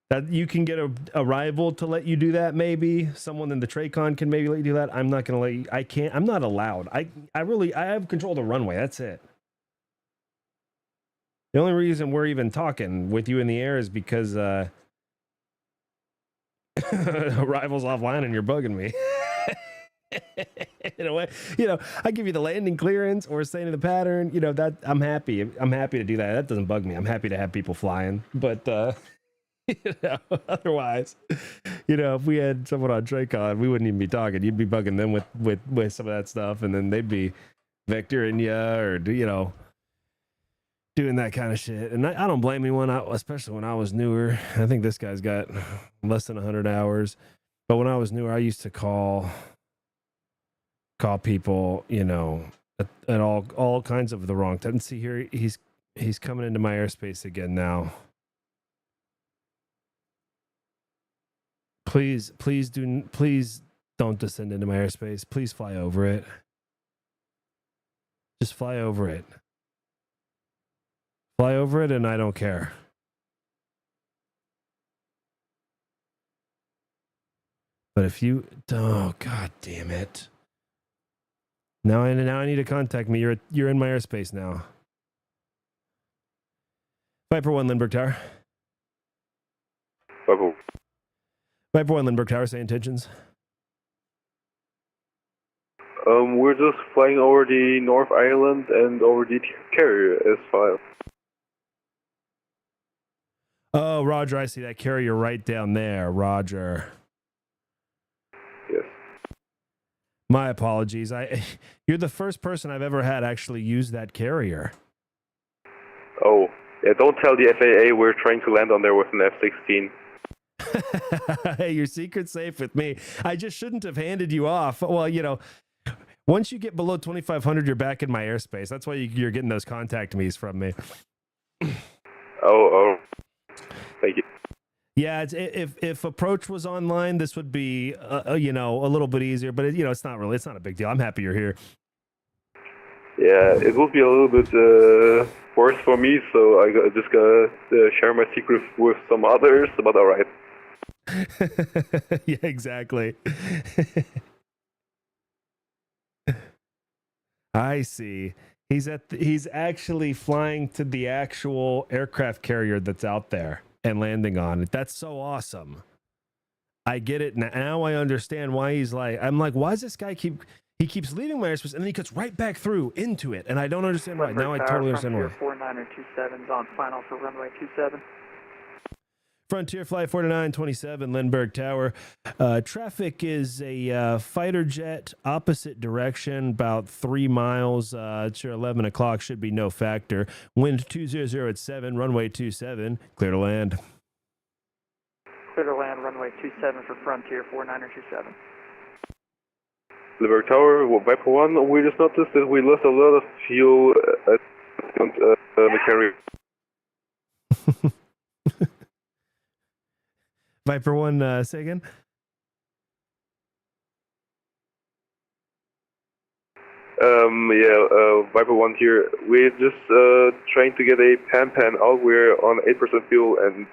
That you can get a rival to let you do that, maybe. Someone in the Tracon can maybe let you do that. I'm not going to let you. I can't. I'm not allowed. I have control of the runway. That's it. The only reason we're even talking with you in the air is because arrival's offline and you're bugging me. In a way, I give you the landing clearance or saying the pattern, that I'm happy to do that. That doesn't bug me. I'm happy to have people flying, but otherwise, if we had someone on Tracon, we wouldn't even be talking. You'd be bugging them with some of that stuff, and then they'd be vectoring you or doing that kind of shit. And I don't blame anyone, especially when I was newer. I think this guy's got less than 100 hours, but when I was newer, I used to call people, at all kinds of the wrong time. See here, he's coming into my airspace again now. Please don't descend into my airspace. Please fly over it. Just fly over it. Fly over it and I don't care. But if you, oh god damn it! Now I need to contact me. You're in my airspace now. Viper 1 Lindbergh Tower. Viper 1 Lindbergh Tower. Say intentions. We're just flying over the North Island and over the carrier as file. Oh, Roger, I see that carrier right down there. Roger. Yes. My apologies. You're the first person I've ever had actually use that carrier. Oh, yeah, don't tell the FAA we're trying to land on there with an F-16. Hey, your secret's safe with me. I just shouldn't have handed you off. Well, you know, once you get below 2,500, you're back in my airspace. That's why you're getting those contact me's from me. Oh, thank you. Yeah, if approach was online, this would be you know, a little bit easier. But it's not a big deal. I'm happy you're here. Yeah, it will be a little bit worse for me, so I just gotta share my secret with some others. But all right. Yeah, exactly. I see. He's actually flying to the actual aircraft carrier that's out there and landing on it. That's so awesome. I get it now. I understand why I'm like, why does this guy keeps leaving my airspace and then he cuts right back through into it, and I don't understand why. Now I totally understand why. Frontier 4927's on final for runway 27. Frontier Flight 4927, Lindbergh Tower. Traffic is a fighter jet opposite direction, about 3 miles. It's your 11 o'clock, should be no factor. Wind 200 at 7, runway 27, clear to land. Clear to land, runway 27 for Frontier 4927. Lindbergh Tower, Viper 1, we just noticed that we lost a lot of fuel at the carrier. Viper 1, say again? Viper 1 here. We're just trying to get a pan out. We're on 8% fuel and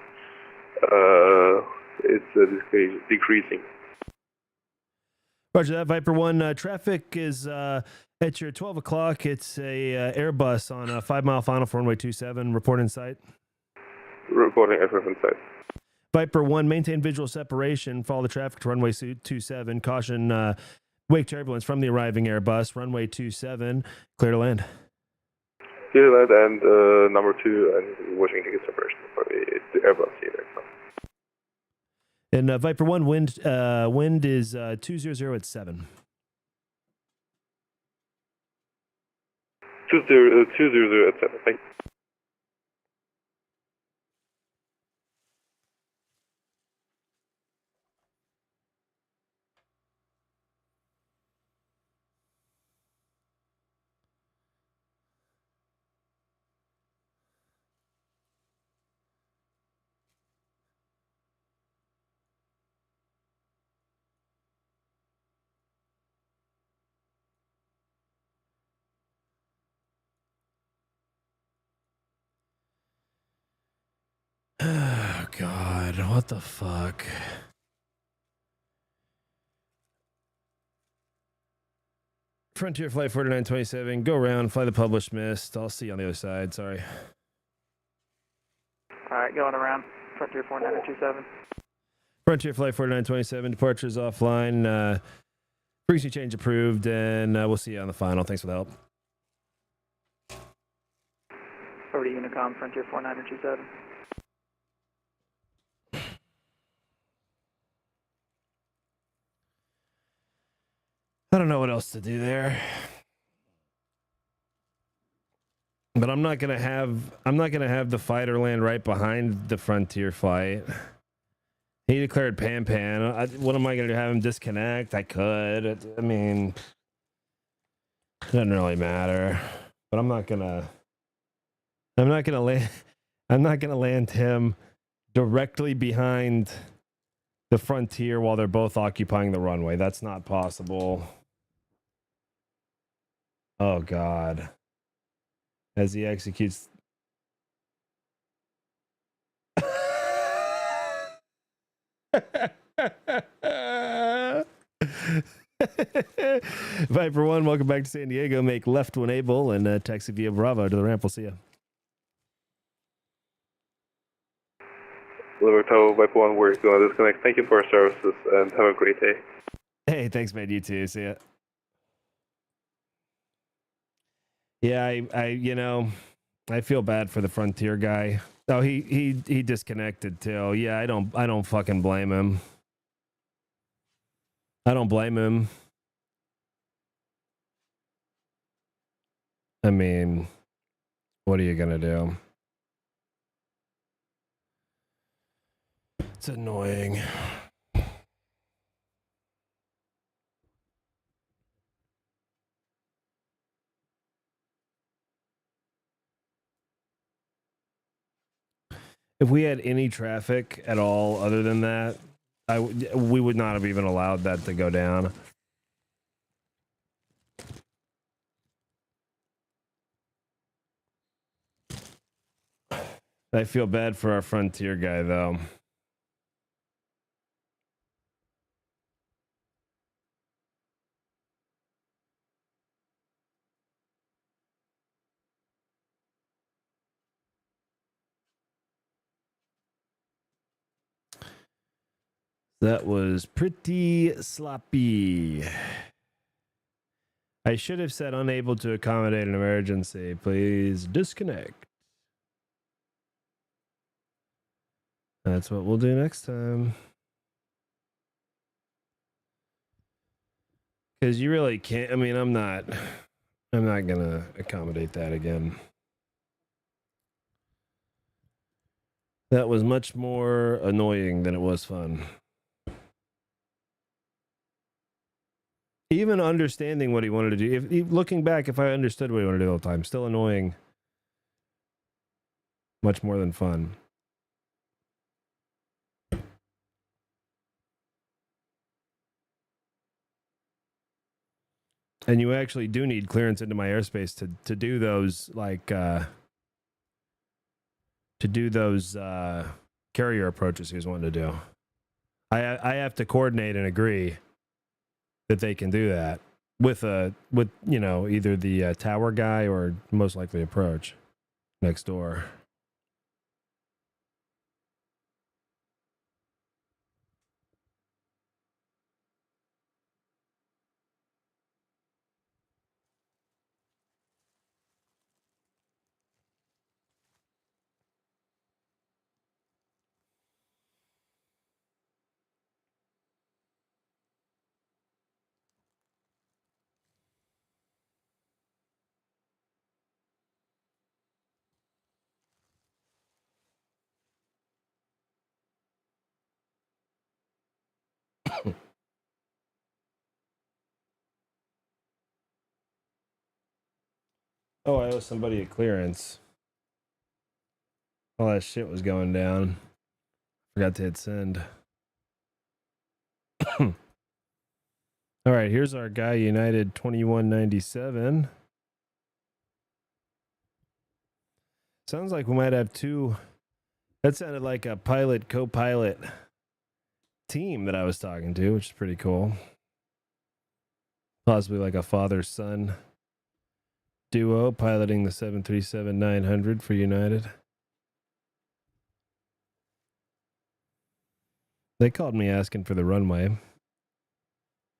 it's decreasing. Roger that, Viper 1. Traffic is at your 12 o'clock. It's a Airbus on a 5 mile final for runway 27. Report in sight. Reporting aircraft in sight. Viper 1, maintain visual separation. Follow the traffic to runway 27. Caution wake turbulence from the arriving Airbus. Runway 27, clear to land. Clear to land and number 2 and watching ticket separation for the Airbus here. And Viper 1, wind is 200 at 7. 200 at 7, thank you. Oh, God, what the fuck? Frontier Flight 4927, go around, fly the published mist. I'll see you on the other side, sorry. Alright, going around. Frontier 4927. Frontier Flight 4927, departures offline. Frequency change approved, and we'll see you on the final. Thanks for the help. Over to Unicom, Frontier 4927. I don't know what else to do there. But I'm not gonna have the fighter land right behind the Frontier flight. He declared pan. What am I gonna do? Have him disconnect? I could. I mean, it doesn't really matter. But I'm not gonna land him directly behind the Frontier while they're both occupying the runway. That's not possible. Oh God. As he executes. Viper 1, welcome back to San Diego. Make left when able and taxi via Bravo to the ramp. We'll see you. Limerick Tower, Viper 1, we're going to disconnect. Thank you for your services and have a great day. Hey, thanks, man. You too. See ya. Yeah, I feel bad for the Frontier guy. Oh, he disconnected too. Yeah, I don't fucking blame him. I don't blame him. I mean, what are you gonna do? It's annoying. If we had any traffic at all other than that, we would not have even allowed that to go down. I feel bad for our Frontier guy, though. That was pretty sloppy. I should have said unable to accommodate an emergency. Please disconnect. That's what we'll do next time. Because you really can't. I mean, I'm not gonna accommodate that again. That was much more annoying than it was fun. Even understanding what he wanted to do, if looking back, if I understood what he wanted to do all the time, still annoying. Much more than fun. And you actually do need clearance into my airspace to do those, like to do those carrier approaches he was wanting to do. I have to coordinate and agree that they can do that with either the tower guy or most likely approach next door. Oh, I owe somebody a clearance. All that shit was going down. Forgot to hit send. All right, here's our guy, United 2197. Sounds like we might have two. That sounded like a pilot co-pilot team that I was talking to, which is pretty cool. Possibly like a father-son duo piloting the 737-900 for United. They called me asking for the runway,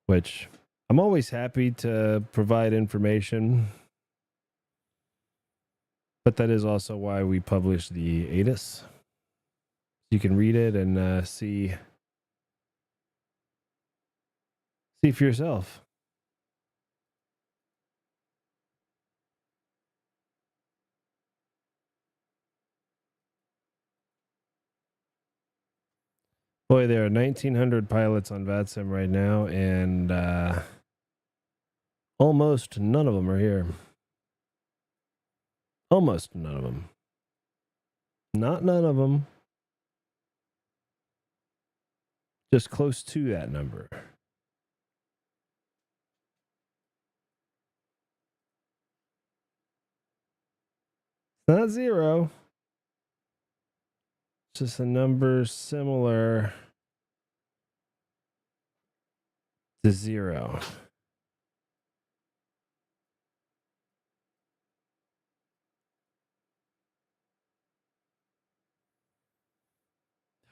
which I'm always happy to provide information. But that is also why we publish the ATIS. You can read it and see for yourself. Boy, there are 1,900 pilots on VATSIM right now, and almost none of them are here. Almost none of them. Not none of them. Just close to that number. Not zero. It's just a number similar to zero.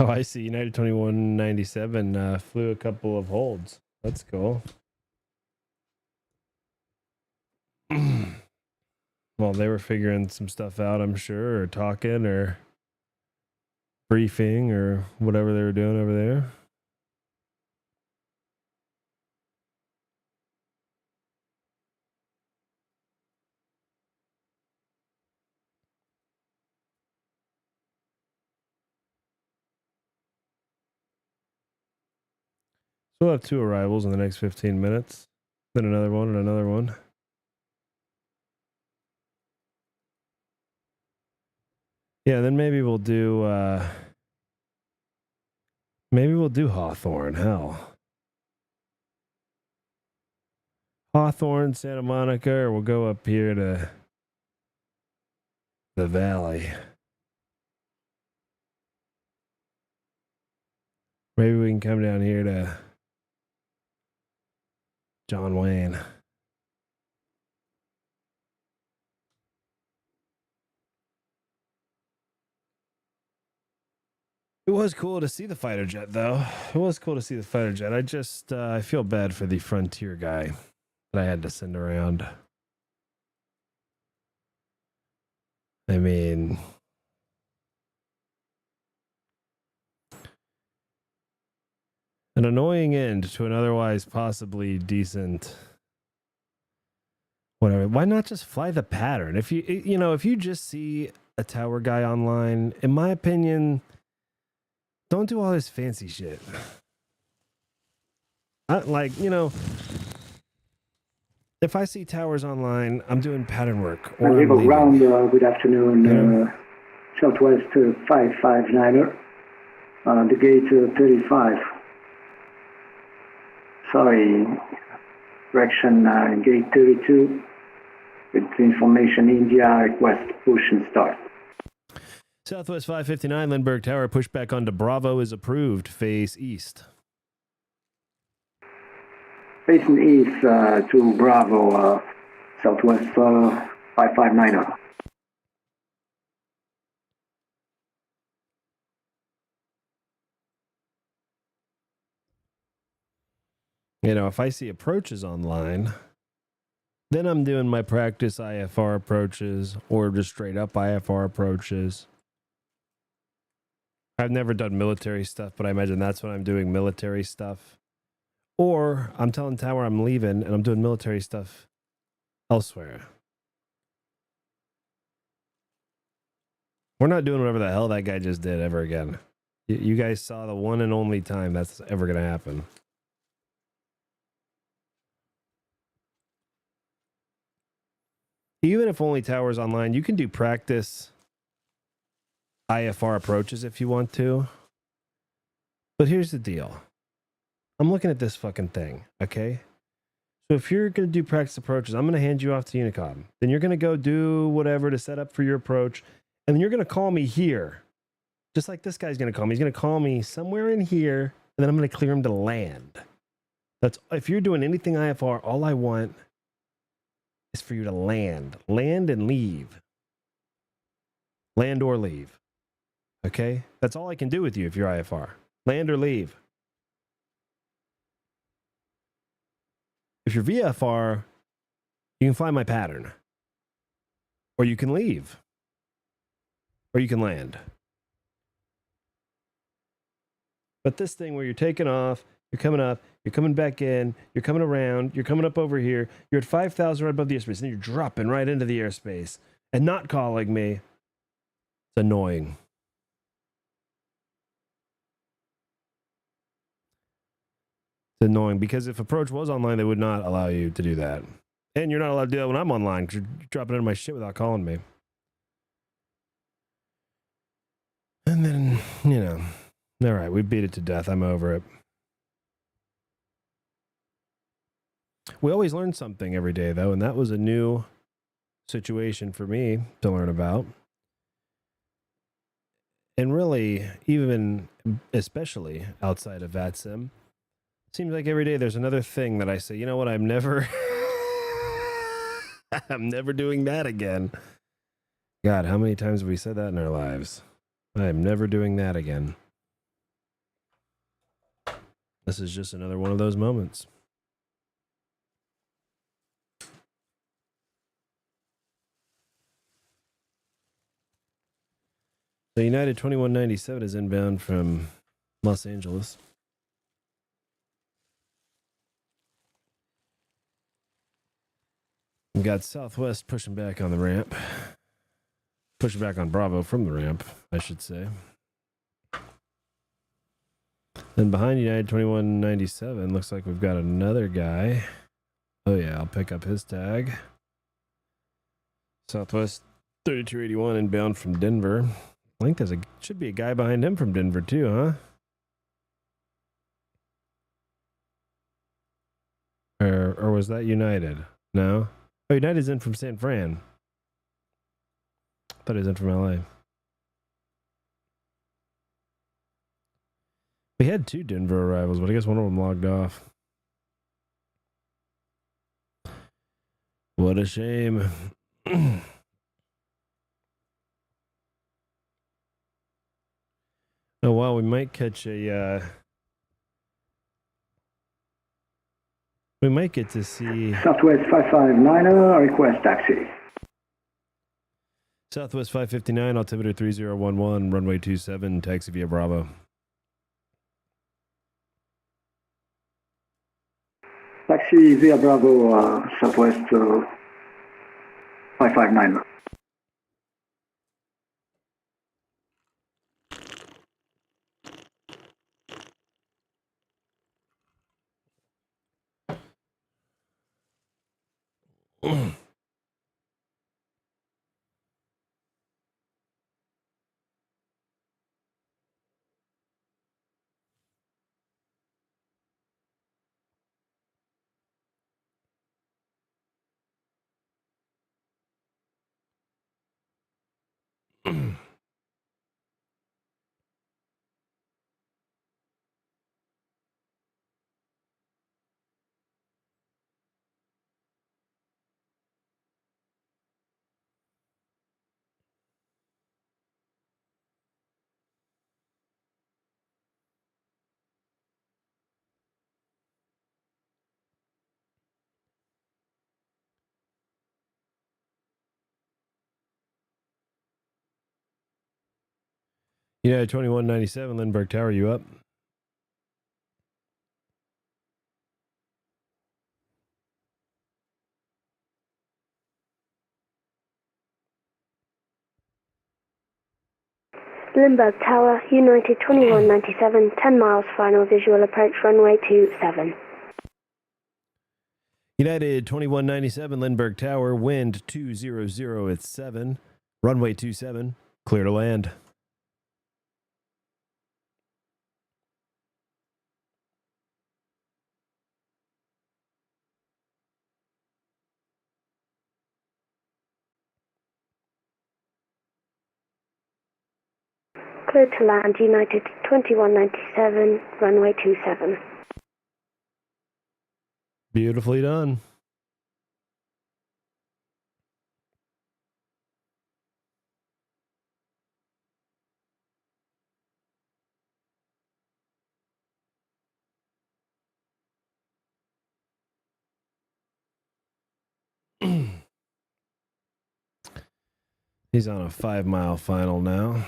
Oh, I see. United 2197 flew a couple of holds. That's cool. Well, they were figuring some stuff out, I'm sure, or talking or briefing or whatever they were doing over there. So we'll have 2 arrivals in the next 15 minutes. Then another one and another one. Yeah, then maybe we'll do Hawthorne. Hell. Hawthorne, Santa Monica, or we'll go up here to the valley. Maybe we can come down here to John Wayne. It was cool to see the fighter jet, though. It was cool to see the fighter jet. I feel bad for the Frontier guy that I had to send around. I mean, an annoying end to an otherwise possibly decent whatever. Why not just fly the pattern? If you just see a tower guy online, in my opinion, don't do all this fancy shit. If I see towers online, I'm doing pattern work. Or I'm leaving. Ground, good afternoon. Southwest 559er. The gate 35. Sorry, direction gate 32. With information India, request push and start. Southwest 559, Lindbergh Tower, pushback onto Bravo is approved. Face east. Facing east to Bravo, Southwest 559er. If I see approaches online, then I'm doing my practice IFR approaches or just straight up IFR approaches. I've never done military stuff, but I imagine that's when I'm doing military stuff. Or I'm telling Tower I'm leaving and I'm doing military stuff elsewhere. We're not doing whatever the hell that guy just did ever again. You guys saw the one and only time that's ever going to happen. Even if only Tower's online, you can do practice IFR approaches if you want to. But here's the deal. I'm looking at this fucking thing, okay? So if you're going to do practice approaches, I'm going to hand you off to Unicom. Then you're going to go do whatever to set up for your approach. And then you're going to call me here. Just like this guy's going to call me. He's going to call me somewhere in here. And then I'm going to clear him to land. That's if you're doing anything IFR, all I want is for you to land. Land and leave. Land or leave. Okay? That's all I can do with you if you're IFR. Land or leave. If you're VFR, you can fly my pattern. Or you can leave. Or you can land. But this thing where you're taking off, you're coming up, you're coming back in, you're coming around, you're coming up over here, you're at 5,000 right above the airspace, and you're dropping right into the airspace and not calling me. It's annoying. It's annoying because if approach was online, they would not allow you to do that. And you're not allowed to do that when I'm online because you're dropping into my shit without calling me. And then, all right, we beat it to death. I'm over it. We always learn something every day, though, and that was a new situation for me to learn about. And really, even especially outside of VATSIM, seems like every day there's another thing that I say, you know what, I'm never doing that again. God, how many times have we said that in our lives? I am never doing that again. This is just another one of those moments. The United 2197 is inbound from Los Angeles. We got Southwest pushing back on the ramp. Pushing back on Bravo from the ramp, I should say. Then behind United 2197, looks like we've got another guy. Oh yeah, I'll pick up his tag. Southwest 3281 inbound from Denver. I think should be a guy behind him from Denver too, huh? Or was that United? No? Oh, United's in from San Fran. I thought he was in from LA. We had 2 Denver arrivals, but I guess one of them logged off. What a shame. Oh, wow, we might catch a... we might get to see... Southwest 559er, request taxi. Southwest 559, altimeter 3011, runway 27, taxi via Bravo. Taxi via Bravo, Southwest 559. United 2197, Lindbergh Tower, you up? Lindbergh Tower, United 2197, 10 miles, final visual approach, runway 27. United 2197, Lindbergh Tower, wind 200 at 7, runway 27, clear to land. Clear to land, United 2197, runway 27. Beautifully done. He's on a 5-mile final now.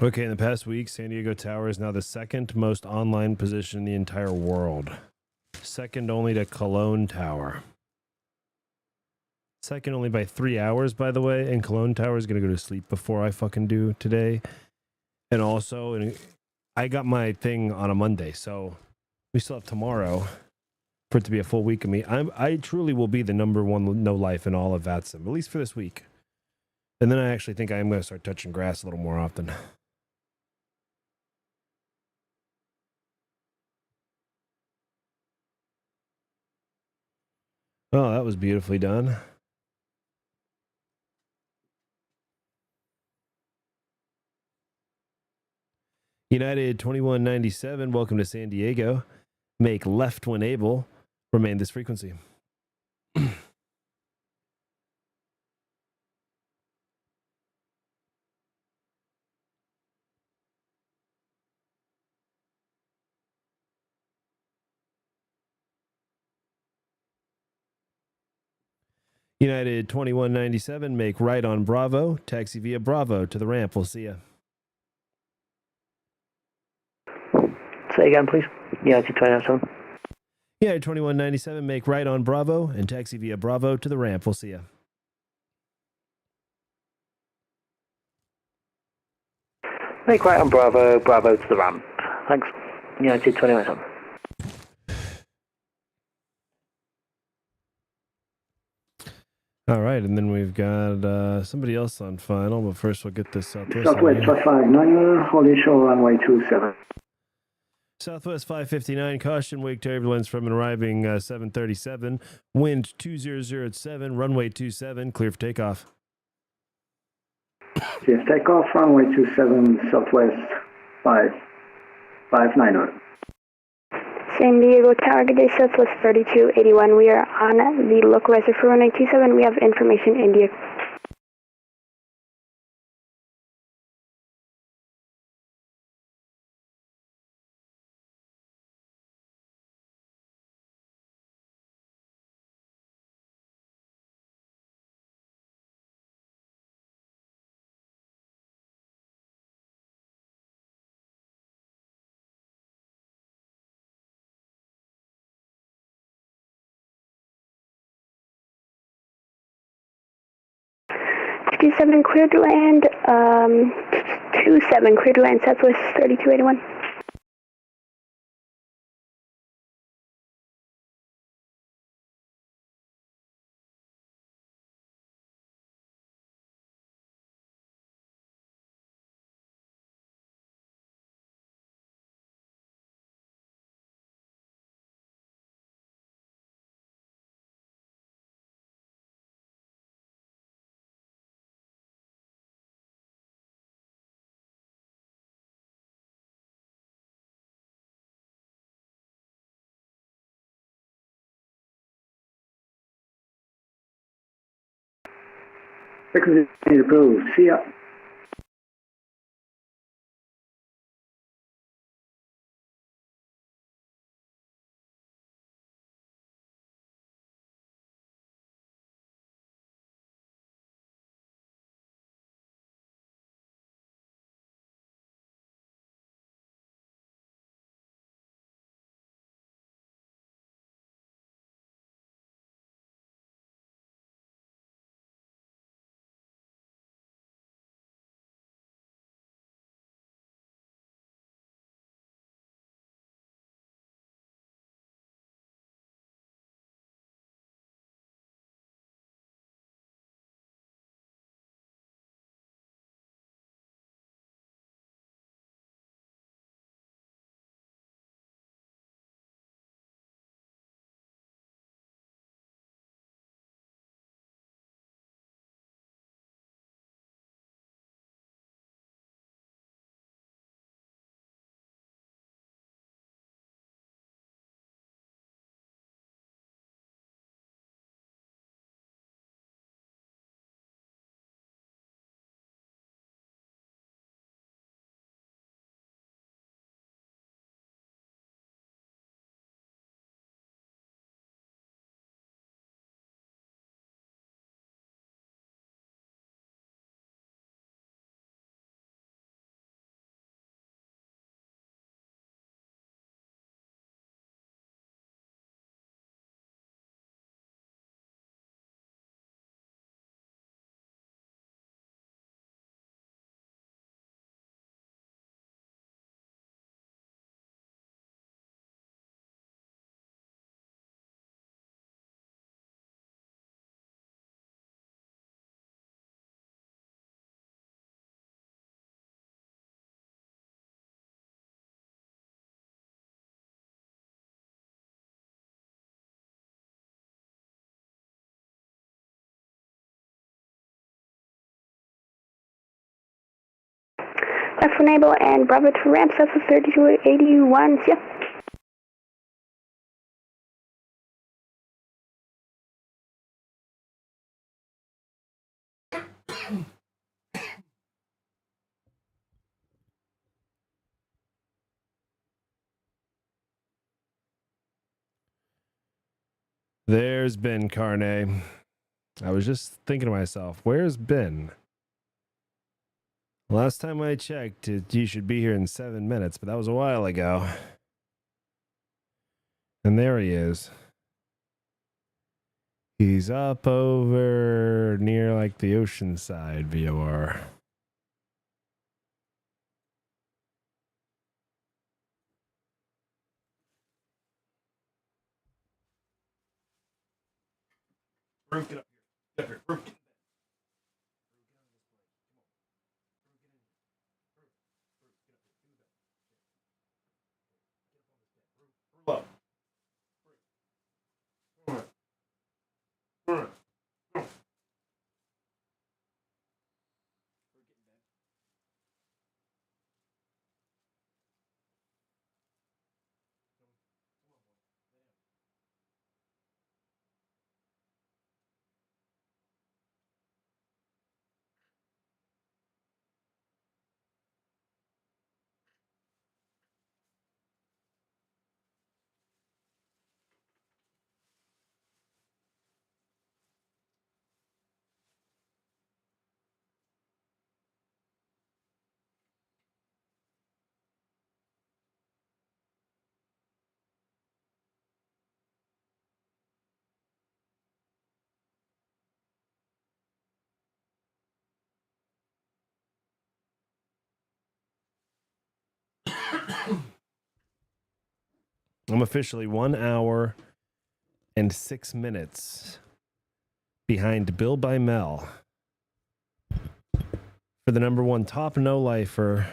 Okay, in the past week, San Diego Tower is now the second most online position in the entire world. Second only to Cologne Tower. Second only by 3 hours, by the way. And Cologne Tower is going to go to sleep before I fucking do today. And also, I got my thing on a Monday, so we still have tomorrow for it to be a full week of me. I truly will be the #1 no life in all of VATSIM, at least for this week. And then I actually think I am going to start touching grass a little more often. Oh, that was beautifully done. United 2197, welcome to San Diego. Make left when able. Remain this frequency. United 2197, make right on Bravo. Taxi via Bravo to the ramp. We'll see ya. Say again, please. United 2197. United 2197, make right on Bravo and taxi via Bravo to the ramp. We'll see ya. Make right on Bravo, Bravo to the ramp. Thanks. United 2197. All right, and then we've got somebody else on final, but first we'll get this Southwest. Southwest 559, holding show runway 27. Southwest 559, caution, wake turbulence from an arriving 737, wind 2007, runway 27, clear for takeoff. Yes, takeoff, runway 27, Southwest 559. San Diego Tower, good day, Southwest 3281. We are on the localizer for runway 27. We have information, India. Two-7 clear to land, 27 clear to land, Southwest 3281. Frequency approved. See ya. Left for Nable and Bravo to ramp south of 3281. Yeah. There's Ben Carne. I was just thinking to myself, where's Ben? Last time I checked, he should be here in 7 minutes, but that was a while ago. And there he is. He's up over near like the ocean side, VOR. Brute, get up here. Get up here. Brute, get up. I'm officially 1 hour and 6 minutes behind Bill by Mel for the number one top no-lifer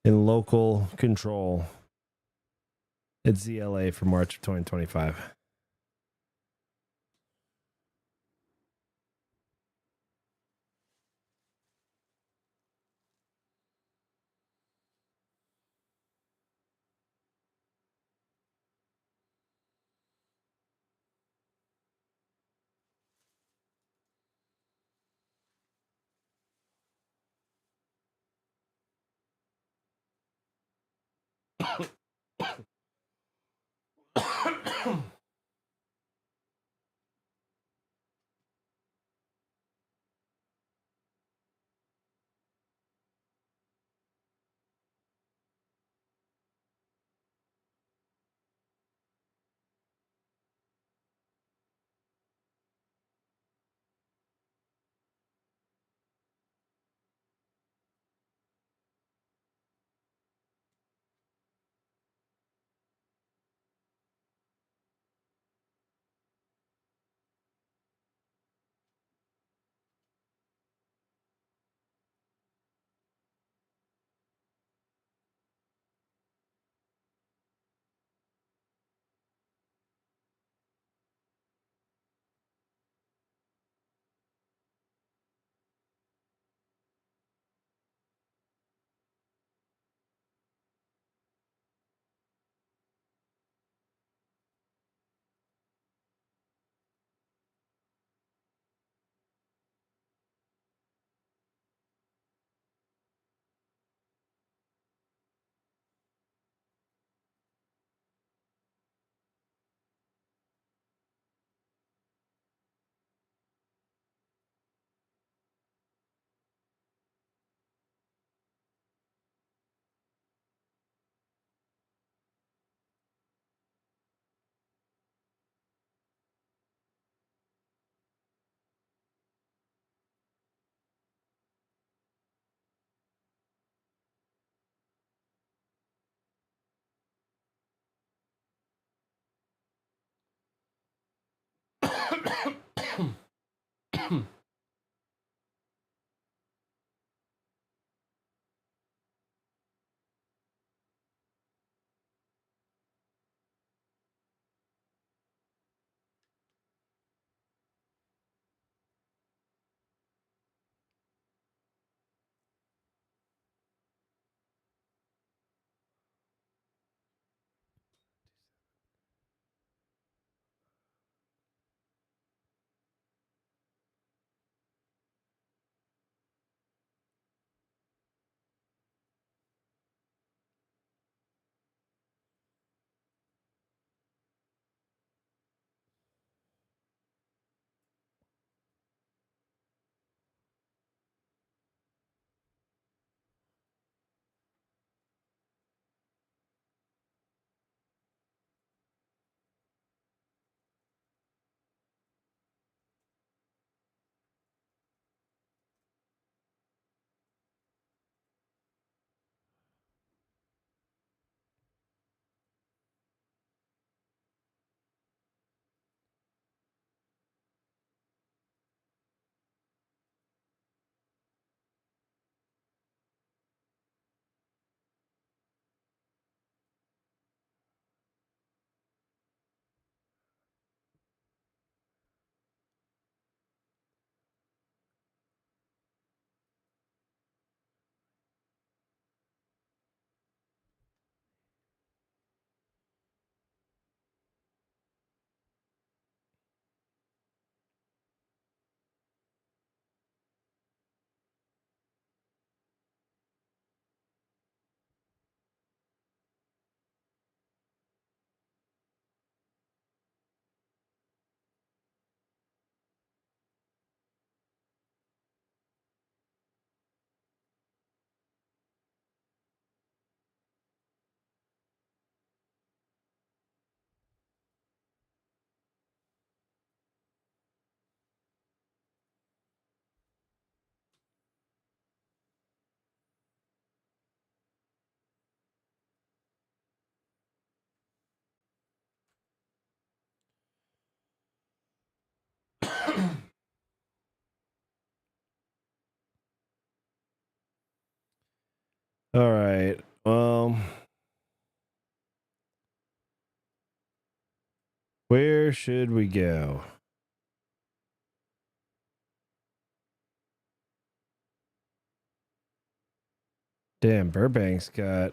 in local control at ZLA for March of 2025. All right. Where should we go? Damn, Burbank's got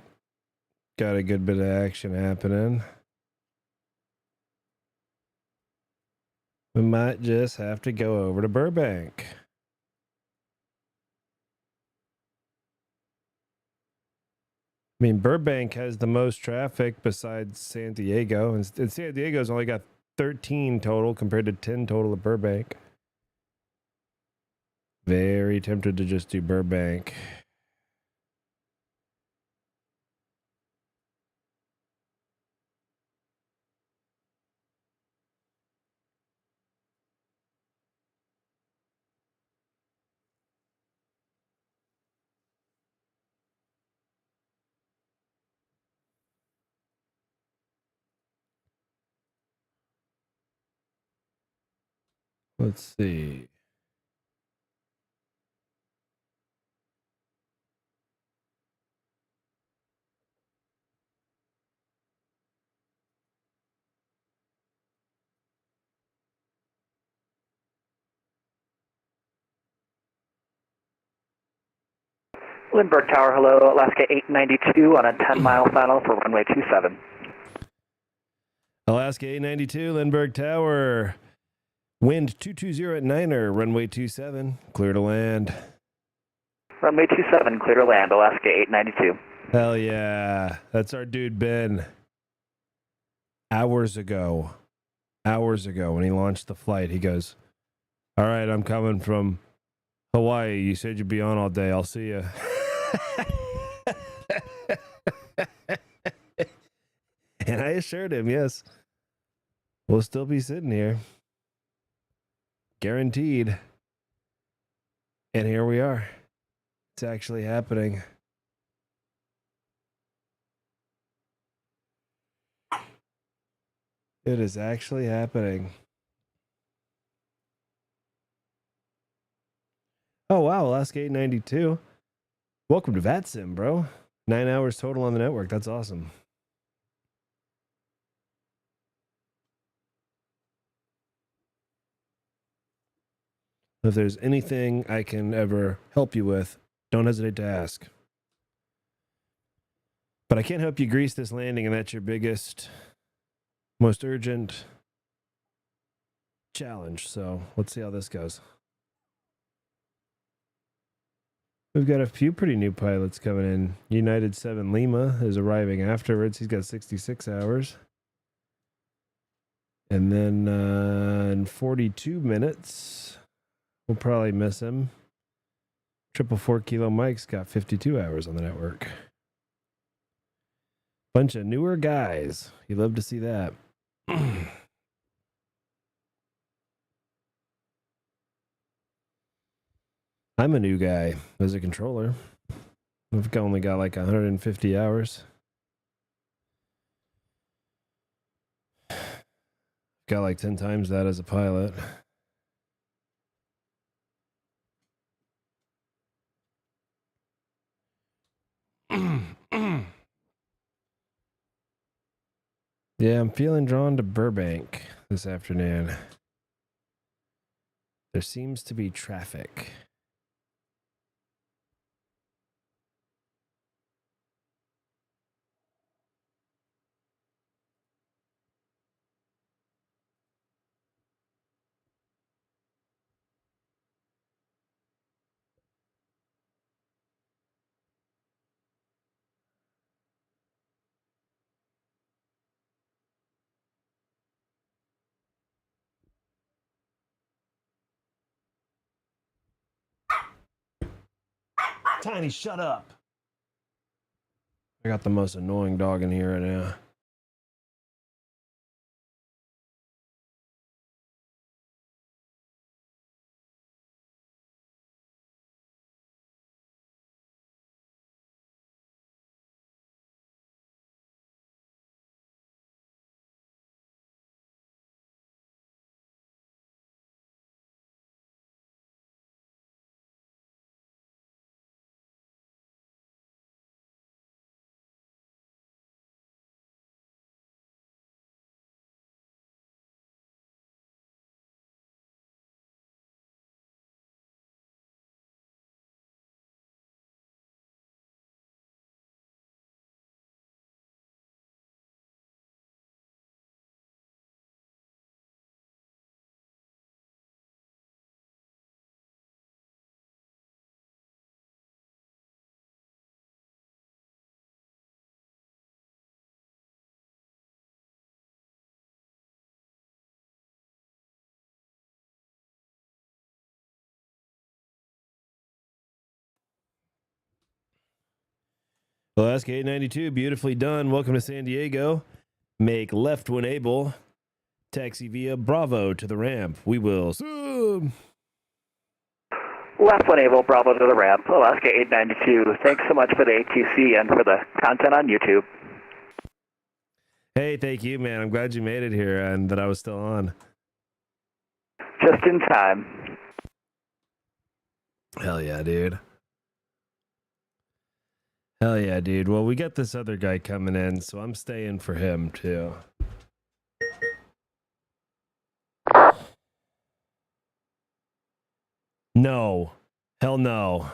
a good bit of action happening. We might just have to go over to Burbank. I mean, Burbank has the most traffic besides San Diego, and San Diego's only got 13 total compared to 10 total at Burbank. Very tempted to just do Burbank. Let's see. Lindbergh Tower, hello, Alaska 892 on a 10-mile final for runway 27. Alaska 892, Lindbergh Tower. Wind 220 at Niner, runway 27, clear to land. Runway 27, clear to land, Alaska 892. Hell yeah. That's our dude Ben. Hours ago when he launched the flight, he goes, "All right, I'm coming from Hawaii. You said you'd be on all day. I'll see you." And I assured him, yes, we'll still be sitting here. Guaranteed. And here we are. It's actually happening. It is actually happening. Oh, wow. Alaska 892. Welcome to VATSIM, bro. 9 hours total on the network. That's awesome. If there's anything I can ever help you with, don't hesitate to ask. But I can't help you grease this landing, and that's your biggest, most urgent challenge. So let's see how this goes. We've got a few pretty new pilots coming in. United 7 Lima is arriving afterwards. He's got 66 hours. And then in 42 minutes, we'll probably miss him. 444 Kilo Mike's got 52 hours on the network. Bunch of newer guys. You love to see that. I'm a new guy as a controller. I've only got like 150 hours. Got like 10 times that as a pilot. Yeah, I'm feeling drawn to Burbank this afternoon. There seems to be traffic. Tiny, shut up. I got the most annoying dog in here right now. Alaska 892, beautifully done. Welcome to San Diego. Make left when able. Taxi via Bravo to the ramp. We will soon. Left one able, Bravo to the ramp, Alaska 892. Thanks so much for the ATC and for the content on YouTube. Hey, thank you, man. I'm glad you made it here and that I was still on. Just in time. Hell yeah, dude. Hell yeah, dude. Well, we got this other guy coming in, so I'm staying for him, too. No. Hell no.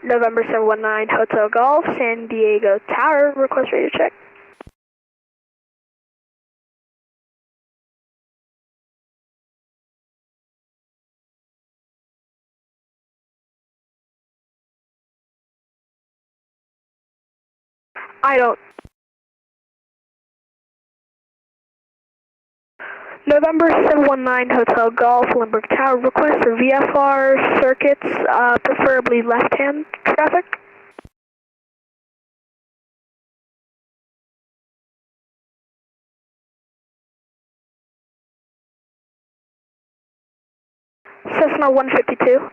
November 719 Hotel Golf, San Diego Tower, request radio check. I don't. November 719 Hotel Golf, Limburg Tower, request for VFR circuits, preferably left-hand traffic. Cessna 152.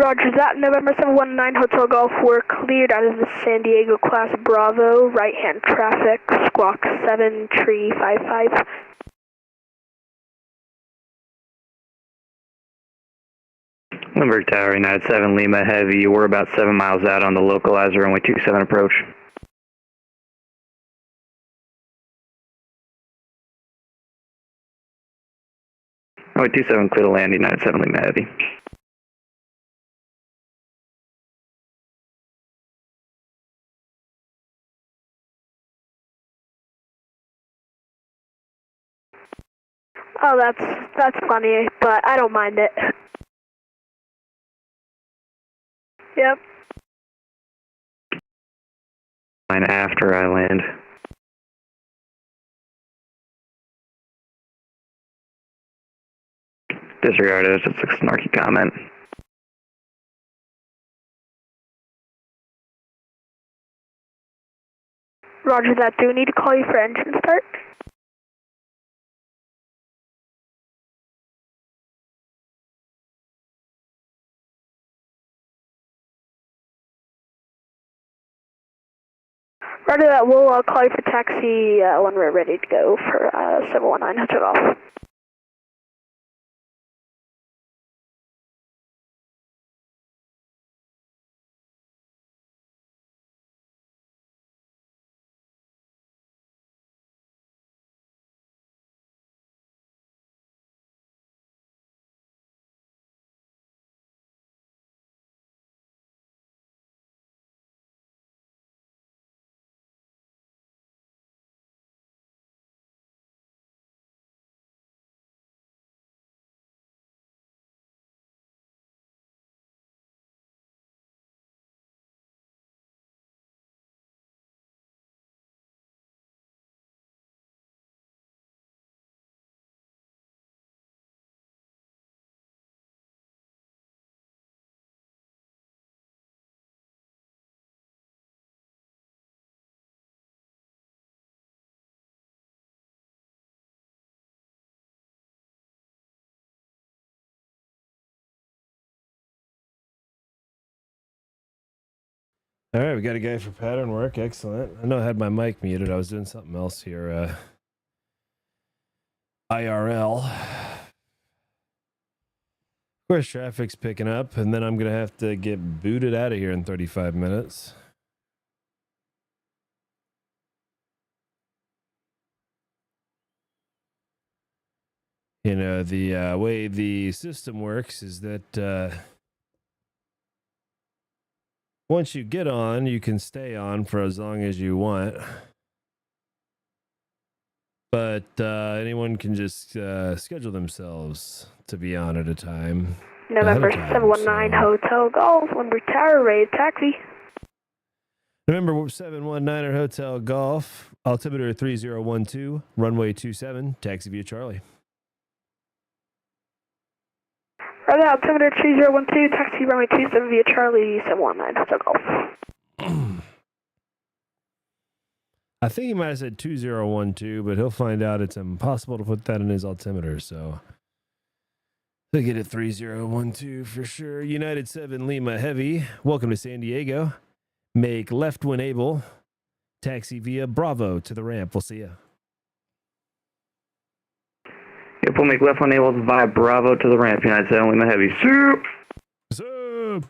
Roger that. November 719 Hotel Golf, we're cleared out of the San Diego class Bravo. Right-hand traffic, squawk 7, tree 55. Limburg Tower, United 7 Lima Heavy. We're about 7 miles out on the localizer, runway 27 approach. Runway 27 clear to land, United 7 Lima Heavy. Oh, that's funny, but I don't mind it. Yep. Line after I land. Disregard it, it's just a snarky comment. Roger that. Do we need to call you for engine start? Roger that. We'll call you for taxi when we're ready to go for 719 Hotel Golf. All right, we got a guy for pattern work. Excellent. I know I had my mic muted. I was doing something else here. IRL. Of course, traffic's picking up, and then I'm going to have to get booted out of here in 35 minutes. You know, the way the system works is that once you get on, you can stay on for as long as you want. But anyone can just schedule themselves to be on at a time. November 719 Hotel Golf, Limburg Tower, ready to taxi. Remember 719 Hotel Golf, altimeter 3012, runway 27, taxi via Charlie. Roger, altimeter 3012, taxi runway 27 via Charlie, 719 Hotel Golf. I think he might have said 2012, but he'll find out it's impossible to put that in his altimeter, so he'll get it 3012 for sure. United 7 Lima Heavy, welcome to San Diego. Make left when able. Taxi via Bravo to the ramp. We'll see you. Yep, we'll make left when able via Bravo to the ramp, United 7 Lima Heavy. Soup! Soup!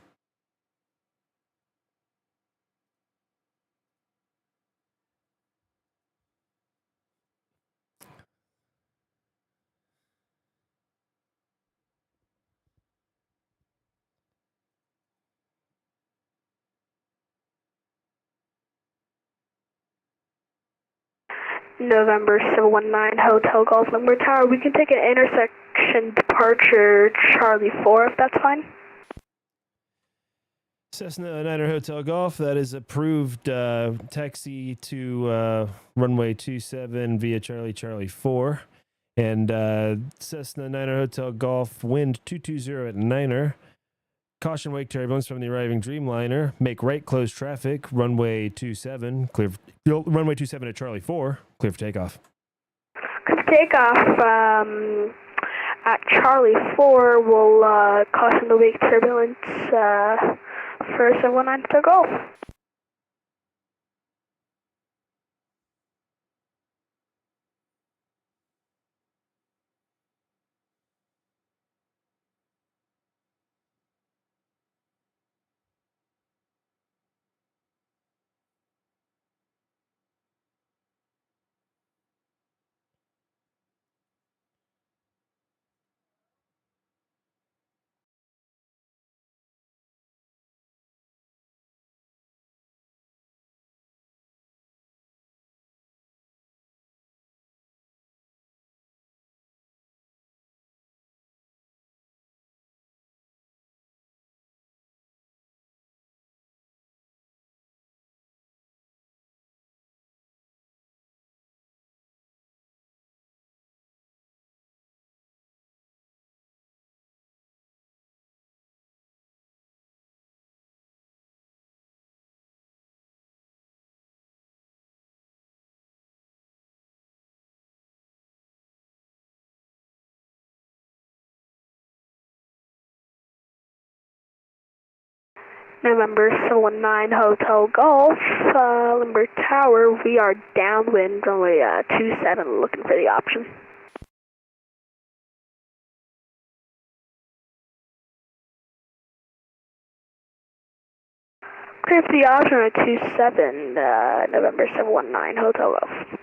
November 719 Hotel Golf Limburg Tower. We can take an intersection departure Charlie 4 if that's fine. Cessna Niner Hotel Golf, that is approved taxi to runway 27 via Charlie 4. And Cessna Niner Hotel Golf, wind 220 at Niner. Caution wake turbulence from the arriving Dreamliner. Make right, close traffic. Runway 27, clear. Runway 27 at Charlie 4, clear for takeoff. Clear for takeoff. At Charlie 4 will caution the wake turbulence for 719 to Golf. November 719 Hotel Golf, Limber Tower, we are downwind, runway 27, looking for the option. Clear for the option at 27, November 719 Hotel Golf.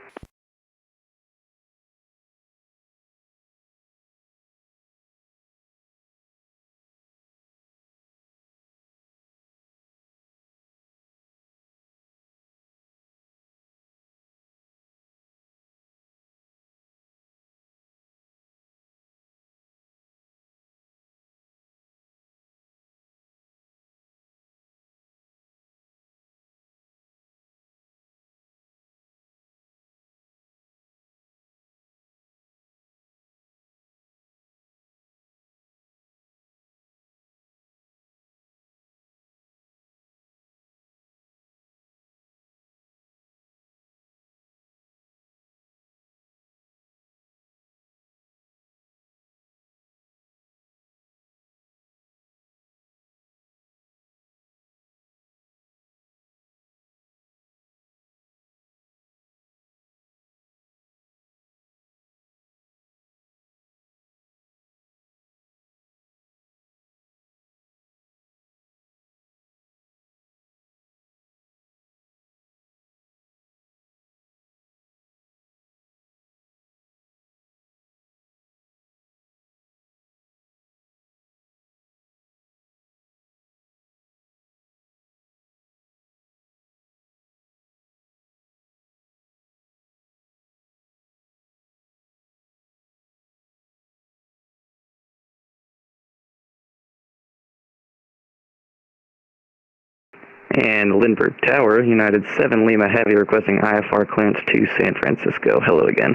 And Lindbergh Tower, United 7 Lima Heavy requesting IFR clearance to San Francisco. Hello again.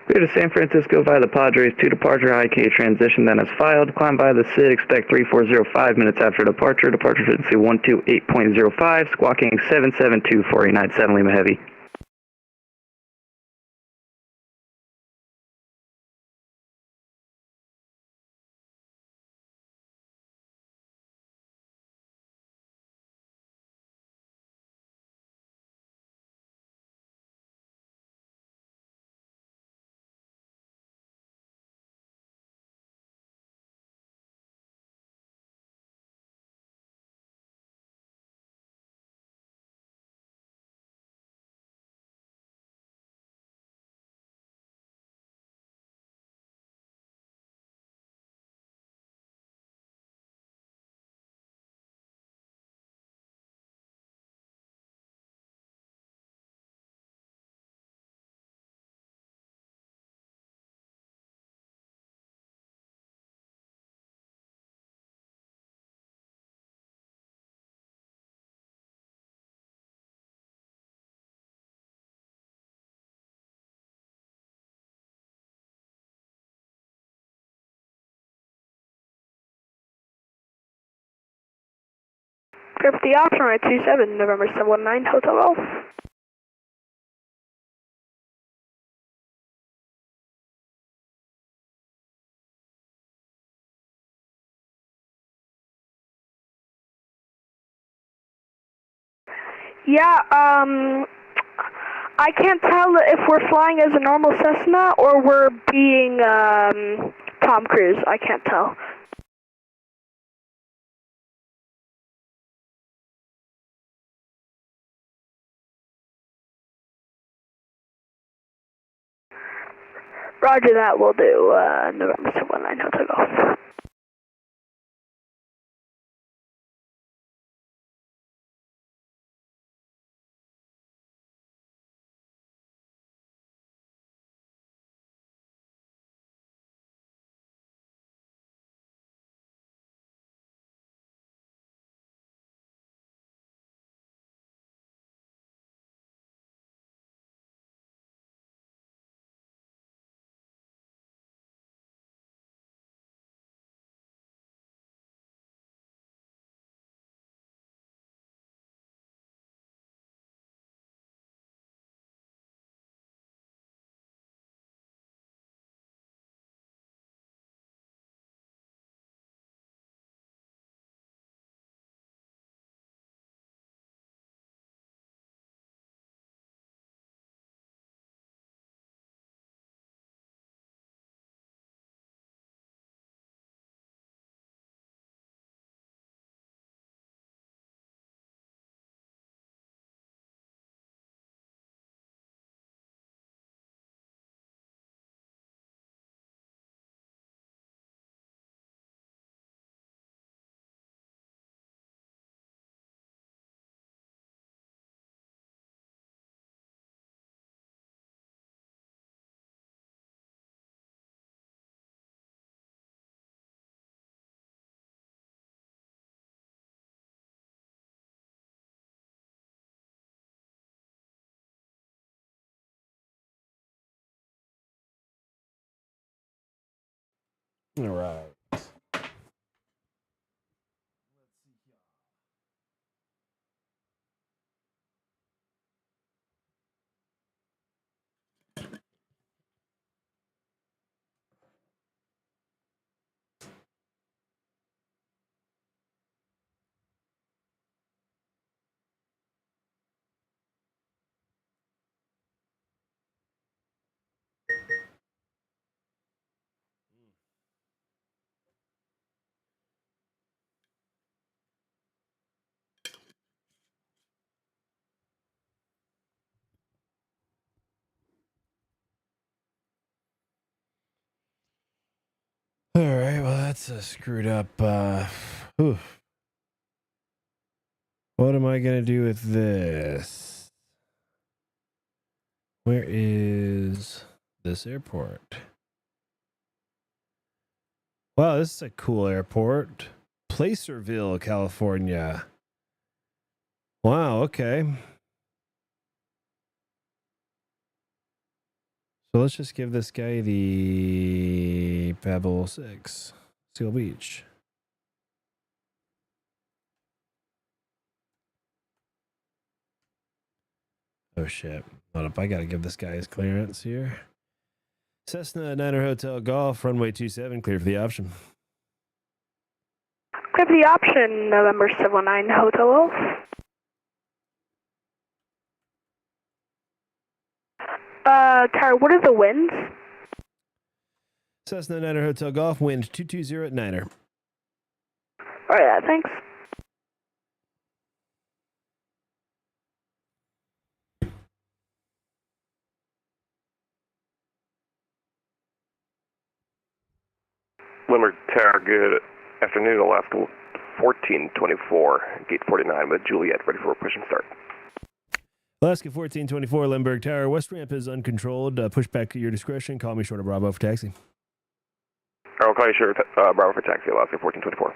Clear to San Francisco via the Padres, to departure IK transition, then as filed. Climb by the SID, expect 3405 minutes after departure. Departure frequency 128.05, squawking 772 for United 7 Lima Heavy. Clear for the option, right 27, November 719, Hotel Golf. Yeah, I can't tell if we're flying as a normal Cessna or we're being Tom Cruise. I can't tell. Roger that, we'll do November 719 Hotel Golf. All right. All right, well, that's a screwed up. Whew. What am I going to do with this? Where is this airport? Wow, this is a cool airport. Placerville, California. Wow, okay. So let's just give this guy the Pebble 6, Seal Beach. Oh shit. Hold up, I gotta give this guy his clearance here. Cessna Niner Hotel Golf, runway 27, clear for the option. Clear for the option, November 719 Hotel Golf. Tower, what are the winds? Cessna Niner Hotel Golf, wind 220 at Niner. Alright, thanks. Limerick Tower, good afternoon, Alaska 1424, gate 49 with Juliet, ready for a push and start. Alaska 1424, Limburg Tower. West ramp is uncontrolled. Push back at your discretion. Call me short of Bravo for taxi. I'll call you short, Bravo for taxi, Alaska 1424.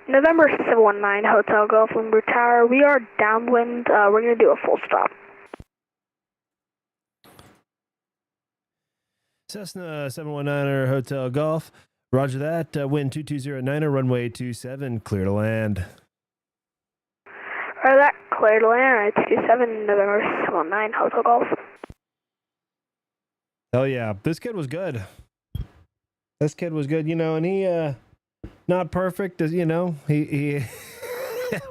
November 719 Hotel Golf Limber Tower. We are downwind. We're going to do a full stop. Cessna 719er Hotel Golf. Roger that. Wind 2209er, runway 27, clear to land. Roger that. Clear to land. 27 November 719 Hotel Golf. Hell yeah. This kid was good. This kid was good, and he, not perfect, as he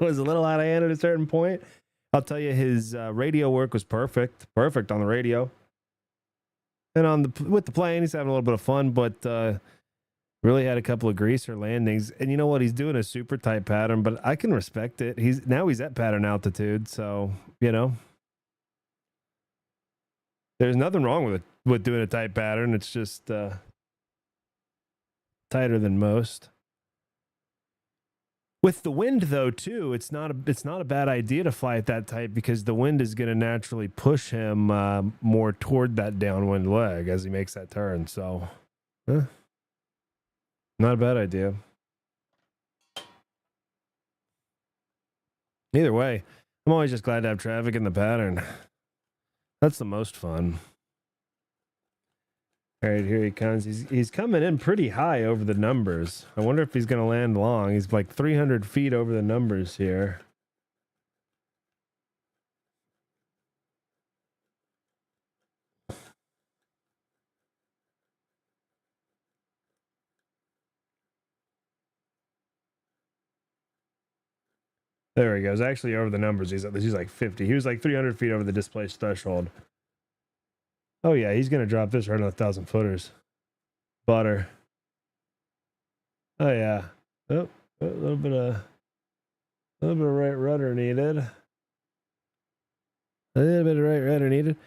was a little out of hand at a certain point. I'll tell you, his radio work was perfect on the radio. And with the plane, he's having a little bit of fun, but really had a couple of greaser landings. And you know what? He's doing a super tight pattern, but I can respect it. He's at pattern altitude, so there's nothing wrong with doing a tight pattern. It's just tighter than most. With the wind, though, too, it's not a bad idea to fly at that tight because the wind is going to naturally push him more toward that downwind leg as he makes that turn. So, not a bad idea. Either way, I'm always just glad to have traffic in the pattern. That's the most fun. All right, here he comes. He's coming in pretty high over the numbers. I wonder if he's going to land long. He's like 300 feet over the numbers here. There he goes. Actually, over the numbers, he's like 50. He was like 300 feet over the displaced threshold. Oh yeah, he's going to drop this right on 1,000 footers. Butter. Oh yeah. Oh, a little bit of right rudder needed. A little bit of right rudder needed.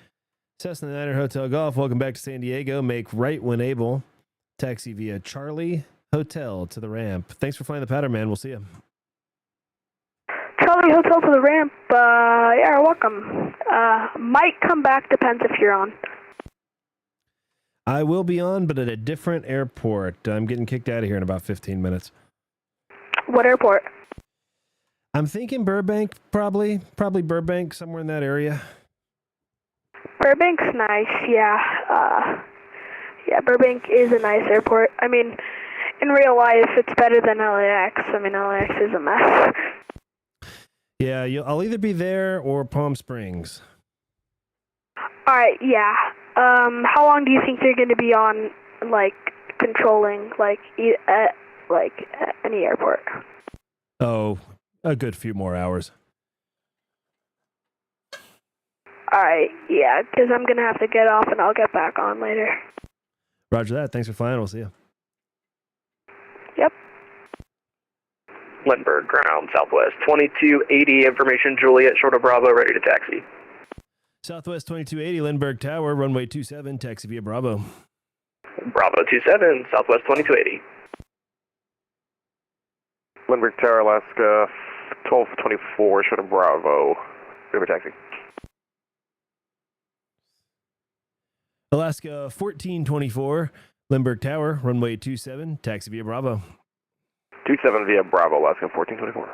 Cessna 9er Hotel Golf. Welcome back to San Diego. Make right when able. Taxi via Charlie Hotel to the ramp. Thanks for flying the pattern, man. We'll see you. Charlie Hotel to the ramp. Yeah, welcome. Might come back. Depends if you're on. I will be on, but at a different airport. I'm getting kicked out of here in about 15 minutes. What airport? I'm thinking Burbank, probably Burbank, somewhere in that area. Burbank's nice, yeah. Yeah, Burbank is a nice airport. I mean, in real life, it's better than LAX. I mean, LAX is a mess. Yeah, I'll either be there or Palm Springs. All right, yeah. How long do you think you're going to be on, like, controlling, like, any airport? Oh, a good few more hours. All right, yeah, because I'm going to have to get off and I'll get back on later. Roger that. Thanks for flying. We'll see you. Yep. Lindbergh, ground, southwest, 2280, information, Juliet, short of Bravo, ready to taxi. Southwest 2280, Lindbergh Tower, runway 27, taxi via Bravo. Bravo 27, Southwest 2280. Lindbergh Tower, Alaska, 1224, short of Bravo, river taxi. Alaska 1424, Lindbergh Tower, runway 27, taxi via Bravo. 27 via Bravo, Alaska 1424.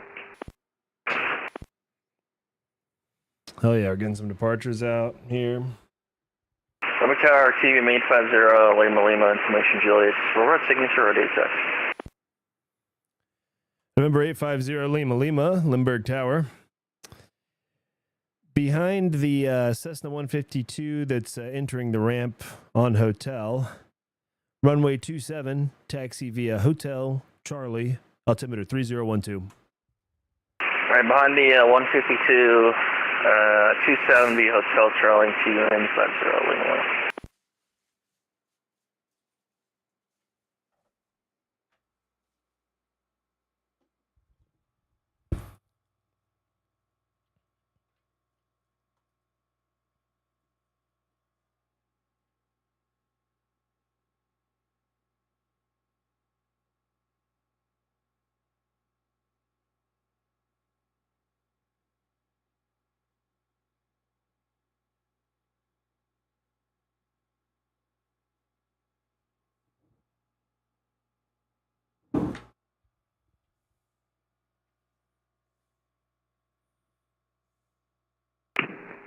Oh yeah, we're getting some departures out here. Lindbergh Tower, TV main 50, Lima, information Juliet. We're at signature or date check. November 850 Lima, Lindbergh Tower. Behind the Cessna 152 that's entering the ramp on Hotel. Runway 27, taxi via Hotel Charlie, altimeter 3012. All right, behind the 152, 270 Hotel Charlie, TV main 50, Lima.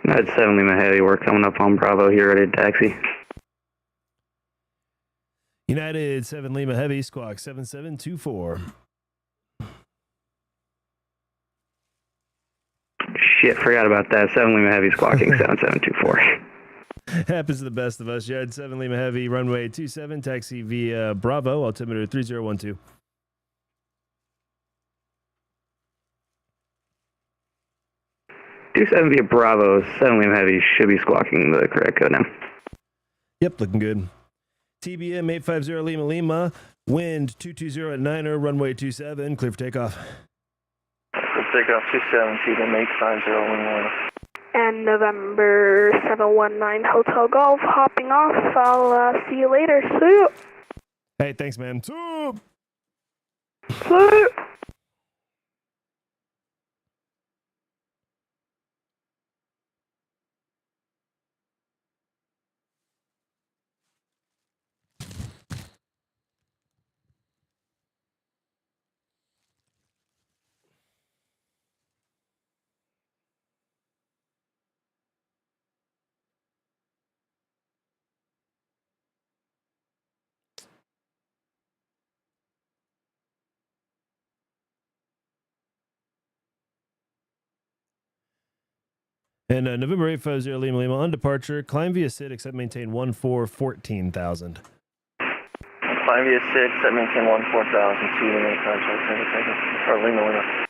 United 7 Lima Heavy, we're coming up on Bravo here, ready to taxi. United 7 Lima Heavy, squawk 7724. Shit, forgot about that. 7 Lima Heavy, squawking 7724. Happens to the best of us. United 7 Lima Heavy, runway 27, taxi via Bravo, altimeter 3012. Two-7 via Bravo, 7 Lima Heavy should be squawking the correct code now. Yep, looking good. TBM 850 Lima Lima, wind 220 at 9er, runway 27, clear for takeoff. Takeoff 27, TBM 850 Lima. And November 719 Hotel Golf, hopping off. I'll see you later. See you. Hey, thanks, man. See you. And November 850 Lima Lima, on departure, climb via SID, except maintain 14,000. Climb via 6, that maintain 14,000, 2 Lima contract, or Lima Lima.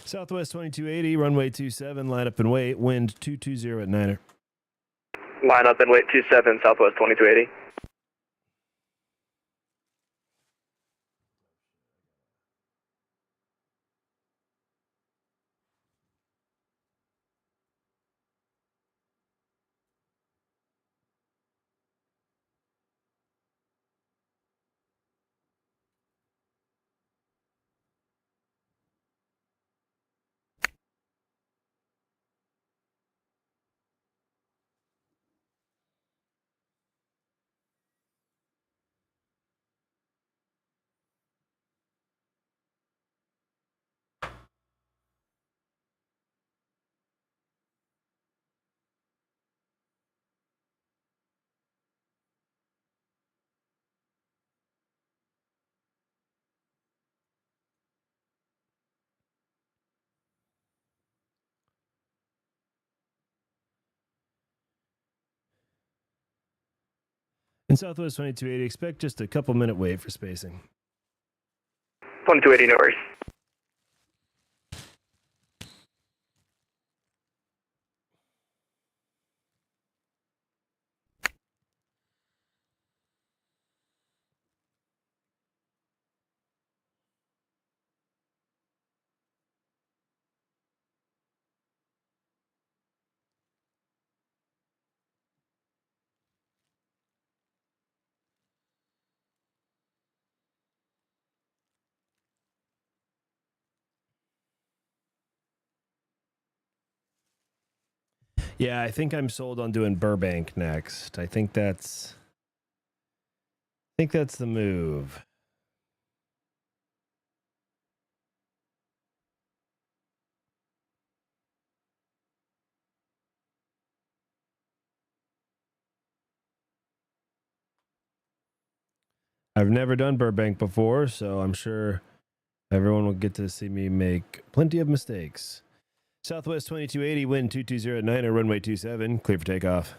Southwest 2280, runway 27, line up and wait, wind 220 at 9er. Line up and wait 27, Southwest 2280. In Southwest 2280, expect just a couple minute wait for spacing. 2280, no worries. Yeah, I think I'm sold on doing Burbank next. I think that's the move. I've never done Burbank before, so I'm sure everyone will get to see me make plenty of mistakes. Southwest 2280, wind 220 at 9er, runway 27, clear for takeoff.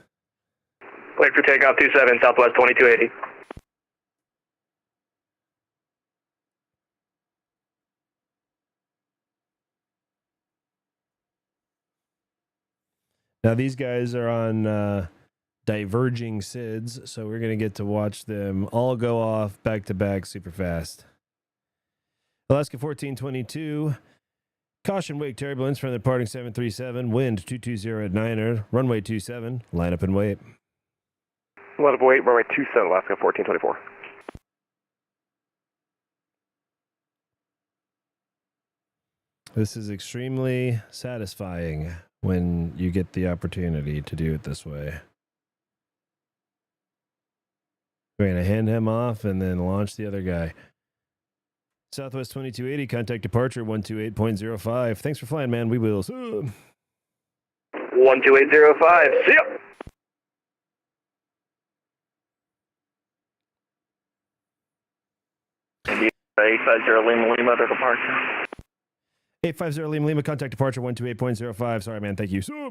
Clear for takeoff 27, Southwest 2280. Now, these guys are on diverging SIDs, so we're going to get to watch them all go off back to back super fast. Alaska 1422, caution wake turbulence from the departing 737, wind 220 at 9er, runway 27, line up and wait. Line up and wait, runway 27, Alaska 1424. This is extremely satisfying when you get the opportunity to do it this way. We're going to hand him off and then launch the other guy. Southwest 2280, contact departure 128.05. Thanks for flying, man. We will. 12805. See ya. India 850 Lima Lima to departure. 850 Lima Lima, contact departure 128.05. Sorry, man. Thank you. See ya.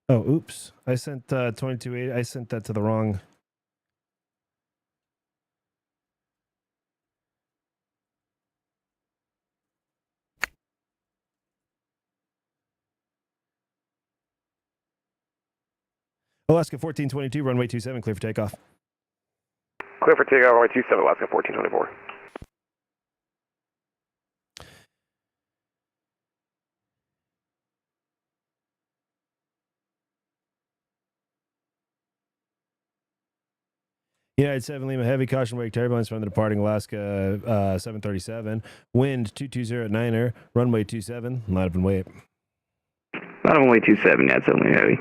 Oh, oops. I sent 2280. I sent that to the wrong. Alaska 1422, runway 27, clear for takeoff. Clear for takeoff, runway 27, Alaska 1424. United 7 Lima Heavy, caution wake turbulence from the departing Alaska 737. Wind 220 at Niner, runway 27, line up and wait. Line up and wait 27, United 7 Lima Heavy.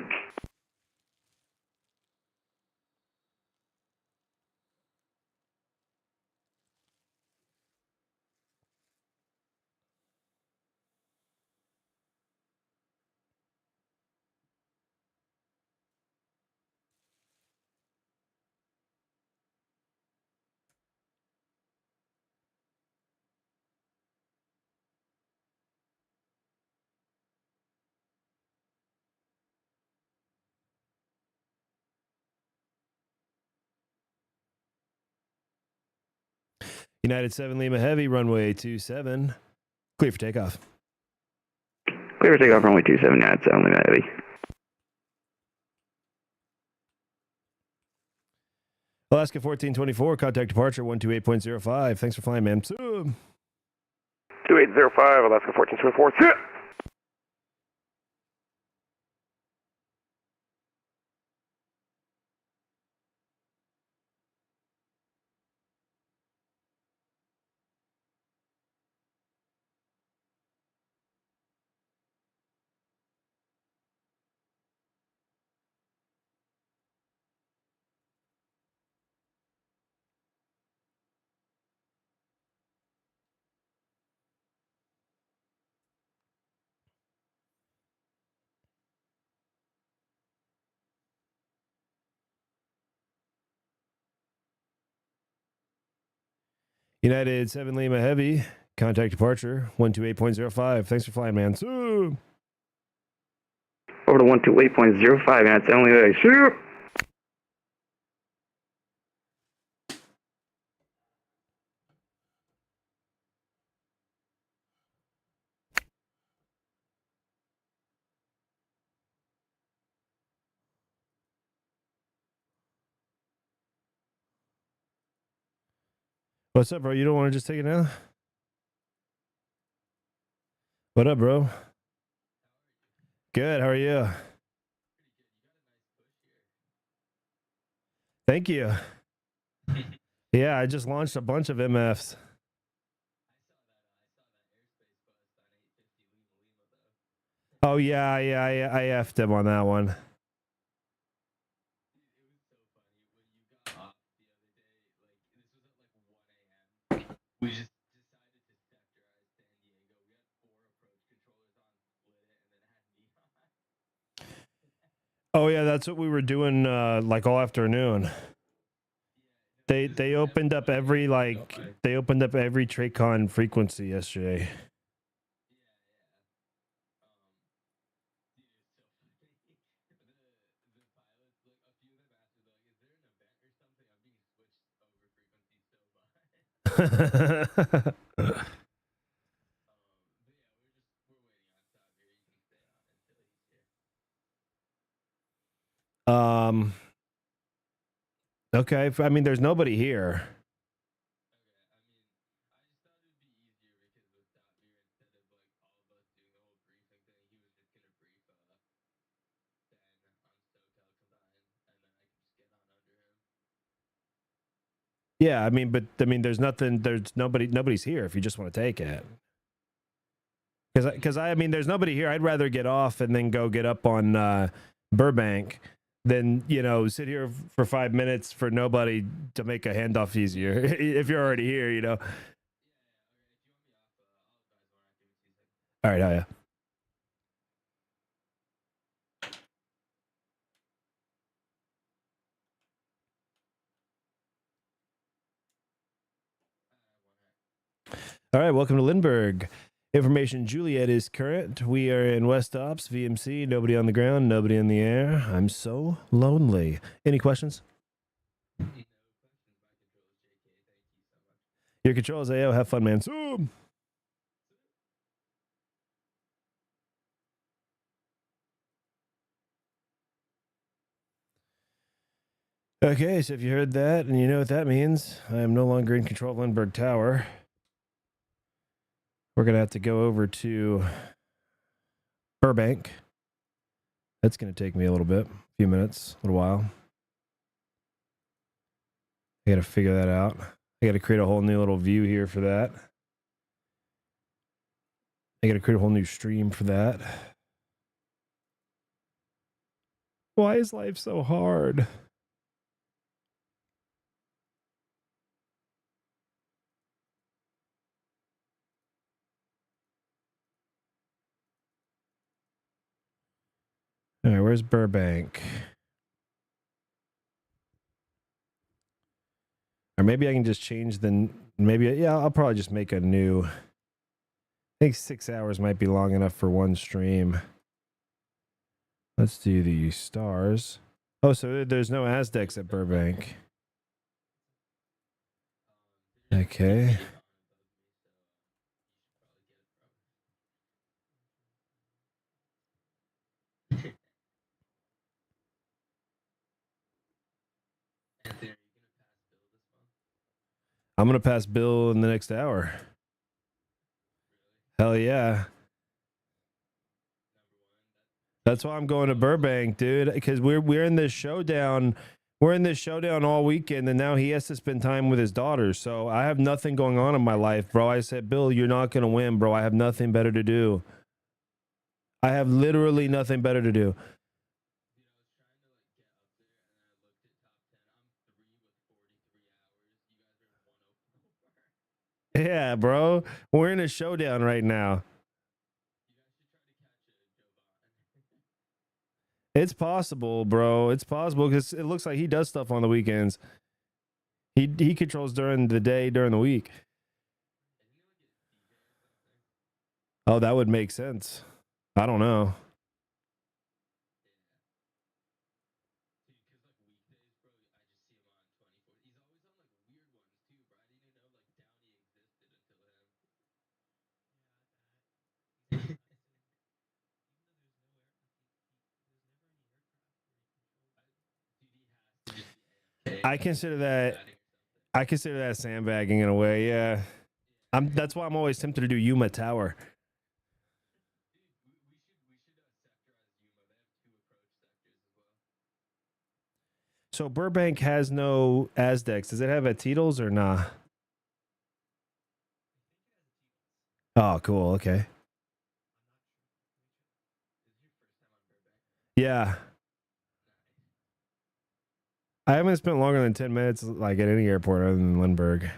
United 7 Lima Heavy, runway 27, clear for takeoff. Clear for takeoff, runway 27, United 7 Lima Heavy. Alaska 1424, contact departure 128.05. Thanks for flying, man. 2805, Alaska 1424. See ya. United 7 Lima Heavy, contact departure 128.05. Thanks for flying, man. Over to 128.05, United 7 Lima Heavy. See ya. What's up, bro? You don't want to just take it now? What up, bro? Good. How are you? Thank you. Yeah, I just launched a bunch of MFs. Oh, yeah, I effed him on that one. We just Oh, yeah, that's what we were doing like all afternoon. They opened up every TradeCon frequency yesterday. Okay, I mean, there's nobody here. Yeah, I mean, but I mean, there's nobody's here if you just want to take it. Because I mean, there's nobody here. I'd rather get off and then go get up on Burbank than sit here for 5 minutes for nobody to make a handoff easier. If you're already here. All right, oh yeah. All right, welcome to Lindbergh. Information Juliet is current. We are in West Ops, VMC, nobody on the ground, nobody in the air. I'm so lonely. Any questions? Your controls, AO. Have fun, man. Zoom. Okay, so if you heard that and you know what that means, I am no longer in control of Lindbergh Tower. We're going to have to go over to Burbank. That's going to take me a little bit, a few minutes, a little while. I got to figure that out. I got to create a whole new little view here for that. I got to create a whole new stream for that. Why is life so hard? All right, where's Burbank? Or maybe I can just change the... yeah, I'll probably just make a new... I think 6 hours might be long enough for one stream. Let's do the stars. Oh, so there's no Aztecs at Burbank. Okay. I'm going to pass Bill in the next hour. Hell yeah. That's why I'm going to Burbank, dude, because we're in this showdown. We're in this showdown all weekend, and now he has to spend time with his daughter. So I have nothing going on in my life, bro. I said, Bill, you're not going to win, bro. I have nothing better to do. I have literally nothing better to do. Yeah, bro. We're in a showdown right now. It's possible, bro. It's possible because it looks like he does stuff on the weekends. He controls during the day, during the week. Oh, that would make sense. I don't know. I consider that sandbagging in a way. Yeah, that's why I'm always tempted to do Yuma Tower. So Burbank has no Aztecs. Does it have Titles or nah? Oh, cool. Okay. Yeah. I haven't spent longer than 10 minutes like at any airport other than Lindbergh.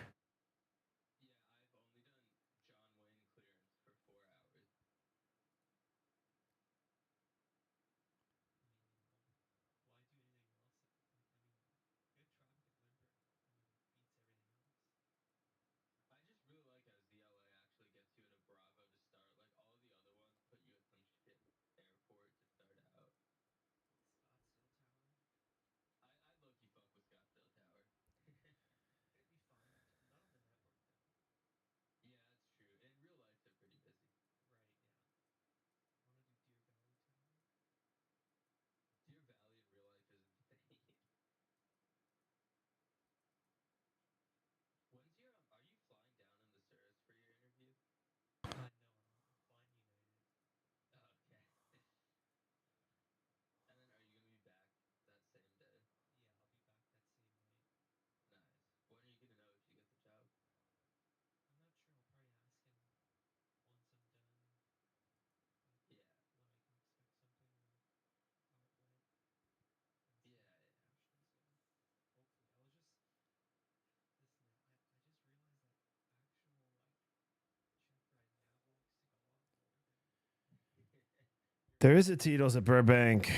There is a Tito's at Burbank.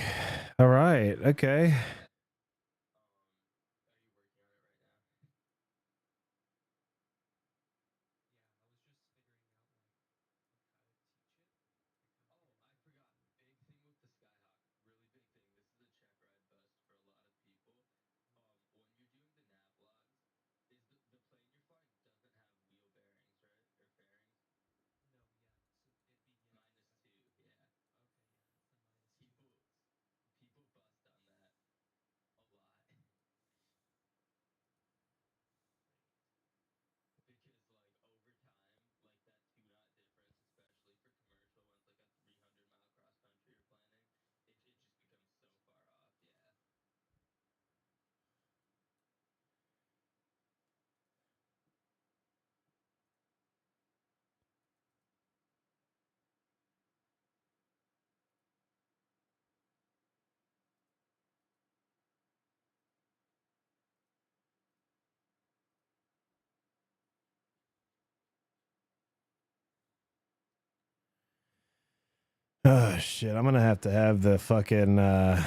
All right. Okay. Oh shit! I'm gonna have to have the fucking. I'm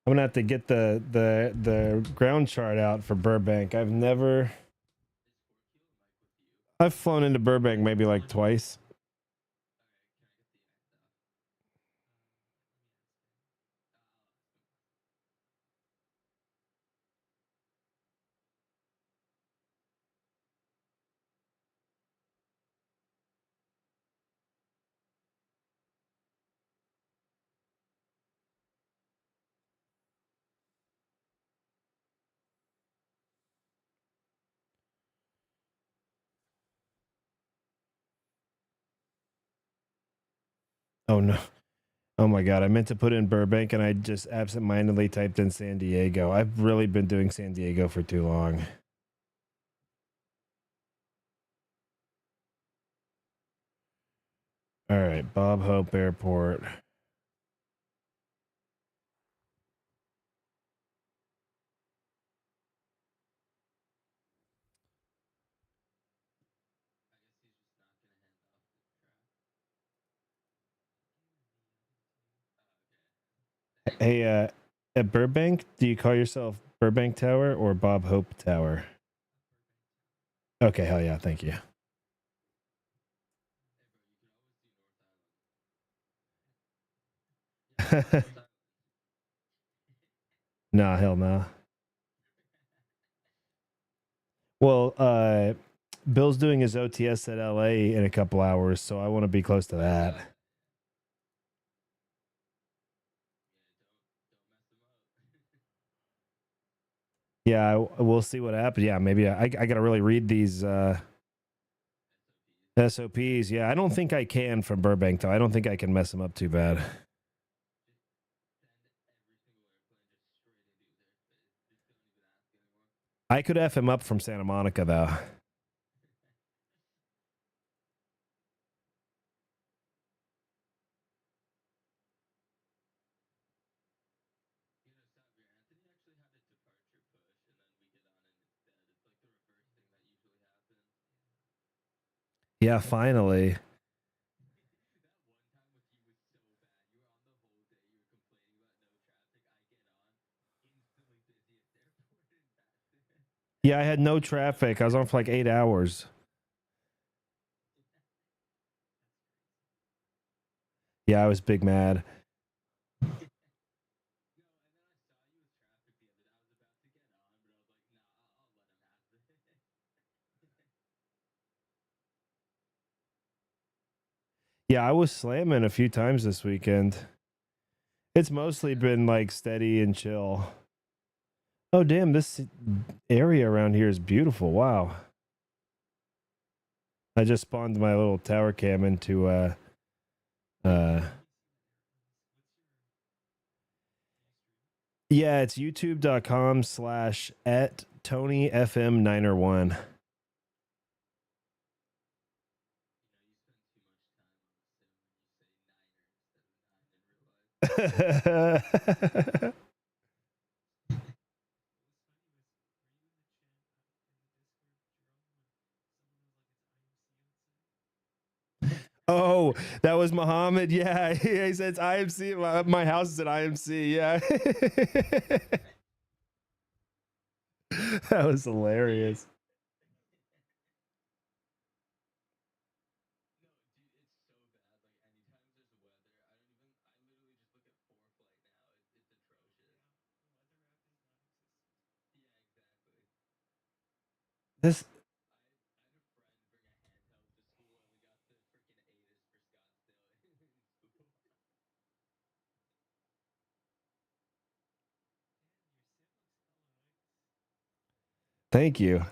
gonna have to get the ground chart out for Burbank. I've flown into Burbank maybe like twice. Oh no. Oh my god, I meant to put in Burbank and I just absentmindedly typed in San Diego. I've really been doing San Diego for too long. All right, Bob Hope Airport. Hey, at Burbank, do you call yourself Burbank Tower or Bob Hope Tower? Okay, hell yeah, thank you. Nah, hell no. Well, Bill's doing his OTS at LA in a couple hours, so I want to be close to that. Yeah, we'll see what happens. Yeah, maybe I got to really read these SOPs. Yeah, I don't think I can from Burbank, though. I don't think I can mess them up too bad. I could F him up from Santa Monica, though. Yeah, finally. Yeah, I had no traffic. I was on for like 8 hours. Yeah, I was big mad. Yeah, I was slamming a few times this weekend. It's mostly been like steady and chill. Oh, damn, this area around here is beautiful. Wow. I just spawned my little tower cam into yeah, it's youtube.com/@TonyFM901. Oh, that was Muhammad. Yeah, he says IMC. My house is at IMC. Yeah. That was hilarious. This Thank you.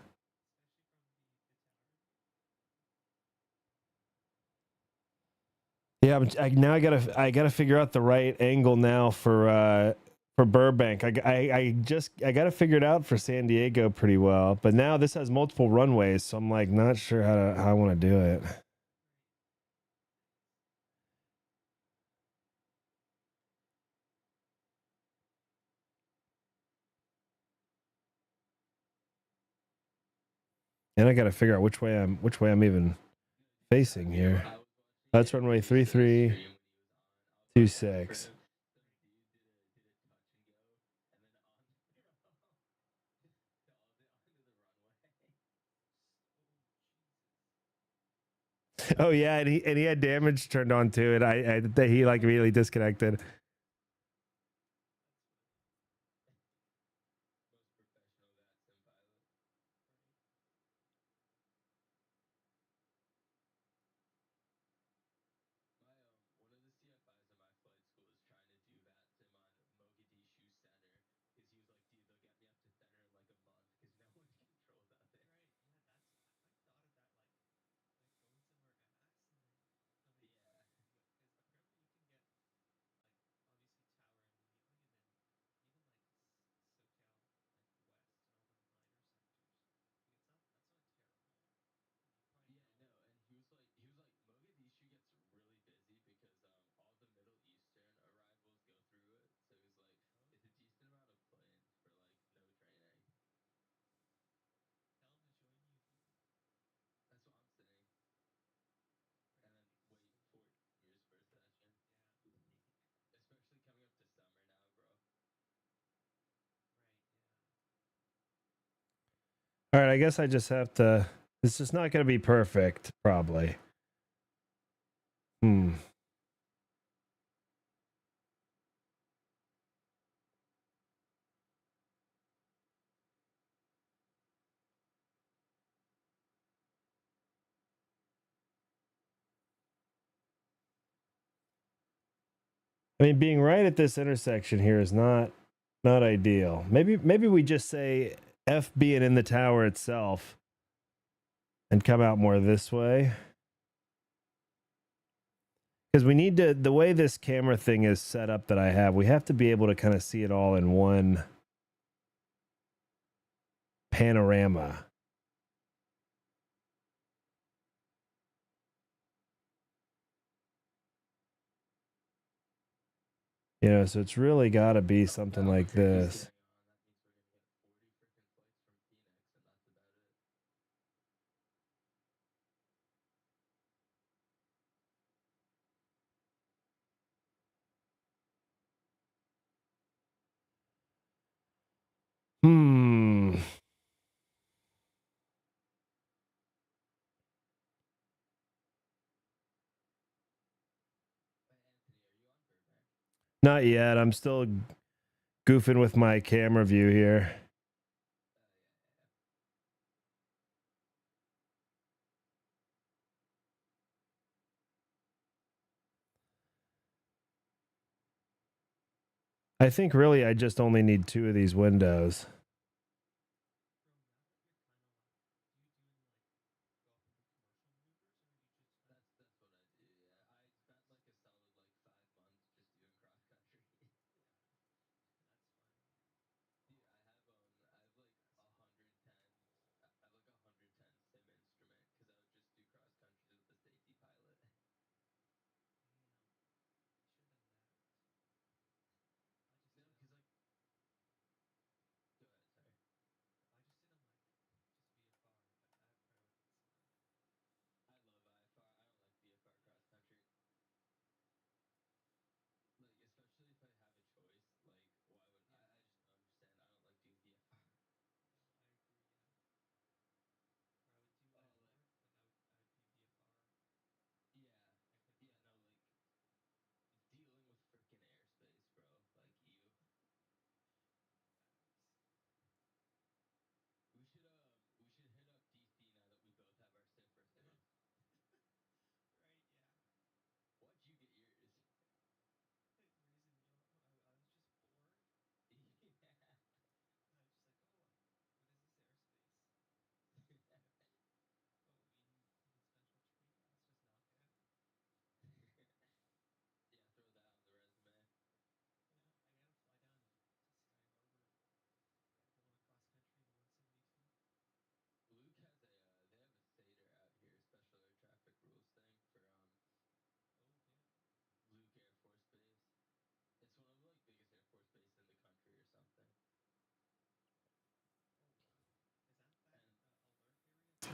Yeah, now I gotta figure out the right angle now for Burbank. I gotta figure it out for San Diego pretty well, but now this has multiple runways, so I'm like not sure how I want to do it. And I gotta figure out which way I'm even facing here. That's runway 3326. Oh yeah, and he had damage turned on too, and he like immediately disconnected. All right, I guess I just have to. It's just not going to be perfect, probably. Hmm. I mean, being right at this intersection here is not ideal. Maybe we just say F being in the tower itself and come out more this way. Because we need to, the way this camera thing is set up that I have, we have to be able to kind of see it all in one panorama. You know, so it's really got to be something like this. Hmm. Not yet. I'm still goofing with my camera view here. I think really I just only need 2 of these windows.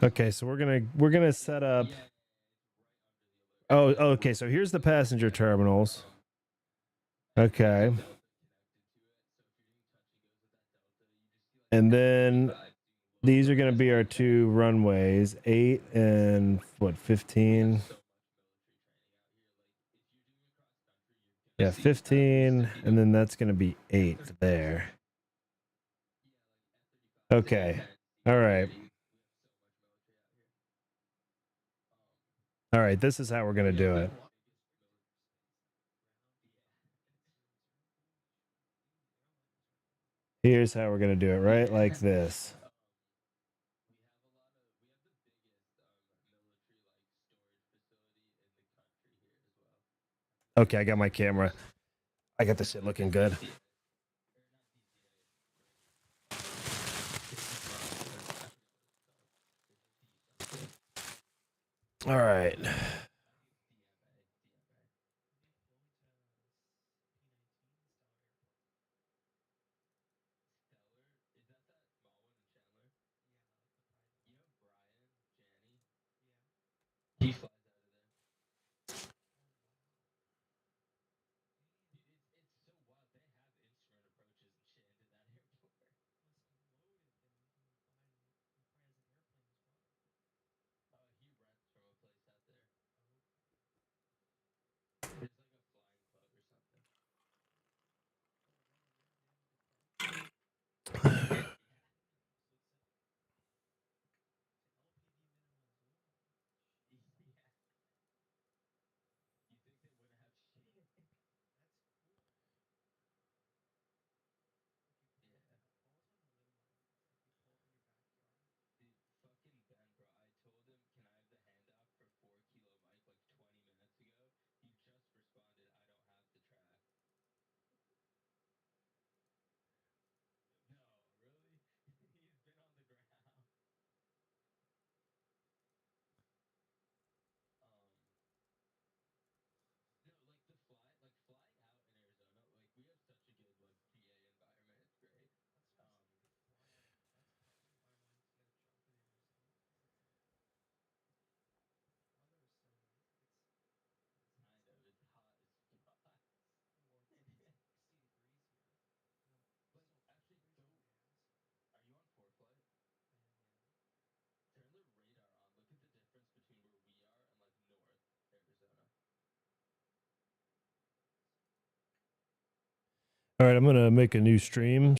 Okay, so we're gonna set up. Oh, okay. So here's the passenger terminals. Okay. And then these are going to be our two runways, 8 and what, 15? Yeah, 15, and then that's going to be 8 there. Okay. All right. All right, this is how we're going to do it. Here's how we're going to do it, right? Like this. Okay, I got my camera. I got this shit looking good. All right. All right, I'm going to make a new stream.